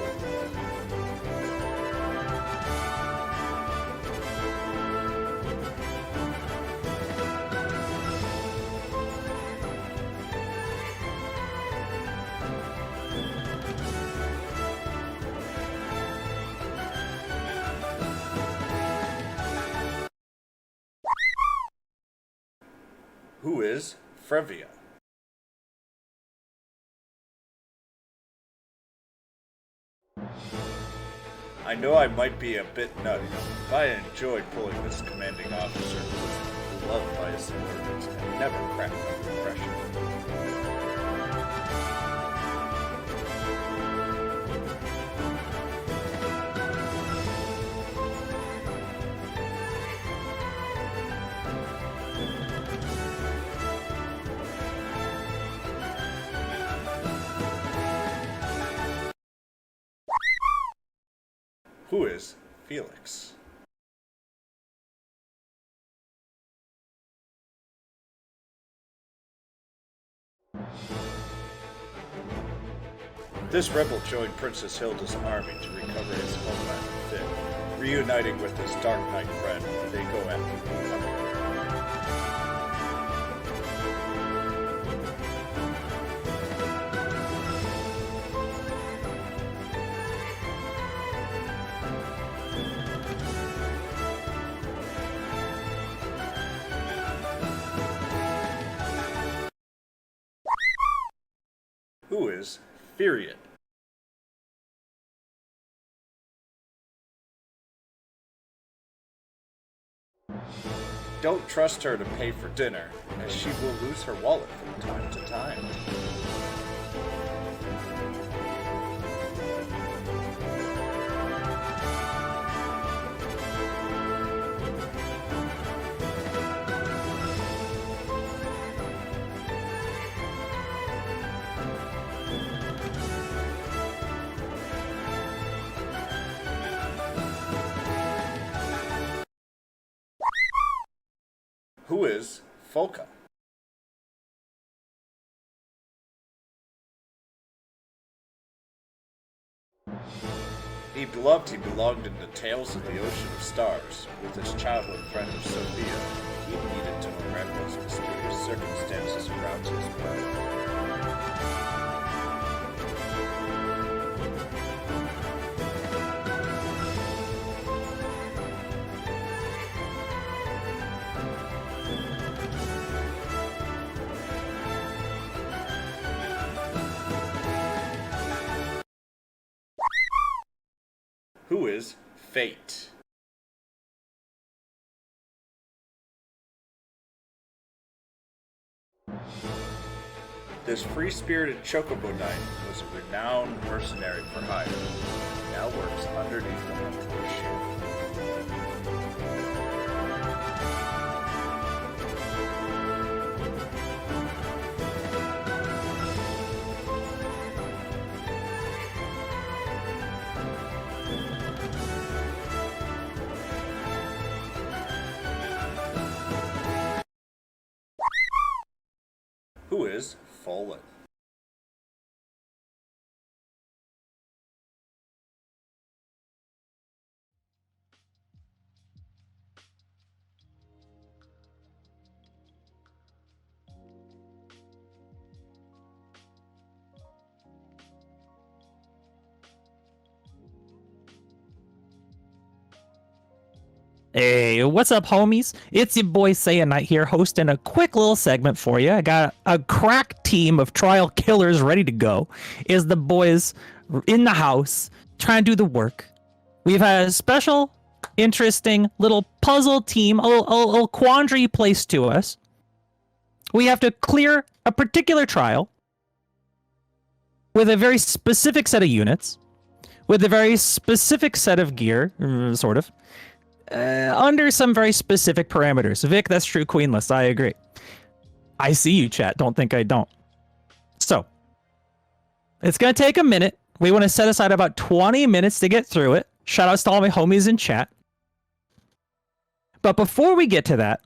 Who is Frevia? I know I might be a bit nutty, but I enjoyed pulling this commanding officer who was beloved by his subordinates and never cracked under pressure. Who is Felix? This rebel joined Princess Hilda's army to recover his homeland in Finn. Reuniting with his Dark Knight friend, they go after the Hunter. Who is Furion? Don't trust her to pay for dinner, as she will lose her wallet from time to time. Who is Folka? He belonged in the Tales of the Ocean of Stars with his childhood friend of Sophia. He needed to unravel his mysterious circumstances around his birth. Who is Fate? This free-spirited chocobo knight was a renowned mercenary for hire. He now works underneath the Emperor's shield. who is Fallen. Hey, what's up, homies? It's your boy Say Night here, hosting a quick little segment for you. I got a crack team of trial killers ready to go. Is the boys in the house trying to do the work? We've had a special, interesting little puzzle team, a little quandary placed to us. We have to clear a particular trial with a very specific set of units, with a very specific set of gear, sort of. Under some very specific parameters. Vic, that's true queenless. I agree. I see you, chat. Don't think I don't. So, it's going to take a minute. We want to set aside about 20 minutes to get through it. Shoutouts to all my homies in chat. But before we get to that,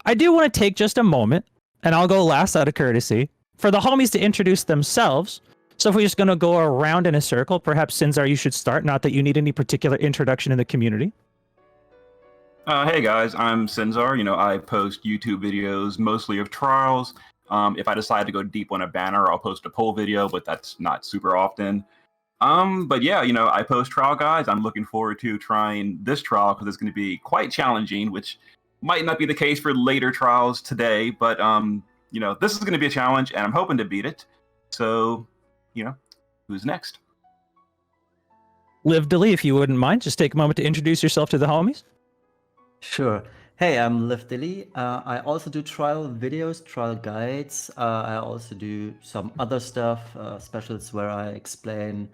I do want to take just a moment, and I'll go last out of courtesy, for the homies to introduce themselves. So if we're just going to go around in a circle, perhaps Sinzar, you should start. Not that you need any particular introduction in the community. Hey guys, I'm Sinzar. I post YouTube videos mostly of trials. If I decide to go deep on a banner, I'll post a poll video, but that's not super often. But yeah, I post trial guides. I'm looking forward to trying this trial because it's going to be quite challenging, which might not be the case for later trials today. But this is going to be a challenge, and I'm hoping to beat it. So, who's next? Liv Dilly, if you wouldn't mind, just take a moment to introduce yourself to the homies. Sure. Hey, I'm Liv Dilly. I also do trial videos, trial guides. I also do some other stuff, specials where I explain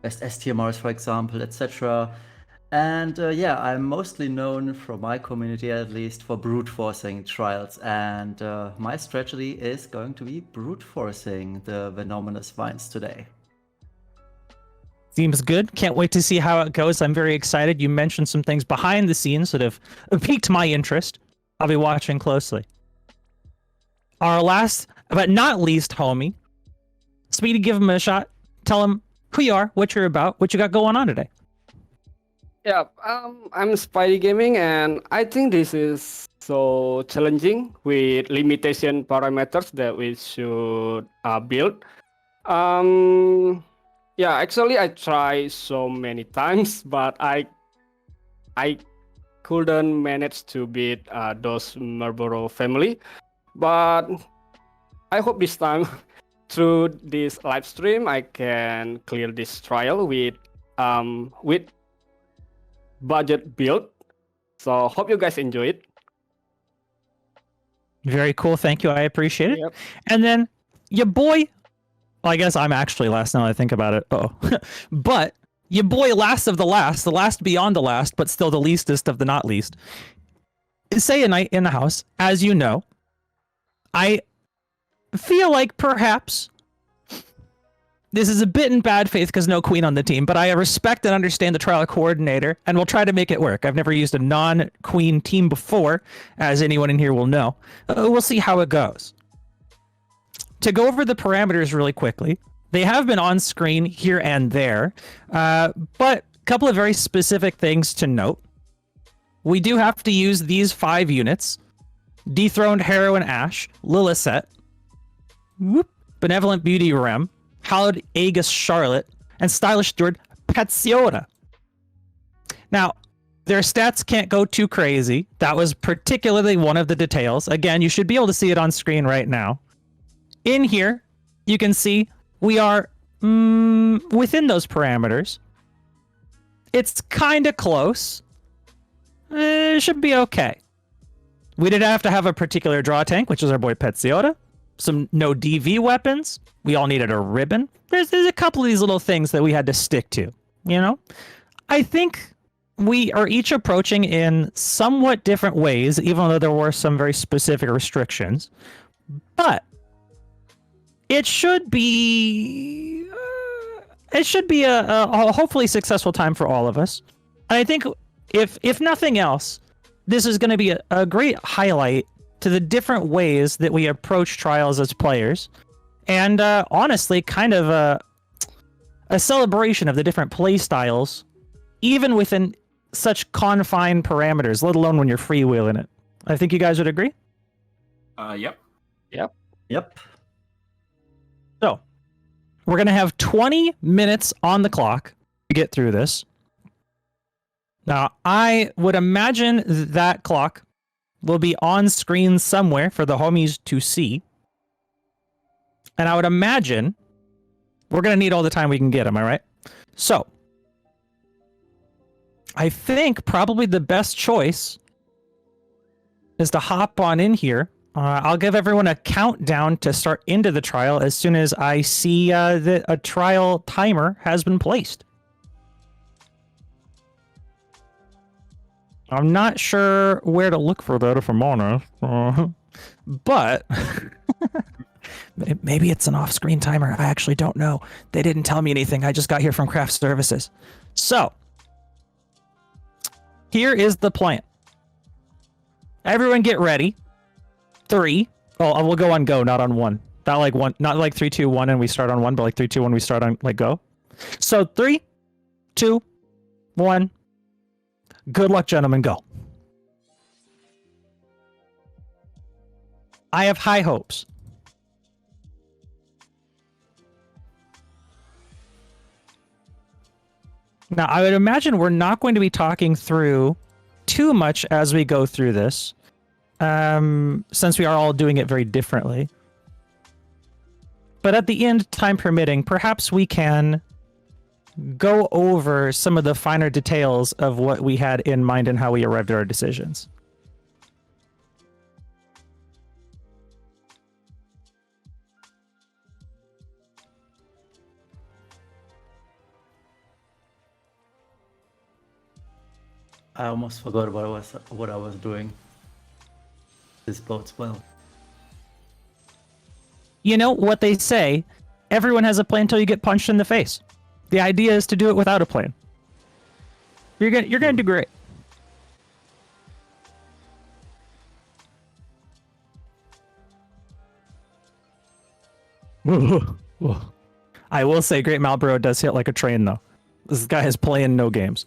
best STMRs, for example, etc. And yeah, I'm mostly known from my community, at least, for brute forcing trials. And my strategy is going to be brute forcing the Venominous Vines today. Seems good. Can't wait to see how it goes. I'm very excited. You mentioned some things behind the scenes that have piqued my interest. I'll be watching closely. Our last, but not least, homie. Speedy, give him a shot. Tell him who you are, what you're about, what you got going on today. Yeah, I'm Spidey Gaming, and I think this is so challenging with limitation parameters that we should build. Yeah, actually, I tried so many times, but I couldn't manage to beat those Marlboro family. But I hope this time, through this live stream, I can clear this trial with budget build. So hope you guys enjoy it. Very cool. Thank you. I appreciate it. Yep. And then your boy. Well, I guess I'm actually last now that I think about it. Oh, but your boy, last of the last beyond the last, but still the leastest of the not least. Say a night in the house. As you know, I feel like perhaps this is a bit in bad faith because no queen on the team, but I respect and understand the trial coordinator, and we'll try to make it work. I've never used a non-queen team before, as anyone in here will know. We'll see how it goes. To go over the parameters really quickly, they have been on screen here and there, but a couple of very specific things to note. We do have to use these 5 units: Dethroned Heroine Ash, Lilithset, Benevolent Beauty Rem, Hallowed Aegis Charlotte, and Stylish Steward Pictionary. Now, their stats can't go too crazy. That was particularly one of the details. Again, you should be able to see it on screen right now. In here, you can see we are within those parameters. It's kind of close. It should be okay. We did have to have a particular draw tank, which is our boy Pictionary. Some no DV weapons. We all needed a ribbon. There's a couple of these little things that we had to stick to, I think we are each approaching in somewhat different ways, even though there were some very specific restrictions. But it should be a hopefully successful time for all of us. And I think if nothing else, this is going to be a great highlight to the different ways that we approach trials as players, and honestly, kind of a celebration of the different play styles, even within such confined parameters, let alone when you're freewheeling it. I think you guys would agree? Yep. Yep. So, we're going to have 20 minutes on the clock to get through this. Now, I would imagine that clock will be on screen somewhere for the homies to see. And I would imagine we're going to need all the time we can get, am I right? So, I think probably the best choice is to hop on in here. I'll give everyone a countdown to start into the trial as soon as I see that a trial timer has been placed. I'm not sure where to look for that, if I'm honest. But maybe it's an off-screen timer. I actually don't know. They didn't tell me anything. I just got here from craft services. So, here is the plan. Everyone get ready. 3. Oh, we'll go on go, not on 1. Not like 1, not like 3, 2, 1 and we start on 1, but like 3, 2, 1 we start on like go. So 3, 2, 1. Good luck, gentlemen, go. I have high hopes. Now, I would imagine we're not going to be talking through too much as we go through this, since we are all doing it very differently. But at the end, time permitting, perhaps we can go over some of the finer details of what we had in mind and how we arrived at our decisions. I almost forgot what I was doing. This bodes well. You know what they say, everyone has a plan until you get punched in the face. The idea is to do it without a plan. You're gonna do great. I will say Great Malboro does hit like a train though. This guy is playing no games.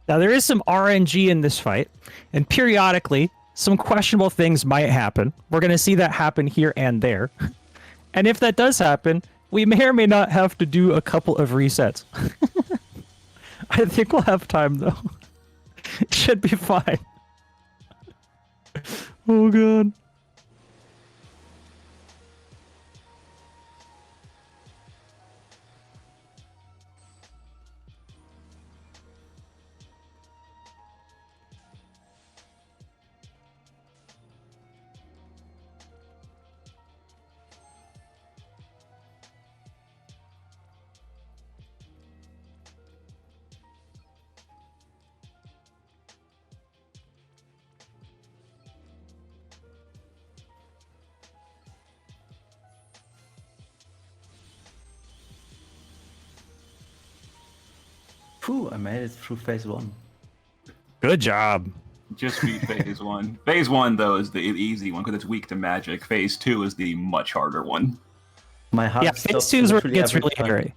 Now, there is some RNG in this fight, and periodically, some questionable things might happen. We're going to see that happen here and there. And if that does happen, we may or may not have to do a couple of resets. I think we'll have time, though. It should be fine. Oh, God. Phew, I made it through phase 1. Good job. Just beat phase 1. Phase 1, though, is the easy one because it's weak to magic. Phase 2 is the much harder one. My heart Yeah, phase 2 is where it gets really hairy.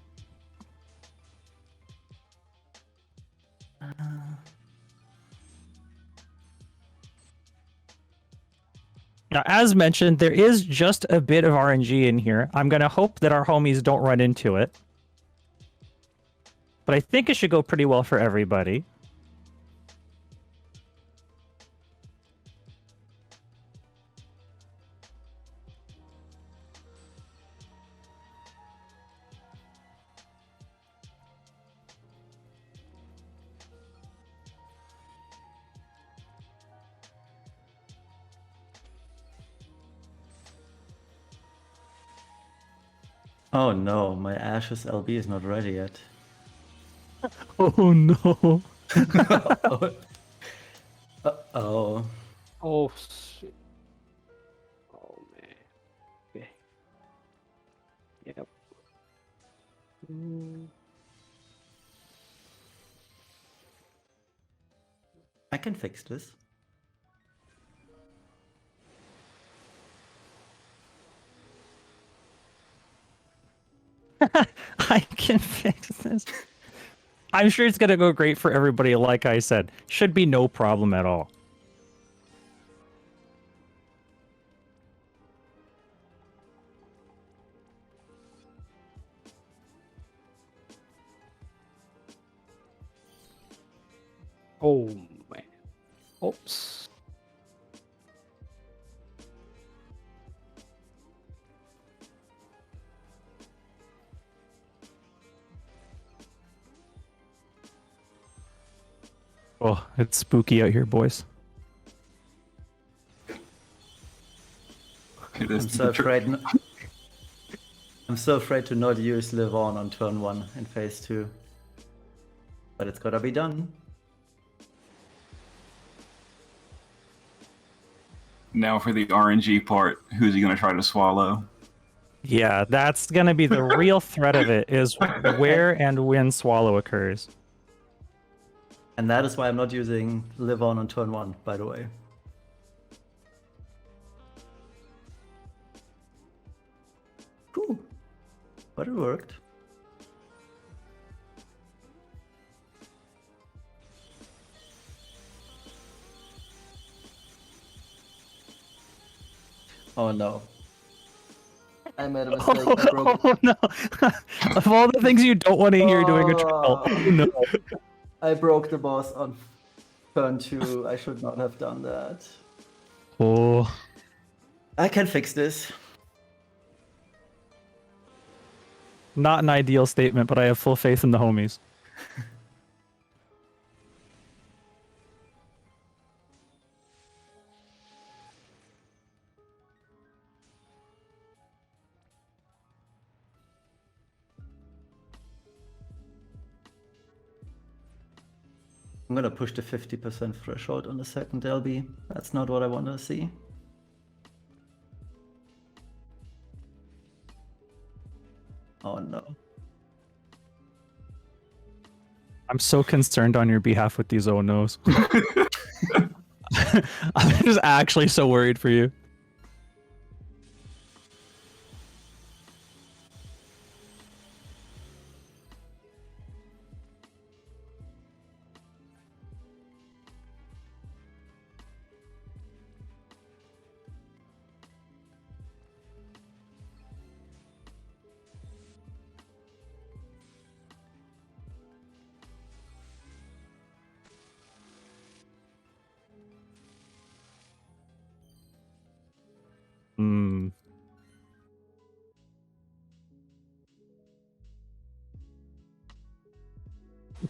Now, as mentioned, there is just a bit of RNG in here. I'm going to hope that our homies don't run into it. but I think it should go pretty well for everybody. Oh no, my Ashes LB is not ready yet. Oh no. Uh-oh. Oh shit. Oh man. Okay. Yep. I can fix this. I can fix this. I'm sure it's gonna go great for everybody, like I said. Should be no problem at all. Oh man. Oops. Oh, it's spooky out here, boys. I'm so afraid. I'm so afraid to not use Live on turn 1 in phase 2. But it's gotta be done. Now for the RNG part, who's he going to try to swallow? Yeah, that's gonna be the real threat of it, is where and when swallow occurs. And that is why I'm not using Live on turn 1, by the way. Cool. But it worked. Oh no. I made a mistake. I broke... Oh no! Of all the things you don't want to hear doing a trial, oh no. I broke the boss on turn 2. I should not have done that. Oh. I can fix this. Not an ideal statement, but I have full faith in the homies. I'm gonna push the 50% threshold on the second LB. That's not what I want to see. Oh no. I'm so concerned on your behalf with these oh no's. I'm just actually so worried for you. Hmm.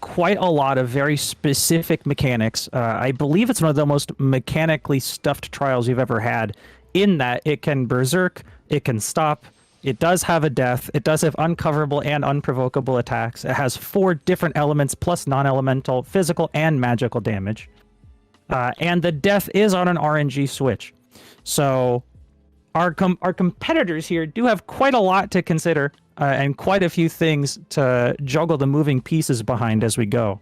Quite a lot of very specific mechanics. I believe it's one of the most mechanically stuffed trials you've ever had, in that it can berserk, it can stop, it does have a death, it does have uncoverable and unprovocable attacks, it has 4 different elements plus non-elemental, physical and magical damage. And the death is on an RNG switch. So our competitors here do have quite a lot to consider, and quite a few things to juggle the moving pieces behind as we go.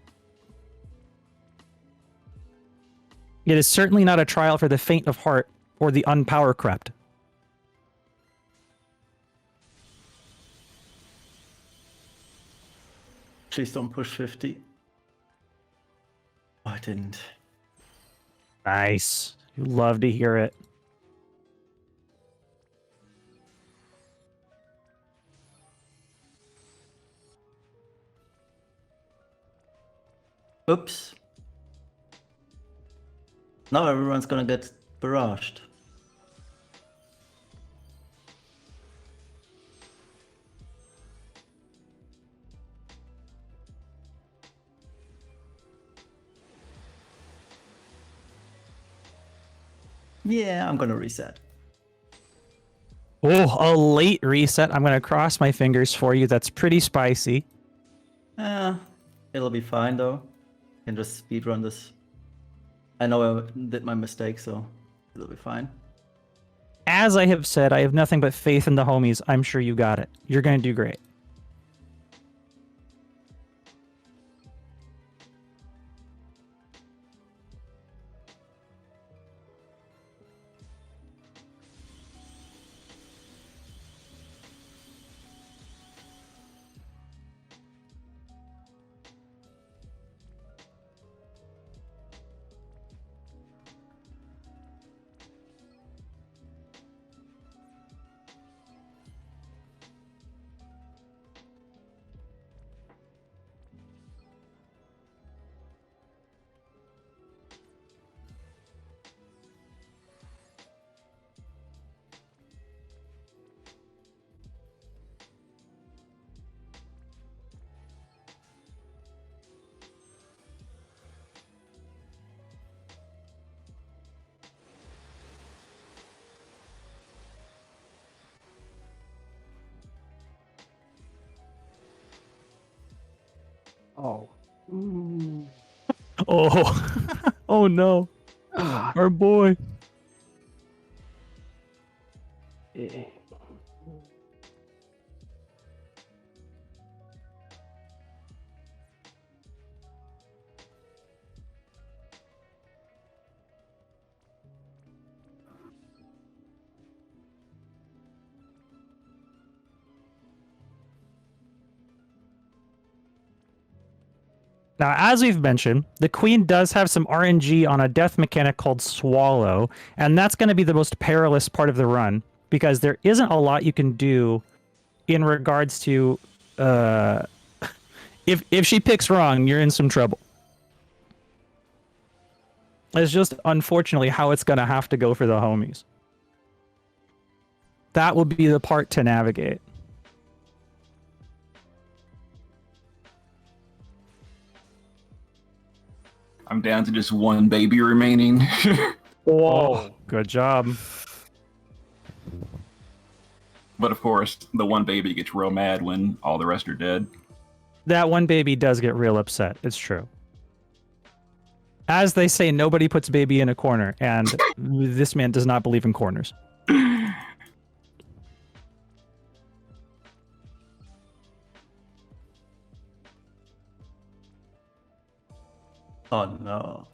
It is certainly not a trial for the faint of heart or the unpower crept. Please don't push 50. Oh, I didn't. Nice. You love to hear it. Oops. Now everyone's gonna get barraged. Yeah, I'm gonna reset. Oh, a late reset. I'm going to cross my fingers for you. That's pretty spicy. It'll be fine though. Can just speedrun this. I know I did my mistake, so it'll be fine. As I have said, I have nothing but faith in the homies. I'm sure you got it. You're going to do great. Oh. Oh, oh no. Our boy. Yeah. Now, as we've mentioned, the Queen does have some RNG on a death mechanic called Swallow, and that's going to be the most perilous part of the run, because there isn't a lot you can do in regards to... if she picks wrong, you're in some trouble. It's just, unfortunately, how it's going to have to go for the homies. That will be the part to navigate. I'm down to just one baby remaining. Whoa. Good job. But of course, the one baby gets real mad when all the rest are dead. That one baby does get real upset. It's true. As they say, nobody puts baby in a corner, and this man does not believe in corners. Oh no.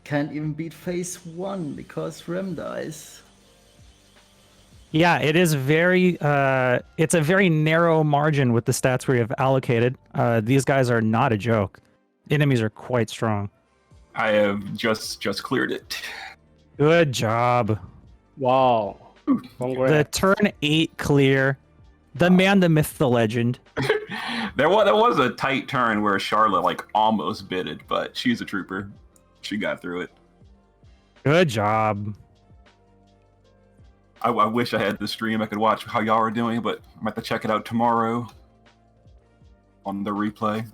Can't even beat phase 1 because Rem dies. Yeah, it is very, it's a very narrow margin with the stats we have allocated. These guys are not a joke. Enemies are quite strong. I have just cleared it. Good job. Wow. The Congrats. turn 8 clear. The man, the myth, the legend. There was a tight turn where Charlotte like almost bit it, but she's a trooper. She got through it. Good job. I wish I had the stream. I could watch how y'all are doing, but I'm about to check it out tomorrow on the replay.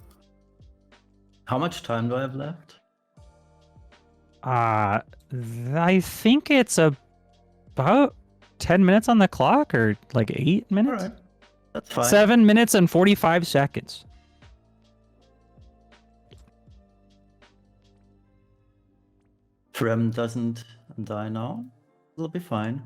How much time do I have left? I think it's about 10 minutes on the clock, or like 8 minutes. All right. That's fine. 7 minutes and 45 seconds. Frem doesn't die now. It'll be fine.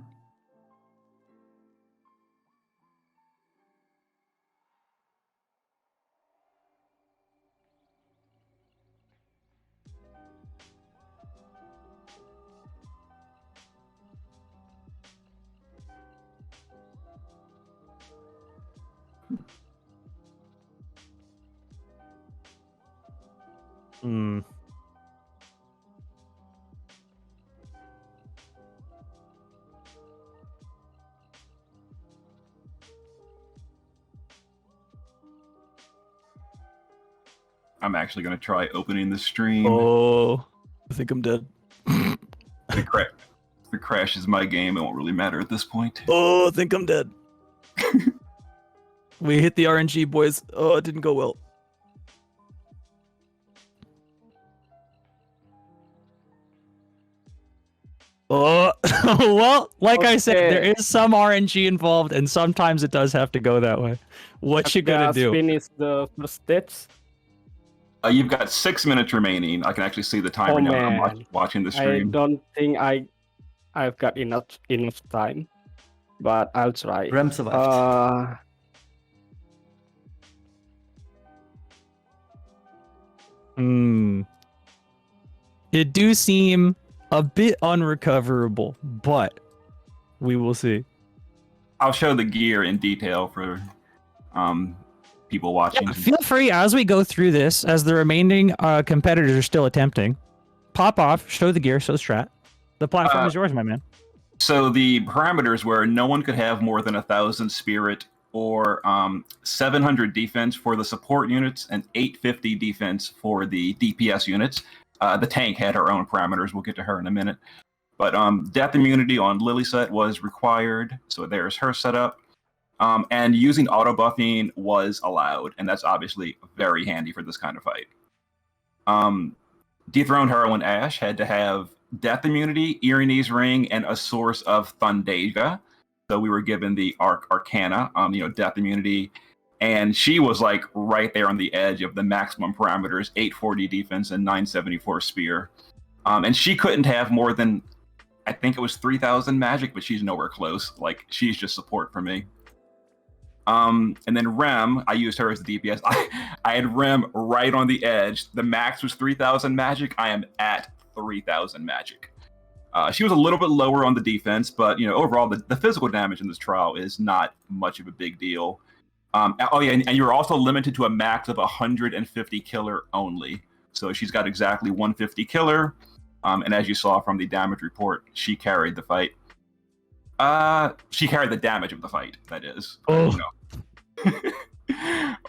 Hmm. I'm actually gonna try opening the stream. Oh, I think I'm dead. If it crashes my game, it won't really matter at this point. Oh, I think I'm dead. We hit the RNG, boys. Oh, it didn't go well. Oh, well, like I said, there is some RNG involved, and sometimes it does have to go that way. What you gonna do? Finish the first steps. You've got 6 minutes remaining. I can actually see the timer now. I'm watching the I stream. don't think I've got enough time, but I'll try. Rem survived. It do seem a bit unrecoverable, but we will see. I'll show the gear in detail for people watching. Yeah, feel free as we go through this, as the remaining competitors are still attempting. Pop off, show the gear, show strat. The platform is yours, my man. So the parameters were no one could have more than 1,000 spirit or 700 defense for the support units and 850 defense for the DPS units. The tank had her own parameters. We'll get to her in a minute. But death immunity on Lily set was required. So there's her setup. And using auto buffing was allowed. And that's obviously very handy for this kind of fight. Dethroned Heroine Ash had to have death immunity, Irene's Ring, and a source of Thundeja. So we were given the Arcana, death immunity. And she was like right there on the edge of the maximum parameters, 840 defense and 974 spear. And she couldn't have more than, I think it was 3,000 magic, but she's nowhere close. Like, she's just support for me. And then Rem, I used her as the DPS. I had Rem right on the edge. The max was 3,000 magic. I am at 3,000 magic. She was a little bit lower on the defense, but overall the physical damage in this trial is not much of a big deal. And you're also limited to a max of 150 killer only. So she's got exactly 150 killer. And as you saw from the damage report, she carried the fight. She carried the damage of the fight, that is. Oh.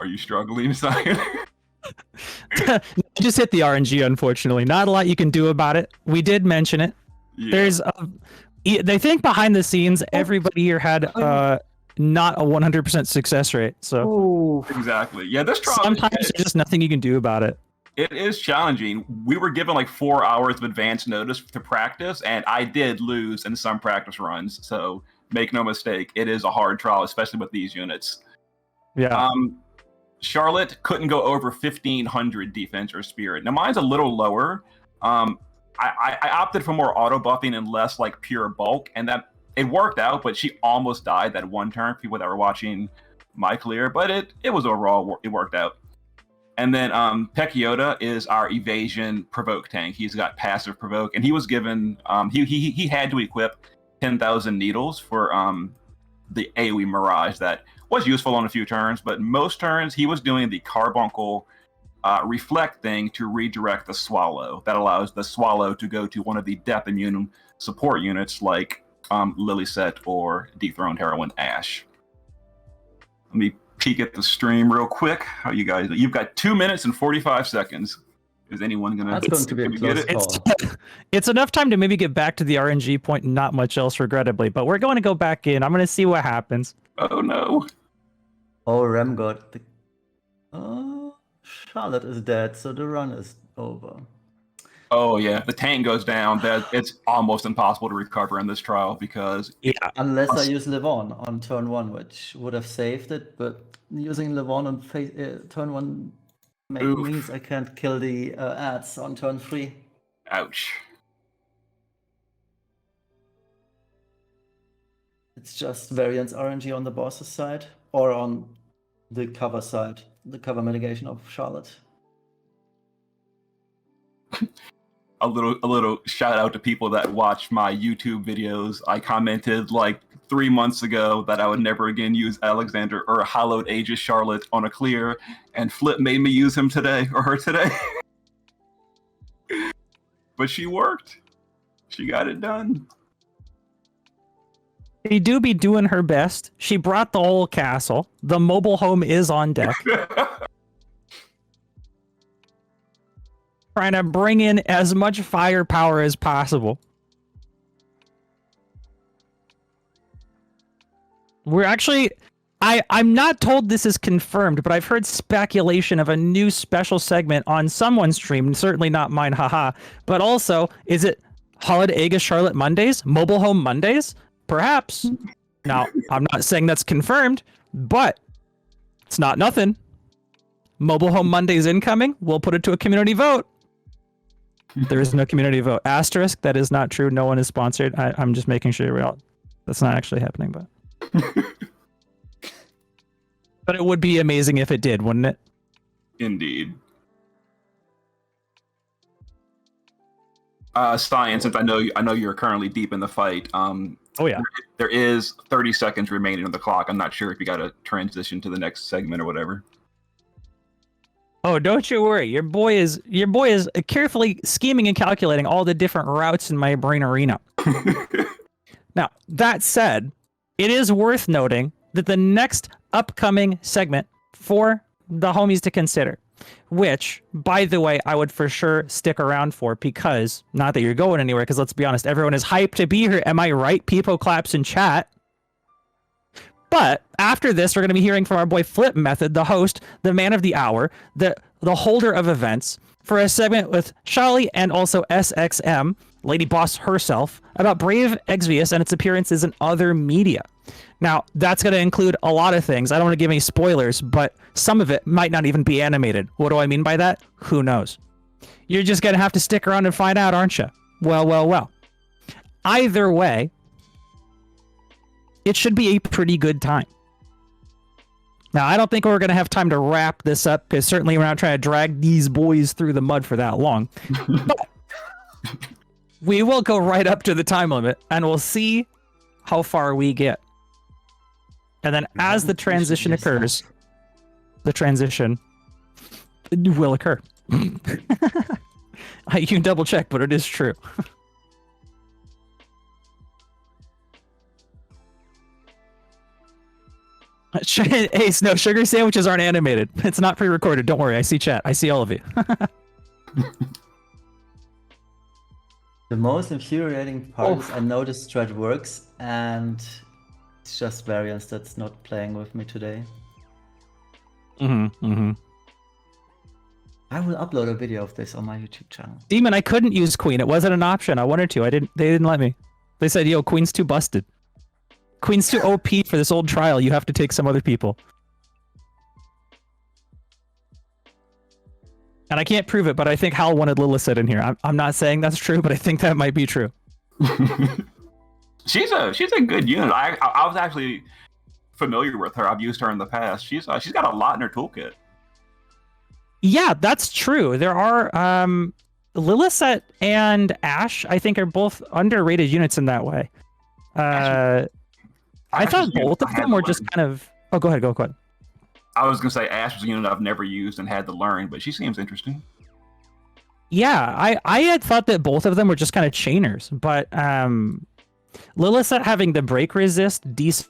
Are you struggling, Simon? Just hit the RNG, unfortunately. Not a lot you can do about it. We did mention it. Yeah. There's, they think behind the scenes, everybody here had not a 100% success rate. So exactly. Yeah, this trial. Sometimes there's just nothing you can do about it. It is challenging. We were given like 4 hours of advance notice to practice, and I did lose in some practice runs. So make no mistake, it is a hard trial, especially with these units. Yeah. Charlotte couldn't go over 1,500 defense or spirit. Now mine's a little lower. I opted for more auto buffing and less like pure bulk, and that it worked out. But she almost died that one turn. People that were watching my clear, but it was overall it worked out. And then Pecchiota is our evasion provoke tank. He's got passive provoke, and he was given he had to equip 10,000 needles for the AoE Mirage that was useful on a few turns, but most turns he was doing the carbuncle reflect thing to redirect the swallow. That allows the swallow to go to one of the death immune support units like Lily Set or Dethroned Heroine Ash. Let me peek at the stream real quick. How you guys? You've got 2 minutes and 45 seconds. Is anyone gonna? That's going to be a close call. It's enough time to maybe get back to the RNG point and not much else, regrettably. But we're going to go back in. I'm going to see what happens. Oh no! Oh, Rem got the. Oh, Charlotte is dead, so the run is over. Oh yeah, if the tank goes down, that it's almost impossible to recover in this trial because unless I use Levon on turn 1, which would have saved it, but using Levon on turn 1 means I can't kill the ads on turn 3. Ouch. It's just variance RNG on the boss's side or on the cover side, the cover mitigation of Charlotte. A little shout out to people that watch my YouTube videos. I commented like 3 months ago that I would never again use Alexander or Hallowed Aegis Charlotte on a clear, and Flip made me use him today, or her today. But she worked. She got it done. She do be doing her best. She brought the whole castle. The mobile home is on deck. trying to bring in as much firepower as possible. We're actually, I'm not told this is confirmed, but I've heard speculation of a new special segment on someone's stream, certainly not mine, haha. But also, is it Holiday Egg Charlotte Mondays? Mobile Home Mondays? Perhaps. Now, I'm not saying that's confirmed, but it's not nothing. Mobile Home Mondays incoming. We'll put it to a community vote. There is no community vote. Asterisk, that is not true. No one is sponsored. I'm just making sure you're all. That's not actually happening, but. But it would be amazing if it did, wouldn't it? Indeed. Stein, since I know you're currently deep in the fight. Oh yeah. There is 30 seconds remaining on the clock. I'm not sure if you got to transition to the next segment or whatever. Oh, don't you worry. Your boy is carefully scheming and calculating all the different routes in my brain arena. Now, that said, it is worth noting that the next upcoming segment for the homies to consider, which, by the way, I would for sure stick around for, because, not that you're going anywhere, because let's be honest, everyone is hyped to be here. Am I right? People claps in chat. But after this, we're going to be hearing from our boy Flip Method, the host, the man of the hour, the holder of events, for a segment with Shaly and also SXM, Lady Boss herself, about Brave Exvius and its appearances in other media. Now, that's going to include a lot of things. I don't want to give any spoilers, but some of it might not even be animated. What do I mean by that? Who knows? You're just going to have to stick around and find out, aren't you? Well, well, well. Either way, it should be a pretty good time. Now, I don't think we're going to have time to wrap this up, because certainly we're not trying to drag these boys through the mud for that long. But we will go right up to the time limit, and we'll see how far we get. And then as the transition occurs, the transition will occur. You can double check, but it is true. Hey, no, sugar sandwiches aren't animated. It's not pre-recorded. Don't worry. I see chat. I see all of you. The most infuriating part is I know this strat works, and it's just variance that's not playing with me today. I will upload a video of this on my YouTube channel. Demon, I couldn't use Queen. It wasn't an option. I wanted to. They didn't let me. They said, yo, Queen's too busted. Queen's too OP for this old trial. You have to take some other people. And I can't prove it, but I think Hal wanted Lilith in here. I'm not saying that's true, but I think that might be true. She's a good unit. I was actually familiar with her. I've used her in the past. She's got a lot in her toolkit. Yeah, that's true. There are Lilith and Ash, I think, are both underrated units in that way. I thought both of them were just kind of... Oh, go ahead. I was going to say Ash was a unit I've never used and had to learn, but she seems interesting. Yeah, I had thought that both of them were just kind of chainers, but Lilith having the break resist, decent.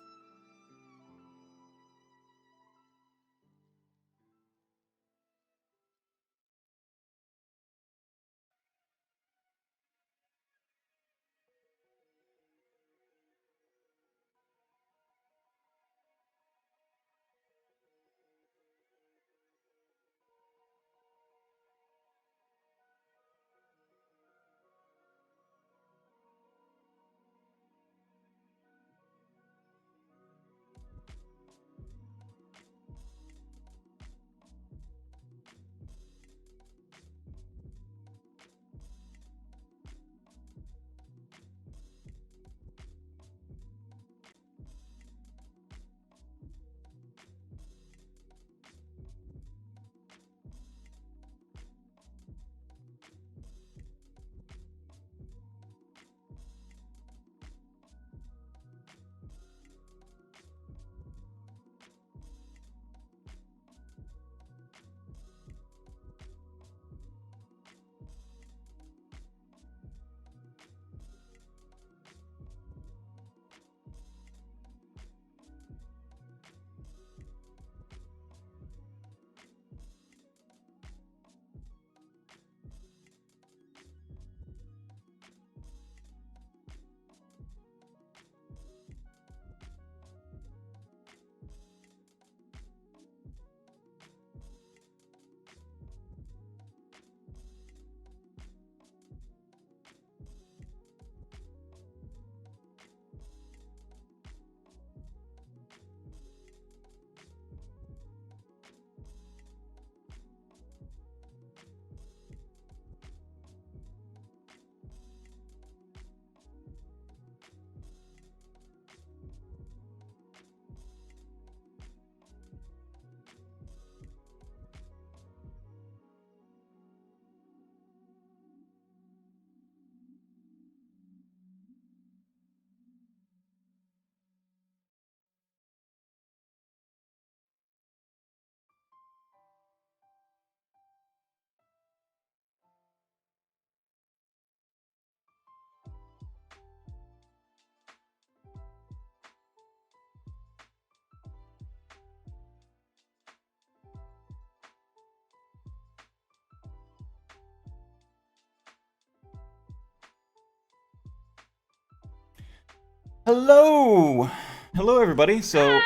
Hello, hello everybody. So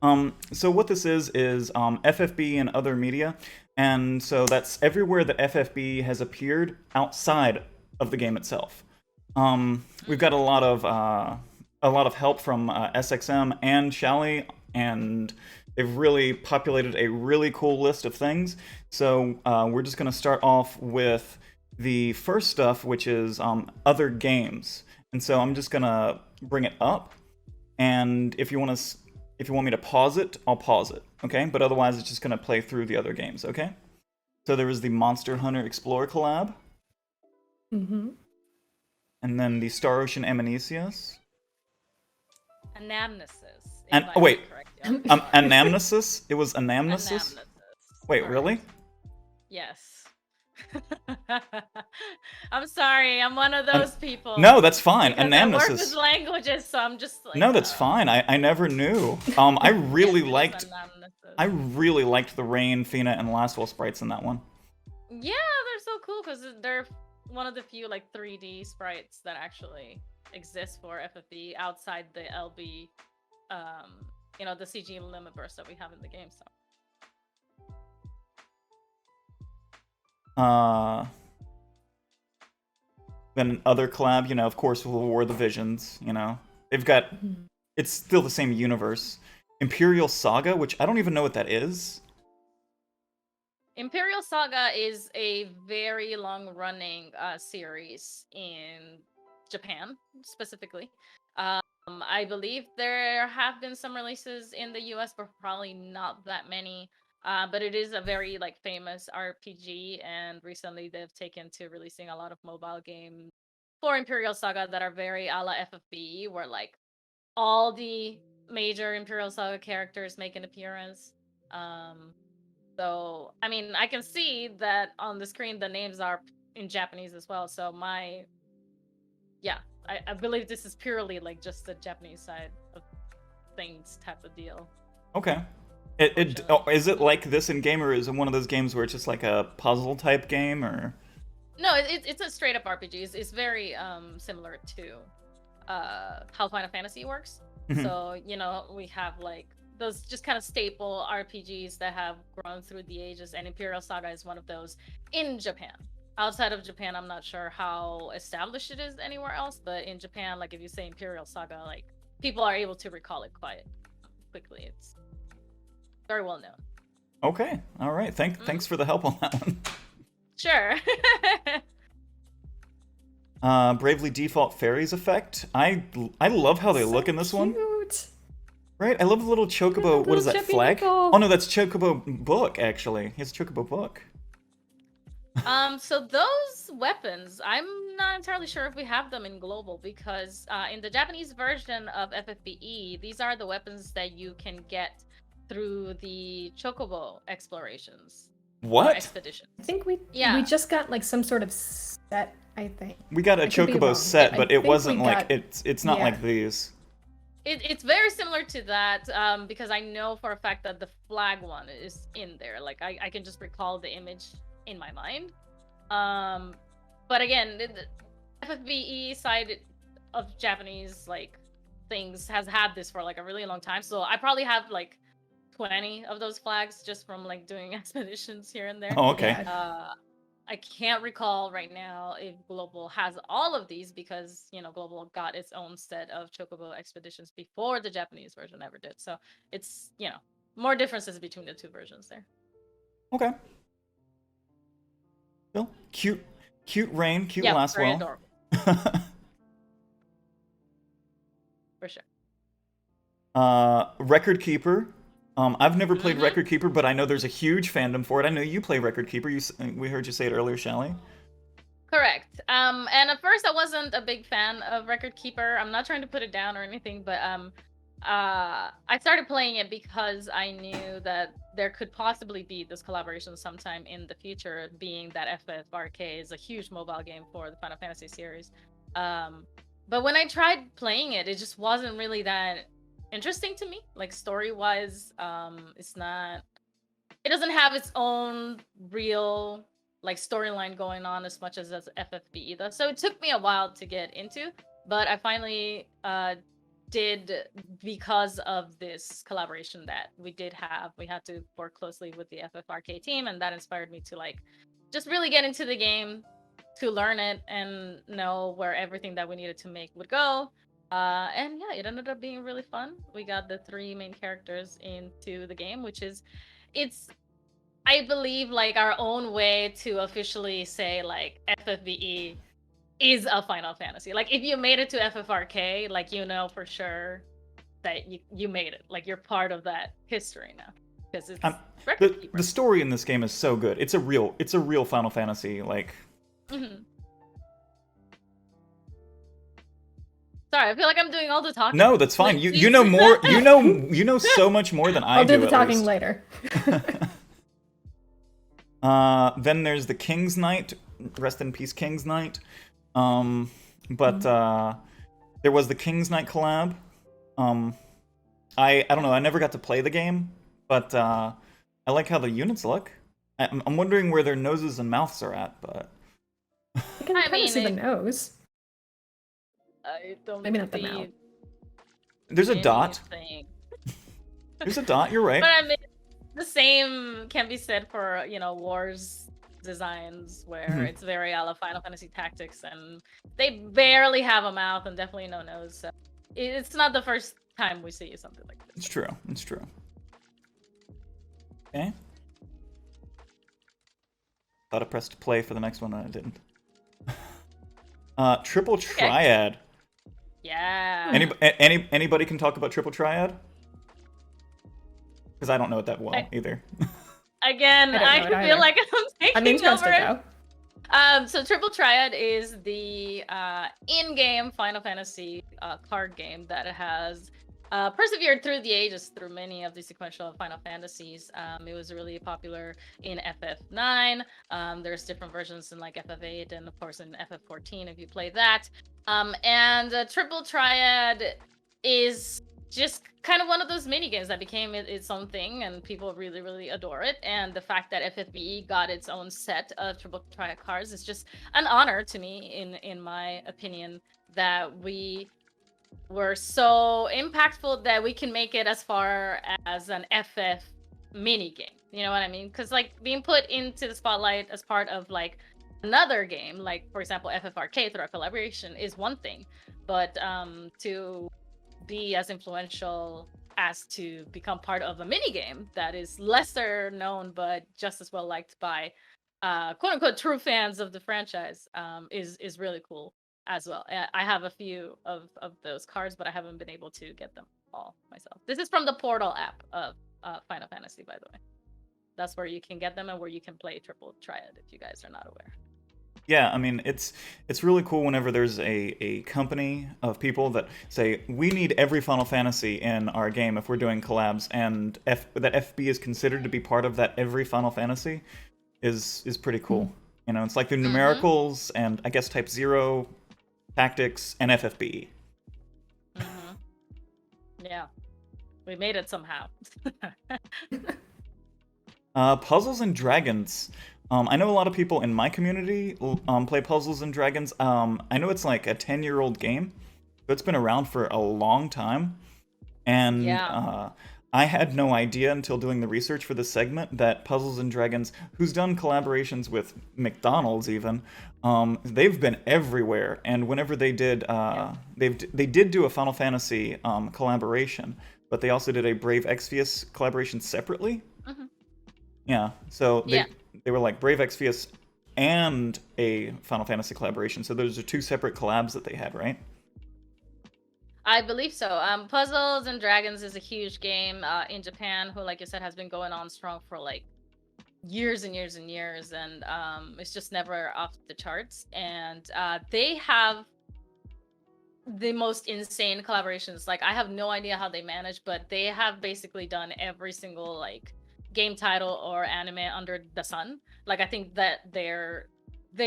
what this is FFBE and other media, and so that's everywhere that FFBE has appeared outside of the game itself. We've got a lot of help from SXM and Shaly, and they've really populated a really cool list of things. So we're just going to start off with the first stuff, which is other games. And so I'm just gonna bring it up, and if you want me to pause it, I'll pause it, okay? But otherwise, it's just gonna play through the other games, okay? So there was the Monster Hunter Explorer collab, Mm-hmm. and then the Star Ocean Amnesius. Anamnesis. And oh, wait, Anamnesis? It was Anamnesis? Wait, really? Yes. I'm sorry, I'm one of those people. No, that's fine. Because I work with languages, so I'm just like. No, that's fine. I never knew. I really liked the Rain, Fina, and Lastwell sprites in that one. Yeah, they're so cool because they're one of the few like 3D sprites that actually exist for FFB outside the LB, the CG limit burst that we have in the game. So. Then other collab, of course, War of the Visions, They've got, it's still the same universe. Imperial Saga, which I don't even know what that is. Imperial Saga is a very long-running series in Japan, specifically. I believe there have been some releases in the US, but probably not that many. But it is a very famous RPG, and recently they've taken to releasing a lot of mobile games for Imperial Saga that are very a la FFBE, where all the major Imperial Saga characters make an appearance. So I mean, I can see that on the screen the names are in Japanese as well. So I believe this is purely just the Japanese side of things type of deal. Okay. Is it like this in game, or is it one of those games where it's just like a puzzle type game, or? No, it's a straight up RPG. It's very similar to how Final Fantasy works. Mhm. So we have those just kind of staple RPGs that have grown through the ages, and Imperial Saga is one of those in Japan. Outside of Japan, I'm not sure how established it is anywhere else, but in Japan, if you say Imperial Saga, people are able to recall it quite quickly. It's very well known. Okay, all right. Thanks for the help on that one. Sure. Bravely Default Fairies effect. I love how they look in this one. Right? I love the little chocobo. What is that, flag? Nico. Oh no, that's chocobo book, actually. It's chocobo book. So those weapons, I'm not entirely sure if we have them in global, because in the Japanese version of FFBE, these are the weapons that you can get through the chocobo explorations. What? Or expeditions. I think we Yeah. just got some sort of set, I think. We got a I could be chocobo wrong. set, I but it think wasn't we got- it's not yeah. like these. It's very similar to that, because I know for a fact that the flag one is in there. I can just recall the image in my mind. But again, the FFBE side of Japanese things has had this for a really long time. So I probably have 20 of those flags just from doing expeditions here and there. Oh, okay. I can't recall right now if Global has all of these, because Global got its own set of chocobo expeditions before the Japanese version ever did. So it's more differences between the two versions there. Okay. Still cute Rain, cute Yeah, Lastwell. very adorable. For sure. Record Keeper. I've never played Record Keeper, but I know there's a huge fandom for it. I know you play Record Keeper. We heard you say it earlier, Shaly. Correct. And at first I wasn't a big fan of Record Keeper. I'm not trying to put it down or anything, but I started playing it because I knew that there could possibly be this collaboration sometime in the future, being that FFRK is a huge mobile game for the Final Fantasy series. But when I tried playing it, it just wasn't really that interesting to me. Story-wise, it doesn't have its own real storyline going on as much as FFBE does. So it took me a while to get into, but I finally did, because of this collaboration that we did have. We had to work closely with the FFRK team, and that inspired me to like just really get into the game, to learn it and know where everything that we needed to make would go. And yeah, it ended up being really fun. We got the 3 main characters into the game, which is, it's, I believe, like our own way to officially say like FFBE is a Final Fantasy. Like if you made it to FFRK, like you know for sure that you made it. Like you're part of that history now, because it's the story in this game is so good. It's a real Final Fantasy. Like, sorry, I feel like I'm doing all the talking. no, that's fine. You know more. You know so much more than I do. I'll do the at talking least. later. Then there's the King's Knight. Rest in peace, King's Knight. But there was the King's Knight collab. I don't know. I never got to play the game, but I like how the units look. I'm wondering where their noses and mouths are at, but I can kind of see the nose. I don't Maybe not the see mouth. there's a dot. anything. There's a dot. You're right. But I mean, the same can be said for, you know, Wars designs, where Mhm. it's very a la Final Fantasy Tactics, and they barely have a mouth and definitely no nose. So it's not the first time we see something like this. It's true. It's true. Okay. Thought I pressed play for the next one and I didn't. Triple Triad. Yeah. Anybody can talk about Triple Triad? Because I don't know it that well either. Again, I don't know I it feel either. like I'm taking I'm interested over. though. So Triple Triad is the in-game Final Fantasy card game that has persevered through the ages, through many of the sequential Final Fantasies. It was really popular in FF9. There's different versions in like FF8 and of course in FF14 if you play that. And Triple Triad is just kind of one of those mini games that became its own thing, and people really, really adore it. And the fact that FFBE got its own set of Triple Triad cards is just an honor to me, in my opinion, that we were so impactful that we can make it as far as an FF mini game. You know what I mean? Because like being put into the spotlight as part of like another game, like for example FFRK through our collaboration, is one thing, but to be as influential as to become part of a mini game that is lesser known but just as well liked by quote unquote true fans of the franchise is really cool as well. I have a few of those cards, but I haven't been able to get them all myself. This is from the Portal app of Final Fantasy, by the way. That's where you can get them and where you can play Triple Triad if you guys are not aware. Yeah, I mean, it's really cool whenever there's a company of people that say, we need every Final Fantasy in our game if we're doing collabs, and that FB is considered to be part of that every Final Fantasy is pretty cool. You know, it's like the numericals and I guess Type 0, Tactics, and FFBE. Yeah, we made it somehow. Puzzles and Dragons. I know a lot of people in my community play Puzzles and Dragons. I know it's like a 10-year-old game, but it's been around for a long time. And I had no idea until doing the research for this segment that Puzzles and Dragons, who's done collaborations with McDonald's even, they've been everywhere. And whenever they did, they did do a Final Fantasy collaboration, but they also did a Brave Exvius collaboration separately. Yeah, so they were like Brave Exvius and a Final Fantasy collaboration. So those are two separate collabs that they had, right? I believe so. Puzzles and Dragons is a huge game in Japan, who, like you said, has been going on strong for like years and years and years, and it's just never off the charts. And they have the most insane collaborations. Like I have no idea how they manage, but they have basically done every single like game title or anime under the sun. Like I think that they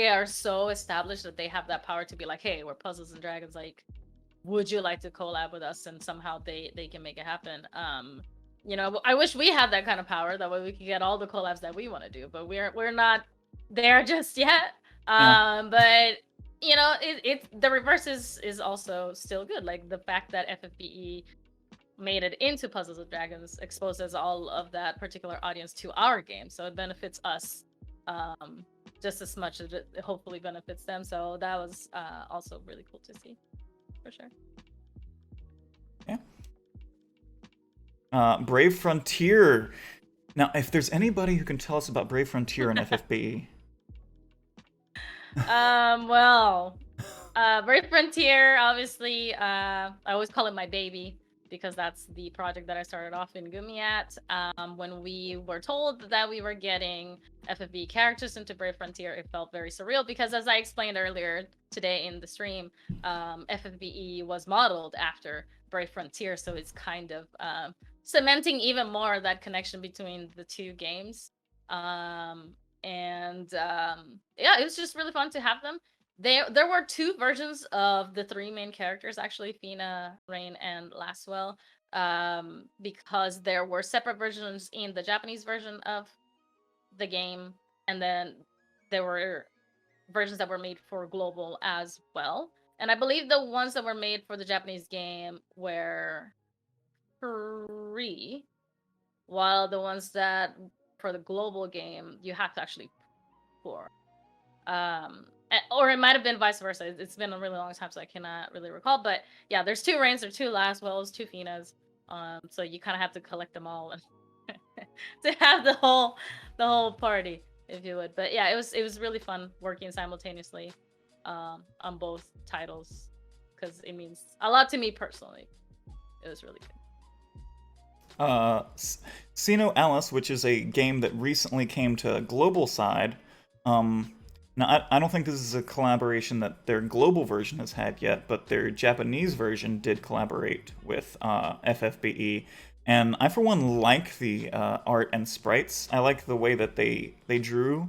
are so established that they have that power to be like, hey, we're Puzzles and Dragons, like would you like to collab with us? And somehow they can make it happen. You know, I wish we had that kind of power, that way we could get all the collabs that we want to do, but we're not there just yet. But you know, the reverse is also still good. Like the fact that FFBE made it into Puzzles with Dragons exposes all of that particular audience to our game, so it benefits us just as much as it hopefully benefits them. So that was also really cool to see, for sure. Brave Frontier. Now, if there's anybody who can tell us about Brave Frontier and FFBE. Well, Brave Frontier, obviously, I always call it my baby because that's the project that I started off in Gumi at. When we were told that we were getting FFBE characters into Brave Frontier, it felt very surreal because, as I explained earlier today in the stream, FFBE was modeled after Brave Frontier, so it's kind of cementing even more that connection between the two games. Yeah, it was just really fun to have them. There were two versions of the three main characters, actually, Fina, Rain, and Laswell, because there were separate versions in the Japanese version of the game, and then there were versions that were made for global as well. And I believe the ones that were made for the Japanese game were free, while the ones that for the global game you have to actually for. Or it might have been vice versa. It's been a really long time, so I cannot really recall. But yeah, there's two Rains, there's two Laswells, two Finas. So you kind of have to collect them all and to have the whole party, if you would. But yeah, it was really fun working simultaneously on both titles because it means a lot to me personally. It was really good. Sino Alice, which is a game that recently came to global side. Now, I don't think this is a collaboration that their global version has had yet, but their Japanese version did collaborate with FFBE. And I, for one, like the art and sprites. I like the way that they drew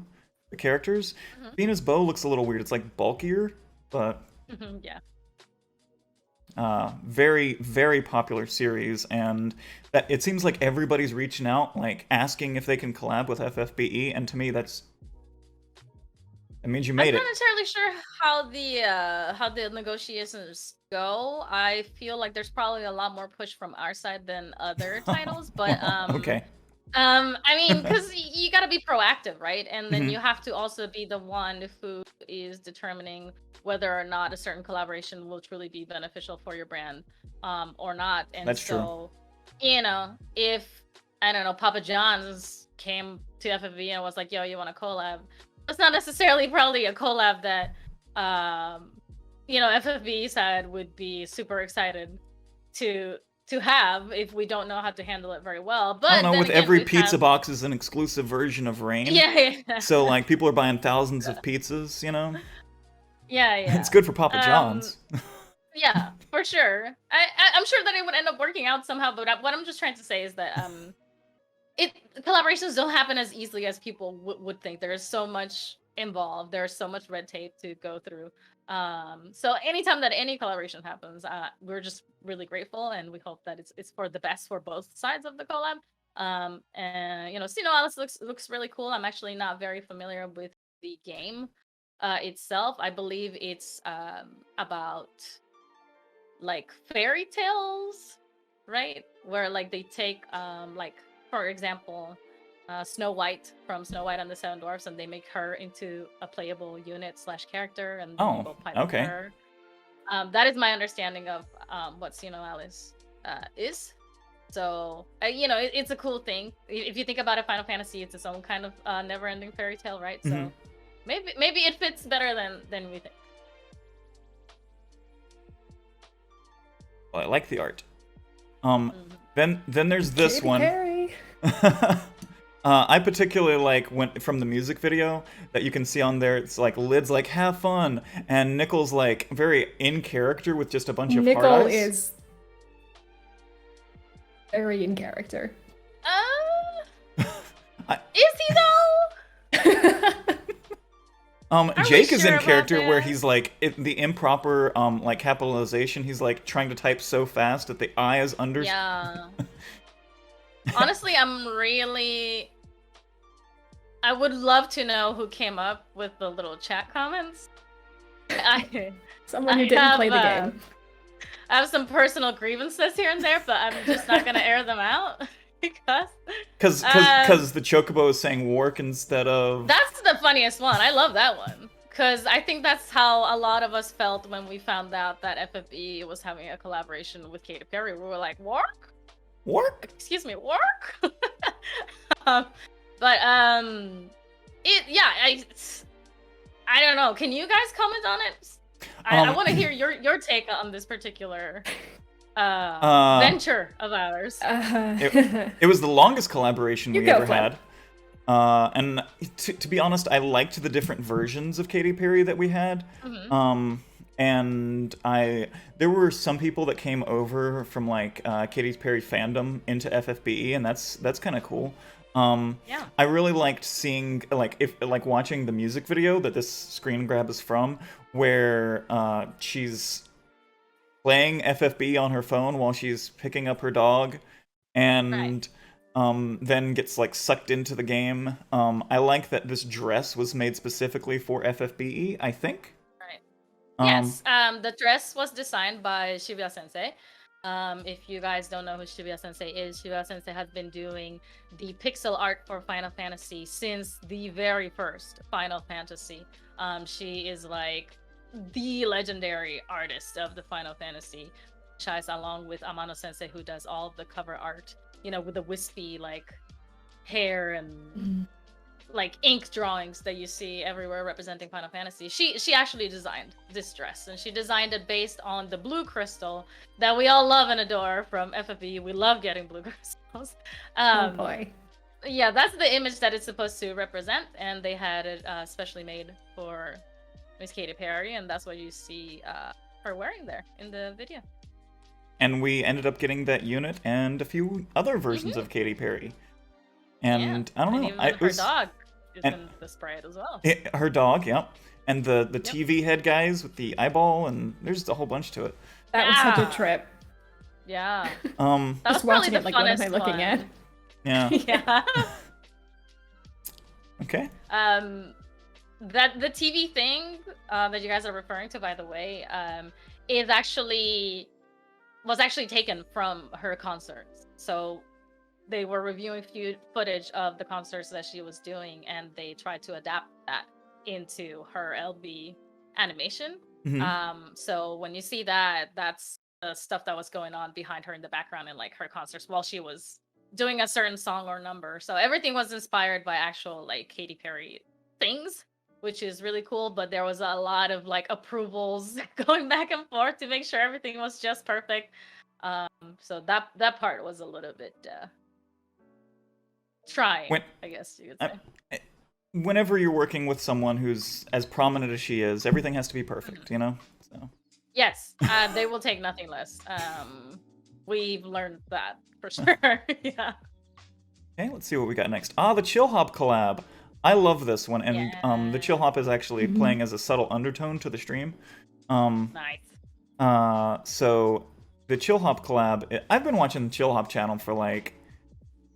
the characters. Fina's bow looks a little weird. It's like bulkier, but yeah. Very, very popular series, and that it seems like everybody's reaching out, like asking if they can collab with FFBE, and to me, that means you made I'm it. not entirely sure how the negotiations go. I feel like there's probably a lot more push from our side than other titles, but Okay. I mean, because you got to be proactive, right? And then Mhm. you have to also be the one who is determining whether or not a certain collaboration will truly be beneficial for your brand, or not. And That's true. so, you know, if I don't know, Papa John's came to FFB and was like, "Yo, you want a collab?" It's not necessarily probably a collab that, you know, FFB side would be super excited to have if we don't know how to handle it very well. But I don't know, then with again, every we've pizza had- box is an exclusive version of Rain. Yeah. So, like, people are buying thousands of pizzas, you know? Yeah. It's good for Papa John's. Yeah, for sure. I'm sure that it would end up working out somehow. But what I'm just trying to say is that collaborations don't happen as easily as people would think. There is so much involved. There's so much red tape to go through. So anytime that any collaboration happens, we're just really grateful, and we hope that it's for the best for both sides of the collab. And you know, Sino Alice looks really cool. I'm actually not very familiar with the game itself. I believe it's about like fairy tales, right? Where like they take like, for example, Snow White from Snow White and the Seven Dwarfs, and they make her into a playable unit / character, and Oh, people play with okay. her. That is my understanding of what Sino Alice is. So you know, it's a cool thing. If you think about it, Final Fantasy, it's its own kind of never-ending fairy tale, right? So Mhm. maybe it fits better than we think. Well, I like the art. Then there's this Katy one. Perry. I particularly like when from the music video that you can see on there. It's like Lid's like have fun, and Nickel's like very in character with just a bunch of Nickel hard eyes. is very in character. Is he though? Jake is sure in about character where that? he's like the improper like capitalization. He's like trying to type so fast that the I is under. Yeah. Honestly, I would love to know who came up with the little chat comments. Someone who I didn't have, play the game. I have some personal grievances here and there, but I'm just not gonna air them out because Because the Chocobo is saying work instead of. that's the funniest one. I love that one because I think that's how a lot of us felt when we found out that FFBE was having a collaboration with Katy Perry. We were like, work? Work? Excuse me, work? But I don't know. Can you guys comment on it? I want to hear your take on this particular venture of ours. It was the longest collaboration we ever had. And to be honest, I liked the different versions of Katy Perry that we had. And there were some people that came over from like Katy Perry fandom into FFBE, and that's kind of cool. I really liked seeing watching the music video that this screen grab is from, where she's playing FFB on her phone while she's picking up her dog, and then gets like sucked into the game. I like that this dress was made specifically for FFBE, I think. Yes, the dress was designed by Shibuya Sensei. If you guys don't know who Shibuya Sensei is, Shibuya Sensei has been doing the pixel art for Final Fantasy since the very first Final Fantasy. She is like the legendary artist of the Final Fantasy franchise, along with Amano Sensei, who does all of the cover art, with the wispy like hair and like ink drawings that you see everywhere representing Final Fantasy. She actually designed this dress, and she designed it based on the blue crystal that we all love and adore from FFB. We love getting blue crystals. Oh boy. Yeah, that's the image that it's supposed to represent, and they had it specially made for Miss Katy Perry, and that's what you see her wearing there in the video. And we ended up getting that unit and a few other versions of Katy Perry. And I don't know. Even her dog is in the sprite as well. Her dog, yep. And the TV head guys with the eyeball, and there's a whole bunch to it. That was such a trip. Yeah. Just That was watching probably it, like, what am I looking at? Yeah. Yeah. Okay. That the TV thing that you guys are referring to, by the way, was actually taken from her concerts. So they were reviewing footage of the concerts that she was doing, and they tried to adapt that into her LB animation. So when you see that, that's the stuff that was going on behind her in the background in like her concerts while she was doing a certain song or number. So everything was inspired by actual like Katy Perry things, which is really cool. But there was a lot of like approvals going back and forth to make sure everything was just perfect. So that part was a little bit trying, I guess you could say. Whenever you're working with someone who's as prominent as she is, everything has to be perfect, So. Yes, they will take nothing less. We've learned that for sure. Yeah. Okay, let's see what we got next. The Chill Hop collab. I love this one, and the Chill Hop is actually playing as a subtle undertone to the stream. Nice. So the Chill Hop collab, I've been watching the Chill Hop channel for like,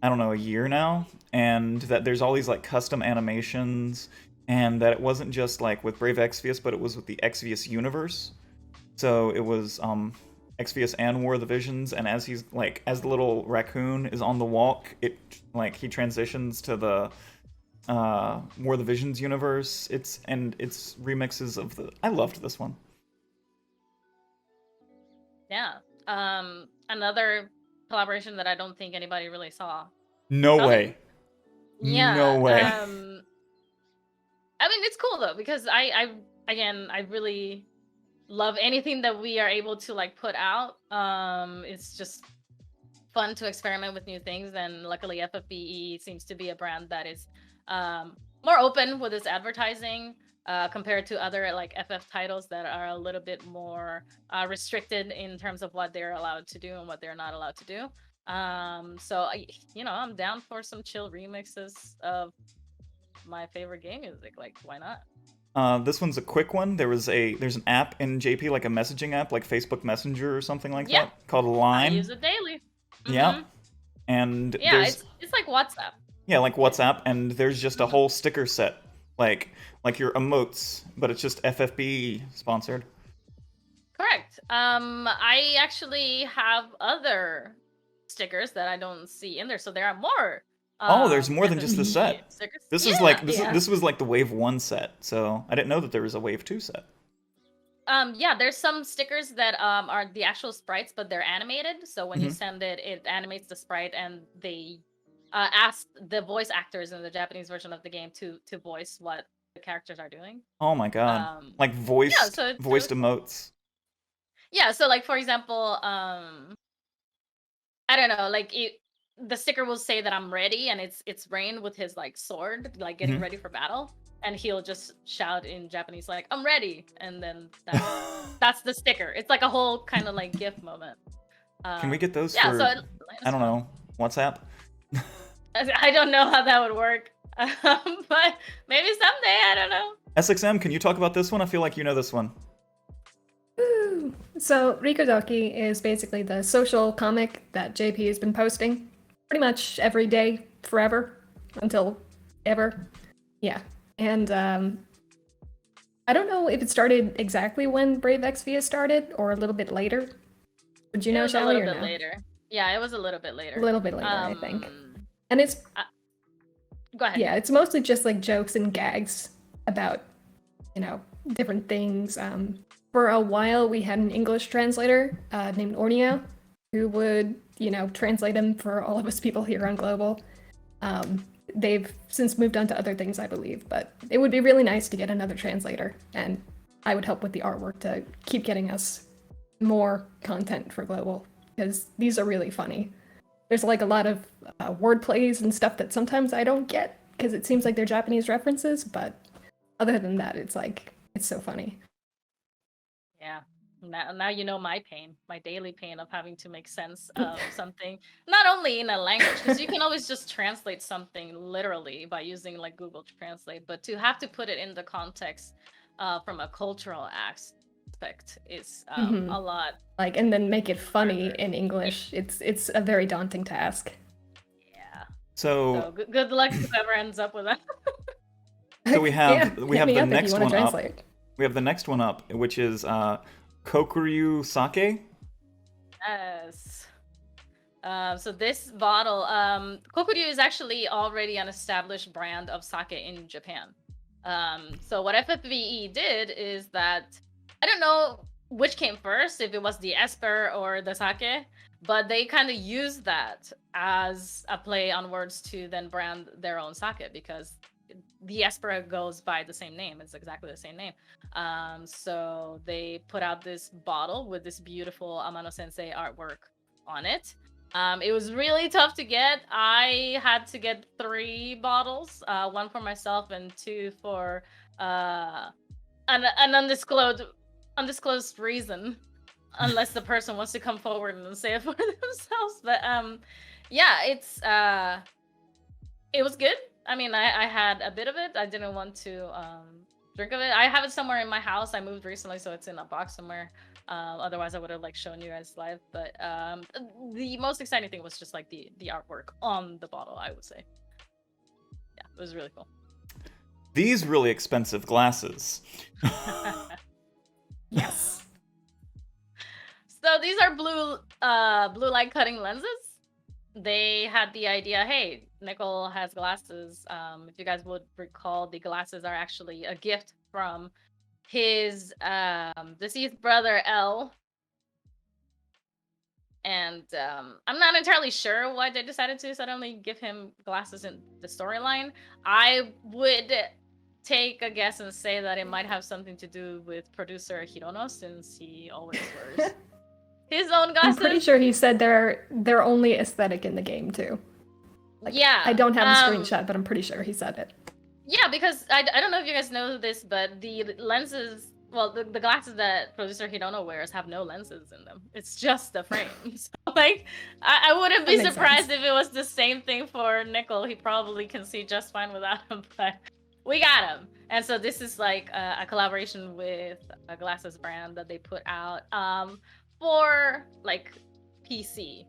I don't know, a year now, and that there's all these like custom animations, and that it wasn't just like with Brave Exvius, but it was with the Exvius universe. So it was Exvius and War of the Visions, and as he's like, as the little raccoon is on the walk, it like he transitions to the War of the Visions universe. It's remixes of the. I loved this one. Yeah. Another collaboration that I don't think anybody really saw. No way. Yeah. No way. I mean, it's cool though, because I really love anything that we are able to like put out. It's just fun to experiment with new things, and luckily FFBE seems to be a brand that is more open with its advertising compared to other like FF titles that are a little bit more restricted in terms of what they're allowed to do and what they're not allowed to do. So I'm down for some chill remixes of my favorite game music. Like, why not? This one's a quick one. There's an app in JP, like a messaging app, like Facebook Messenger or something like that, called Line. I use it daily. Yeah. And yeah, it's like WhatsApp. Yeah, like WhatsApp, and there's just a whole sticker set, like like your emotes, but it's just FFBE sponsored. Correct. I actually have other stickers that I don't see in there, so there are more. Oh, there's more than just the set. Stickers. This Yeah, is like yeah. this was like the Wave 1 set, so I didn't know that there was a Wave 2 set. Yeah, there's some stickers that are the actual sprites, but they're animated. So when you Mhm. send it, it animates the sprite, and they ask the voice actors in the Japanese version of the game to voice what the characters are doing. Oh my god. Like Yeah, voiced so it's voiced really cool. emotes. Yeah, so like for example, I don't know, like the sticker will say that I'm ready, and it's Rain with his like sword, like getting Mhm. ready for battle, and he'll just shout in Japanese like I'm ready, and then that's the sticker. It's like a whole kind of like GIF moment. Can we get those Yeah, for so I don't know, WhatsApp? I don't know how that would work, but maybe someday. I don't know. SXM, can you talk about this one? I feel like you know this one. Woo! So Rikodoki is basically the social comic that JP has been posting pretty much every day forever until ever. Yeah. And I don't know if it started exactly when Brave Exvius started or a little bit later. Would you It know, was a Shaly, little or bit no? later. Yeah, it was a little bit later. A little bit later, I think. And it's Go ahead. yeah, it's mostly just like jokes and gags about, you know, different things. For a while, we had an English translator named Ornio who would, you know, translate them for all of us people here on Global. They've since moved on to other things, I believe, but it would be really nice to get another translator, and I would help with the artwork to keep getting us more content for Global, because these are really funny. There's like a lot of word plays and stuff that sometimes I don't get because it seems like they're Japanese references, but other than that, it's like, it's so funny. Yeah. Now you know my pain, my daily pain of having to make sense of something, not only in a language, because you can always just translate something literally by using like Google Translate, but to have to put it in the context from a cultural aspect is Mhm. a lot. Like, and then make it funny in English. It's a very daunting task. So So good luck to whoever ends up with that. So we have Yeah, we hit have me the up if you next wanna one up. translate. We have the next one up, which is Kokuryu Sake. Yes. So this bottle, Kokuryu is actually already an established brand of sake in Japan. So what FFBE did is that, I don't know which came first, if it was the esper or the sake, but they kind of used that as a play on words to then brand their own sake, because the esper goes by the same name. It's exactly the same name. So they put out this bottle with this beautiful Amano Sensei artwork on it. It was really tough to get. I had to get 3 bottles, 1 for myself and 2 for an undisclosed reason, unless the person wants to come forward and say it for themselves. But yeah, it was good. I mean, I had a bit of it. I didn't want to drink of it. I have it somewhere in my house. I moved recently, so it's in a box somewhere. Otherwise, I would have like shown you guys live. But the most exciting thing was just like the artwork on the bottle, I would say. Yeah, it was really cool. These really expensive glasses. Yes. So these are blue light cutting lenses. They had the idea, hey, Nickel has glasses. If you guys would recall, the glasses are actually a gift from his deceased brother L. And I'm not entirely sure why they decided to suddenly give him glasses in the storyline. I would take a guess and say that it might have something to do with producer Hirono, since he always wears his own glasses. I'm pretty sure he said they're only aesthetic in the game too. Like, yeah. I don't have a screenshot, but I'm pretty sure he said it. Yeah, because I don't know if you guys know this, but the lenses, well, the glasses that producer Hirono wears have no lenses in them. It's just the frame. So, like, I wouldn't be That makes surprised sense. if it was the same thing for Nickel. He probably can see just fine without them, but we got him. And so this is like a collaboration with a glasses brand that they put out for like PC.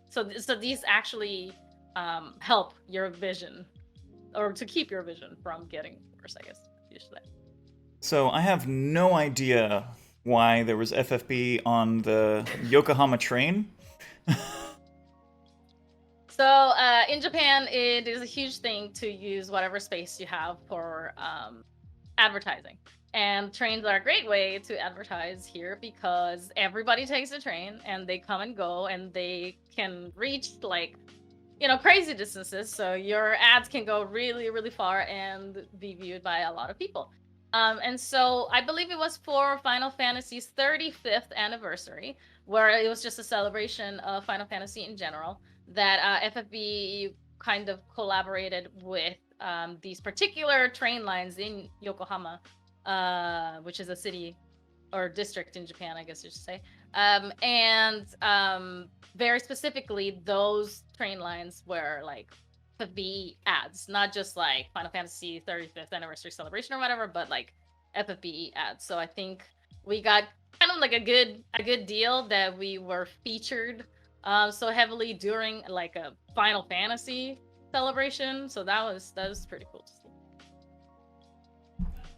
So these actually help your vision, or to keep your vision from getting worse, I guess usually. So I have no idea why there was FFB on the Yokohama train. So in Japan, it is a huge thing to use whatever space you have for advertising. And trains are a great way to advertise here because everybody takes a train and they come and go and they can reach like, crazy distances. So your ads can go really, really far and be viewed by a lot of people. And so I believe it was for Final Fantasy's 35th anniversary, where it was just a celebration of Final Fantasy in general, that FFB kind of collaborated with these particular train lines in Yokohama, which is a city or district in Japan, I guess you should say. And very specifically, those train lines were like FFBE ads, not just like Final Fantasy 35th anniversary celebration or whatever, but like FFBE ads. So I think we got kind of like a good deal that we were featured so heavily during like a Final Fantasy celebration. So that was pretty cool to see.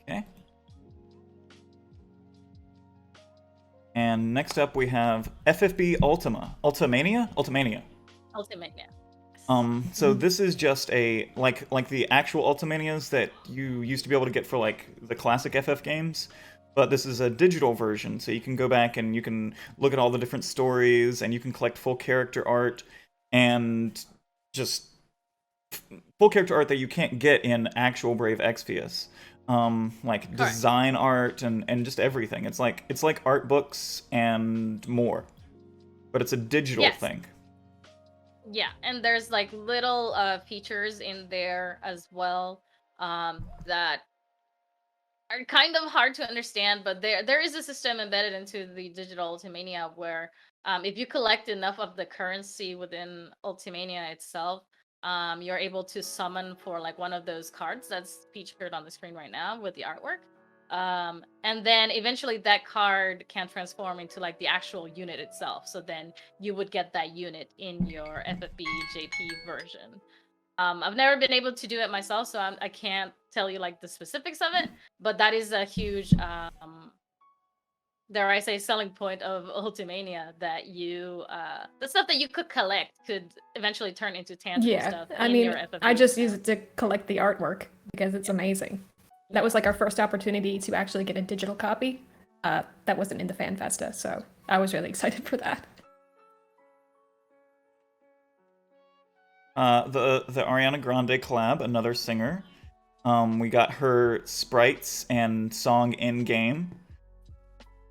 Okay. And next up we have FFB Ultimania. So this is just a like the actual Ultimanias that you used to be able to get for like the classic FF games, but this is a digital version, so you can go back and you can look at all the different stories and you can collect full character art and just full character art that you can't get in actual Brave Exvius. Like design art and just everything. It's like art books and more, but it's a digital thing. Yeah, and there's like little features in there as well that are kind of hard to understand, but there is a system embedded into the digital Ultimania where if you collect enough of the currency within Ultimania itself, you're able to summon for like one of those cards that's featured on the screen right now with the artwork. And then eventually that card can transform into like the actual unit itself. So then you would get that unit in your FFB JP version. I've never been able to do it myself, so I can't tell you like the specifics of it, but that is a huge, dare I say, selling point of Ultimania, that you, the stuff that you could collect could eventually turn into tangible stuff I in mean, your FFB. I just use it to collect the artwork because it's amazing. That was like our first opportunity to actually get a digital copy. That wasn't in the Fan Festa, so I was really excited for that. The Ariana Grande collab, another singer. We got her sprites and song in game,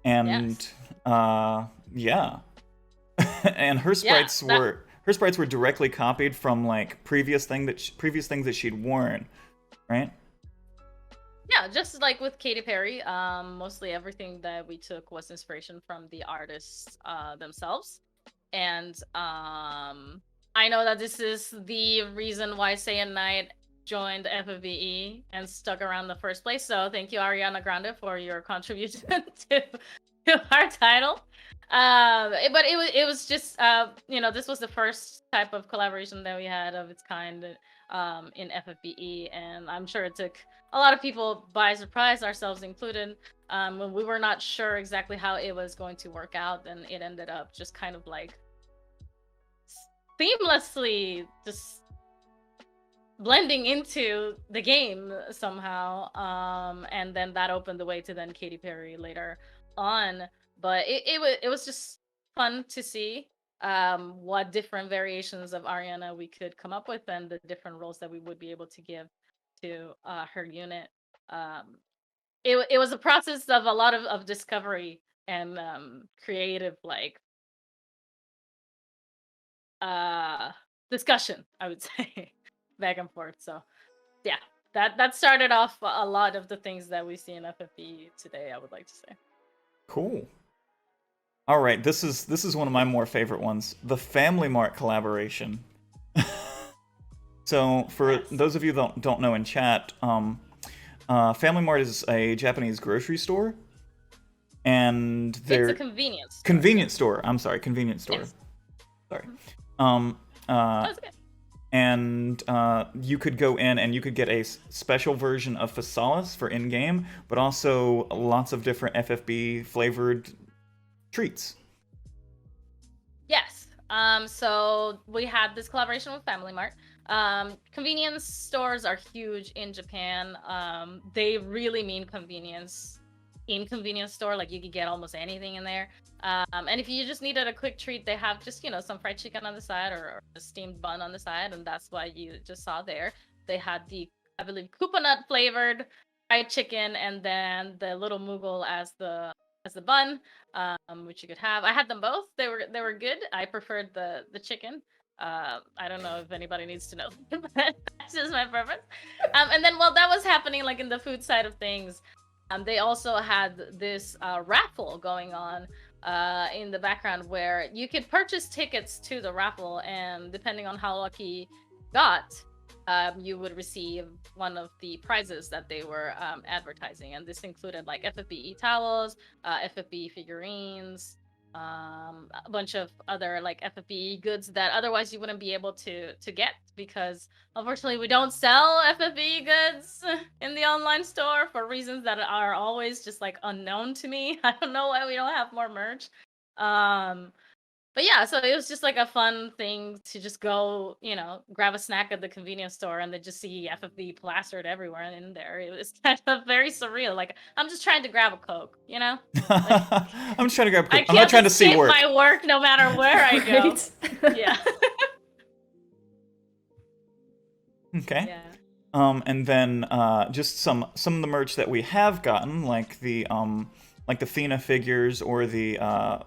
and yeah, and her sprites were directly copied from like previous things that she'd worn, right? Yeah, just like with Katy Perry, mostly everything that we took was inspiration from the artists themselves. And I know that this is the reason why Say a Night joined FFBE and stuck around in the first place. So thank you, Ariana Grande, for your contribution to our title. But it was just this was the first type of collaboration that we had of its kind in FFBE, and I'm sure it took a lot of people by surprise, ourselves included, when we were not sure exactly how it was going to work out. And it ended up just kind of like seamlessly just blending into the game somehow, and then that opened the way to then Katy Perry later on. But it was just fun to see what different variations of Ariana we could come up with and the different roles that we would be able to give to her unit. It was a process of a lot of discovery and creative like discussion, I would say, back and forth. So yeah, that started off a lot of the things that we see in FFB today, I would like to say. Cool. All right, this is one of my more favorite ones, the Family Mart collaboration. So for those of you that don't know in chat, Family Mart is a Japanese grocery store, and they're it's a convenience store. Convenience store. I'm sorry, convenience store. Yes. Sorry. and you could go in and you could get a special version of Physalis for in-game, but also lots of different FFB flavored treats. Yes. So we had this collaboration with Family Mart. Convenience stores are huge in Japan. They really mean convenience. In convenience store, like you could get almost anything in there. And if you just needed a quick treat, they have just, you know, some fried chicken on the side or a steamed bun on the side, and that's why you just saw there. They had the, I believe, coconut flavored fried chicken, and then the little Moogle as the bun, which you could have. I had them both. They were good. I preferred the chicken. I don't know if anybody needs to know, but that's just my preference. And then while that was happening, like in the food side of things, they also had this raffle going on in the background where you could purchase tickets to the raffle, and depending on how lucky you got, you would receive one of the prizes that they were advertising. And this included like FFBE towels, FFBE figurines, a bunch of other like FFBE goods that otherwise you wouldn't be able to get, because unfortunately we don't sell FFBE goods in the online store for reasons that are always just like unknown to me. I don't know why we don't have more merch. But yeah, so it was just like a fun thing to just go, you know, grab a snack at the convenience store and then just see FFB plastered everywhere in there. It was kind of very surreal. Like, I'm just trying to grab a Coke, you know? I'm just trying to grab. I I'm not trying to see escape work. my work no matter where I go. Yeah. Okay. Yeah. And then just some of the merch that we have gotten, like the Fina figures or the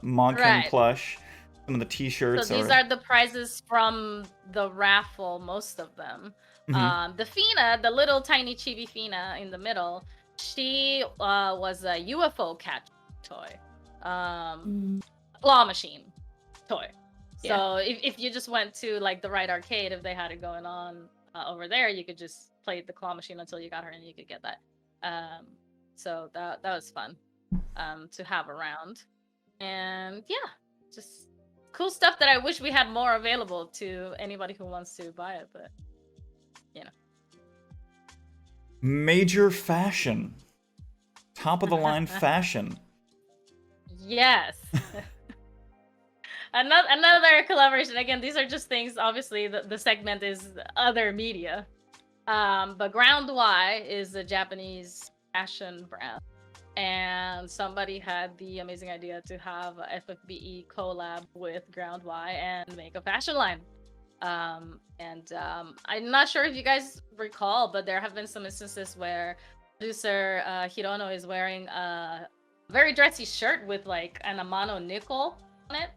Mogkin Right. plush, some of the T-shirts. So these are the prizes from the raffle, most of them. Mhm. The Fina, the little tiny chibi Fina in the middle, she was a UFO catch toy. Claw machine toy. So if you just went to like the right arcade, if they had it going on over there, you could just play the claw machine until you got her and you could get that. So that was fun to have around. And yeah, just cool stuff that I wish we had more available to anybody who wants to buy it, but you know. Major fashion, top of the line fashion. Yes. Another collaboration. Again, these are just things. Obviously, the segment is other media. But Ground Y is a Japanese fashion brand. And somebody had the amazing idea to have a FFBE collab with Ground Y and make a fashion line. I'm not sure if you guys recall, but there have been some instances where producer Hirono is wearing a very dressy shirt with like an Amano nickel on it.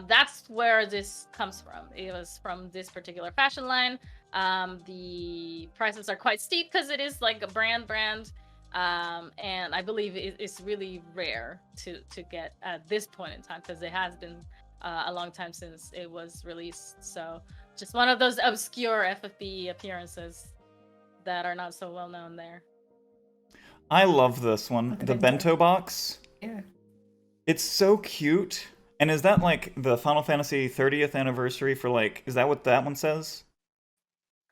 That's where this comes from. It was from this particular fashion line. The prices are quite steep because it is like a brand. And I believe it's really rare to get at this point in time because it has been a long time since it was released. So just one of those obscure FFB appearances that are not so well known there. I love this one, the bento box. Yeah. It's so cute. And is that like the Final Fantasy 30th anniversary for like, is that what that one says?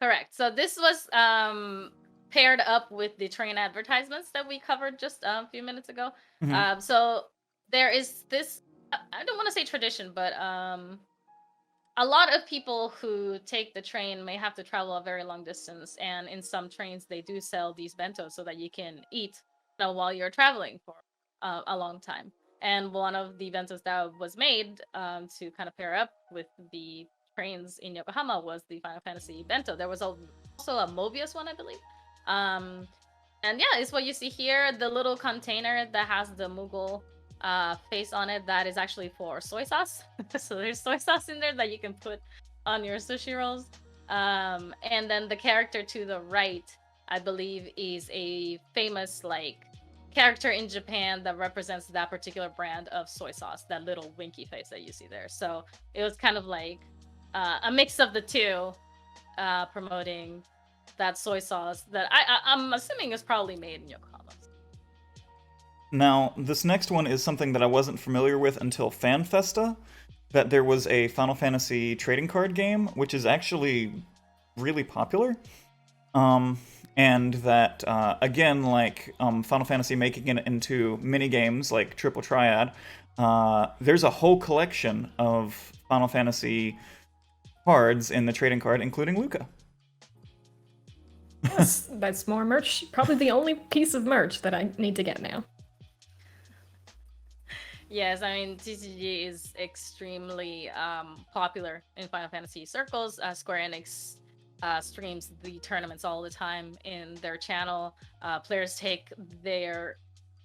Correct. So this was paired up with the train advertisements that we covered just a few minutes ago. Mhm. So there is this, I don't want to say tradition, but a lot of people who take the train may have to travel a very long distance, and in some trains they do sell these bentos so that you can eat, you know, while you're traveling for a long time. And one of the bentos that was made to kind of pair up with the trains in Yokohama was the Final Fantasy bento. There was also a Mobius one, I believe. And yeah, it's what you see here. The little container that has the Moogle face on it, that is actually for soy sauce. So there's soy sauce in there that you can put on your sushi rolls. And then the character to the right, I believe, is a famous like character in Japan that represents that particular brand of soy sauce, that little winky face that you see there. So it was kind of like a mix of the two, promoting that soy sauce that I'm assuming is probably made in Yokohama. Now, this next one is something that I wasn't familiar with until FanFesta, that there was a Final Fantasy trading card game, which is actually really popular. And that, again, like Final Fantasy making it into mini games like Triple Triad, there's a whole collection of Final Fantasy cards in the trading card, including Luca. Yes, that's more merch. Probably the only piece of merch that I need to get now. Yes, I mean TCG is extremely popular in Final Fantasy circles. Square Enix streams the tournaments all the time in their channel. Players take their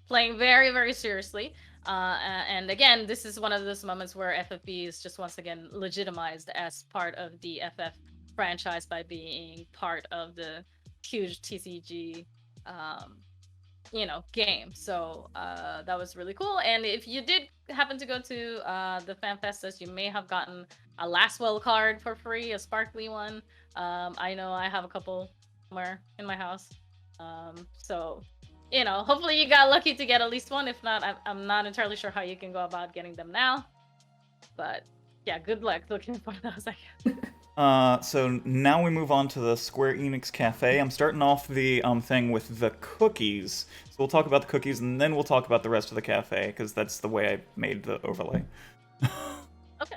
playing very, very seriously. And again, this is one of those moments where FFB is just once again legitimized as part of the FF franchise by being part of the huge TCG game. So that was really cool. And if you did happen to go to the Fan Festas, you may have gotten a Lastwell card for free, a sparkly one. I know I have a couple somewhere in my house. So hopefully you got lucky to get at least one. If not, I'm not entirely sure how you can go about getting them now. But yeah, good luck looking for those, I guess. So now we move on to the Square Enix Cafe. I'm starting off the thing with the cookies. So we'll talk about the cookies, and then we'll talk about the rest of the cafe, because that's the way I made the overlay. Okay.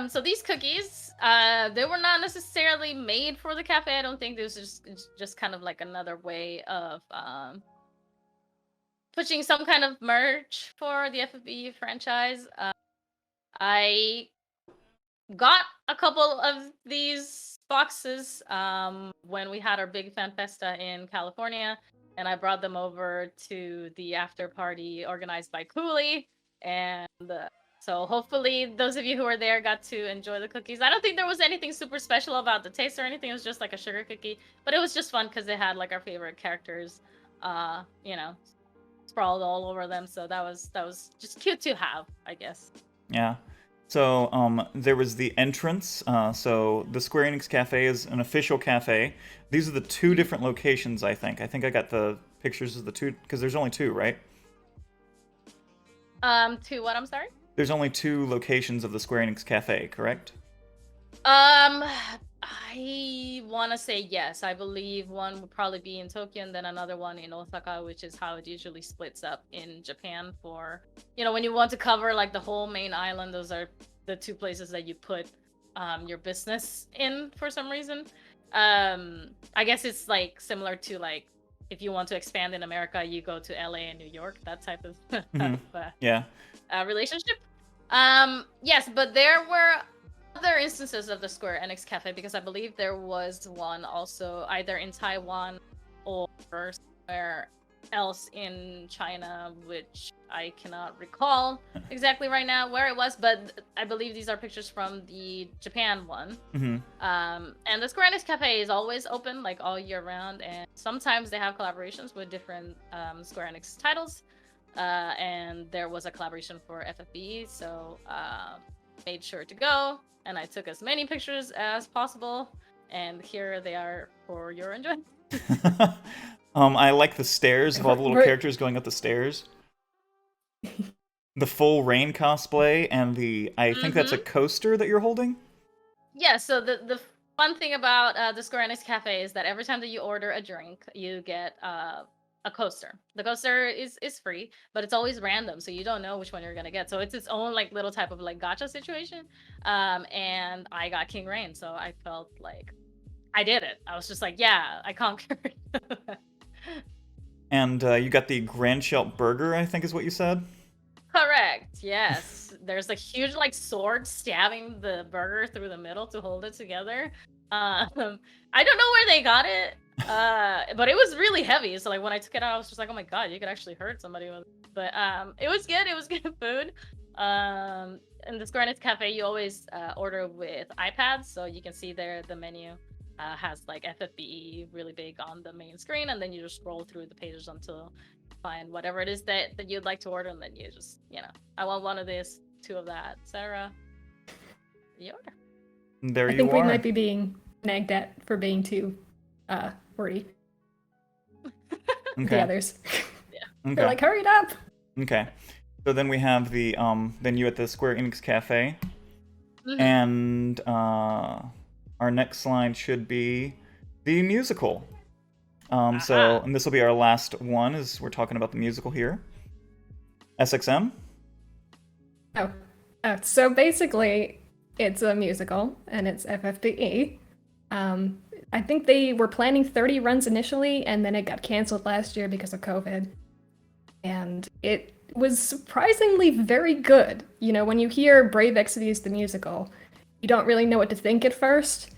So these cookies, they were not necessarily made for the cafe. I don't think this is just kind of like another way of pushing some kind of merch for the FFBE franchise. I got a couple of these boxes when we had our big fan festa in California, and I brought them over to the after party organized by Cooley, and so hopefully those of you who were there got to enjoy the cookies. I don't think there was anything super special about the taste or anything. It was just like a sugar cookie, but it was just fun because it had like our favorite characters sprawled all over them, so that was just cute to have, I guess. Yeah. So there was the entrance. So the Square Enix Cafe is an official cafe. These are the two different locations, I think. I think I got the pictures of the two, because there's only two, right? To what, I'm sorry? There's only two locations of the Square Enix Cafe, correct? I want to say yes. I believe one would probably be in Tokyo and then another one in Osaka, which is how it usually splits up in Japan for, when you want to cover like the whole main island, those are the two places that you put your business in for some reason. I guess it's like similar to like if you want to expand in America, you go to LA and New York, that type of relationship. Yes, but there were other instances of the Square Enix Cafe, because I believe there was one also either in Taiwan or somewhere else in China, which I cannot recall exactly right now where it was, but I believe these are pictures from the Japan one. And the Square Enix Cafe is always open like all year round, and sometimes they have collaborations with different Square Enix titles, and there was a collaboration for FFBE, so made sure to go, and I took as many pictures as possible, and here they are for your enjoyment. I like the stairs of all the little characters going up the stairs. The full Rain cosplay, and I think that's a coaster that you're holding? Yeah, so the fun thing about the Square Enix Cafe is that every time that you order a drink, you get a coaster. The coaster is free, but it's always random, so you don't know which one you're gonna get. So it's its own like little type of like gacha situation. And I got King Rain, so I felt like I did it. I was just like, yeah, I conquered. And you got the Grand Shelp Burger, I think is what you said? Correct, yes. There's a huge like sword stabbing the burger through the middle to hold it together. I don't know where they got it, but it was really heavy. So like when I took it out, I was just like, oh my god, you could actually hurt somebody with it. But it was good. It was good food. In the Square Enix Cafe, you always order with iPads, so you can see there the menu has like FFBE really big on the main screen, and then you just scroll through the pages until you find whatever it is that you'd like to order, and then you just, I want one of this, two of that, etc. You order. There I think we might be being nagged at for being too wordy. Okay. The others. Yeah. Okay. They're like, hurry it up. Okay. So then we have the then you at the Square Enix Cafe. And our next slide should be the musical. And this will be our last one as we're talking about the musical here. SXM? So basically, it's a musical, and it's FFBE. I think they were planning 30 runs initially, and then it got canceled last year because of COVID. And it was surprisingly very good. You know, when you hear Brave Exvius the musical, you don't really know what to think at first,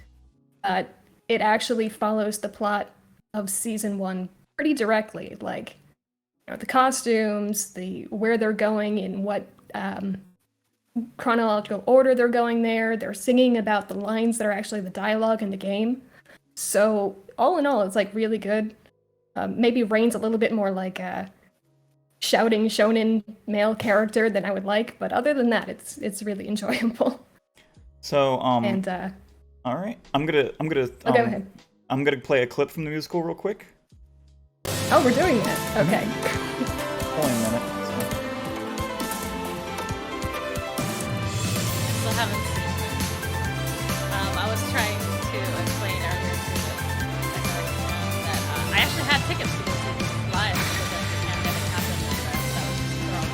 but it actually follows the plot of season 1 pretty directly. Like, you know, the costumes, where they're going, in what chronological order they're going there. They're singing about the lines that are actually the dialogue in the game. So all in all, it's like really good. Maybe Rain's a little bit more like a shouting shonen male character than I would like, but other than that, it's really enjoyable. So all right, I'm gonna go ahead. I'm gonna play a clip from the musical real quick. Oh, we're doing that. Okay. Only a minute. Still haven't seen it. I was trying to explain earlier to that I actually had tickets to go see this live because the pandemic happened and that was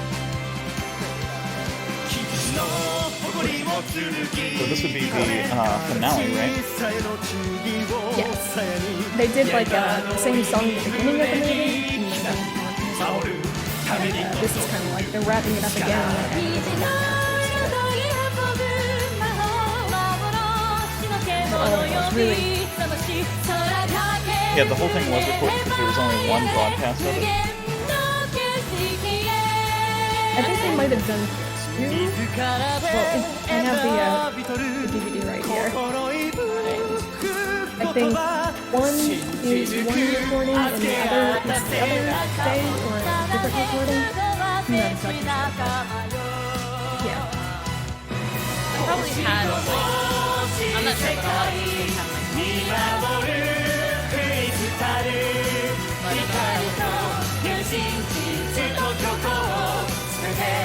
So this would be the finale, right? Yes. They did like the same song at the beginning of the movie. This is kind of like they're wrapping it up again. Yeah, the whole thing was recorded because there was only one broadcast of it. I think they might have done two. Well, I have the DVD right here. I think one is one recording and the other is the other day or a different recording. I'm not exactly sure. Yeah. I probably had like, I'm not sure, but a lot of people have like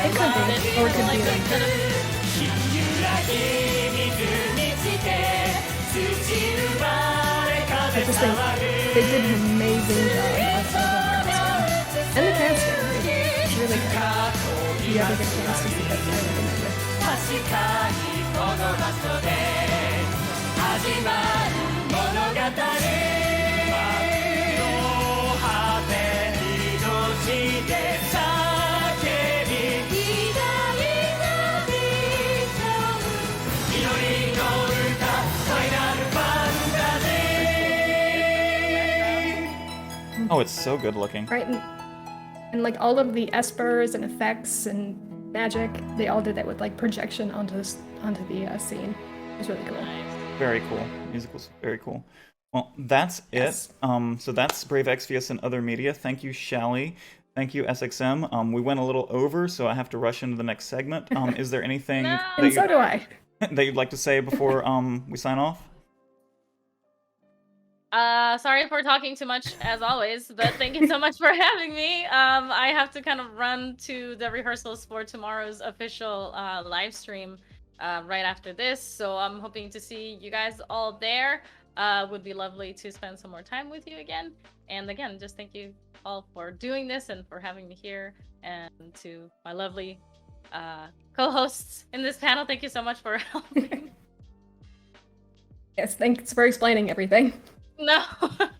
it could be, or it could be like I just think they did an amazing job of the costume. And the casting. It's really good. If you ever get a chance to see that, I recommend it. Oh, it's so good looking. Right, and like all of the espers and effects and magic, they all did that with like projection onto the scene. It was really cool. Very cool. Musicals, very cool. Well, that's it. So that's Brave Exvius and other media. Thank you, Shaly. Thank you, SXM. We went a little over, so I have to rush into the next segment. Is there anything And so do I. that you'd like to say before we sign off? Sorry for talking too much as always, but thank you so much for having me. I have to kind of run to the rehearsals for tomorrow's official live stream right after this, so I'm hoping to see you guys all there. Would be lovely to spend some more time with you again. And again, just thank you all for doing this and for having me here, and to my lovely co-hosts in this panel, thank you so much for helping. Yes, thanks for explaining everything. No,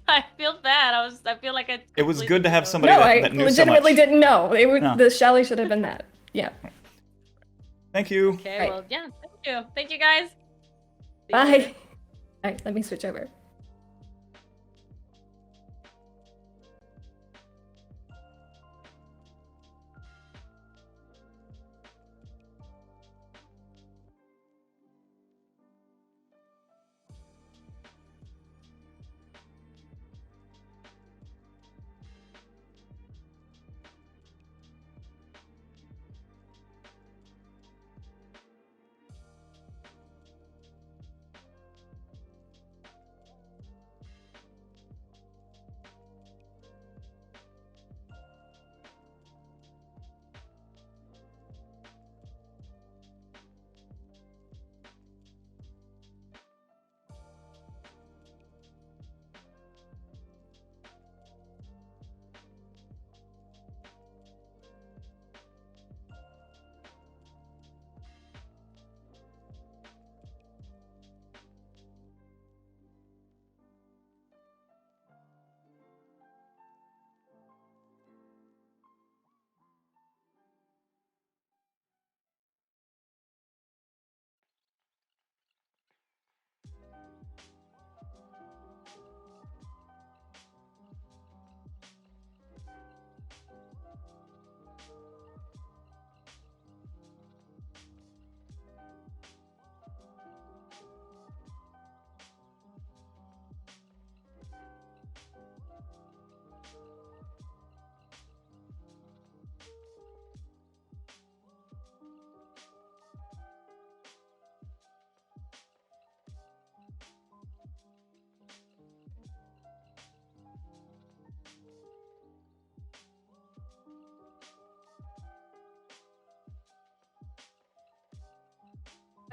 I feel bad. I feel like I. It was good to have somebody No, that knew I legitimately so much. didn't know. It would, No. The Shaly should have been that. Yeah. Thank you. Okay, Right. well, yeah, thank you guys. See you Bye. later. All right, let me switch over.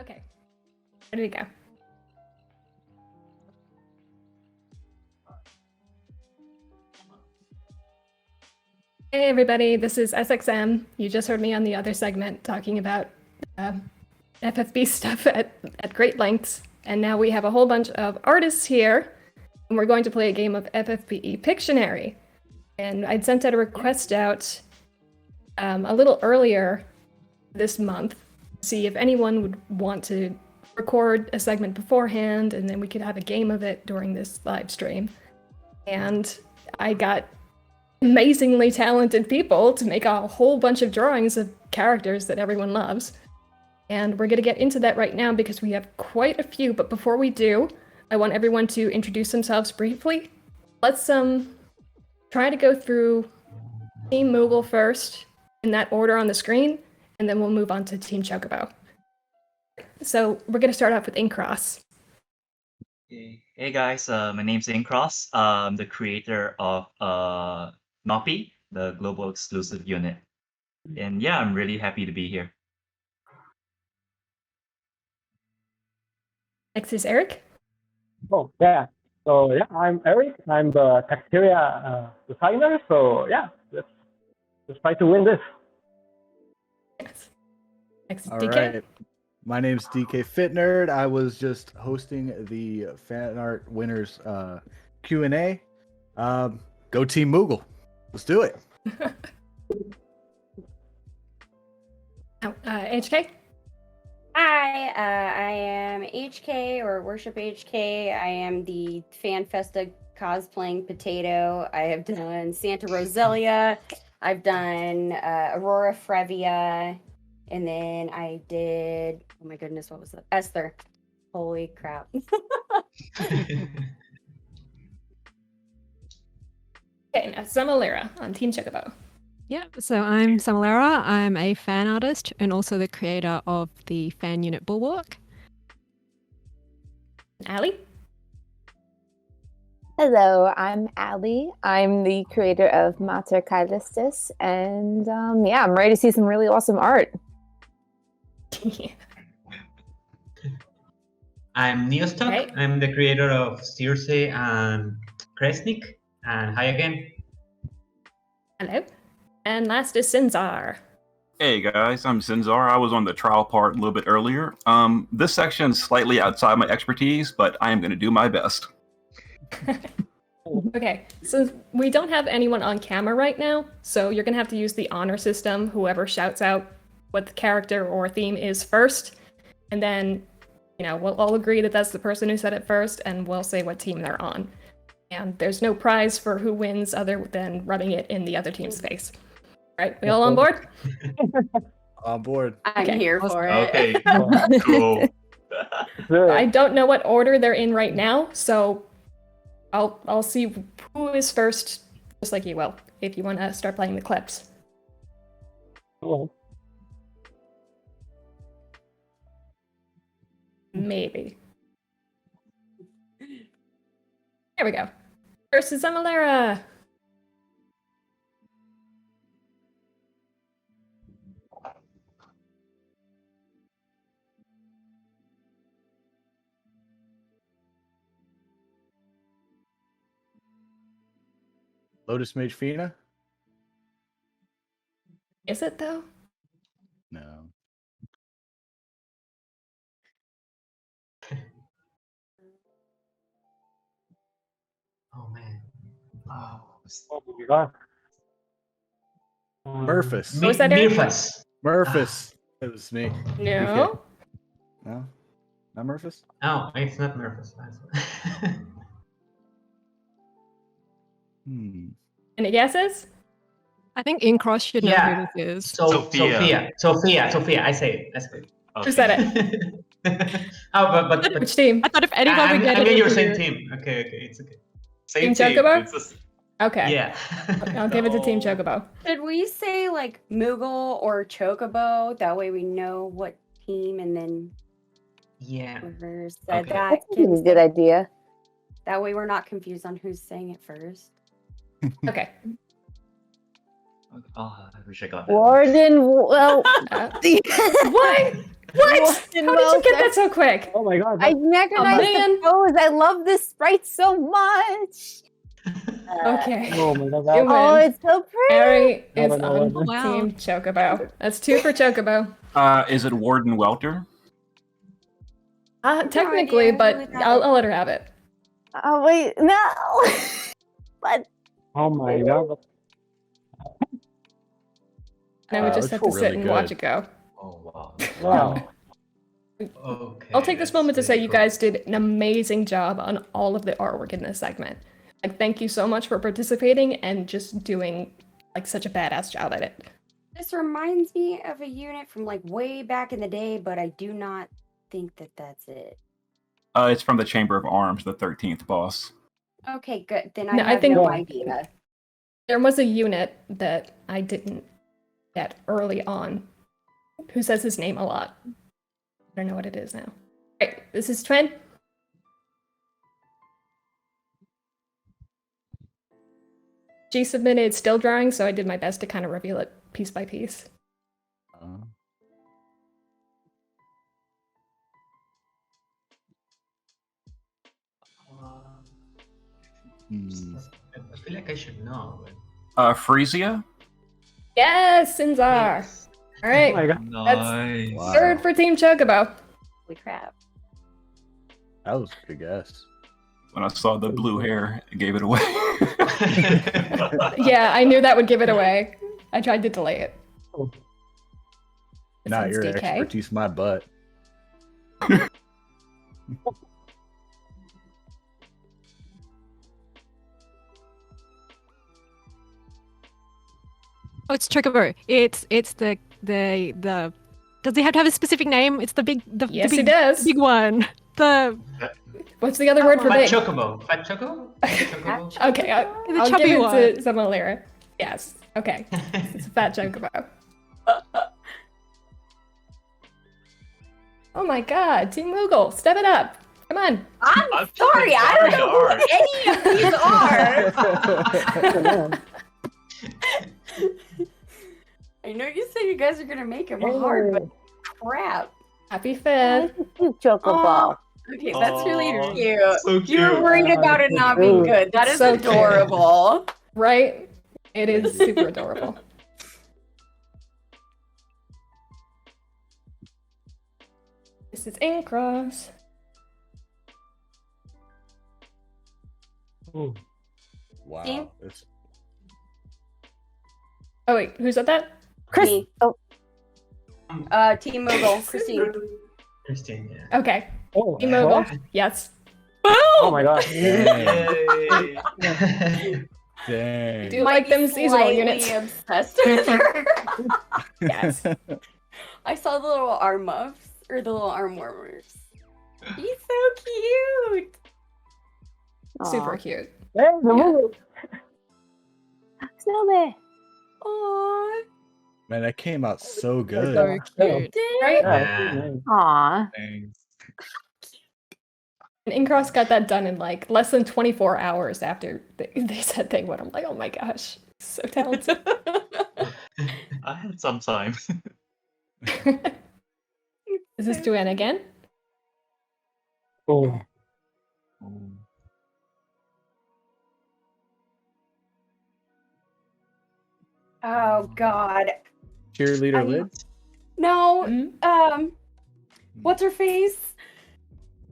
Okay. Ready to go. Hey everybody, this is SXM. You just heard me on the other segment talking about FFB stuff at great lengths. And now we have a whole bunch of artists here, and we're going to play a game of FFBE Pictionary. And I'd sent out a request out a little earlier this month to see if anyone would want to record a segment beforehand, and then we could have a game of it during this live stream. And I got amazingly talented people to make a whole bunch of drawings of characters that everyone loves. And we're going to get into that right now because we have quite a few. But before we do, I want everyone to introduce themselves briefly. Let's try to go through Team Moogle first in that order on the screen, and then we'll move on to Team Chocobo. So we're going to start off with Inkross. Hey guys, my name's Incross. I'm the creator of Noppy, the global exclusive unit. And yeah, I'm really happy to be here. Next is Eric. Oh, yeah. So, yeah, I'm Eric. I'm the Cafeteria designer. So, yeah, let's try to win this. Next is All DK. right. My name's DK Fit Nerd. I was just hosting the fan art winners Q&A. Go Team Moogle. Let's do it. HK. Hi, I am HK or Worship HK. I am the FanFesta cosplaying potato. I have done Santa Roselia. I've done Aurora Frevia. And then I did, oh my goodness, what was that? Esther. Holy crap. Okay, now Samalera on Team Chocobo. Yeah, so I'm Samalera. I'm a fan artist and also the creator of the fan unit Bulwark. Allie? Hello, I'm Allie. I'm the creator of Mater Kailistis, and yeah, I'm ready to see some really awesome art. I'm Neostock. Right. I'm the creator of Circe and Kresnik. And hi again. Hello. And last is Sinzar. Hey guys, I'm Sinzar. I was on the trial part a little bit earlier. This section's slightly outside my expertise, but I am going to do my best. Okay, so we don't have anyone on camera right now, so you're gonna have to use the honor system. Whoever shouts out what the character or theme is first, and then, you know, we'll all agree that that's the person who said it first, and we'll say what team they're on. And there's no prize for who wins other than rubbing it in the other team's face. All right, we all on board? On board. I'm here for it. Okay, cool. I don't know what order they're in right now, so I'll see who is first, just like you will, if you want to start playing the clips. Cool. Maybe. There we go. First is Amalera. Lotus Mage Fina? Is it though? No. Oh man. Oh. Oh my god. Murphys. What was that, Eric? Mirfus. Murphys. It was me. No. No? Not Murphys? Oh, it's not Mirfus. Any guesses? I think Incross should know Yeah. who this is. Sophia. I say it. Who said it? Oh, but Which team? I thought if anyone would get I'm it, in your it would same be- team. Okay, it's okay. Team Chocobo? Okay. Yeah. I'll give it to Team Chocobo. Should we say like Moogle or Chocobo? That way we know what team, and then Yeah. whoever said Okay. that That's a good idea. That way we're not confused on who's saying it first. Okay. Oh, I wish I got that. Warden, well, What? What? Warden How did you get that Welter. so quick? Oh my god. I recognize man. the pose. I love this sprite so much. Okay. Oh my god. You Oh, win. it's so pretty. Harry I is don't know on what- Wow. Team Chocobo. That's 2 for Chocobo. Is it Warden Welter? Technically, idea. but Who would have I'll it? let her have it. Oh wait, no. But Oh my god. Now we Wow, just it's have to sit really and watch good. it go. Oh wow. Wow. Okay. I'll take this that's moment to say really you cool. guys did an amazing job on all of the artwork in this segment. Like, thank you so much for participating and just doing like such a badass job at it. This reminds me of a unit from like way back in the day, but I do not think that that's it. It's from the Chamber of Arms, the 13th boss. Okay, good. Then No, I I have think- no idea. There was a unit that I didn't get early on who says his name a lot. I don't know what it is now. Right, this is Twin. She submitted still drawing, so I did my best to kind of reveal it piece by piece. Hmm. I feel like I should know. Frisia? Yes, Sinzar. All right, Oh my god. Nice. Wow. third for Team Chocobo. Holy crap. That was a good guess. When I saw the blue hair, it gave it away. Yeah, I knew that would give it away. I tried to delay it. This Not one's your DK. expertise, my butt. Oh, it's Chocobo. It's the. Does he have to have a specific name? It's the big. Yes, the he big, does. Big one. The. What's the other word for Fat big? Chocobo. Fat Chocobo? Chocobo? Okay, The I'll chubby give it one. to someone later. Yes. Okay. It's a fat Chocobo. Oh my god, Team Moogle, step it up. Come on. I'm sorry, I don't know who any of these are. I know you said you guys are gonna make it hard, but crap. Happy 5th. Chocobo. Okay, that's really Aw, cute. so You were cute. worried about it not being good. That It's is so cute. adorable. Right? It is super adorable. This is Incross. Ooh. Wow. See? This- Oh wait, who said that? Chris. Me. Oh, Team Moogle, Christine. Christine, yeah. Okay. Oh, Team Moogle. Yes. oh my god. Yay. Dang. Do you like them seasonal Slightly units? obsessed with her. Yes. I saw the little arm muffs or the little arm warmers. He's so cute. Super aw. cute. Hey, the movie. Snowman. Aww. Man, that came out so good. So cute. Right? Yeah. Aw. Dang. And Incross got that done in like less than 24 hours after they said they would. I'm like, oh my gosh, so talented. I had some time. Is this to end again? Oh. Oh God. Cheerleader I- lid? No. Mm-hmm. What's her face?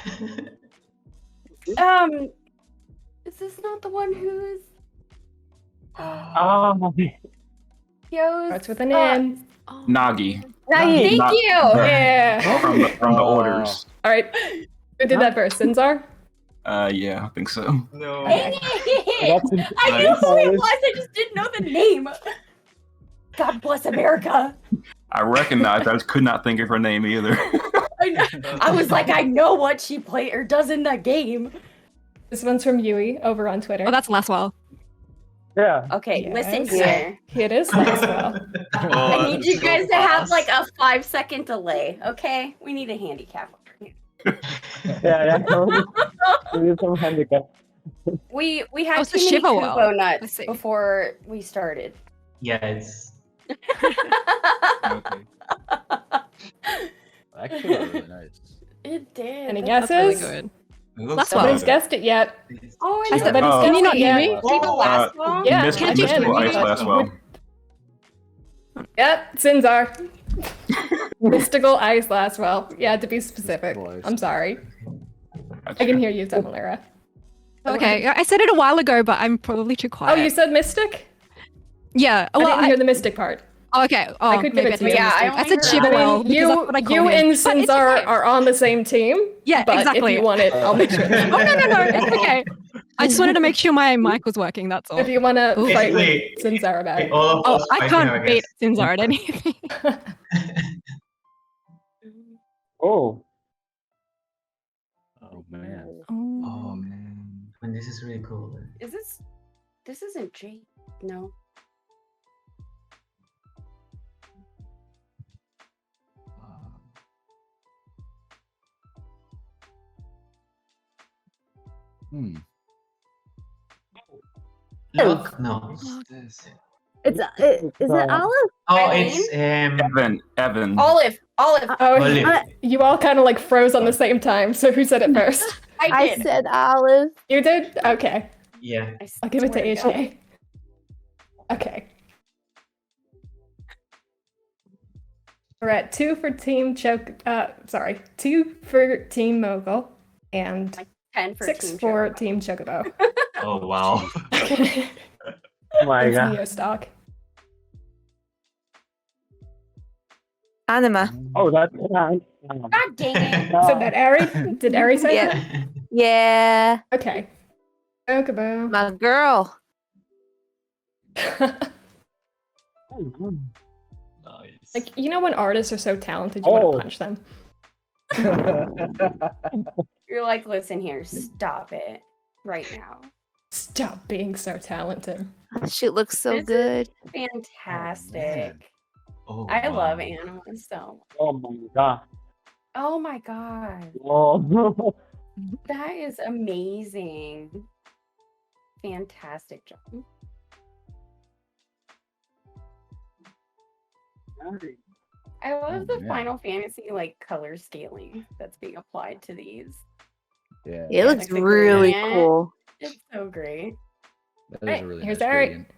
Is this not the one who's Oh. Yo's? Starts with an N. Nagi. Thank Not- you. Yeah. From the orders. All right. Who did that first? Sinzar? Yeah, I think so. No. Dang it! I knew who it was. I just didn't know the name. God bless America. I recognized. I just could not think of her name either. I know. I was like, I know what she played or does in that game. This one's from Yui over on Twitter. Oh, that's Laswell. Yeah. Okay, listen Yes. here. It is Laswell. I need you guys to have like a 5-second delay. Okay, we need a handicap. Yeah. We need some handicap. We had Oh, too so many Shiva will. Kubo I nuts see. before we started. Yes. Okay. That came out really nice. It did. Any That's guesses? really good. Nobody's guessed it yet. Oh, I I know. said, Oh. can you not hear yet. me? See the last one? Yeah, Mystical Ice Last Well. Yep, Sinzar. Mystical Ice last well. Yeah, to be specific. I'm sorry. I can hear you, Temalera. Okay, I said it a while ago, but I'm probably too quiet. Oh, you said Mystic? Yeah. I Well, didn't hear the Mystic part. Okay. Oh, I could give maybe it to I you. did Yeah, I said Chibwell. because that's what I call you him. and But it's Sinzar okay. are on the same team. Yeah, but exactly. if you want it, I'll make sure. Oh no, it's okay. I just wanted to make sure my mic was working. That's all. If you want to fight with Basically, Sinzar about it. all of Oh, us I fighting can't our beat guests. Sinzar at anything. Oh. Oh man. Oh man, when this is really cool. Is this? This isn't Jake. No. Hmm. Look, no. It's is it Olive? Oh, it's Evan. Olive. Oh, Olive. you all kind of like froze on the same time. So who said it first? I did. said Olive. You did? Okay. Yeah. I'll give it to swear to God. HK. Okay. We're at 2 for Team two for Team Mogul and 10 for 6 Team for Chocobo. Team Chocobo. Oh wow. Oh my It's god. Neo stock. Anima. Oh, that's God dang it. So that Ari? Did Ari say Yeah. that? Yeah. Okay. Chocobo. My girl. Like, you know when artists are so talented you want Oh. to punch them? You're like, listen here, stop it right now. Stop being so talented. She looks so This is good. Fantastic. Oh, I wow. love Anima so. Oh my god. Oh my god. Oh. That is amazing. Fantastic job. I love the man. Final Fantasy like color scaling that's being applied to these. Yeah. It looks Like the really gradient. cool. It's so great. That is Right, a really here's nice Eric. gradient.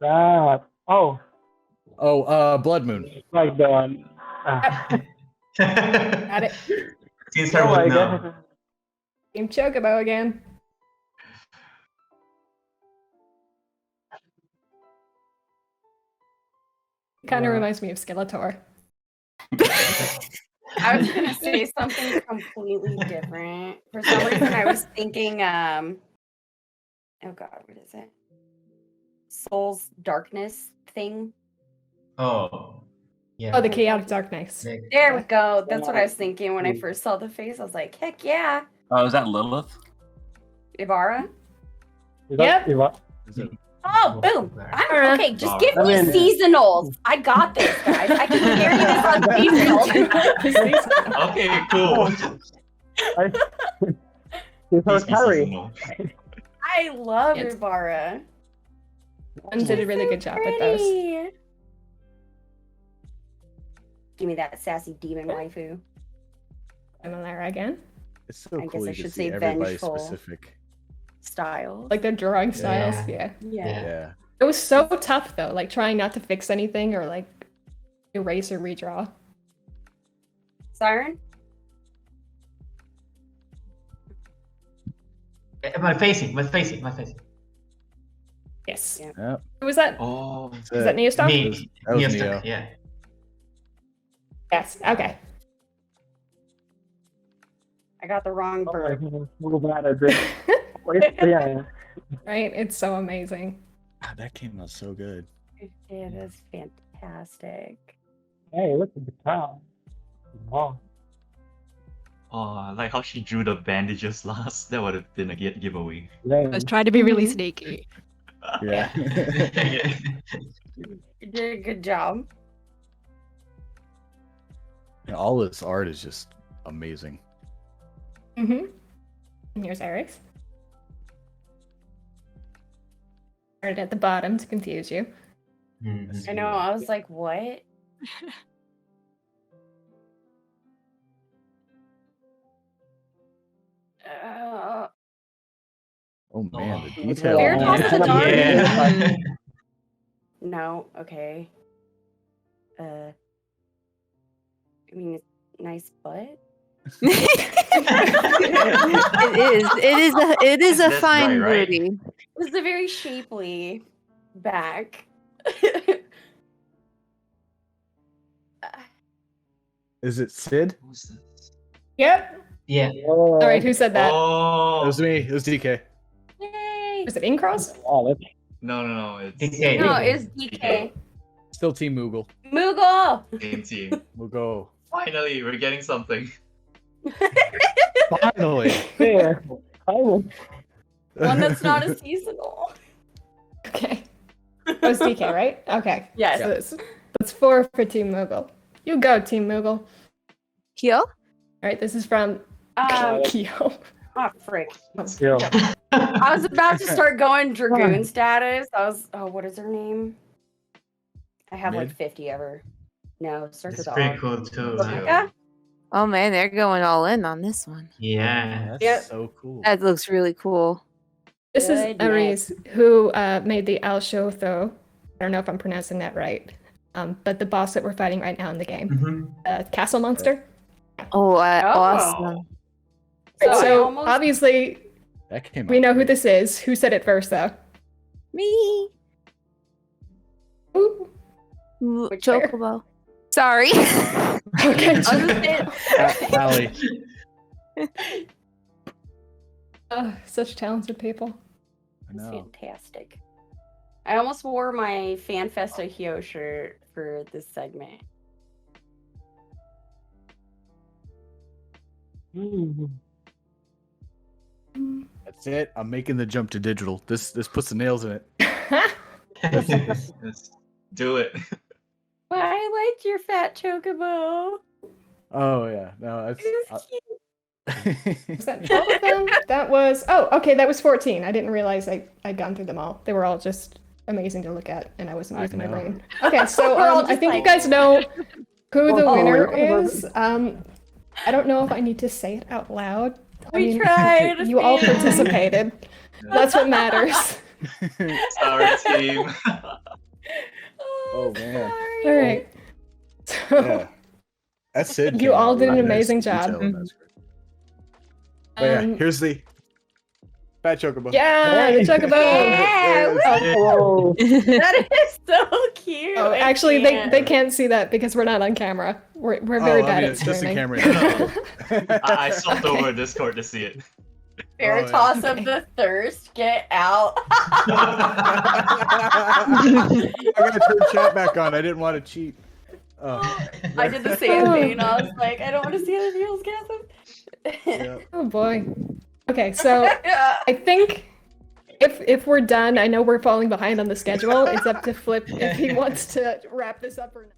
That. Oh, Oh, Blood Moon. like the one. Got it. Since Oh I my would know. god. Team Chocobo again. Kind of reminds me of Skeletor. I was gonna say something completely different. For some reason I was thinking oh god, what is it? Soul's darkness thing. Oh. Yeah. Oh, the Chaotic Darkness. There we go. That's what I was thinking when I first saw the face. I was like, heck yeah. Oh, is that Lilith? Ibarra? Is that- Yep. Is it? Oh, boom. I'm okay. Just give I me mean- seasonals. I got this, guys. I can carry this on seasonals. Okay, cool. He's so Please be carry. seasonal. I love It's- Ibarra. One did a really good job with those. Pretty. Give me that sassy demon waifu. Emilara again. It's so I guess cool. I You should can say see everybody's vengeful. specific. Styles. Like their drawing styles. Yeah. Yeah. Yeah. Yeah. It was so tough though, like trying not to fix anything or like erase or redraw. Siren? My facing. Yes. Yeah. Yep. Who was that? Oh, Is that Neostock? Me. That was Neostock, Neo. yeah. Yes. Okay. I got the wrong Oh my bird. god. So glad I did. Wait, yeah. Right? It's so amazing. Ah, that came out so good. It is fantastic. Hey, look at the cow. Wow. oh, I like how she drew the bandages last. That would have been a giveaway. I was trying to be really sneaky. Yeah. You did a good job. And all this art is just amazing. Mm-hmm. And here's Eric's. Started at the bottom to confuse you. I know. I was like, what? Oh man, the Oh, detail. Veritas on the that. Dark? Yeah. No. Okay. I mean, it's nice butt. It is a That's fine right. booty. It's a very shapely back. Is it Sid? Yep. Yeah. All right, who said that? It was me. It was DK. Yay! Was it Incross? No, it's DK. No, it's DK. Still Team Moogle. Moogle! Game team. We'll go. Finally, we're getting something. Finally. There. One that's not as seasonal. Okay. That was DK, right? Okay. Yes. So that's 4 for Team Moogle. You go, Team Moogle. Kyo? All right, this is from Kyo. Oh, frick. Yo. I was about to start going Dragoon status. What is her name? I have like Mid? 50 ever. No, start It's with pretty R. cool too. Rebecca? Oh man, they're going all in on this one. Yeah. That's Yep. so cool. That looks really cool. This is Goodness. Aries, who made the Al Shotho. I don't know if I'm pronouncing that right. But the boss that we're fighting right now in the game. Castle Monster. Oh, awesome. Right, So I so almost- obviously, That came we out know who great. this is. Who said it first, though? Me. Ooh. Chocobo. Sorry. Okay. Allie. Oh, such talented people. I That's know. fantastic. I almost wore my FanFesta Hyo shirt for this segment. That's it. I'm making the jump to digital. This puts the nails in it. Let's do it. But I liked your fat chocobo. Oh yeah. No, It was cute. Was that 12 of them? That was okay. That was 14. I didn't realize I'd gone through them all. They were all just amazing to look at, and I wasn't using my know. brain. Okay, so We're all I just think like- you guys know who the Oh, winner we're- is. I don't know if I need to say it out loud. We tried. You all Steve. participated. That's what matters. Sorry, team. Oh man. All right. Yeah. That's Sid. You came all out did an really nice. amazing The detail job. on that's great. But yeah, Um, here's the fat chocobo. Yeah, the chocobo. Yeah, Oh. That is so cute. Oh, I actually, can't. they can't see that because we're not on camera. We're very bad at it's just a streaming. camera. I swapped over Discord to see it. Veritas of the Thirst, get out. I gotta turn chat back on. I didn't want to cheat. Oh. I did the same thing. I was like, I don't want to see other people's gasm. Yeah. Oh boy. Okay, so I think if we're done, I know we're falling behind on the schedule. It's up to Flip if he wants to wrap this up or not.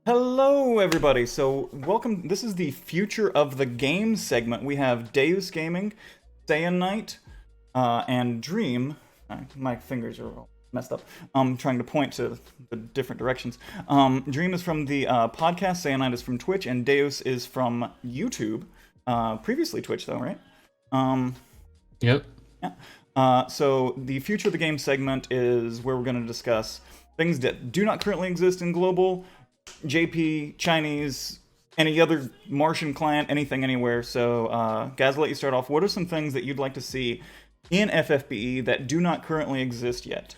Hello, everybody. So, welcome. This is the Future of the Game segment. We have Deus Gaming, Saiyan Knight, and Dream. My fingers are all messed up. I'm trying to point to the different directions. Dream is from the podcast, Saiyan Knight is from Twitch, and Deus is from YouTube. Previously Twitch, though, right? Yep. Yeah. So, the Future of the Game segment is where we're going to discuss things that do not currently exist in global, JP, Chinese, any other Martian client, anything, anywhere. So, Gaz, I'll let you start off. What are some things that you'd like to see in FFBE that do not currently exist yet?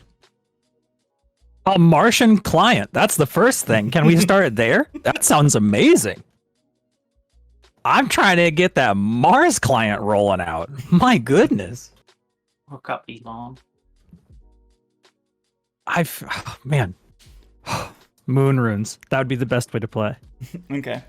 A Martian client. That's the first thing. Can we start there? That sounds amazing. I'm trying to get that Mars client rolling out. My goodness. Hook up Elon. Man. Moon runes. That would be the best way to play. Okay.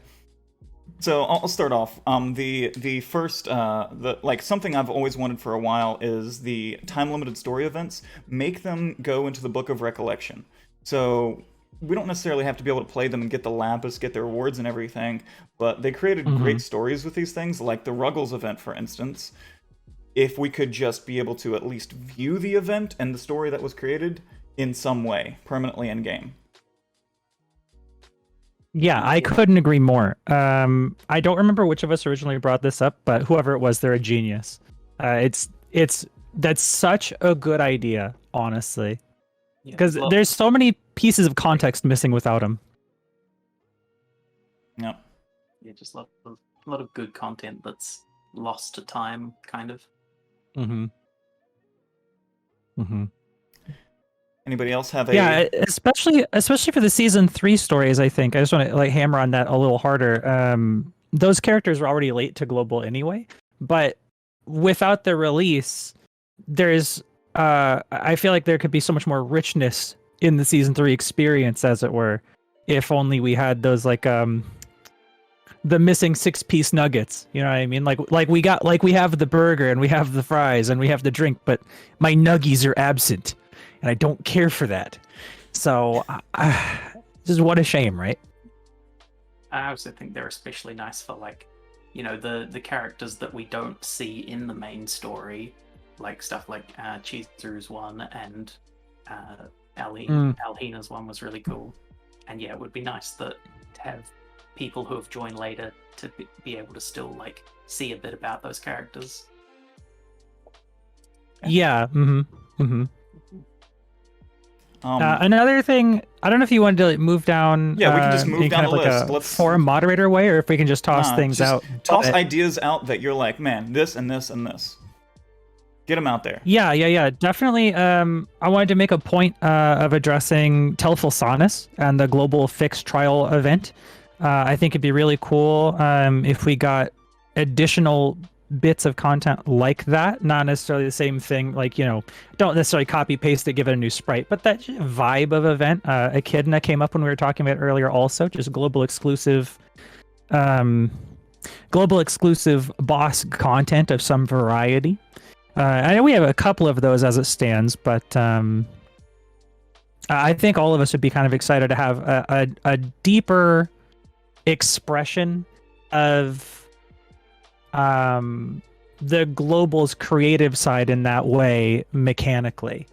So I'll start off. The first something I've always wanted for a while is the time limited story events. Make them go into the Book of Recollection. So we don't necessarily have to be able to play them and get the lapis, get the rewards and everything, but they created great stories with these things, like the Ruggles event, for instance. If we could just be able to at least view the event and the story that was created in some way, permanently in game. Yeah, I couldn't agree more. I don't remember which of us originally brought this up, but whoever it was, they're a genius. That's such a good idea, honestly, because there's so many pieces of context missing without them. Yep. Yeah, just a lot of good content that's lost to time, kind of. Anybody else have a... Yeah, especially for the season 3 stories, I think. I just want to hammer on that a little harder. Those characters were already late to global anyway, but without the release, there's I feel like there could be so much more richness in the season 3 experience, as it were, if only we had those the missing 6-piece nuggets. You know what I mean? We have the burger and we have the fries and we have the drink, but my nuggies are absent. And I don't care for that. So, just what a shame, right? I also think they're especially nice for the characters that we don't see in the main story, like stuff like Chizuru's one and Alhina's one was really cool. And yeah, it would be nice to have people who have joined later to be able to still see a bit about those characters. Yeah. Another thing, I don't know if you wanted to move down. Yeah, we can just move down the list. Let's forum moderator way, or if we can just toss things out. Toss ideas out that you're like, man, this and this and this. Get them out there. Yeah, definitely. I wanted to make a point of addressing Telful Sonus and the global fixed trial event. I think it'd be really cool if we got additional bits of content like that, not necessarily the same thing, don't necessarily copy paste it, give it a new sprite, but that vibe of event. Echidna came up when we were talking about earlier also, just global exclusive boss content of some variety. I know we have a couple of those as it stands, but I think all of us would be kind of excited to have a deeper expression of the global's creative side in that way, mechanically.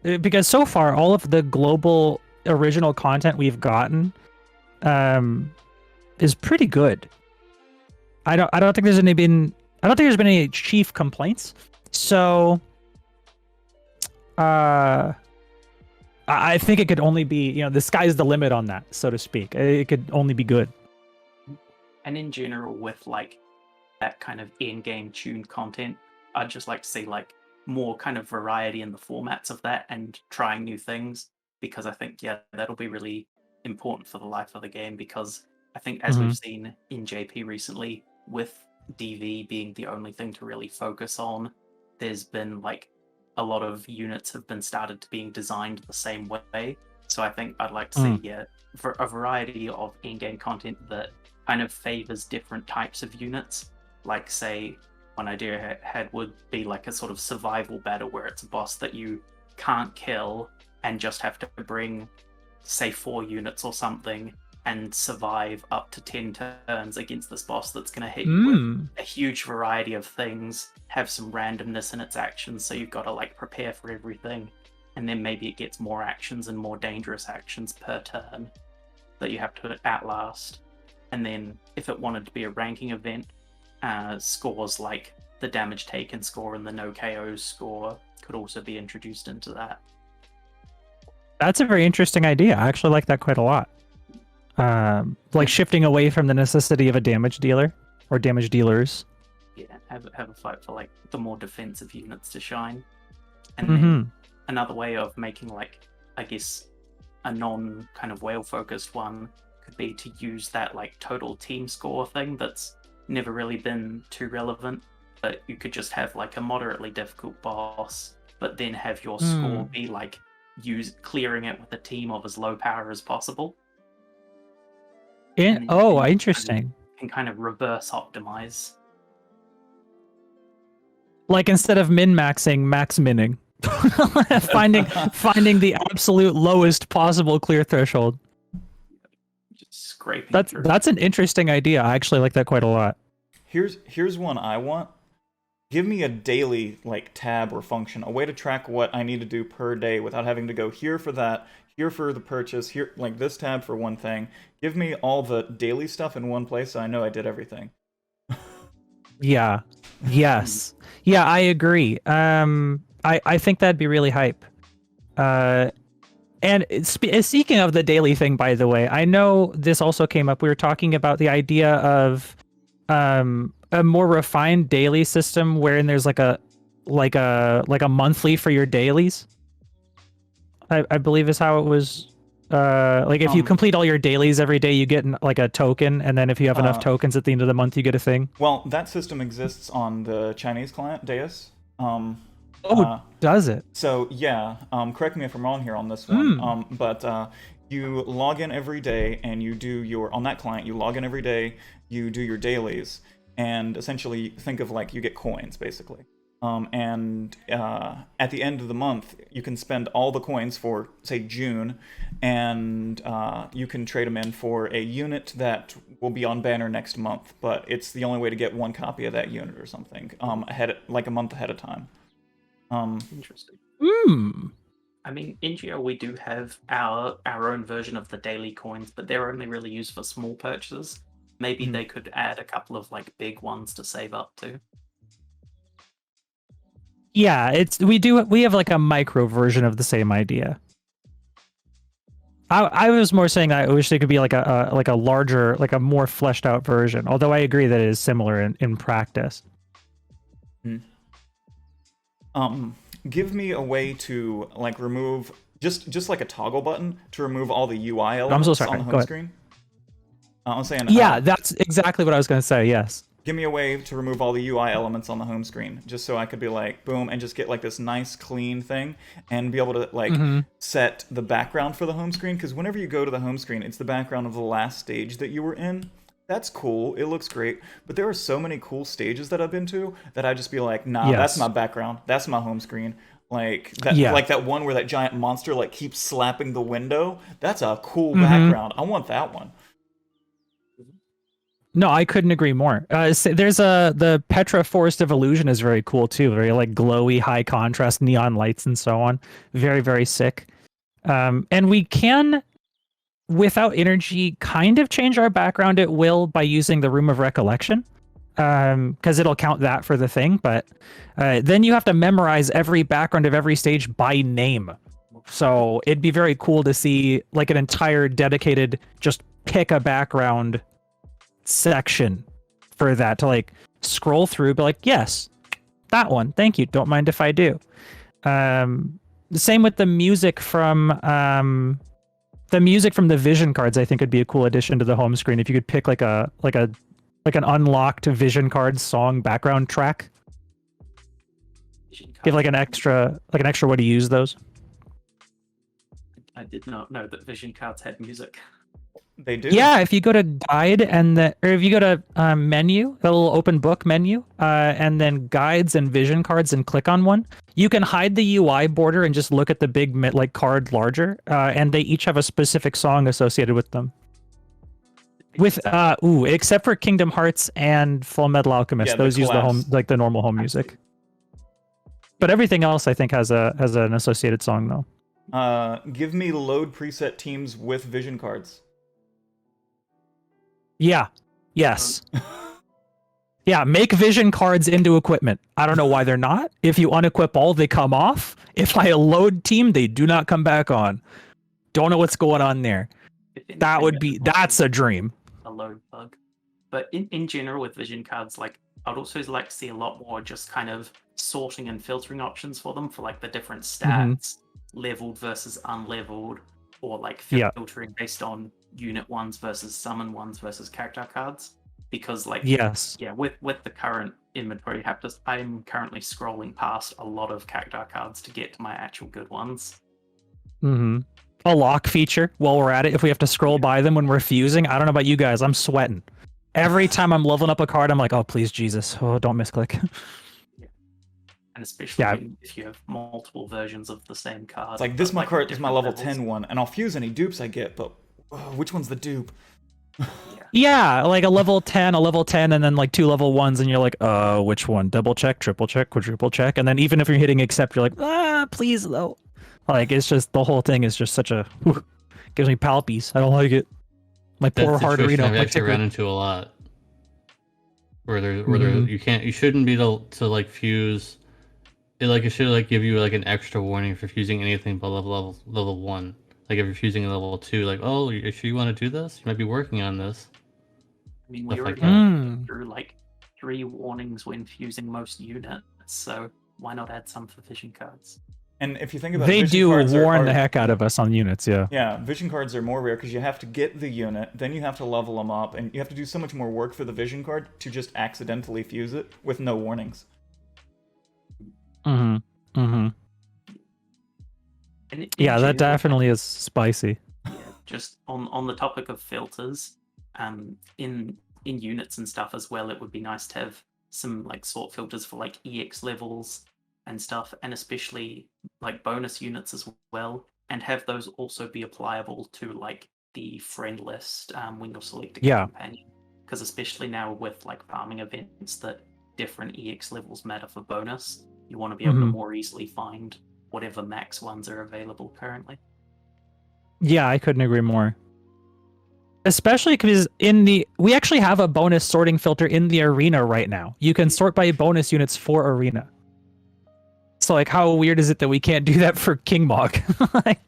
Because so far, all of the global original content we've gotten is pretty good. I don't think there's been any chief complaints. So I think it could only be, the sky's the limit on that, so to speak. It could only be good. And in general, with that kind of in-game tuned content, I'd just like to see more kind of variety in the formats of that and trying new things, because I think that'll be really important for the life of the game. Because I think, as we've seen in JP recently, with DV being the only thing to really focus on, there's been a lot of units have been started to being designed the same way. So I think I'd like to see for a variety of in-game content that kind of favors different types of units. Like, say, one idea I had would be a sort of survival battle where it's a boss that you can't kill and just have to bring say 4 units or something and survive up to 10 turns against this boss that's going to hit you with a huge variety of things, have some randomness in its actions, so you've got to like prepare for everything, and then maybe it gets more actions and more dangerous actions per turn that you have to outlast. And then if it wanted to be a ranking event, scores like the damage taken score and the no KOs score could also be introduced into that. That's a very interesting idea. I actually like that quite a lot. Like shifting away from the necessity of a damage dealer or damage dealers. Yeah, have a fight for like the more defensive units to shine. And then another way of making like, I guess, a non kind of whale focused one could be to use that like total team score thing that's never really been too relevant, but you could just have like a moderately difficult boss, but then have your score be like clearing it with a team of as low power as possible. Interesting. Can kind of reverse optimize. Like instead of min-maxing, max-minning. finding the absolute lowest possible clear threshold. Just scraping. That's an interesting idea. I actually like that quite a lot. Here's one I want. Give me a daily like tab or function, a way to track what I need to do per day without having to go here for that, here for the purchase, here like this tab for one thing. Give me all the daily stuff in one place so I know I did everything. Yeah. Yes. Yeah, I agree. I think that'd be really hype. And speaking of the daily thing, by the way, I know this also came up. We were talking about the idea of a more refined daily system wherein there's like a monthly for your dailies. I believe is how it was. Like if you complete all your dailies every day, you get like a token, and then if you have enough tokens at the end of the month, you get a thing. Well, that system exists on the Chinese client, Deus. Does it? So yeah, correct me if I'm wrong here on this one. But you log in every day, and you do your on that client. You log in every day, you do your dailies, and essentially think of like you get coins basically. And at the end of the month, you can spend all the coins for, say, June, and you can trade them in for a unit that will be on banner next month. But it's the only way to get one copy of that unit or something like a month ahead of time. Interesting. I mean, in GL we do have our own version of the daily coins, but they're only really used for small purchases. Maybe they could add a couple of like big ones to save up to. Yeah, we have like a micro version of the same idea. I was more saying I wish there could be like a larger, like a more fleshed out version. Although I agree that it is similar in practice. Give me a way to like remove just like a toggle button to remove all the UI elements on the home screen. I'm saying that's exactly what I was going to say. Yes. Give me a way to remove all the UI elements on the home screen, just so I could be like, boom, and just get like this nice clean thing and be able to like set the background for the home screen. Because whenever you go to the home screen, it's the background of the last stage that you were in. That's cool. It looks great. But there are so many cool stages that I've been to that I just be like, nah, that's my background. That's my home screen. Like that, like that one where that giant monster like keeps slapping the window. That's a cool background. I want that one. No, I couldn't agree more. There's the Petra Forest of Illusion is very cool too. Very like glowy, high contrast neon lights and so on. Very, very sick. And we can, without energy, kind of change our background at will by using the Room of Recollection, because it'll count that for the thing. But then you have to memorize every background of every stage by name. So it'd be very cool to see like an entire dedicated just pick a background section for that to like scroll through, but like, yes, that one, thank you, don't mind if I do. The same with the music from the vision cards. I think would be a cool addition to the home screen if you could pick like an unlocked vision card song background track. Give like an extra way to use those. I did not know that vision cards had music. They do. Yeah, if you go to guide or if you go to menu, the little open book menu, and then guides and vision cards and click on one, you can hide the UI border and just look at the big like card larger, and they each have a specific song associated with them. With except for Kingdom Hearts and Full Metal Alchemist, Yeah, the those use the home class. like the normal home music. But everything else, I think, has an associated song though. Give me load preset teams with vision cards. Yeah. Yes. Yeah, make vision cards into equipment. I don't know why they're not. If you unequip all, they come off. If I load team, they do not come back on. Don't know what's going on there. That's a dream. A load bug. But in general with vision cards, like I'd also like to see a lot more just kind of sorting and filtering options for them for like the different stats, leveled versus unleveled, or like filtering based on unit ones versus summon ones versus character cards. Because like with the current inventory I'm currently scrolling past a lot of character cards to get to my actual good ones. A lock feature while we're at it, if we have to scroll by them when we're fusing. I don't know about you guys, I'm sweating. Every time I'm leveling up a card, I'm like, oh please Jesus, oh don't misclick. And especially if you have multiple versions of the same card. It's like this my card is my level 10 one, and I'll fuse any dupes I get, but which one's the dupe? Yeah, like a level 10, and then like 2 level 1s, and you're like, which one? Double check, triple check, quadruple check, and then even if you're hitting accept, you're like, please though. Like it's just the whole thing is just such a gives me palpies. I don't like it. My poor heart arena. I've actually run into a lot where you shouldn't be able to like fuse. It should like give you like an extra warning for fusing anything below level 1. Like if you're fusing a level 2, like, oh, you sure you want to do this? You might be working on this. I mean, we already went through like 3 warnings when fusing most units, so why not add some for vision cards? And if you think about they it, do warn the heck out of us on units, yeah. Yeah, vision cards are more rare because you have to get the unit, then you have to level them up, and you have to do so much more work for the vision card to just accidentally fuse it with no warnings. Yeah, that definitely is spicy. Yeah, just on the topic of filters, in units and stuff as well, it would be nice to have some like sort filters for like EX levels and stuff, and especially like bonus units as well, and have those also be applicable to like the friend list when you're selecting a companion. Because especially now with like farming events that different EX levels matter for bonus, you want to be able to more easily find whatever max ones are available currently. Yeah, I couldn't agree more. Especially because we actually have a bonus sorting filter in the arena right now. You can sort by bonus units for arena. So like, how weird is it that we can't do that for King Mog? Like,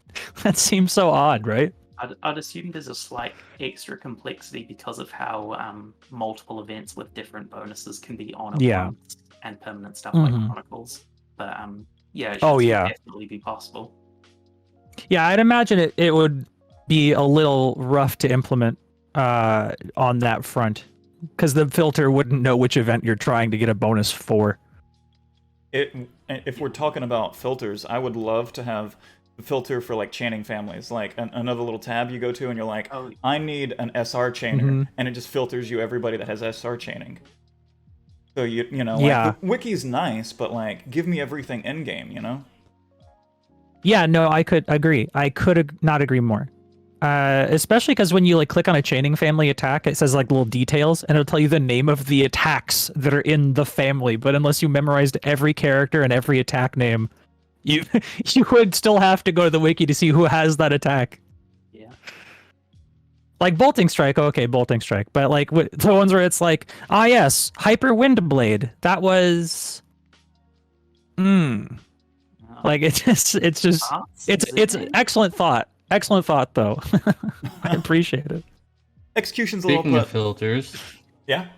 that seems so odd, right? I'd assume there's a slight extra complexity because of how multiple events with different bonuses can be on at once, and permanent stuff like Chronicles. But it should definitely be possible. Yeah, I'd imagine it would be a little rough to implement on that front, because the filter wouldn't know which event you're trying to get a bonus for. If we're talking about filters, I would love to have a filter for like chaining families, like another little tab you go to and you're like, I need an SR chainer, and it just filters you everybody that has SR chaining. So you know, like, the wiki's nice, but like, give me everything in game, you know? Yeah, no, I could agree. I could not agree more. Especially because when you like click on a chaining family attack, it says like little details, and it'll tell you the name of the attacks that are in the family. But unless you memorized every character and every attack name, you would still have to go to the wiki to see who has that attack. Yeah. Like Bolting Strike, okay, Bolting Strike, but like the ones where it's like, yes, Hyper Wind Blade. That was, like it's excellent thought. Excellent thought, though. I appreciate it. Execution's a Speaking little of filters, yeah.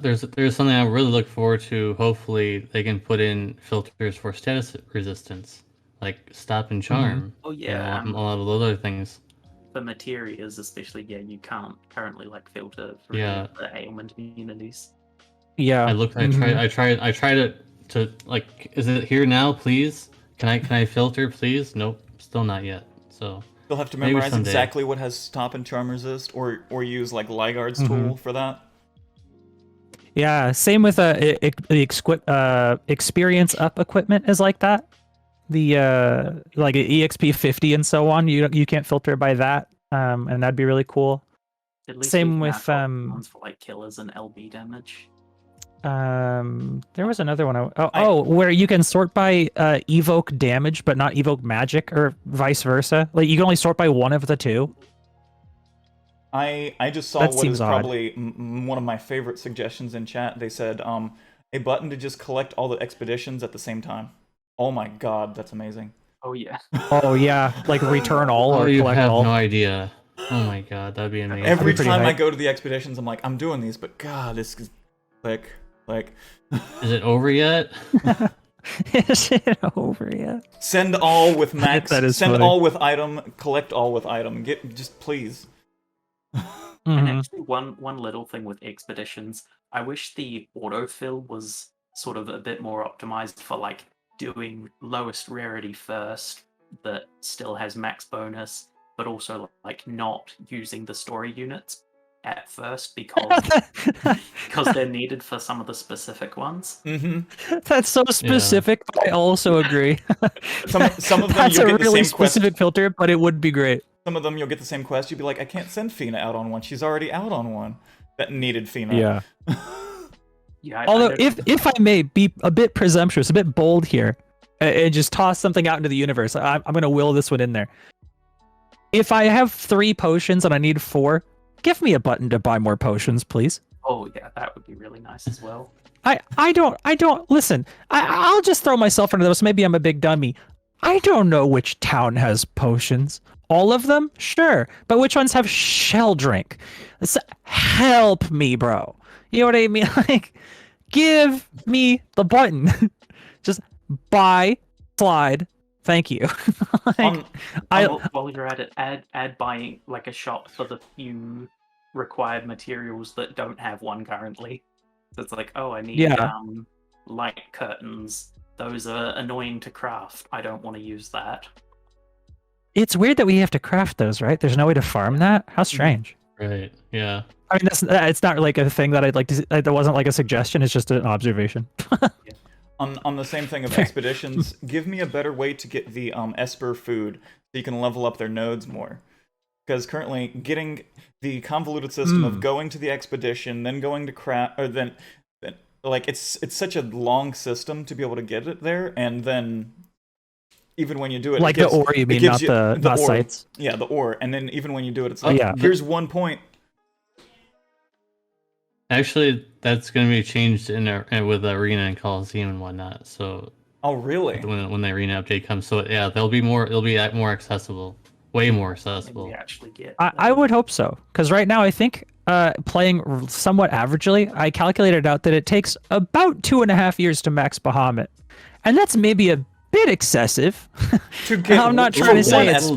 There's something I really look forward to. Hopefully, they can put in filters for status resistance, like Stop and Charm. Oh yeah, and a lot of other things. For materials, especially, you can't currently like filter for Yeah. the ailment immunities. Yeah. I tried to like, is it here now, please? Can I filter, please? Nope, still not yet. So You'll have to Maybe memorize someday. exactly what has stop and charm resist, or use like Ligard's tool for that. Yeah, same with the experience up equipment is like that. The like EXP 50 and so on. You can't filter by that, and that'd be really cool. At least Same we've with now got ones for like killers and LB damage. there was another one. Where you can sort by evoke damage but not evoke magic, or vice versa. Like you can only sort by one of the two. I just saw That what seems is probably one of my favorite suggestions in chat. They said a button to just collect all the expeditions at the same time. Oh my god, that's amazing. Oh yeah. Oh yeah, like return all or you collect have all. no idea. Oh my god, that'd be amazing. Every time I go to the expeditions, I'm like, I'm doing these, but god, this is like. Is it over yet? Is it over yet? Send all with max. That is send funny. all with item. Collect all with item. Just please. And actually, one little thing with expeditions, I wish the autofill was sort of a bit more optimized for like doing lowest rarity first that still has max bonus, but also like not using the story units at first because they're needed for some of the specific ones. That's so specific. But I also agree. Some of them That's you'll a get the really same quest. specific filter, but it would be great. Some of them you'll get the same quest. You'll be like, I can't send Fina out on one. She's already out on one. That needed Fina. Yeah. Yeah. Although, if I may be a bit presumptuous, a bit bold here, and just toss something out into the universe, I'm going to will this one in there. If I have 3 potions and I need 4, give me a button to buy more potions, please. Oh yeah, that would be really nice as well. I don't listen. I'll just throw myself under this. Maybe I'm a big dummy. I don't know which town has potions. All of them? Sure. But which ones have shell drink? Help me, bro. You know what I mean? Like, give me the button. Just buy, slide. Thank you. While you're at it, add buying like a shop for the few required materials that don't have one currently. So it's like, oh, I need light curtains. Those are annoying to craft. I don't want to use that. It's weird that we have to craft those, right? There's no way to farm that? How strange. Right, yeah. I mean, it's not like a thing that I'd like to. That wasn't like a suggestion. It's just an observation. On the same thing of expeditions, give me a better way to get the Esper food so you can level up their nodes more. Because currently, getting the convoluted system of going to the expedition, then going to craft, or then like it's such a long system to be able to get it there, and then even when you do it, Like it gives, the ore, you mean, not ore. sites? Yeah, the ore, and then even when you do it, it's like, here's 1 point. Actually, that's going to be changed with Arena and Coliseum and whatnot. So. Oh really? When the Arena update comes, so yeah, it'll be more accessible, way more accessible. We actually get. I would hope so, because right now I think playing somewhat averagely, I calculated out that it takes about 2.5 years to max Bahamut, and that's maybe a bit excessive. I'm not trying to say it's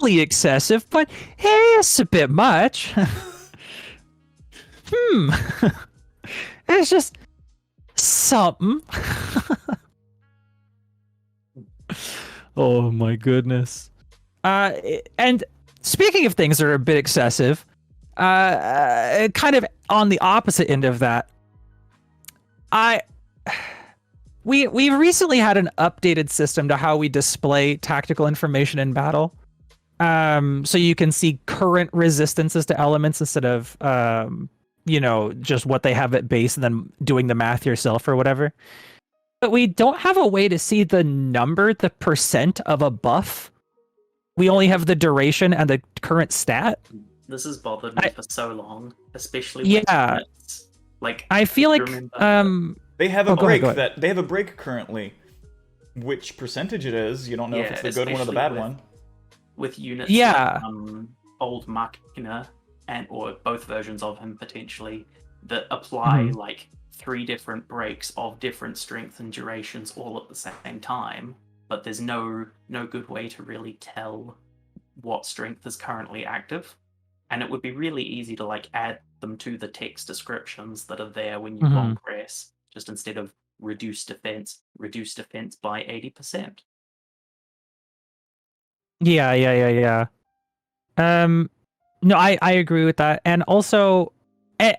fully excessive, but hey, it's a bit much. It's just something. Oh my goodness. And speaking of things that are a bit excessive, kind of on the opposite end of that, we've recently had an updated system to how we display tactical information in battle. So you can see current resistances to elements instead of just what they have at base and then doing the math yourself or whatever. But we don't have a way to see the percent of a buff. We only have the duration and the current stat. This has bothered me for so long, especially with units. Like, I feel like they have a break go ahead. they have a break currently. Which percentage it is, you don't know if it's the good one or the bad one. With units, like, old Machina or both versions of him potentially that apply like 3 different breaks of different strength and durations all at the same time, but there's no good way to really tell what strength is currently active. And it would be really easy to like add them to the text descriptions that are there when you long press, just instead of reduce defense by 80%. Yeah. No, I agree with that. And also, and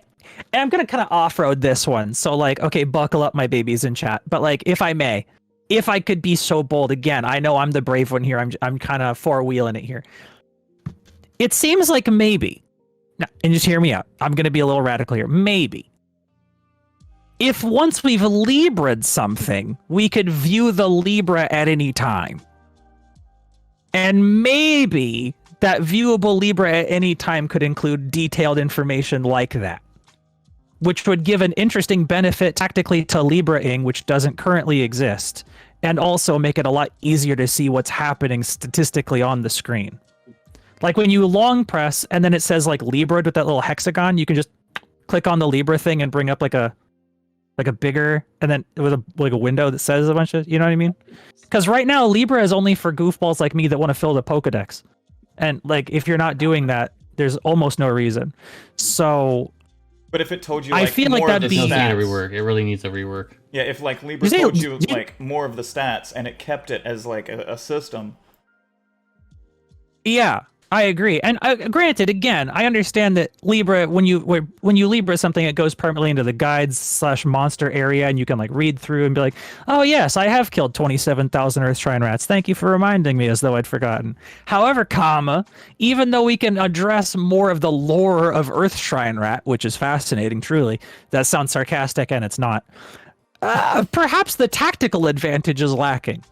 I'm gonna kind of off-road this one. So like, okay, buckle up, my babies in chat. But like, if I may, if I could be so bold again, I know I'm the brave one here. I'm kind of four-wheeling it here. It seems like maybe, now, and just hear me out. I'm gonna be a little radical here. Maybe, if once we've Libra'd something, we could view the Libra at any time. And maybe that viewable Libra at any time could include detailed information like that, which would give an interesting benefit tactically to Libra-ing, which doesn't currently exist, and also make it a lot easier to see what's happening statistically on the screen. Like when you long press and then it says like Libra with that little hexagon, you can just click on the Libra thing and bring up like a bigger, and then with a window that says a bunch of, you know what I mean? Because right now Libra is only for goofballs like me that want to fill the Pokedex, and like if you're not doing that, there's almost no reason. So, but if it told you, I like, feel like more that'd of the be stats, a rework. It really needs a rework. Yeah, if like Libra told you like more of the stats and it kept it as like a system. Yeah, I agree. And granted, again, I understand that Libra, when you Libra something, it goes permanently into the guides/monster area, and you can like read through and be like, oh yes, I have killed 27,000 Earth Shrine rats. Thank you for reminding me, as though I'd forgotten. However, even though we can address more of the lore of Earth Shrine rat, which is fascinating, truly, that sounds sarcastic and it's not. Perhaps the tactical advantage is lacking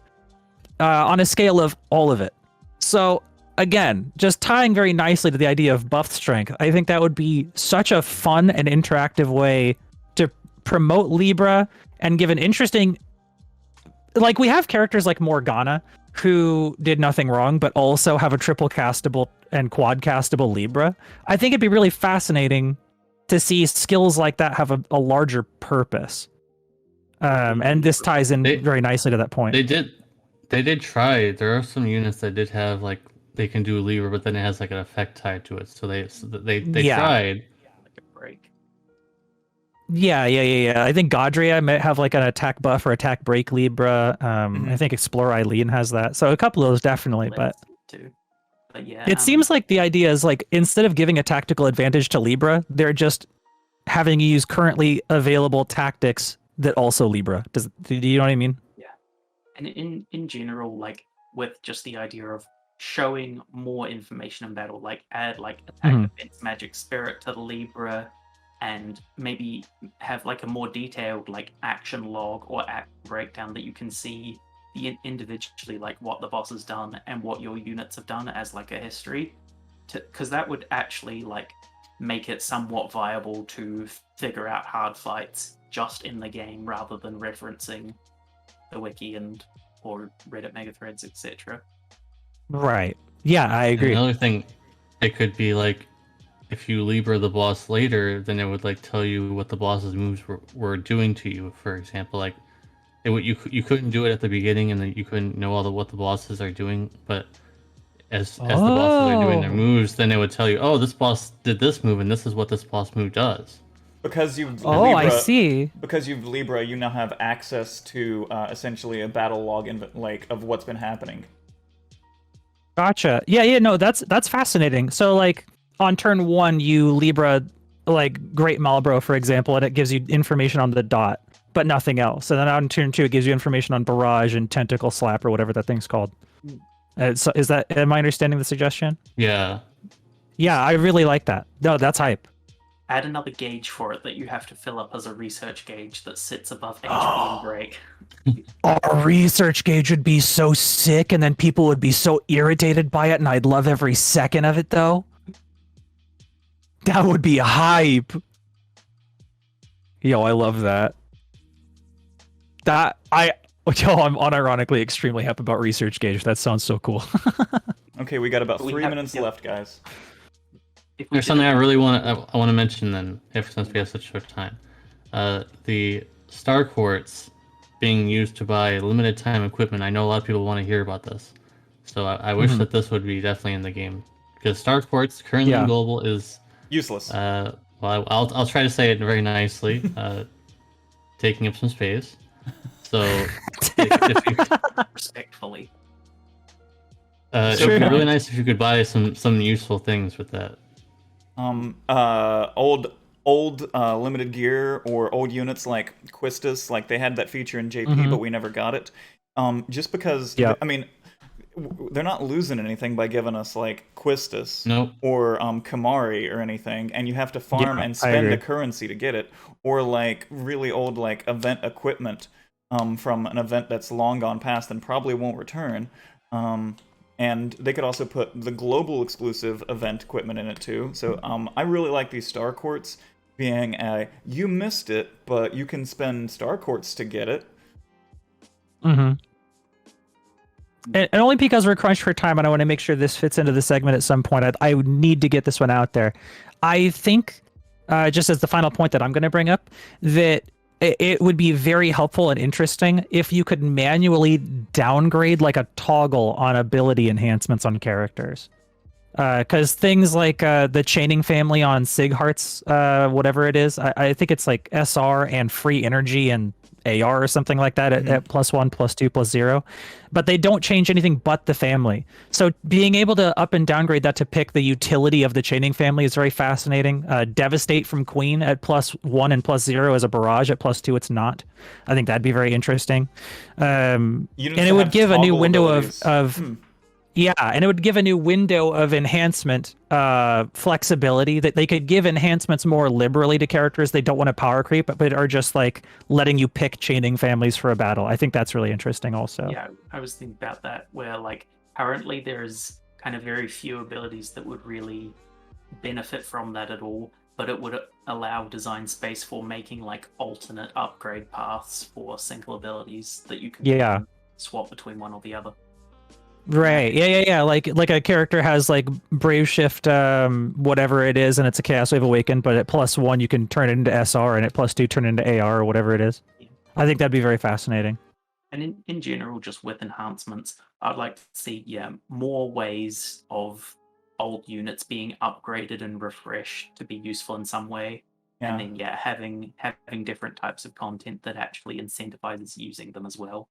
on a scale of all of it. So, again, just tying very nicely to the idea of buff strength, I think that would be such a fun and interactive way to promote Libra and give an interesting... Like, we have characters like Morgana, who did nothing wrong, but also have a triple castable and quad castable Libra. I think it'd be really fascinating to see skills like that have a larger purpose. And this ties in very nicely to that point. They did try. There are some units that did have like they can do Libra, but then it has like an effect tied to it. So they tried. Yeah. I think Godria might have like an attack buff or attack break Libra. I think Explore Eileen has that. So a couple of those definitely, but yeah, it seems like the idea is like instead of giving a tactical advantage to Libra, they're just having you use currently available tactics that also Libra. Do you know what I mean? Yeah. And in general, like with just the idea of showing more information in battle, like add like attack, defense, magic, spirit to the Libra, and maybe have like a more detailed like action log or act breakdown that you can see individually, like what the boss has done and what your units have done as like a history, because that would actually like make it somewhat viable to figure out hard fights just in the game rather than referencing the wiki or Reddit mega threads, etc. Right. Yeah, I agree. And another thing, it could be like if you Libra the boss later, then it would like tell you what the boss's moves were doing to you. For example, like you couldn't do it at the beginning, and then you couldn't know what the bosses are doing. But as the bosses are doing their moves, then it would tell you, oh, this boss did this move, and this is what this boss move does. Because you've Libra, I see. Because you've Libra, you now have access to essentially a battle log of what's been happening. Gotcha. Yeah. No, that's fascinating. So like on turn 1, you Libra like Great Malbro, for example, and it gives you information on the dot, but nothing else. And then on turn 2, it gives you information on Barrage and Tentacle Slap or whatever that thing's called. So am I understanding the suggestion? Yeah. Yeah, I really like that. No, that's hype. Add another gauge for it that you have to fill up as a research gauge that sits above HP and break. A research gauge would be so sick, and then people would be so irritated by it, and I'd love every second of it, though. That would be hype. Yo, I love that. I'm unironically extremely happy about research gauge. That sounds so cool. Okay, we got about 3 minutes left, guys. There's something I really want to mention then, since we have such short time. The Star Quartz being used to buy limited time equipment. I know a lot of people want to hear about this, so I wish that this would be definitely in the game, because Star Quartz currently in global is useless. Well, I'll try to say it very nicely. Taking up some space. So if you... respectfully. It would be really nice if you could buy some useful things with that. Old limited gear or old units like Quistis, like they had that feature in JP, but we never got it. Just because, I mean, they're not losing anything by giving us like Quistis or Kamari or anything, and you have to farm and spend a currency to get it, or like really old like event equipment from an event that's long gone past and probably won't return. And they could also put the global exclusive event equipment in it too. So I really like these Star Quartz being you missed it, but you can spend Star Quartz to get it. And only because we're crunched for time, and I want to make sure this fits into the segment at some point. I would need to get this one out there. I think, just as the final point that I'm going to bring up, that it would be very helpful and interesting if you could manually downgrade like a toggle on ability enhancements on characters. Because things like the chaining family on Sighart's, whatever it is, I think it's like SR and free energy and AR or something like that at +1, +2, +0, but they don't change anything but the family. So being able to up and downgrade that to pick the utility of the chaining family is very fascinating. Devastate from Queen at +1 and +0 as a barrage, at +2 it's not. I think that'd be very interesting. And it would give a new window of yeah, and it would give a new window of enhancement flexibility, that they could give enhancements more liberally to characters they don't want to power creep, but are just like letting you pick chaining families for a battle. I think that's really interesting also. Yeah, I was thinking about that, where like currently there's kind of very few abilities that would really benefit from that at all, but it would allow design space for making like alternate upgrade paths for single abilities that you can swap between one or the other. Right. Yeah. Like a character has like Brave Shift, whatever it is, and it's a Chaos Wave Awakened, but at +1 you can turn it into SR, and at +2 turn it into AR or whatever it is. Yeah. I think that'd be very fascinating. And in general, just with enhancements, I'd like to see more ways of old units being upgraded and refreshed to be useful in some way. Yeah. And then having different types of content that actually incentivizes using them as well.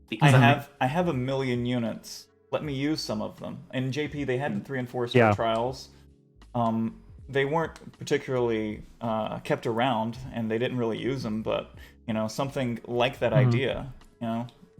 Because I have 1 million units. Let me use some of them. In JP, they had the 3 and 4 star trials. They weren't particularly kept around, and they didn't really use them. But something like that idea.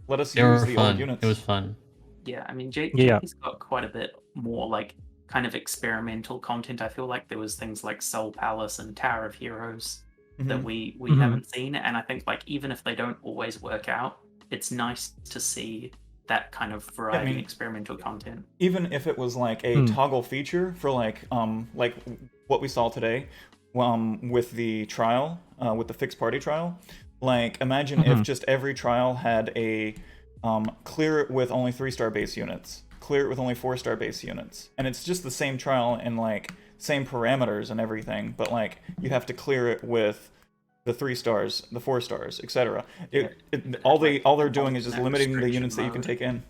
Let us use the old units. It was fun. Yeah, I mean, JP's got quite a bit more like kind of experimental content. I feel like there was things like Soul Palace and Tower of Heroes that we haven't seen, and I think like even if they don't always work out, it's nice to see that kind of variety and experimental content. Even if it was like a toggle feature for like what we saw today, with the trial, with the fixed party trial. Like imagine if just every trial had a clear it with only 3-star base units, clear it with only 4-star base units, and it's just the same trial and like same parameters and everything, but like you have to clear it with the 3 stars, the 4 stars, etc. All they're doing is just limiting the units that you can take in.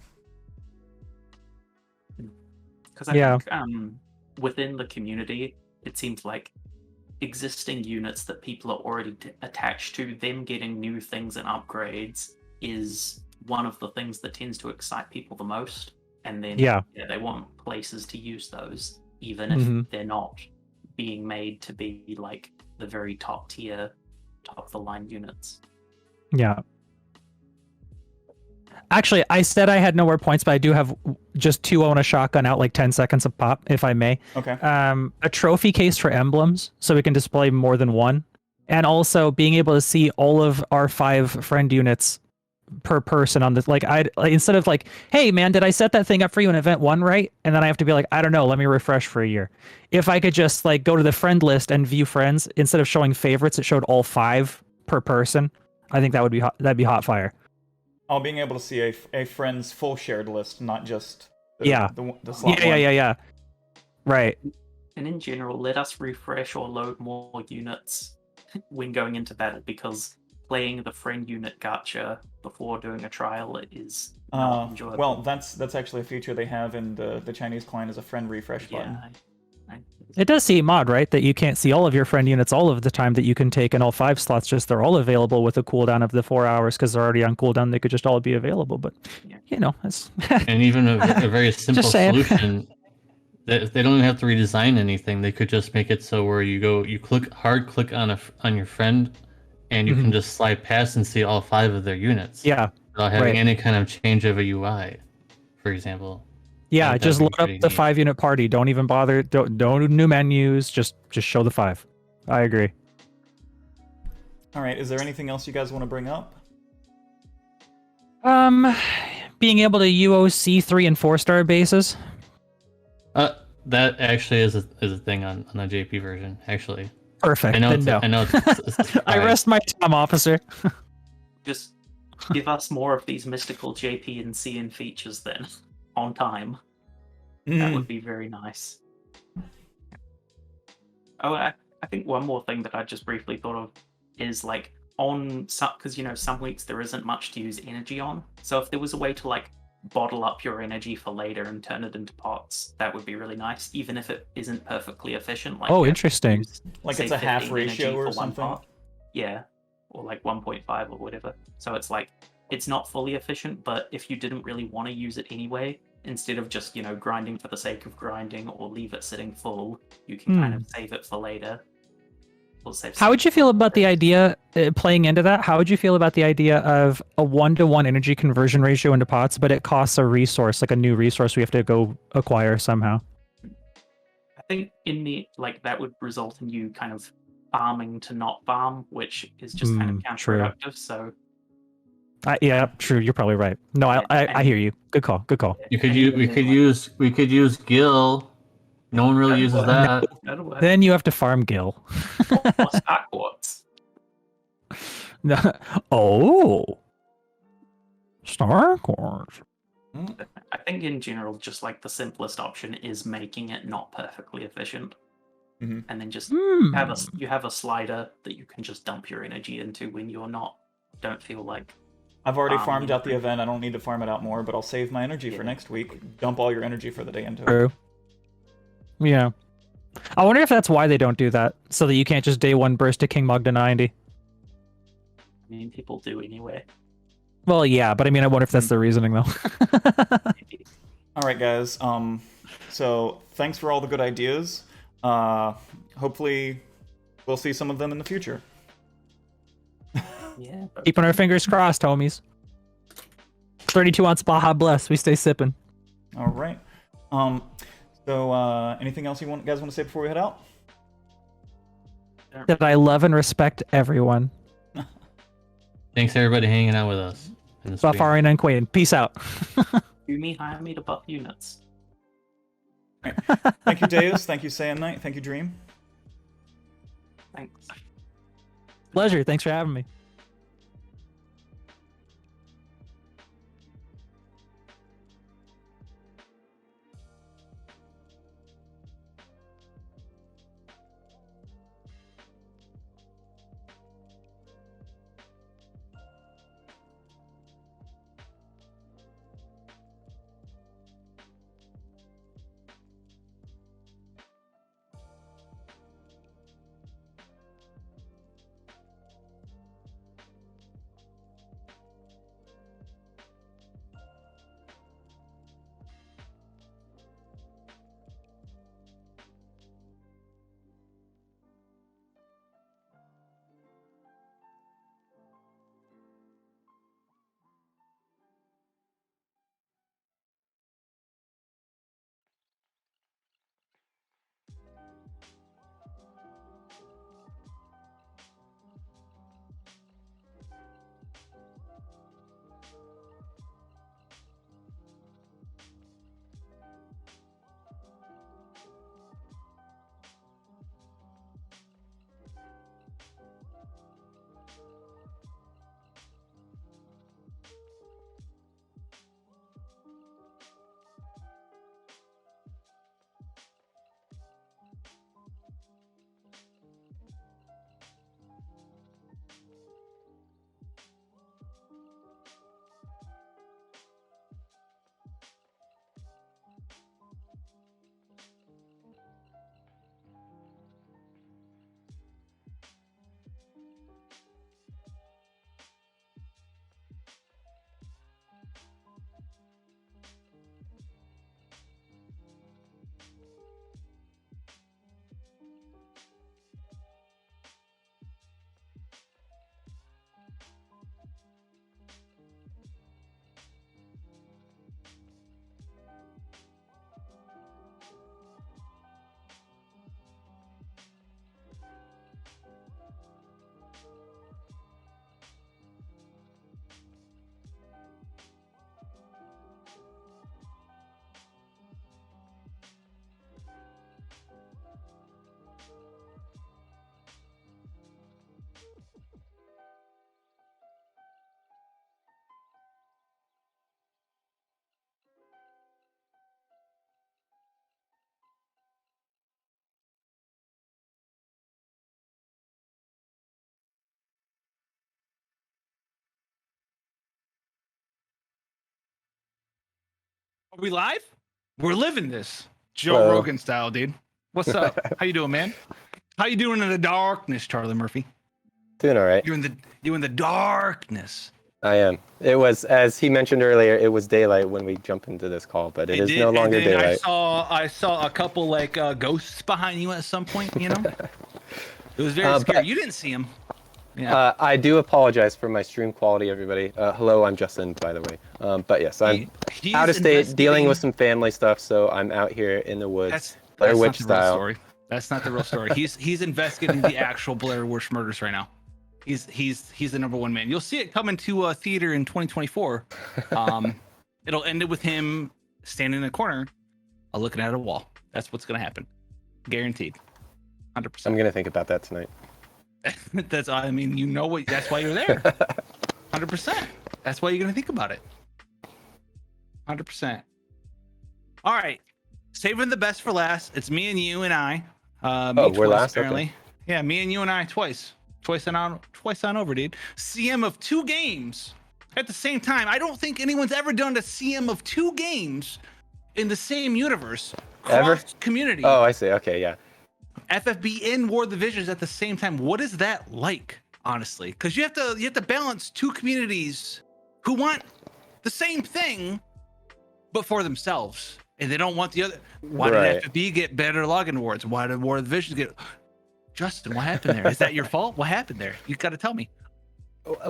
Because I think within the community, it seems like existing units that people are already attached to, them getting new things and upgrades is one of the things that tends to excite people the most. And then they want places to use those, even if they're not being made to be like the very top tier, top of the line units. Yeah. Actually, I said I had no more points, but I do have just 2 on a shotgun out like 10 seconds of pop, if I may. Okay. A trophy case for emblems, so we can display more than one. And also being able to see all of our 5 friend units per person on this. Like, instead of like, hey man, did I set that thing up for you in event 1 right? And then I have to be like, I don't know, let me refresh for a year. If I could just like go to the friend list and view friends, instead of showing favorites, it showed all 5 per person. I think that'd be hot fire. Being able to see a friend's full shared list, not just the slot one. Yeah. Right. And in general, let us refresh or load more units when going into battle, because playing the friend unit gacha before doing a trial is not enjoyable. Well, that's actually a feature they have in the Chinese client, is a friend refresh button. It does see mod, right? That you can't see all of your friend units all of the time, that you can take in all 5 slots, just they're all available with a cooldown of the 4 hours because they're already on cooldown. They could just all be available. But, you know, it's. And even a very simple saying. solution, they don't even have to redesign anything. They could just make it so where you click on your friend, and you can just slide past and see all 5 of their units. Yeah. Without having right. any kind of change of a UI, for example. Yeah, That'd just be load up pretty the neat. 5-unit party. Don't even bother. Don't do new menus. Just show the 5. I agree. All right. Is there anything else you guys want to bring up? Being able to UOC 3 and 4-star bases. That actually is a thing on the JP version. Actually, Perfect. I know. Then It's, no. I know. It's a I surprise. rest my time, officer. Just give us more of these mystical JP and CN features then, on time. That would be very nice. Oh, I think one more thing that I just briefly thought of is like on some, because you know some weeks there isn't much to use energy on. So if there was a way to like bottle up your energy for later and turn it into pots, that would be really nice, even if it isn't perfectly efficient. Like Oh, you have to interesting. use, Like say, it's a half 15 ratio energy or for one something? pot. Yeah, or like 1.5 or whatever. So it's like it's not fully efficient, but if you didn't really want to use it anyway, instead of just, you know, grinding for the sake of grinding or leave it sitting full, you can kind of save it for later. Or save How would you feel about the idea, playing into that, how would you feel about the idea of a 1-to-1 energy conversion ratio into pots, but it costs a resource, like a new resource we have to go acquire somehow? I think in the like that would result in you kind of farming to not farm, which is just kind of True. counterproductive. So Yeah, true. You're probably right. No, I hear you. Good call. Good call. We could use Gil. No one really uses that. Then you have to farm Gil. Or stack quartz. No. Oh. Star Wars. I think in general, just like the simplest option is making it not perfectly efficient, and then just have a slider that you can just dump your energy into when you're don't feel like. I've already farming farmed out the everything. event. I don't need to farm it out more, but I'll save my energy for next week. Dump all your energy for the day into it. True. Yeah. I wonder if that's why they don't do that, so that you can't just day 1 burst to King Mog to 90. I mean, people do anyway. Well, yeah, but I mean, I wonder if that's the reasoning, though. All right, guys. So thanks for all the good ideas. Hopefully, we'll see some of them in the future. Yeah. Keeping our fingers crossed, homies. 32-ounce Baja Bless. We stay sipping. All right. So anything else you guys want to say before we head out? That I love and respect everyone. Thanks everybody hanging out with us. Buffarian and Quaden. Peace out. You hire me to buff units. Thank you, Deus. Thank you, Saiyan Knight. Thank you, Dream. Thanks. Pleasure. Thanks for having me. Are we live? We're living this Joe Hello. Rogan style, dude. What's up? How you doing, man? How you doing in the darkness, Charlie Murphy? Doing all right. You're in the darkness. I am. It was, as he mentioned earlier, it was daylight when we jumped into this call, but it is no longer and then daylight. I saw a couple like ghosts behind you at some point. You know, it was very scary. You didn't see them. Yeah. I do apologize for my stream quality, everybody. Hello, I'm Justin, by the way. But yes, I'm out of state, dealing with some family stuff, so I'm out here in the woods, Blair Witch style. That's not the real story. He's investigating the actual Blair Witch murders right now. He's the number one man. You'll see it coming to a theater in 2024. It'll end it with him standing in a corner, looking at a wall. That's what's gonna happen, guaranteed, 100%. I'm gonna think about that tonight. That's, I mean, you know what? That's why you're there. 100%. That's why you're gonna think about it. 100%. All right, saving the best for last. It's me and you and I. We're last. Apparently. Okay. Yeah, me and you and I twice on over, dude. CM of 2 games at the same time. I don't think anyone's ever done a CM of 2 games in the same universe. Ever? Community. Oh, I see. Okay, yeah. FFB and War of the Visions at the same time. What is that like, honestly? Because you have to balance 2 communities who want the same thing, but for themselves, and they don't want the other. Why did FFB get better login awards? Why did War of the Visions get? Justin, what happened there? Is that your fault? What happened there? You got to tell me.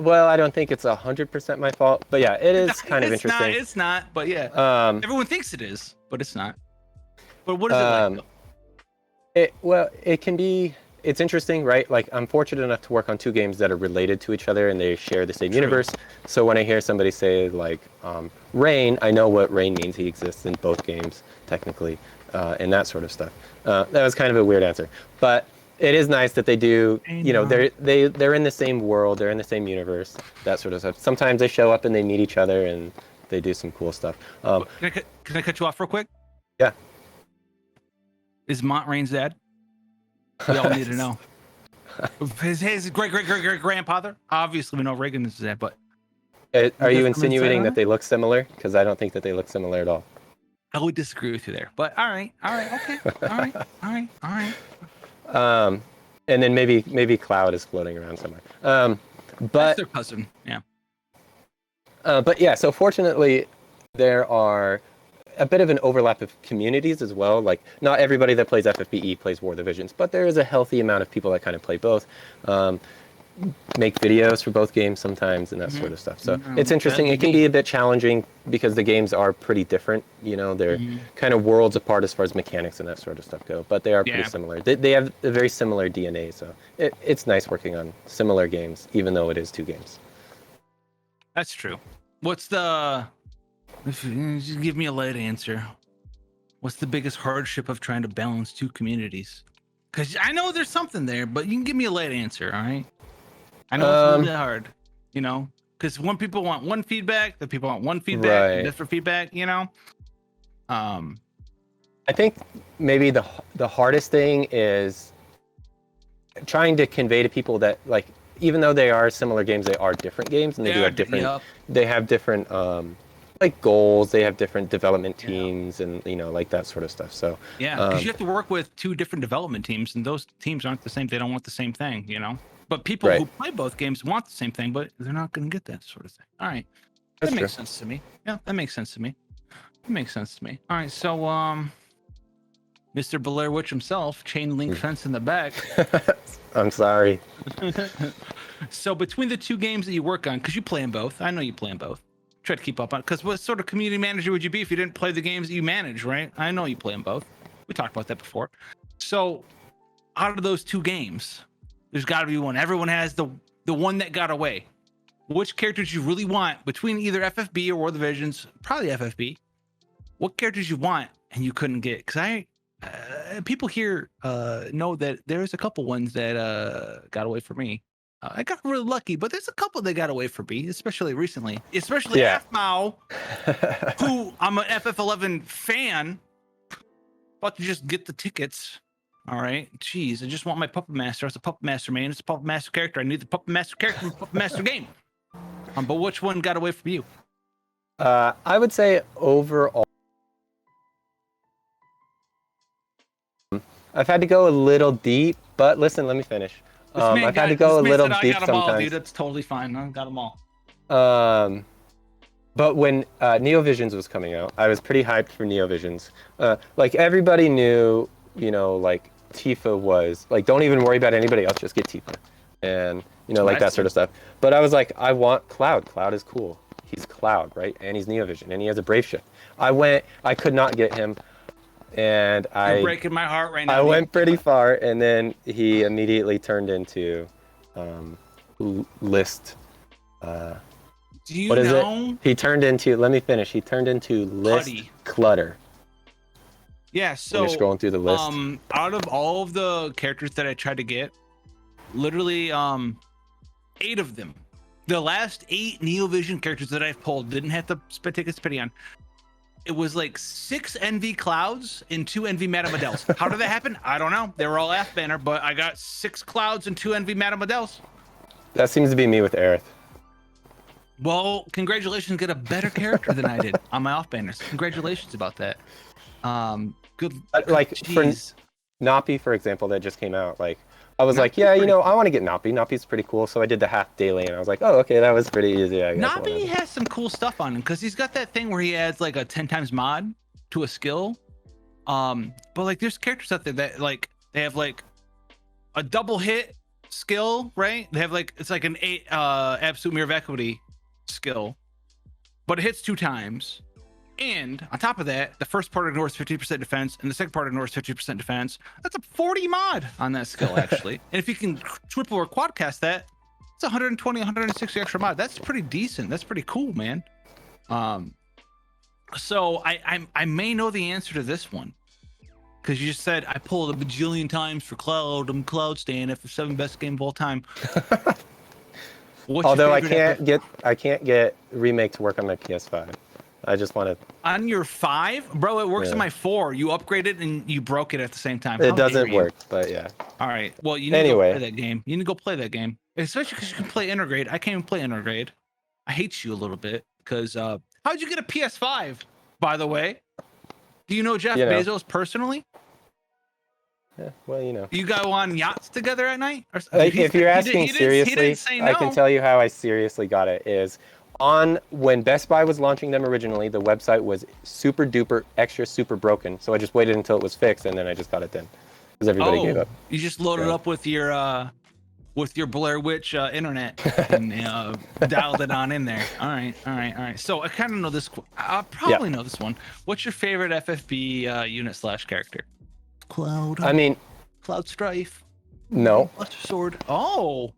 Well, I don't think it's 100% my fault, but yeah, it is kind of interesting. It's not, but yeah. Everyone thinks it is, but it's not. But what is it like? It can be. It's interesting, right? Like, I'm fortunate enough to work on 2 games that are related to each other and they share the same universe. So when I hear somebody say like Rain, I know what Rain means. He exists in both games technically, and that sort of stuff. That was kind of a weird answer, but it is nice that they do. You know, they're in the same world, they're in the same universe, that sort of stuff. Sometimes they show up and they meet each other and they do some cool stuff. Can I cut you off real quick? Yeah. Is Mont Rain's dad? We all need to know. His great grandfather. Obviously, we know Reagan is that, but are you insinuating that they look similar? Because I don't think that they look similar at all. I would disagree with you there, but all right, okay, all right. And then maybe Cloud is floating around somewhere. But that's their cousin, yeah. But yeah, so fortunately, there are a bit of an overlap of communities as well. Like, not everybody that plays FFBE plays War of the Visions, but there is a healthy amount of people that kind of play both. Make videos for both games sometimes and that sort of stuff. So it's interesting. It can be a bit challenging because the games are pretty different. You know, they're kind of worlds apart as far as mechanics and that sort of stuff go, but they are pretty similar. They have a very similar DNA, so it's nice working on similar games, even though it is 2 games. That's true. What's the... If you just give me a light answer. What's the biggest hardship of trying to balance 2 communities? Because I know there's something there, but you can give me a light answer, all right? I know it's really hard, you know? Because one people want one feedback, the people want one feedback, different feedback, you know? I think maybe the hardest thing is trying to convey to people that, like, even though they are similar games, they are different games, and they do have different. They have different like goals. They have different development teams, and like that sort of stuff. So because you have to work with 2 different development teams, and those teams aren't the same. They don't want the same thing, you know. But people who play both games want the same thing, but they're not going to get that sort of thing. All right, that makes sense to me. Yeah, that makes sense to me. It makes sense to me. All right, so Mr. Blair Witch himself, chain link fence in the back. I'm sorry. So between the 2 games that you work on, because you play them both, I know you play them both. Try to keep up on it. Because what sort of community manager would you be if you didn't play the games that you manage, right? I know you play them both. We talked about that before. So out of those 2 games, there's got to be one. Everyone has the one that got away. Which characters you really want between either FFB or War of the Visions? Probably FFB. What characters you want and you couldn't get? Because people here know that there's a couple ones that got away from me. I got really lucky, but there's a couple that got away from me, especially recently. Especially FMAO, who I'm an FF11 fan. About to just get the tickets. All right. Jeez, I just want my Puppet Master. It's a Puppet Master main. It's a Puppet Master character. I need the Puppet Master character from the Puppet Master game. But which one got away from you? I would say overall, I've had to go a little deep, but listen, let me finish. I've had to go a little deep I got them all, sometimes. dude. That's totally fine. I got them all. But when NeoVisions was coming out, I was pretty hyped for NeoVisions. Like everybody knew, you know, like Tifa was like, don't even worry about anybody else, just get Tifa, and you know, like that sort of stuff. But I was like, I want Cloud. Cloud is cool. He's Cloud, right? And he's NeoVision, and he has a brave shift. I could not get him, and You're breaking my heart right now. I went pretty far, and then he immediately turned into List. Do you What is know? it? He turned into. Let me finish. He turned into List Putty. Clutter. Yeah, so When you're scrolling through the list. Out of all of the characters that I tried to get, literally 8 of them, the last 8 NeoVision characters that I've pulled didn't have to take a spitty on. It was like 6 NV Clouds and 2 NV Madame Adels. How did that happen? I don't know. They were all F banner, but I got 6 Clouds and 2 NV Madame Adels. That seems to be me with Aerith. Well, congratulations, get a better character than I did on my off banners. Congratulations about that. Good. Like Jeez. for Napi, for example, that just came out. Like I was like, yeah, you know, I want to get Napi. Napi's pretty cool, so I did the half daily, and I was like, oh, okay, that was pretty easy. I guess. Nabi has some cool stuff on him because he's got that thing where he adds like a 10 times mod to a skill. But like there's characters out there that like they have like a double hit skill, right? They have like it's like an 8 absolute mirror of equity skill, but it hits 2 times. And on top of that, the first part ignores 50% defense, and the second part ignores 50% defense. That's a 40 mod on that skill, actually. And if you can triple or quad cast that, it's 120, 160 extra mod. That's pretty decent. That's pretty cool, man. So I may know the answer to this one, because you just said I pulled a bajillion times for Cloud. I'm Cloud Stan, FF7 best game of all time. Although I can't get remake to work on my PS5. I just want to. On your 5, bro, it works on my 4. You upgrade it and you broke it at the same time. It doesn't work, but yeah. All right. Well, you need to go play that game. You need to go play that game, especially because you can play Intergrade. I can't even play Intergrade. I hate you a little bit because how'd you get a PS5? By the way, do you know Jeff Bezos personally? Yeah, well, you know. You go on yachts together at night? Or, if you're asking seriously, no. I can tell you how I seriously got it is. When Best Buy was launching them originally, the website was super duper extra super broken. So I just waited until it was fixed, and then I just got it then, because everybody gave up. You just loaded up with your Blair Witch internet and dialed it on in there. All right. So I kind of know this. I probably know this one. What's your favorite FFB unit / character? Cloud. I mean, Cloud Strife. No. Buster Sword. Oh.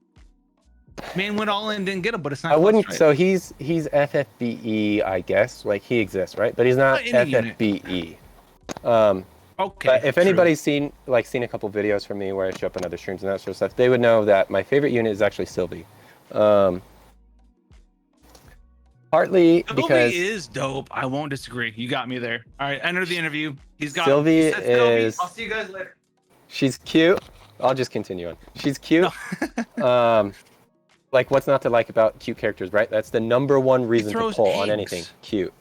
Man went all in, didn't get him, but it's not. I wouldn't. Strife. So he's FFBE, I guess. Like he exists, right? But he's not FFBE. Okay. But if anybody's seen a couple videos from me where I show up on other streams and that sort of stuff, they would know that my favorite unit is actually Sylvie. Partly because Sylvie is dope. I won't disagree. You got me there. All right, enter the interview. He's got Sylvie is. I'll see you guys later. She's cute. I'll just continue on. She's cute. Like, what's not to like about cute characters, right? That's the #1 reason to pull on anything. Cute.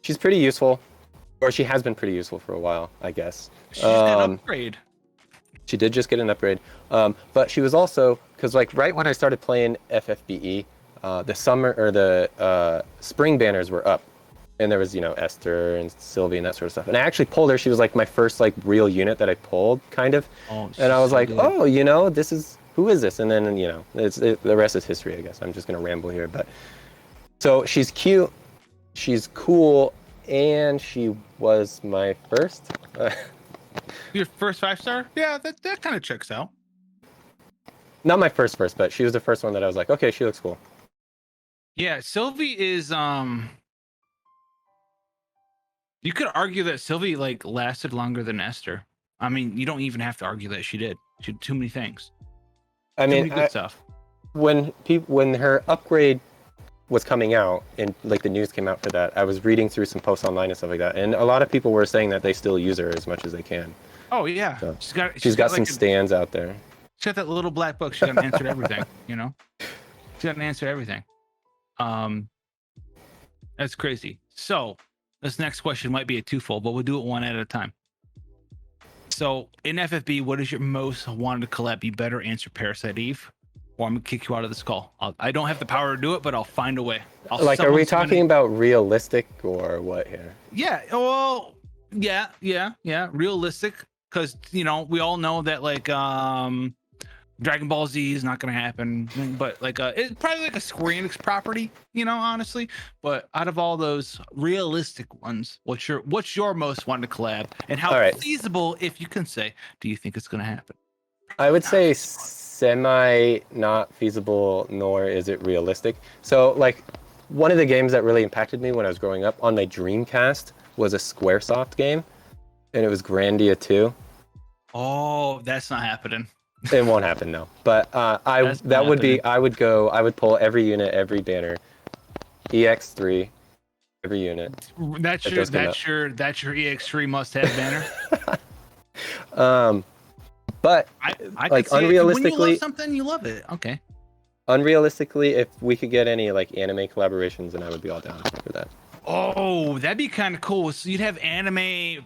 She's pretty useful, or she has been pretty useful for a while, I guess. She's got an upgrade. She did just get an upgrade, but she was also because right when I started playing FFBE, the summer or the spring banners were up, and there was Esther and Sylvie and that sort of stuff. And I actually pulled her. She was like my first real unit that I pulled, kind of. Oh, and I was like, oh, this is. Who is this? And then, the rest is history, I guess. I'm just going to ramble here. But so she's cute, she's cool, and she was my first. Your first 5-star? Yeah, that kind of checks out. Not my first, but she was the first one that I was like, okay, she looks cool. Yeah, Sylvie is you could argue that Sylvie lasted longer than Esther. I mean, you don't even have to argue that she did. She did too many things. I mean, good stuff. When her upgrade was coming out and the news came out for that, I was reading through some posts online and stuff like that, and a lot of people were saying that they still use her as much as they can. Oh yeah, so she's got some stands out there. She's got that little black book. She's got an answer to everything. She's got an answer to everything. That's crazy. So this next question might be a twofold, but we'll do it one at a time. So in FFB, what is your most wanted collab? You better answer Parasite Eve, or I'm gonna kick you out of this call. I don't have the power to do it, but I'll find a way. Like, are we talking about realistic or what here? Yeah. Well, yeah. Realistic, because we all know that like Dragon Ball Z is not going to happen, but like it's probably like a Square Enix property, honestly. But out of all those realistic ones, what's your most wanted collab, and how feasible, if you can say, do you think it's going to happen? I would say semi not feasible, nor is it realistic. So like one of the games that really impacted me when I was growing up on my Dreamcast was a Squaresoft game, and it was Grandia 2. Oh, that's not happening. It won't happen, no. But I would pull every unit, every banner, EX3, every unit. That's your EX3 must-have banner. But I like could see unrealistically, when you love something, you love it. Okay. Unrealistically, if we could get any like anime collaborations, then I would be all down for that. Oh, that'd be kind of cool. So you'd have anime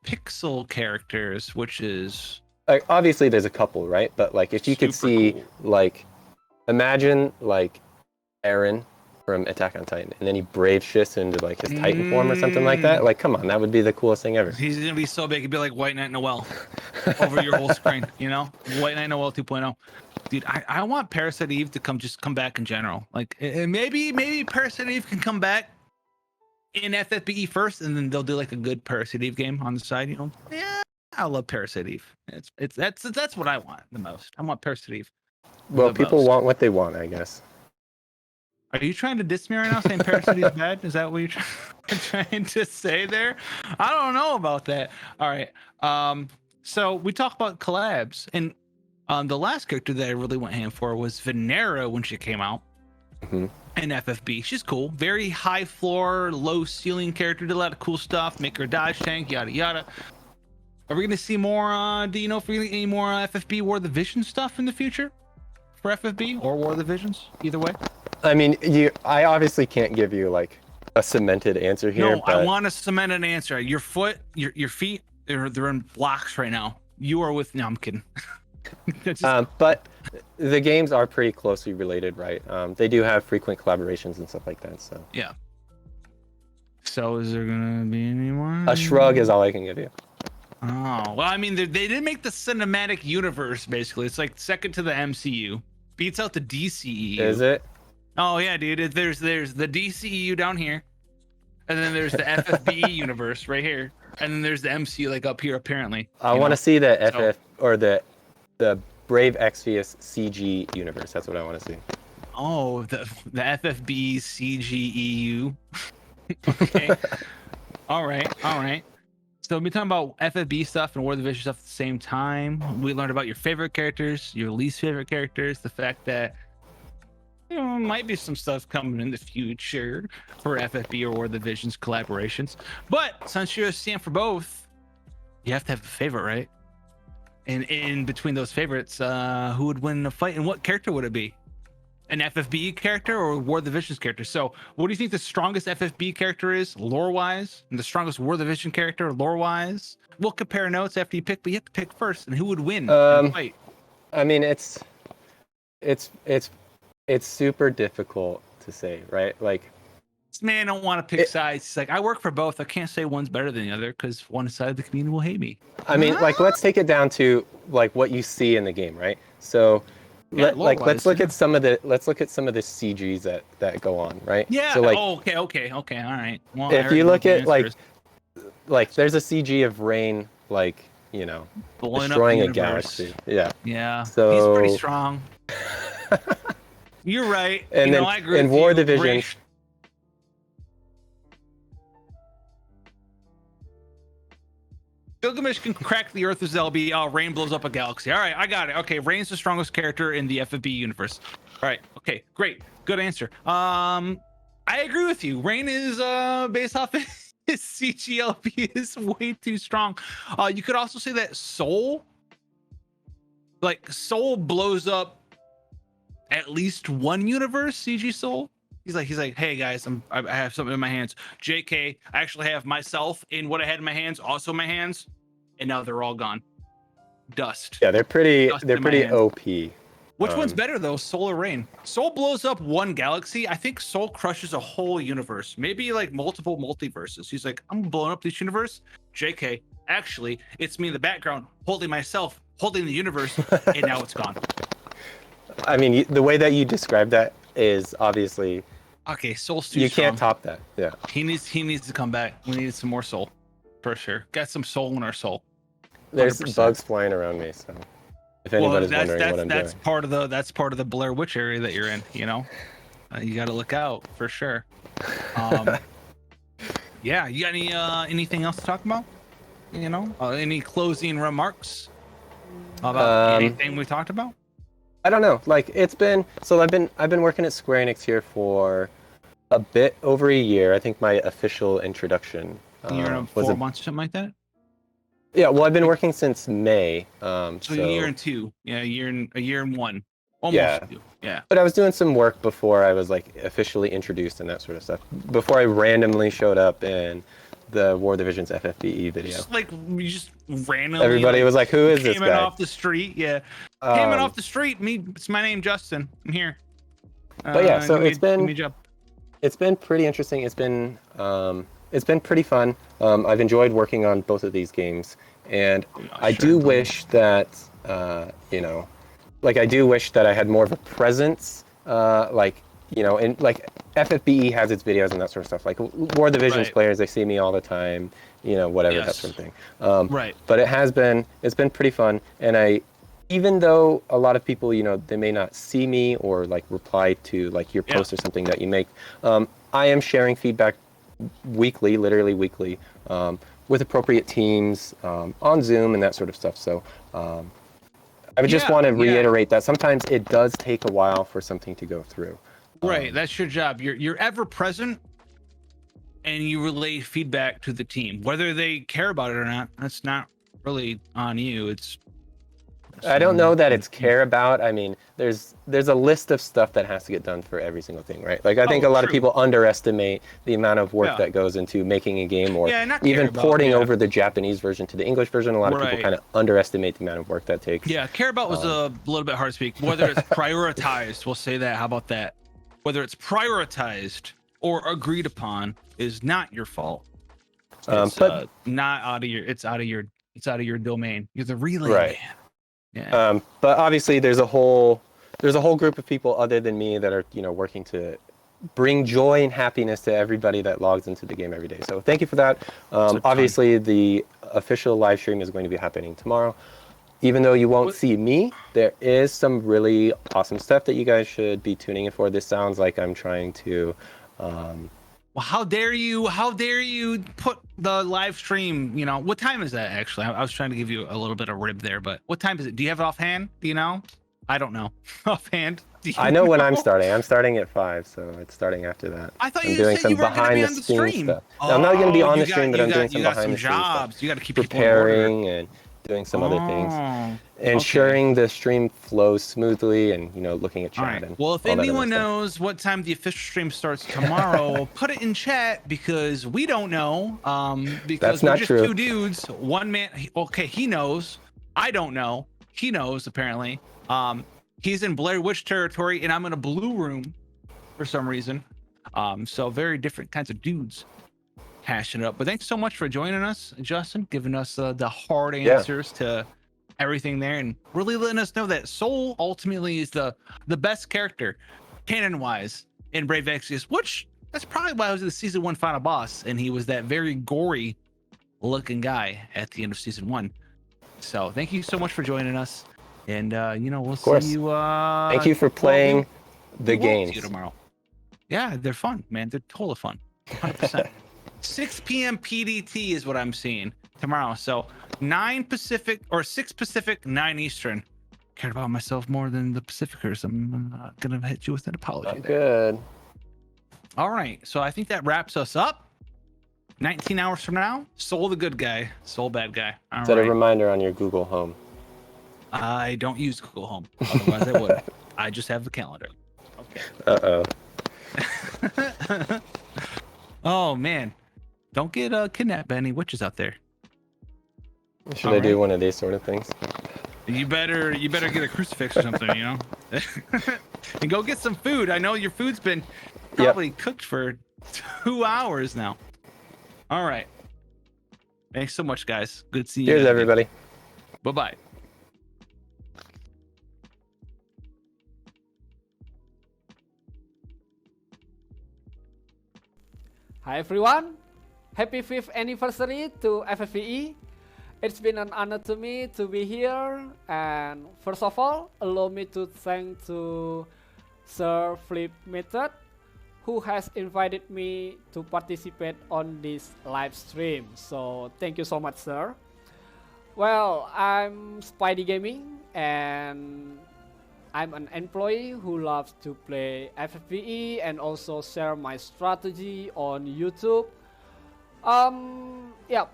pixel characters, which is like obviously there's a couple, right? But like if you could see like imagine like Eren from Attack on Titan, and then he brave shifts into like his Titan form or something like that. Like, come on, that would be the coolest thing ever. He's gonna be so big, it'd be like White Knight Noel over your whole screen. White Knight Noel 2.0. Dude, I want Parasite Eve to come back in general. Like, maybe Parasite Eve can come back in FFBE first, and then they'll do like a good Parasite Eve game on the side. Yeah, I love Parasite Eve. That's what I want the most. I want Parasite Eve. Well, people want what they want, I guess. Are you trying to diss me right now, saying Parasite is bad? Is that what you're trying to say there? I don't know about that. All right. So we talked about collabs, and the last character that I really went ham for was Venera when she came out in FFB. She's cool. Very high floor, low ceiling character. Did a lot of cool stuff. Make her a dodge tank, yada yada. Are we going to see more? Do you know if we're going to get any more FFB War of the Vision stuff in the future for FFB or War of the Visions? Either way. I mean, I obviously can't give you like a cemented answer here. No, but I want a cemented answer. Your foot, your feet, they're in blocks right now. You are with. No, I'm kidding. But the games are pretty closely related, right? They do have frequent collaborations and stuff like that. So yeah. So is there gonna be any more? A shrug is all I can give you. Oh well, I mean, they did make the cinematic universe basically. It's like second to the MCU, beats out the DCEU. Is it? Oh yeah, dude. There's the DCEU down here, and then there's the FFBE universe right here, and then there's the MCU like up here apparently. I want to see the or the Brave Exvius CG universe. That's what I want to see. Oh, the FFBE CGEU. Okay. All right. So we're talking about FFB stuff and War of the Vision stuff at the same time. We learned about your favorite characters, your least favorite characters, the fact that might be some stuff coming in the future for FFB or War of the Visions collaborations. But since you're a stand for both, you have to have a favorite, right? And in between those favorites, who would win the fight and what character would it be? An FFB character or War of the Visions character? So what do you think the strongest FFB character is lore-wise, and the strongest War of the Vision character lore-wise? We'll compare notes after you pick, but you have to pick first, and who would win in the fight? I mean, it's super difficult to say, right? Like, this man don't want to pick sides. He's like, I work for both. I can't say one's better than the other because one side of the community will hate me. I mean, like, let's take it down to like what you see in the game, right? So, let's look at some of the CGs that go on, right? Yeah. So, like, okay. All right. Well, if you look at like there's a CG of Rain, like, blowing destroying up a galaxy. Yeah. Yeah. So he's pretty strong. You're right. And then I agree in with War you. of the Visions. Gilgamesh can crack the Earth as LB. Oh, Rain blows up a galaxy. All right, I got it. Okay, Rain's the strongest character in the FFB universe. All right, okay, great, good answer. I agree with you. Rain is based off his CGLB is way too strong. You could also say that Soul blows up at least one universe. CG Soul. He's like, hey guys, I have something in my hands. JK, I actually have myself in what I had in my hands, also in my hands, and now they're all gone. dust. Yeah, they're pretty. Dust They're in my pretty hands. OP. Which one's better though, Soul or Rain? Soul blows up one galaxy. I think Soul crushes a whole universe, maybe like multiple multiverses. He's like, I'm blowing up this universe. JK, actually, it's me in the background holding myself, holding the universe, and now it's gone. I mean, the way that you describe that is obviously. Okay, Soul's too You strong. can't top that. Yeah. He needs to come back. We need some more Soul, for sure. Got some Soul in our soul. There's 100%. bugs flying around me, so if anybody's wondering what I'm doing. That's part of the Blair Witch area that you're in. You know, you got to look out for sure. Yeah, you got anything else to talk about? You know, any closing remarks about anything we talked about? I don't know. Like it's been so I've been working at Square Enix here for a bit over a year. I think my official introduction You're in was 4 months, something like that. Yeah, well, I've been working since May. So a year and two. Yeah, a year and one. Almost Yeah. two. Yeah. But I was doing some work before I was like officially introduced and that sort of stuff. Before I randomly showed up in the War Division's FFBE video. Just like you just randomly. Everybody was like, "Who is this came in guy?" off the street. Yeah. Came in off the street. It's my name, Justin. I'm here. But yeah, so give me a job. it's been pretty interesting. It's been pretty fun. I've enjoyed working on both of these games, and I do wish that I do wish that I had more of a presence, and like FFBE has its videos and that sort of stuff. Like War Division's players, they see me all the time, whatever, that sort of thing. Right. But it's been pretty fun, and even though a lot of people, they may not see me or like reply to like your post or something that you make, I am sharing feedback weekly, literally weekly, with appropriate teams on Zoom and that sort of stuff. So I would just want to reiterate that sometimes it does take a while for something to go through. Right, that's your job. You're ever present, and you relay feedback to the team, whether they care about it or not. That's not really on you. I don't know that it's care about. I mean, there's a list of stuff that has to get done for every single thing, right? Like I think a lot of people underestimate the amount of work that goes into making a game, or even porting over the Japanese version to the English version. A lot of people kind of underestimate the amount of work that takes. Yeah, care about was a little bit hard to speak. Whether it's prioritized, we'll say that. How about that? Whether it's prioritized or agreed upon is not your fault. It's not out of your. It's out of your domain. You're the relay man. Yeah. But obviously, there's a whole group of people other than me that are working to bring joy and happiness to everybody that logs into the game every day. So thank you for that. Obviously, the official live stream is going to be happening tomorrow. Even though you won't see me, there is some really awesome stuff that you guys should be tuning in for. This sounds like I'm trying to. Well, how dare you? How dare you put the live stream? What time is that actually? I was trying to give you a little bit of rib there, but what time is it? Do you have it offhand? Do you know? I don't know. Offhand. I know when I'm starting. I'm starting at 5, so it's starting after that. I thought I'm you doing said some you weren't going to be on the stream. Stuff. No, I'm not going to be on the you stream, but I'm doing some behind the scenes jobs. stuff. You got to keep people in order. Preparing and doing some other things, ensuring the stream flows smoothly, and looking at chat. And well, if anyone knows what time the official stream starts tomorrow, put it in chat, because we don't know. Because That's we're not just true. two dudes, one man. Okay, he knows. I don't know. He knows apparently. He's in Blair Witch territory, and I'm in a blue room for some reason. So very different kinds of dudes hashing it up. But thanks so much for joining us, Justin, giving us the hard answers to everything there, and really letting us know that Soul ultimately is the best character canon wise in Brave Exvius, which that's probably why I was the season 1 final boss, and he was that very gory looking guy at the end of season 1. So thank you so much for joining us, and we'll see you. Thank you for playing the games. See you tomorrow. Yeah, they're fun, man. They're totally fun. 100%. 6 p.m. PDT is what I'm seeing tomorrow. So 9 Pacific or 6 Pacific, 9 Eastern. Cared about myself more than the Pacificers. I'm gonna hit you with an apology. Good. All right. So I think that wraps us up. 19 hours from now, Soul the good guy, Soul bad guy. All Set right. a reminder on your Google Home. I don't use Google Home. Otherwise, I would. I just have the calendar. Okay. Oh man. Don't get kidnapped by any witches out there. Should I do one of these sort of things? You better get a crucifix or something, you know, and go get some food. I know your food's been probably cooked for 2 hours now. All right. Thanks so much, guys. Good seeing you. Cheers, everybody. Bye bye. Hi everyone, happy 5th anniversary to FFBE. It's been an honor to me to be here, and first of all, allow me to thank to Sir Flip Method, who has invited me to participate on this live stream. So thank you so much, sir. Well, I'm Spidey Gaming, and I'm an employee who loves to play FFBE and also share my strategy on YouTube. Yeah,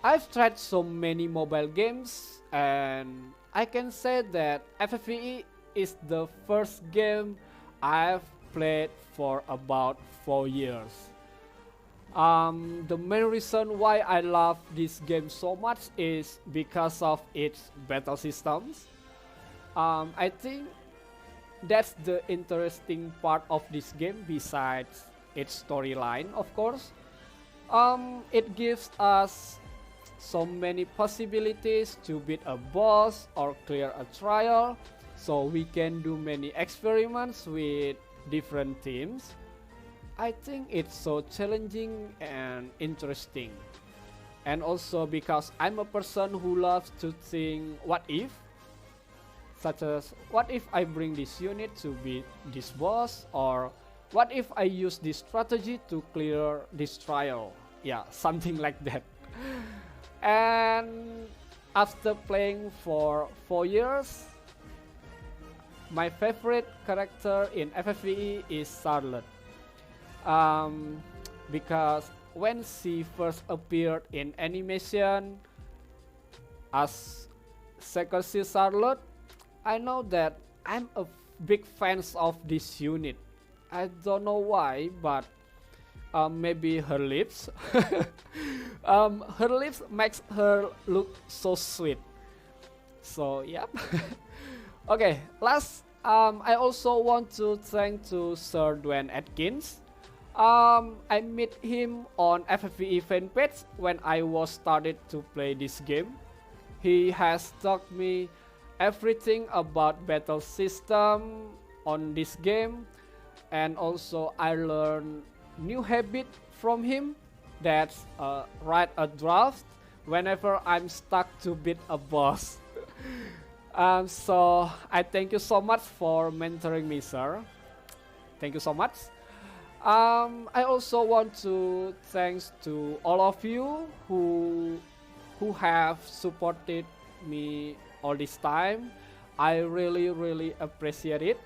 I've tried so many mobile games, and I can say that FFBE is the first game I've played for about 4 years. The main reason why I love this game so much is because of its battle systems. I think that's the interesting part of this game besides its storyline, of course. It gives us so many possibilities to beat a boss or clear a trial, so we can do many experiments with different teams. I think it's so challenging and interesting. And also because I'm a person who loves to think what if, such as what if I bring this unit to beat this boss, or what if I use this strategy to clear this trial. Yeah, something like that. And after playing for 4 years, my favorite character in FFBE is Charlotte. Because when she first appeared in animation as Security Charlotte, I know that I'm a big fan of this unit. I don't know why, but maybe her lips. Her lips makes her look so sweet. So yep. Okay, last, I also want to thank to Sir Dwayne Atkins. I met him on FFBE fanpage when I was started to play this game. He has taught me everything about battle system on this game, and also I learned new habit from him. That's write a draft whenever I'm stuck to beat a boss. So I thank you so much for mentoring me, sir. Thank you so much. I also want to thanks to all of you who have supported me all this time. I really appreciate it.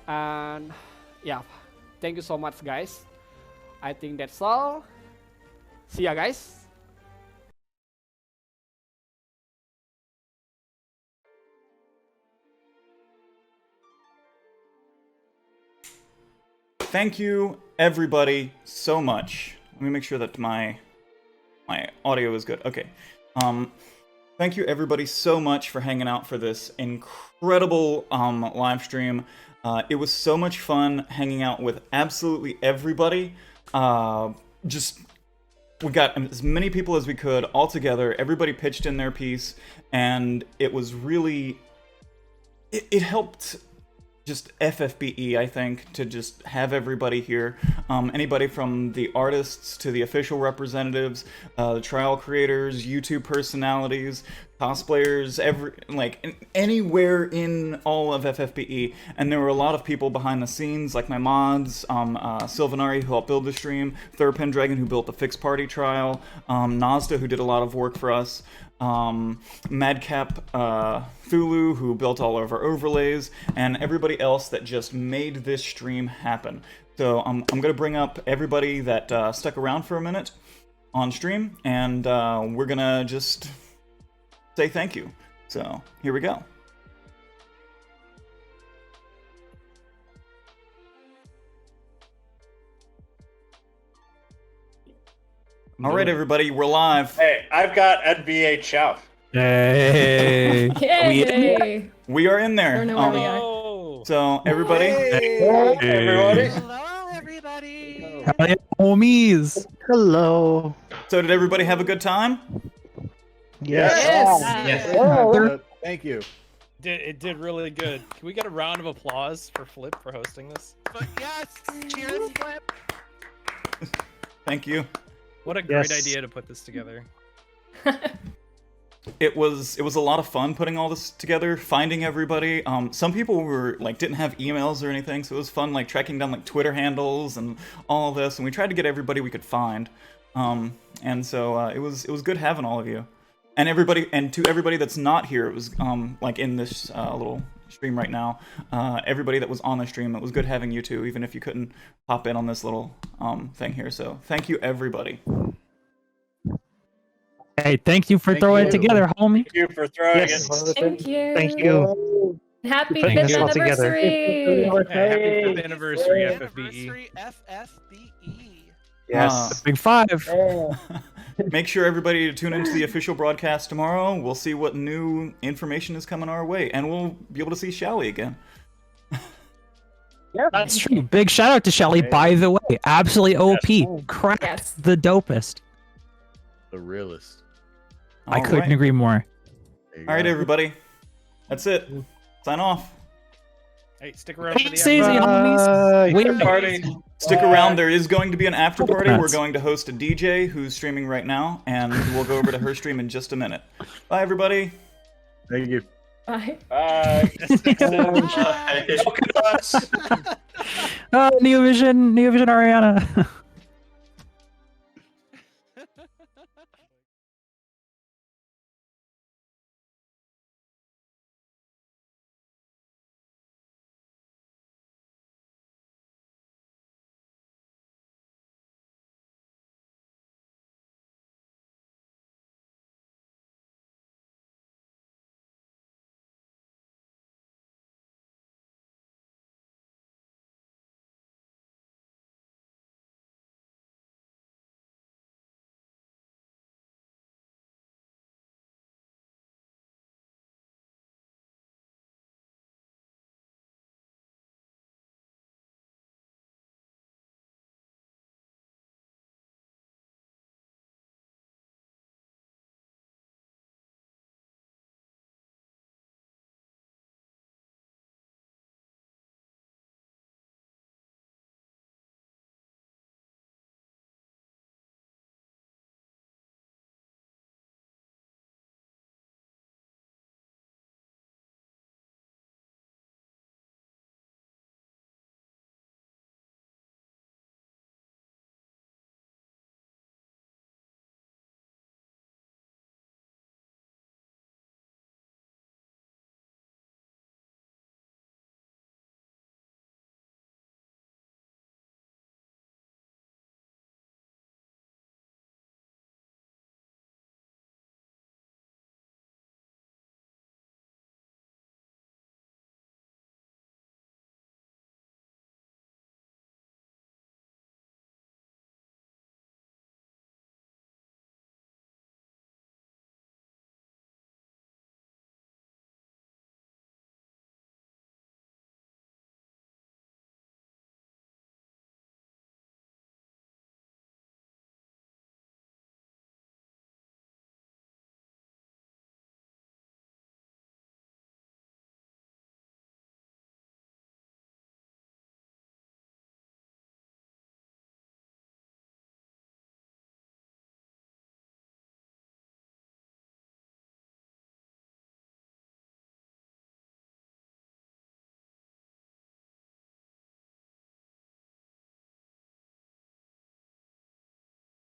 And yeah, thank you so much, guys. I think that's all. See ya, guys. Thank you, everybody, so much. Let me make sure that my audio is good. Okay. Thank you, everybody, so much for hanging out for this incredible live stream. It was so much fun hanging out with absolutely everybody. We got as many people as we could all together. Everybody pitched in their piece, and it was really... It helped just FFBE, I think, to just have everybody here. Anybody from the artists to the official representatives, the trial creators, YouTube personalities, cosplayers, anywhere in all of FFBE. And there were a lot of people behind the scenes, like my mods, Sylvanari, who helped build the stream, Third Pendragon, who built the Fixed Party trial, Nazda, who did a lot of work for us, Madcap Thulu, who built all of our overlays, and everybody else that just made this stream happen. So I'm going to bring up everybody that stuck around for a minute on stream, and we're going to just say thank you. So here we go. All right, everybody, we're live. Hey, I've got NBA Chuff. Hey. Yay! We are in there. I don't know where we are. So everybody, everybody. Howdy, homies. Hello. So did everybody have a good time? Thank you. It did really good. Can we get a round of applause for Flip for hosting this? But yes, cheers, Flip. Thank you. What a great idea to put this together. It was a lot of fun putting all this together, finding everybody. Some people were like didn't have emails or anything, so it was fun like tracking down like Twitter handles and all of this, and we tried to get everybody we could find. And so it was good having all of you. And to everybody that's not here, it was like in this little stream right now, everybody that was on the stream, it was good having you too, even if you couldn't pop in on this little thing here. So thank you, everybody. Hey, thank you for throwing it together, homie. Thank you for throwing it. Thank you. Thank you. Happy Putting 5th this all together. anniversary! Happy 5th anniversary, FFBE. Yes. Big 5. Make sure everybody to tune into the official broadcast tomorrow. We'll see what new information is coming our way, and we'll be able to see Shaly again. Yeah, that's true. Big shout out to Shaly, by the way. Absolutely OP. Cracked the dopest. The realest. I couldn't agree more. All right, everybody. That's it. Sign off. Hey, stick around for the It's easy, homies. Wait a party. Stick around. There is going to be an after party. We're Nuts. going to host a DJ who's streaming right now, and we'll go over to her stream in just a minute. Bye, everybody. Thank you. Bye. Bye. Neo Vision Ariana.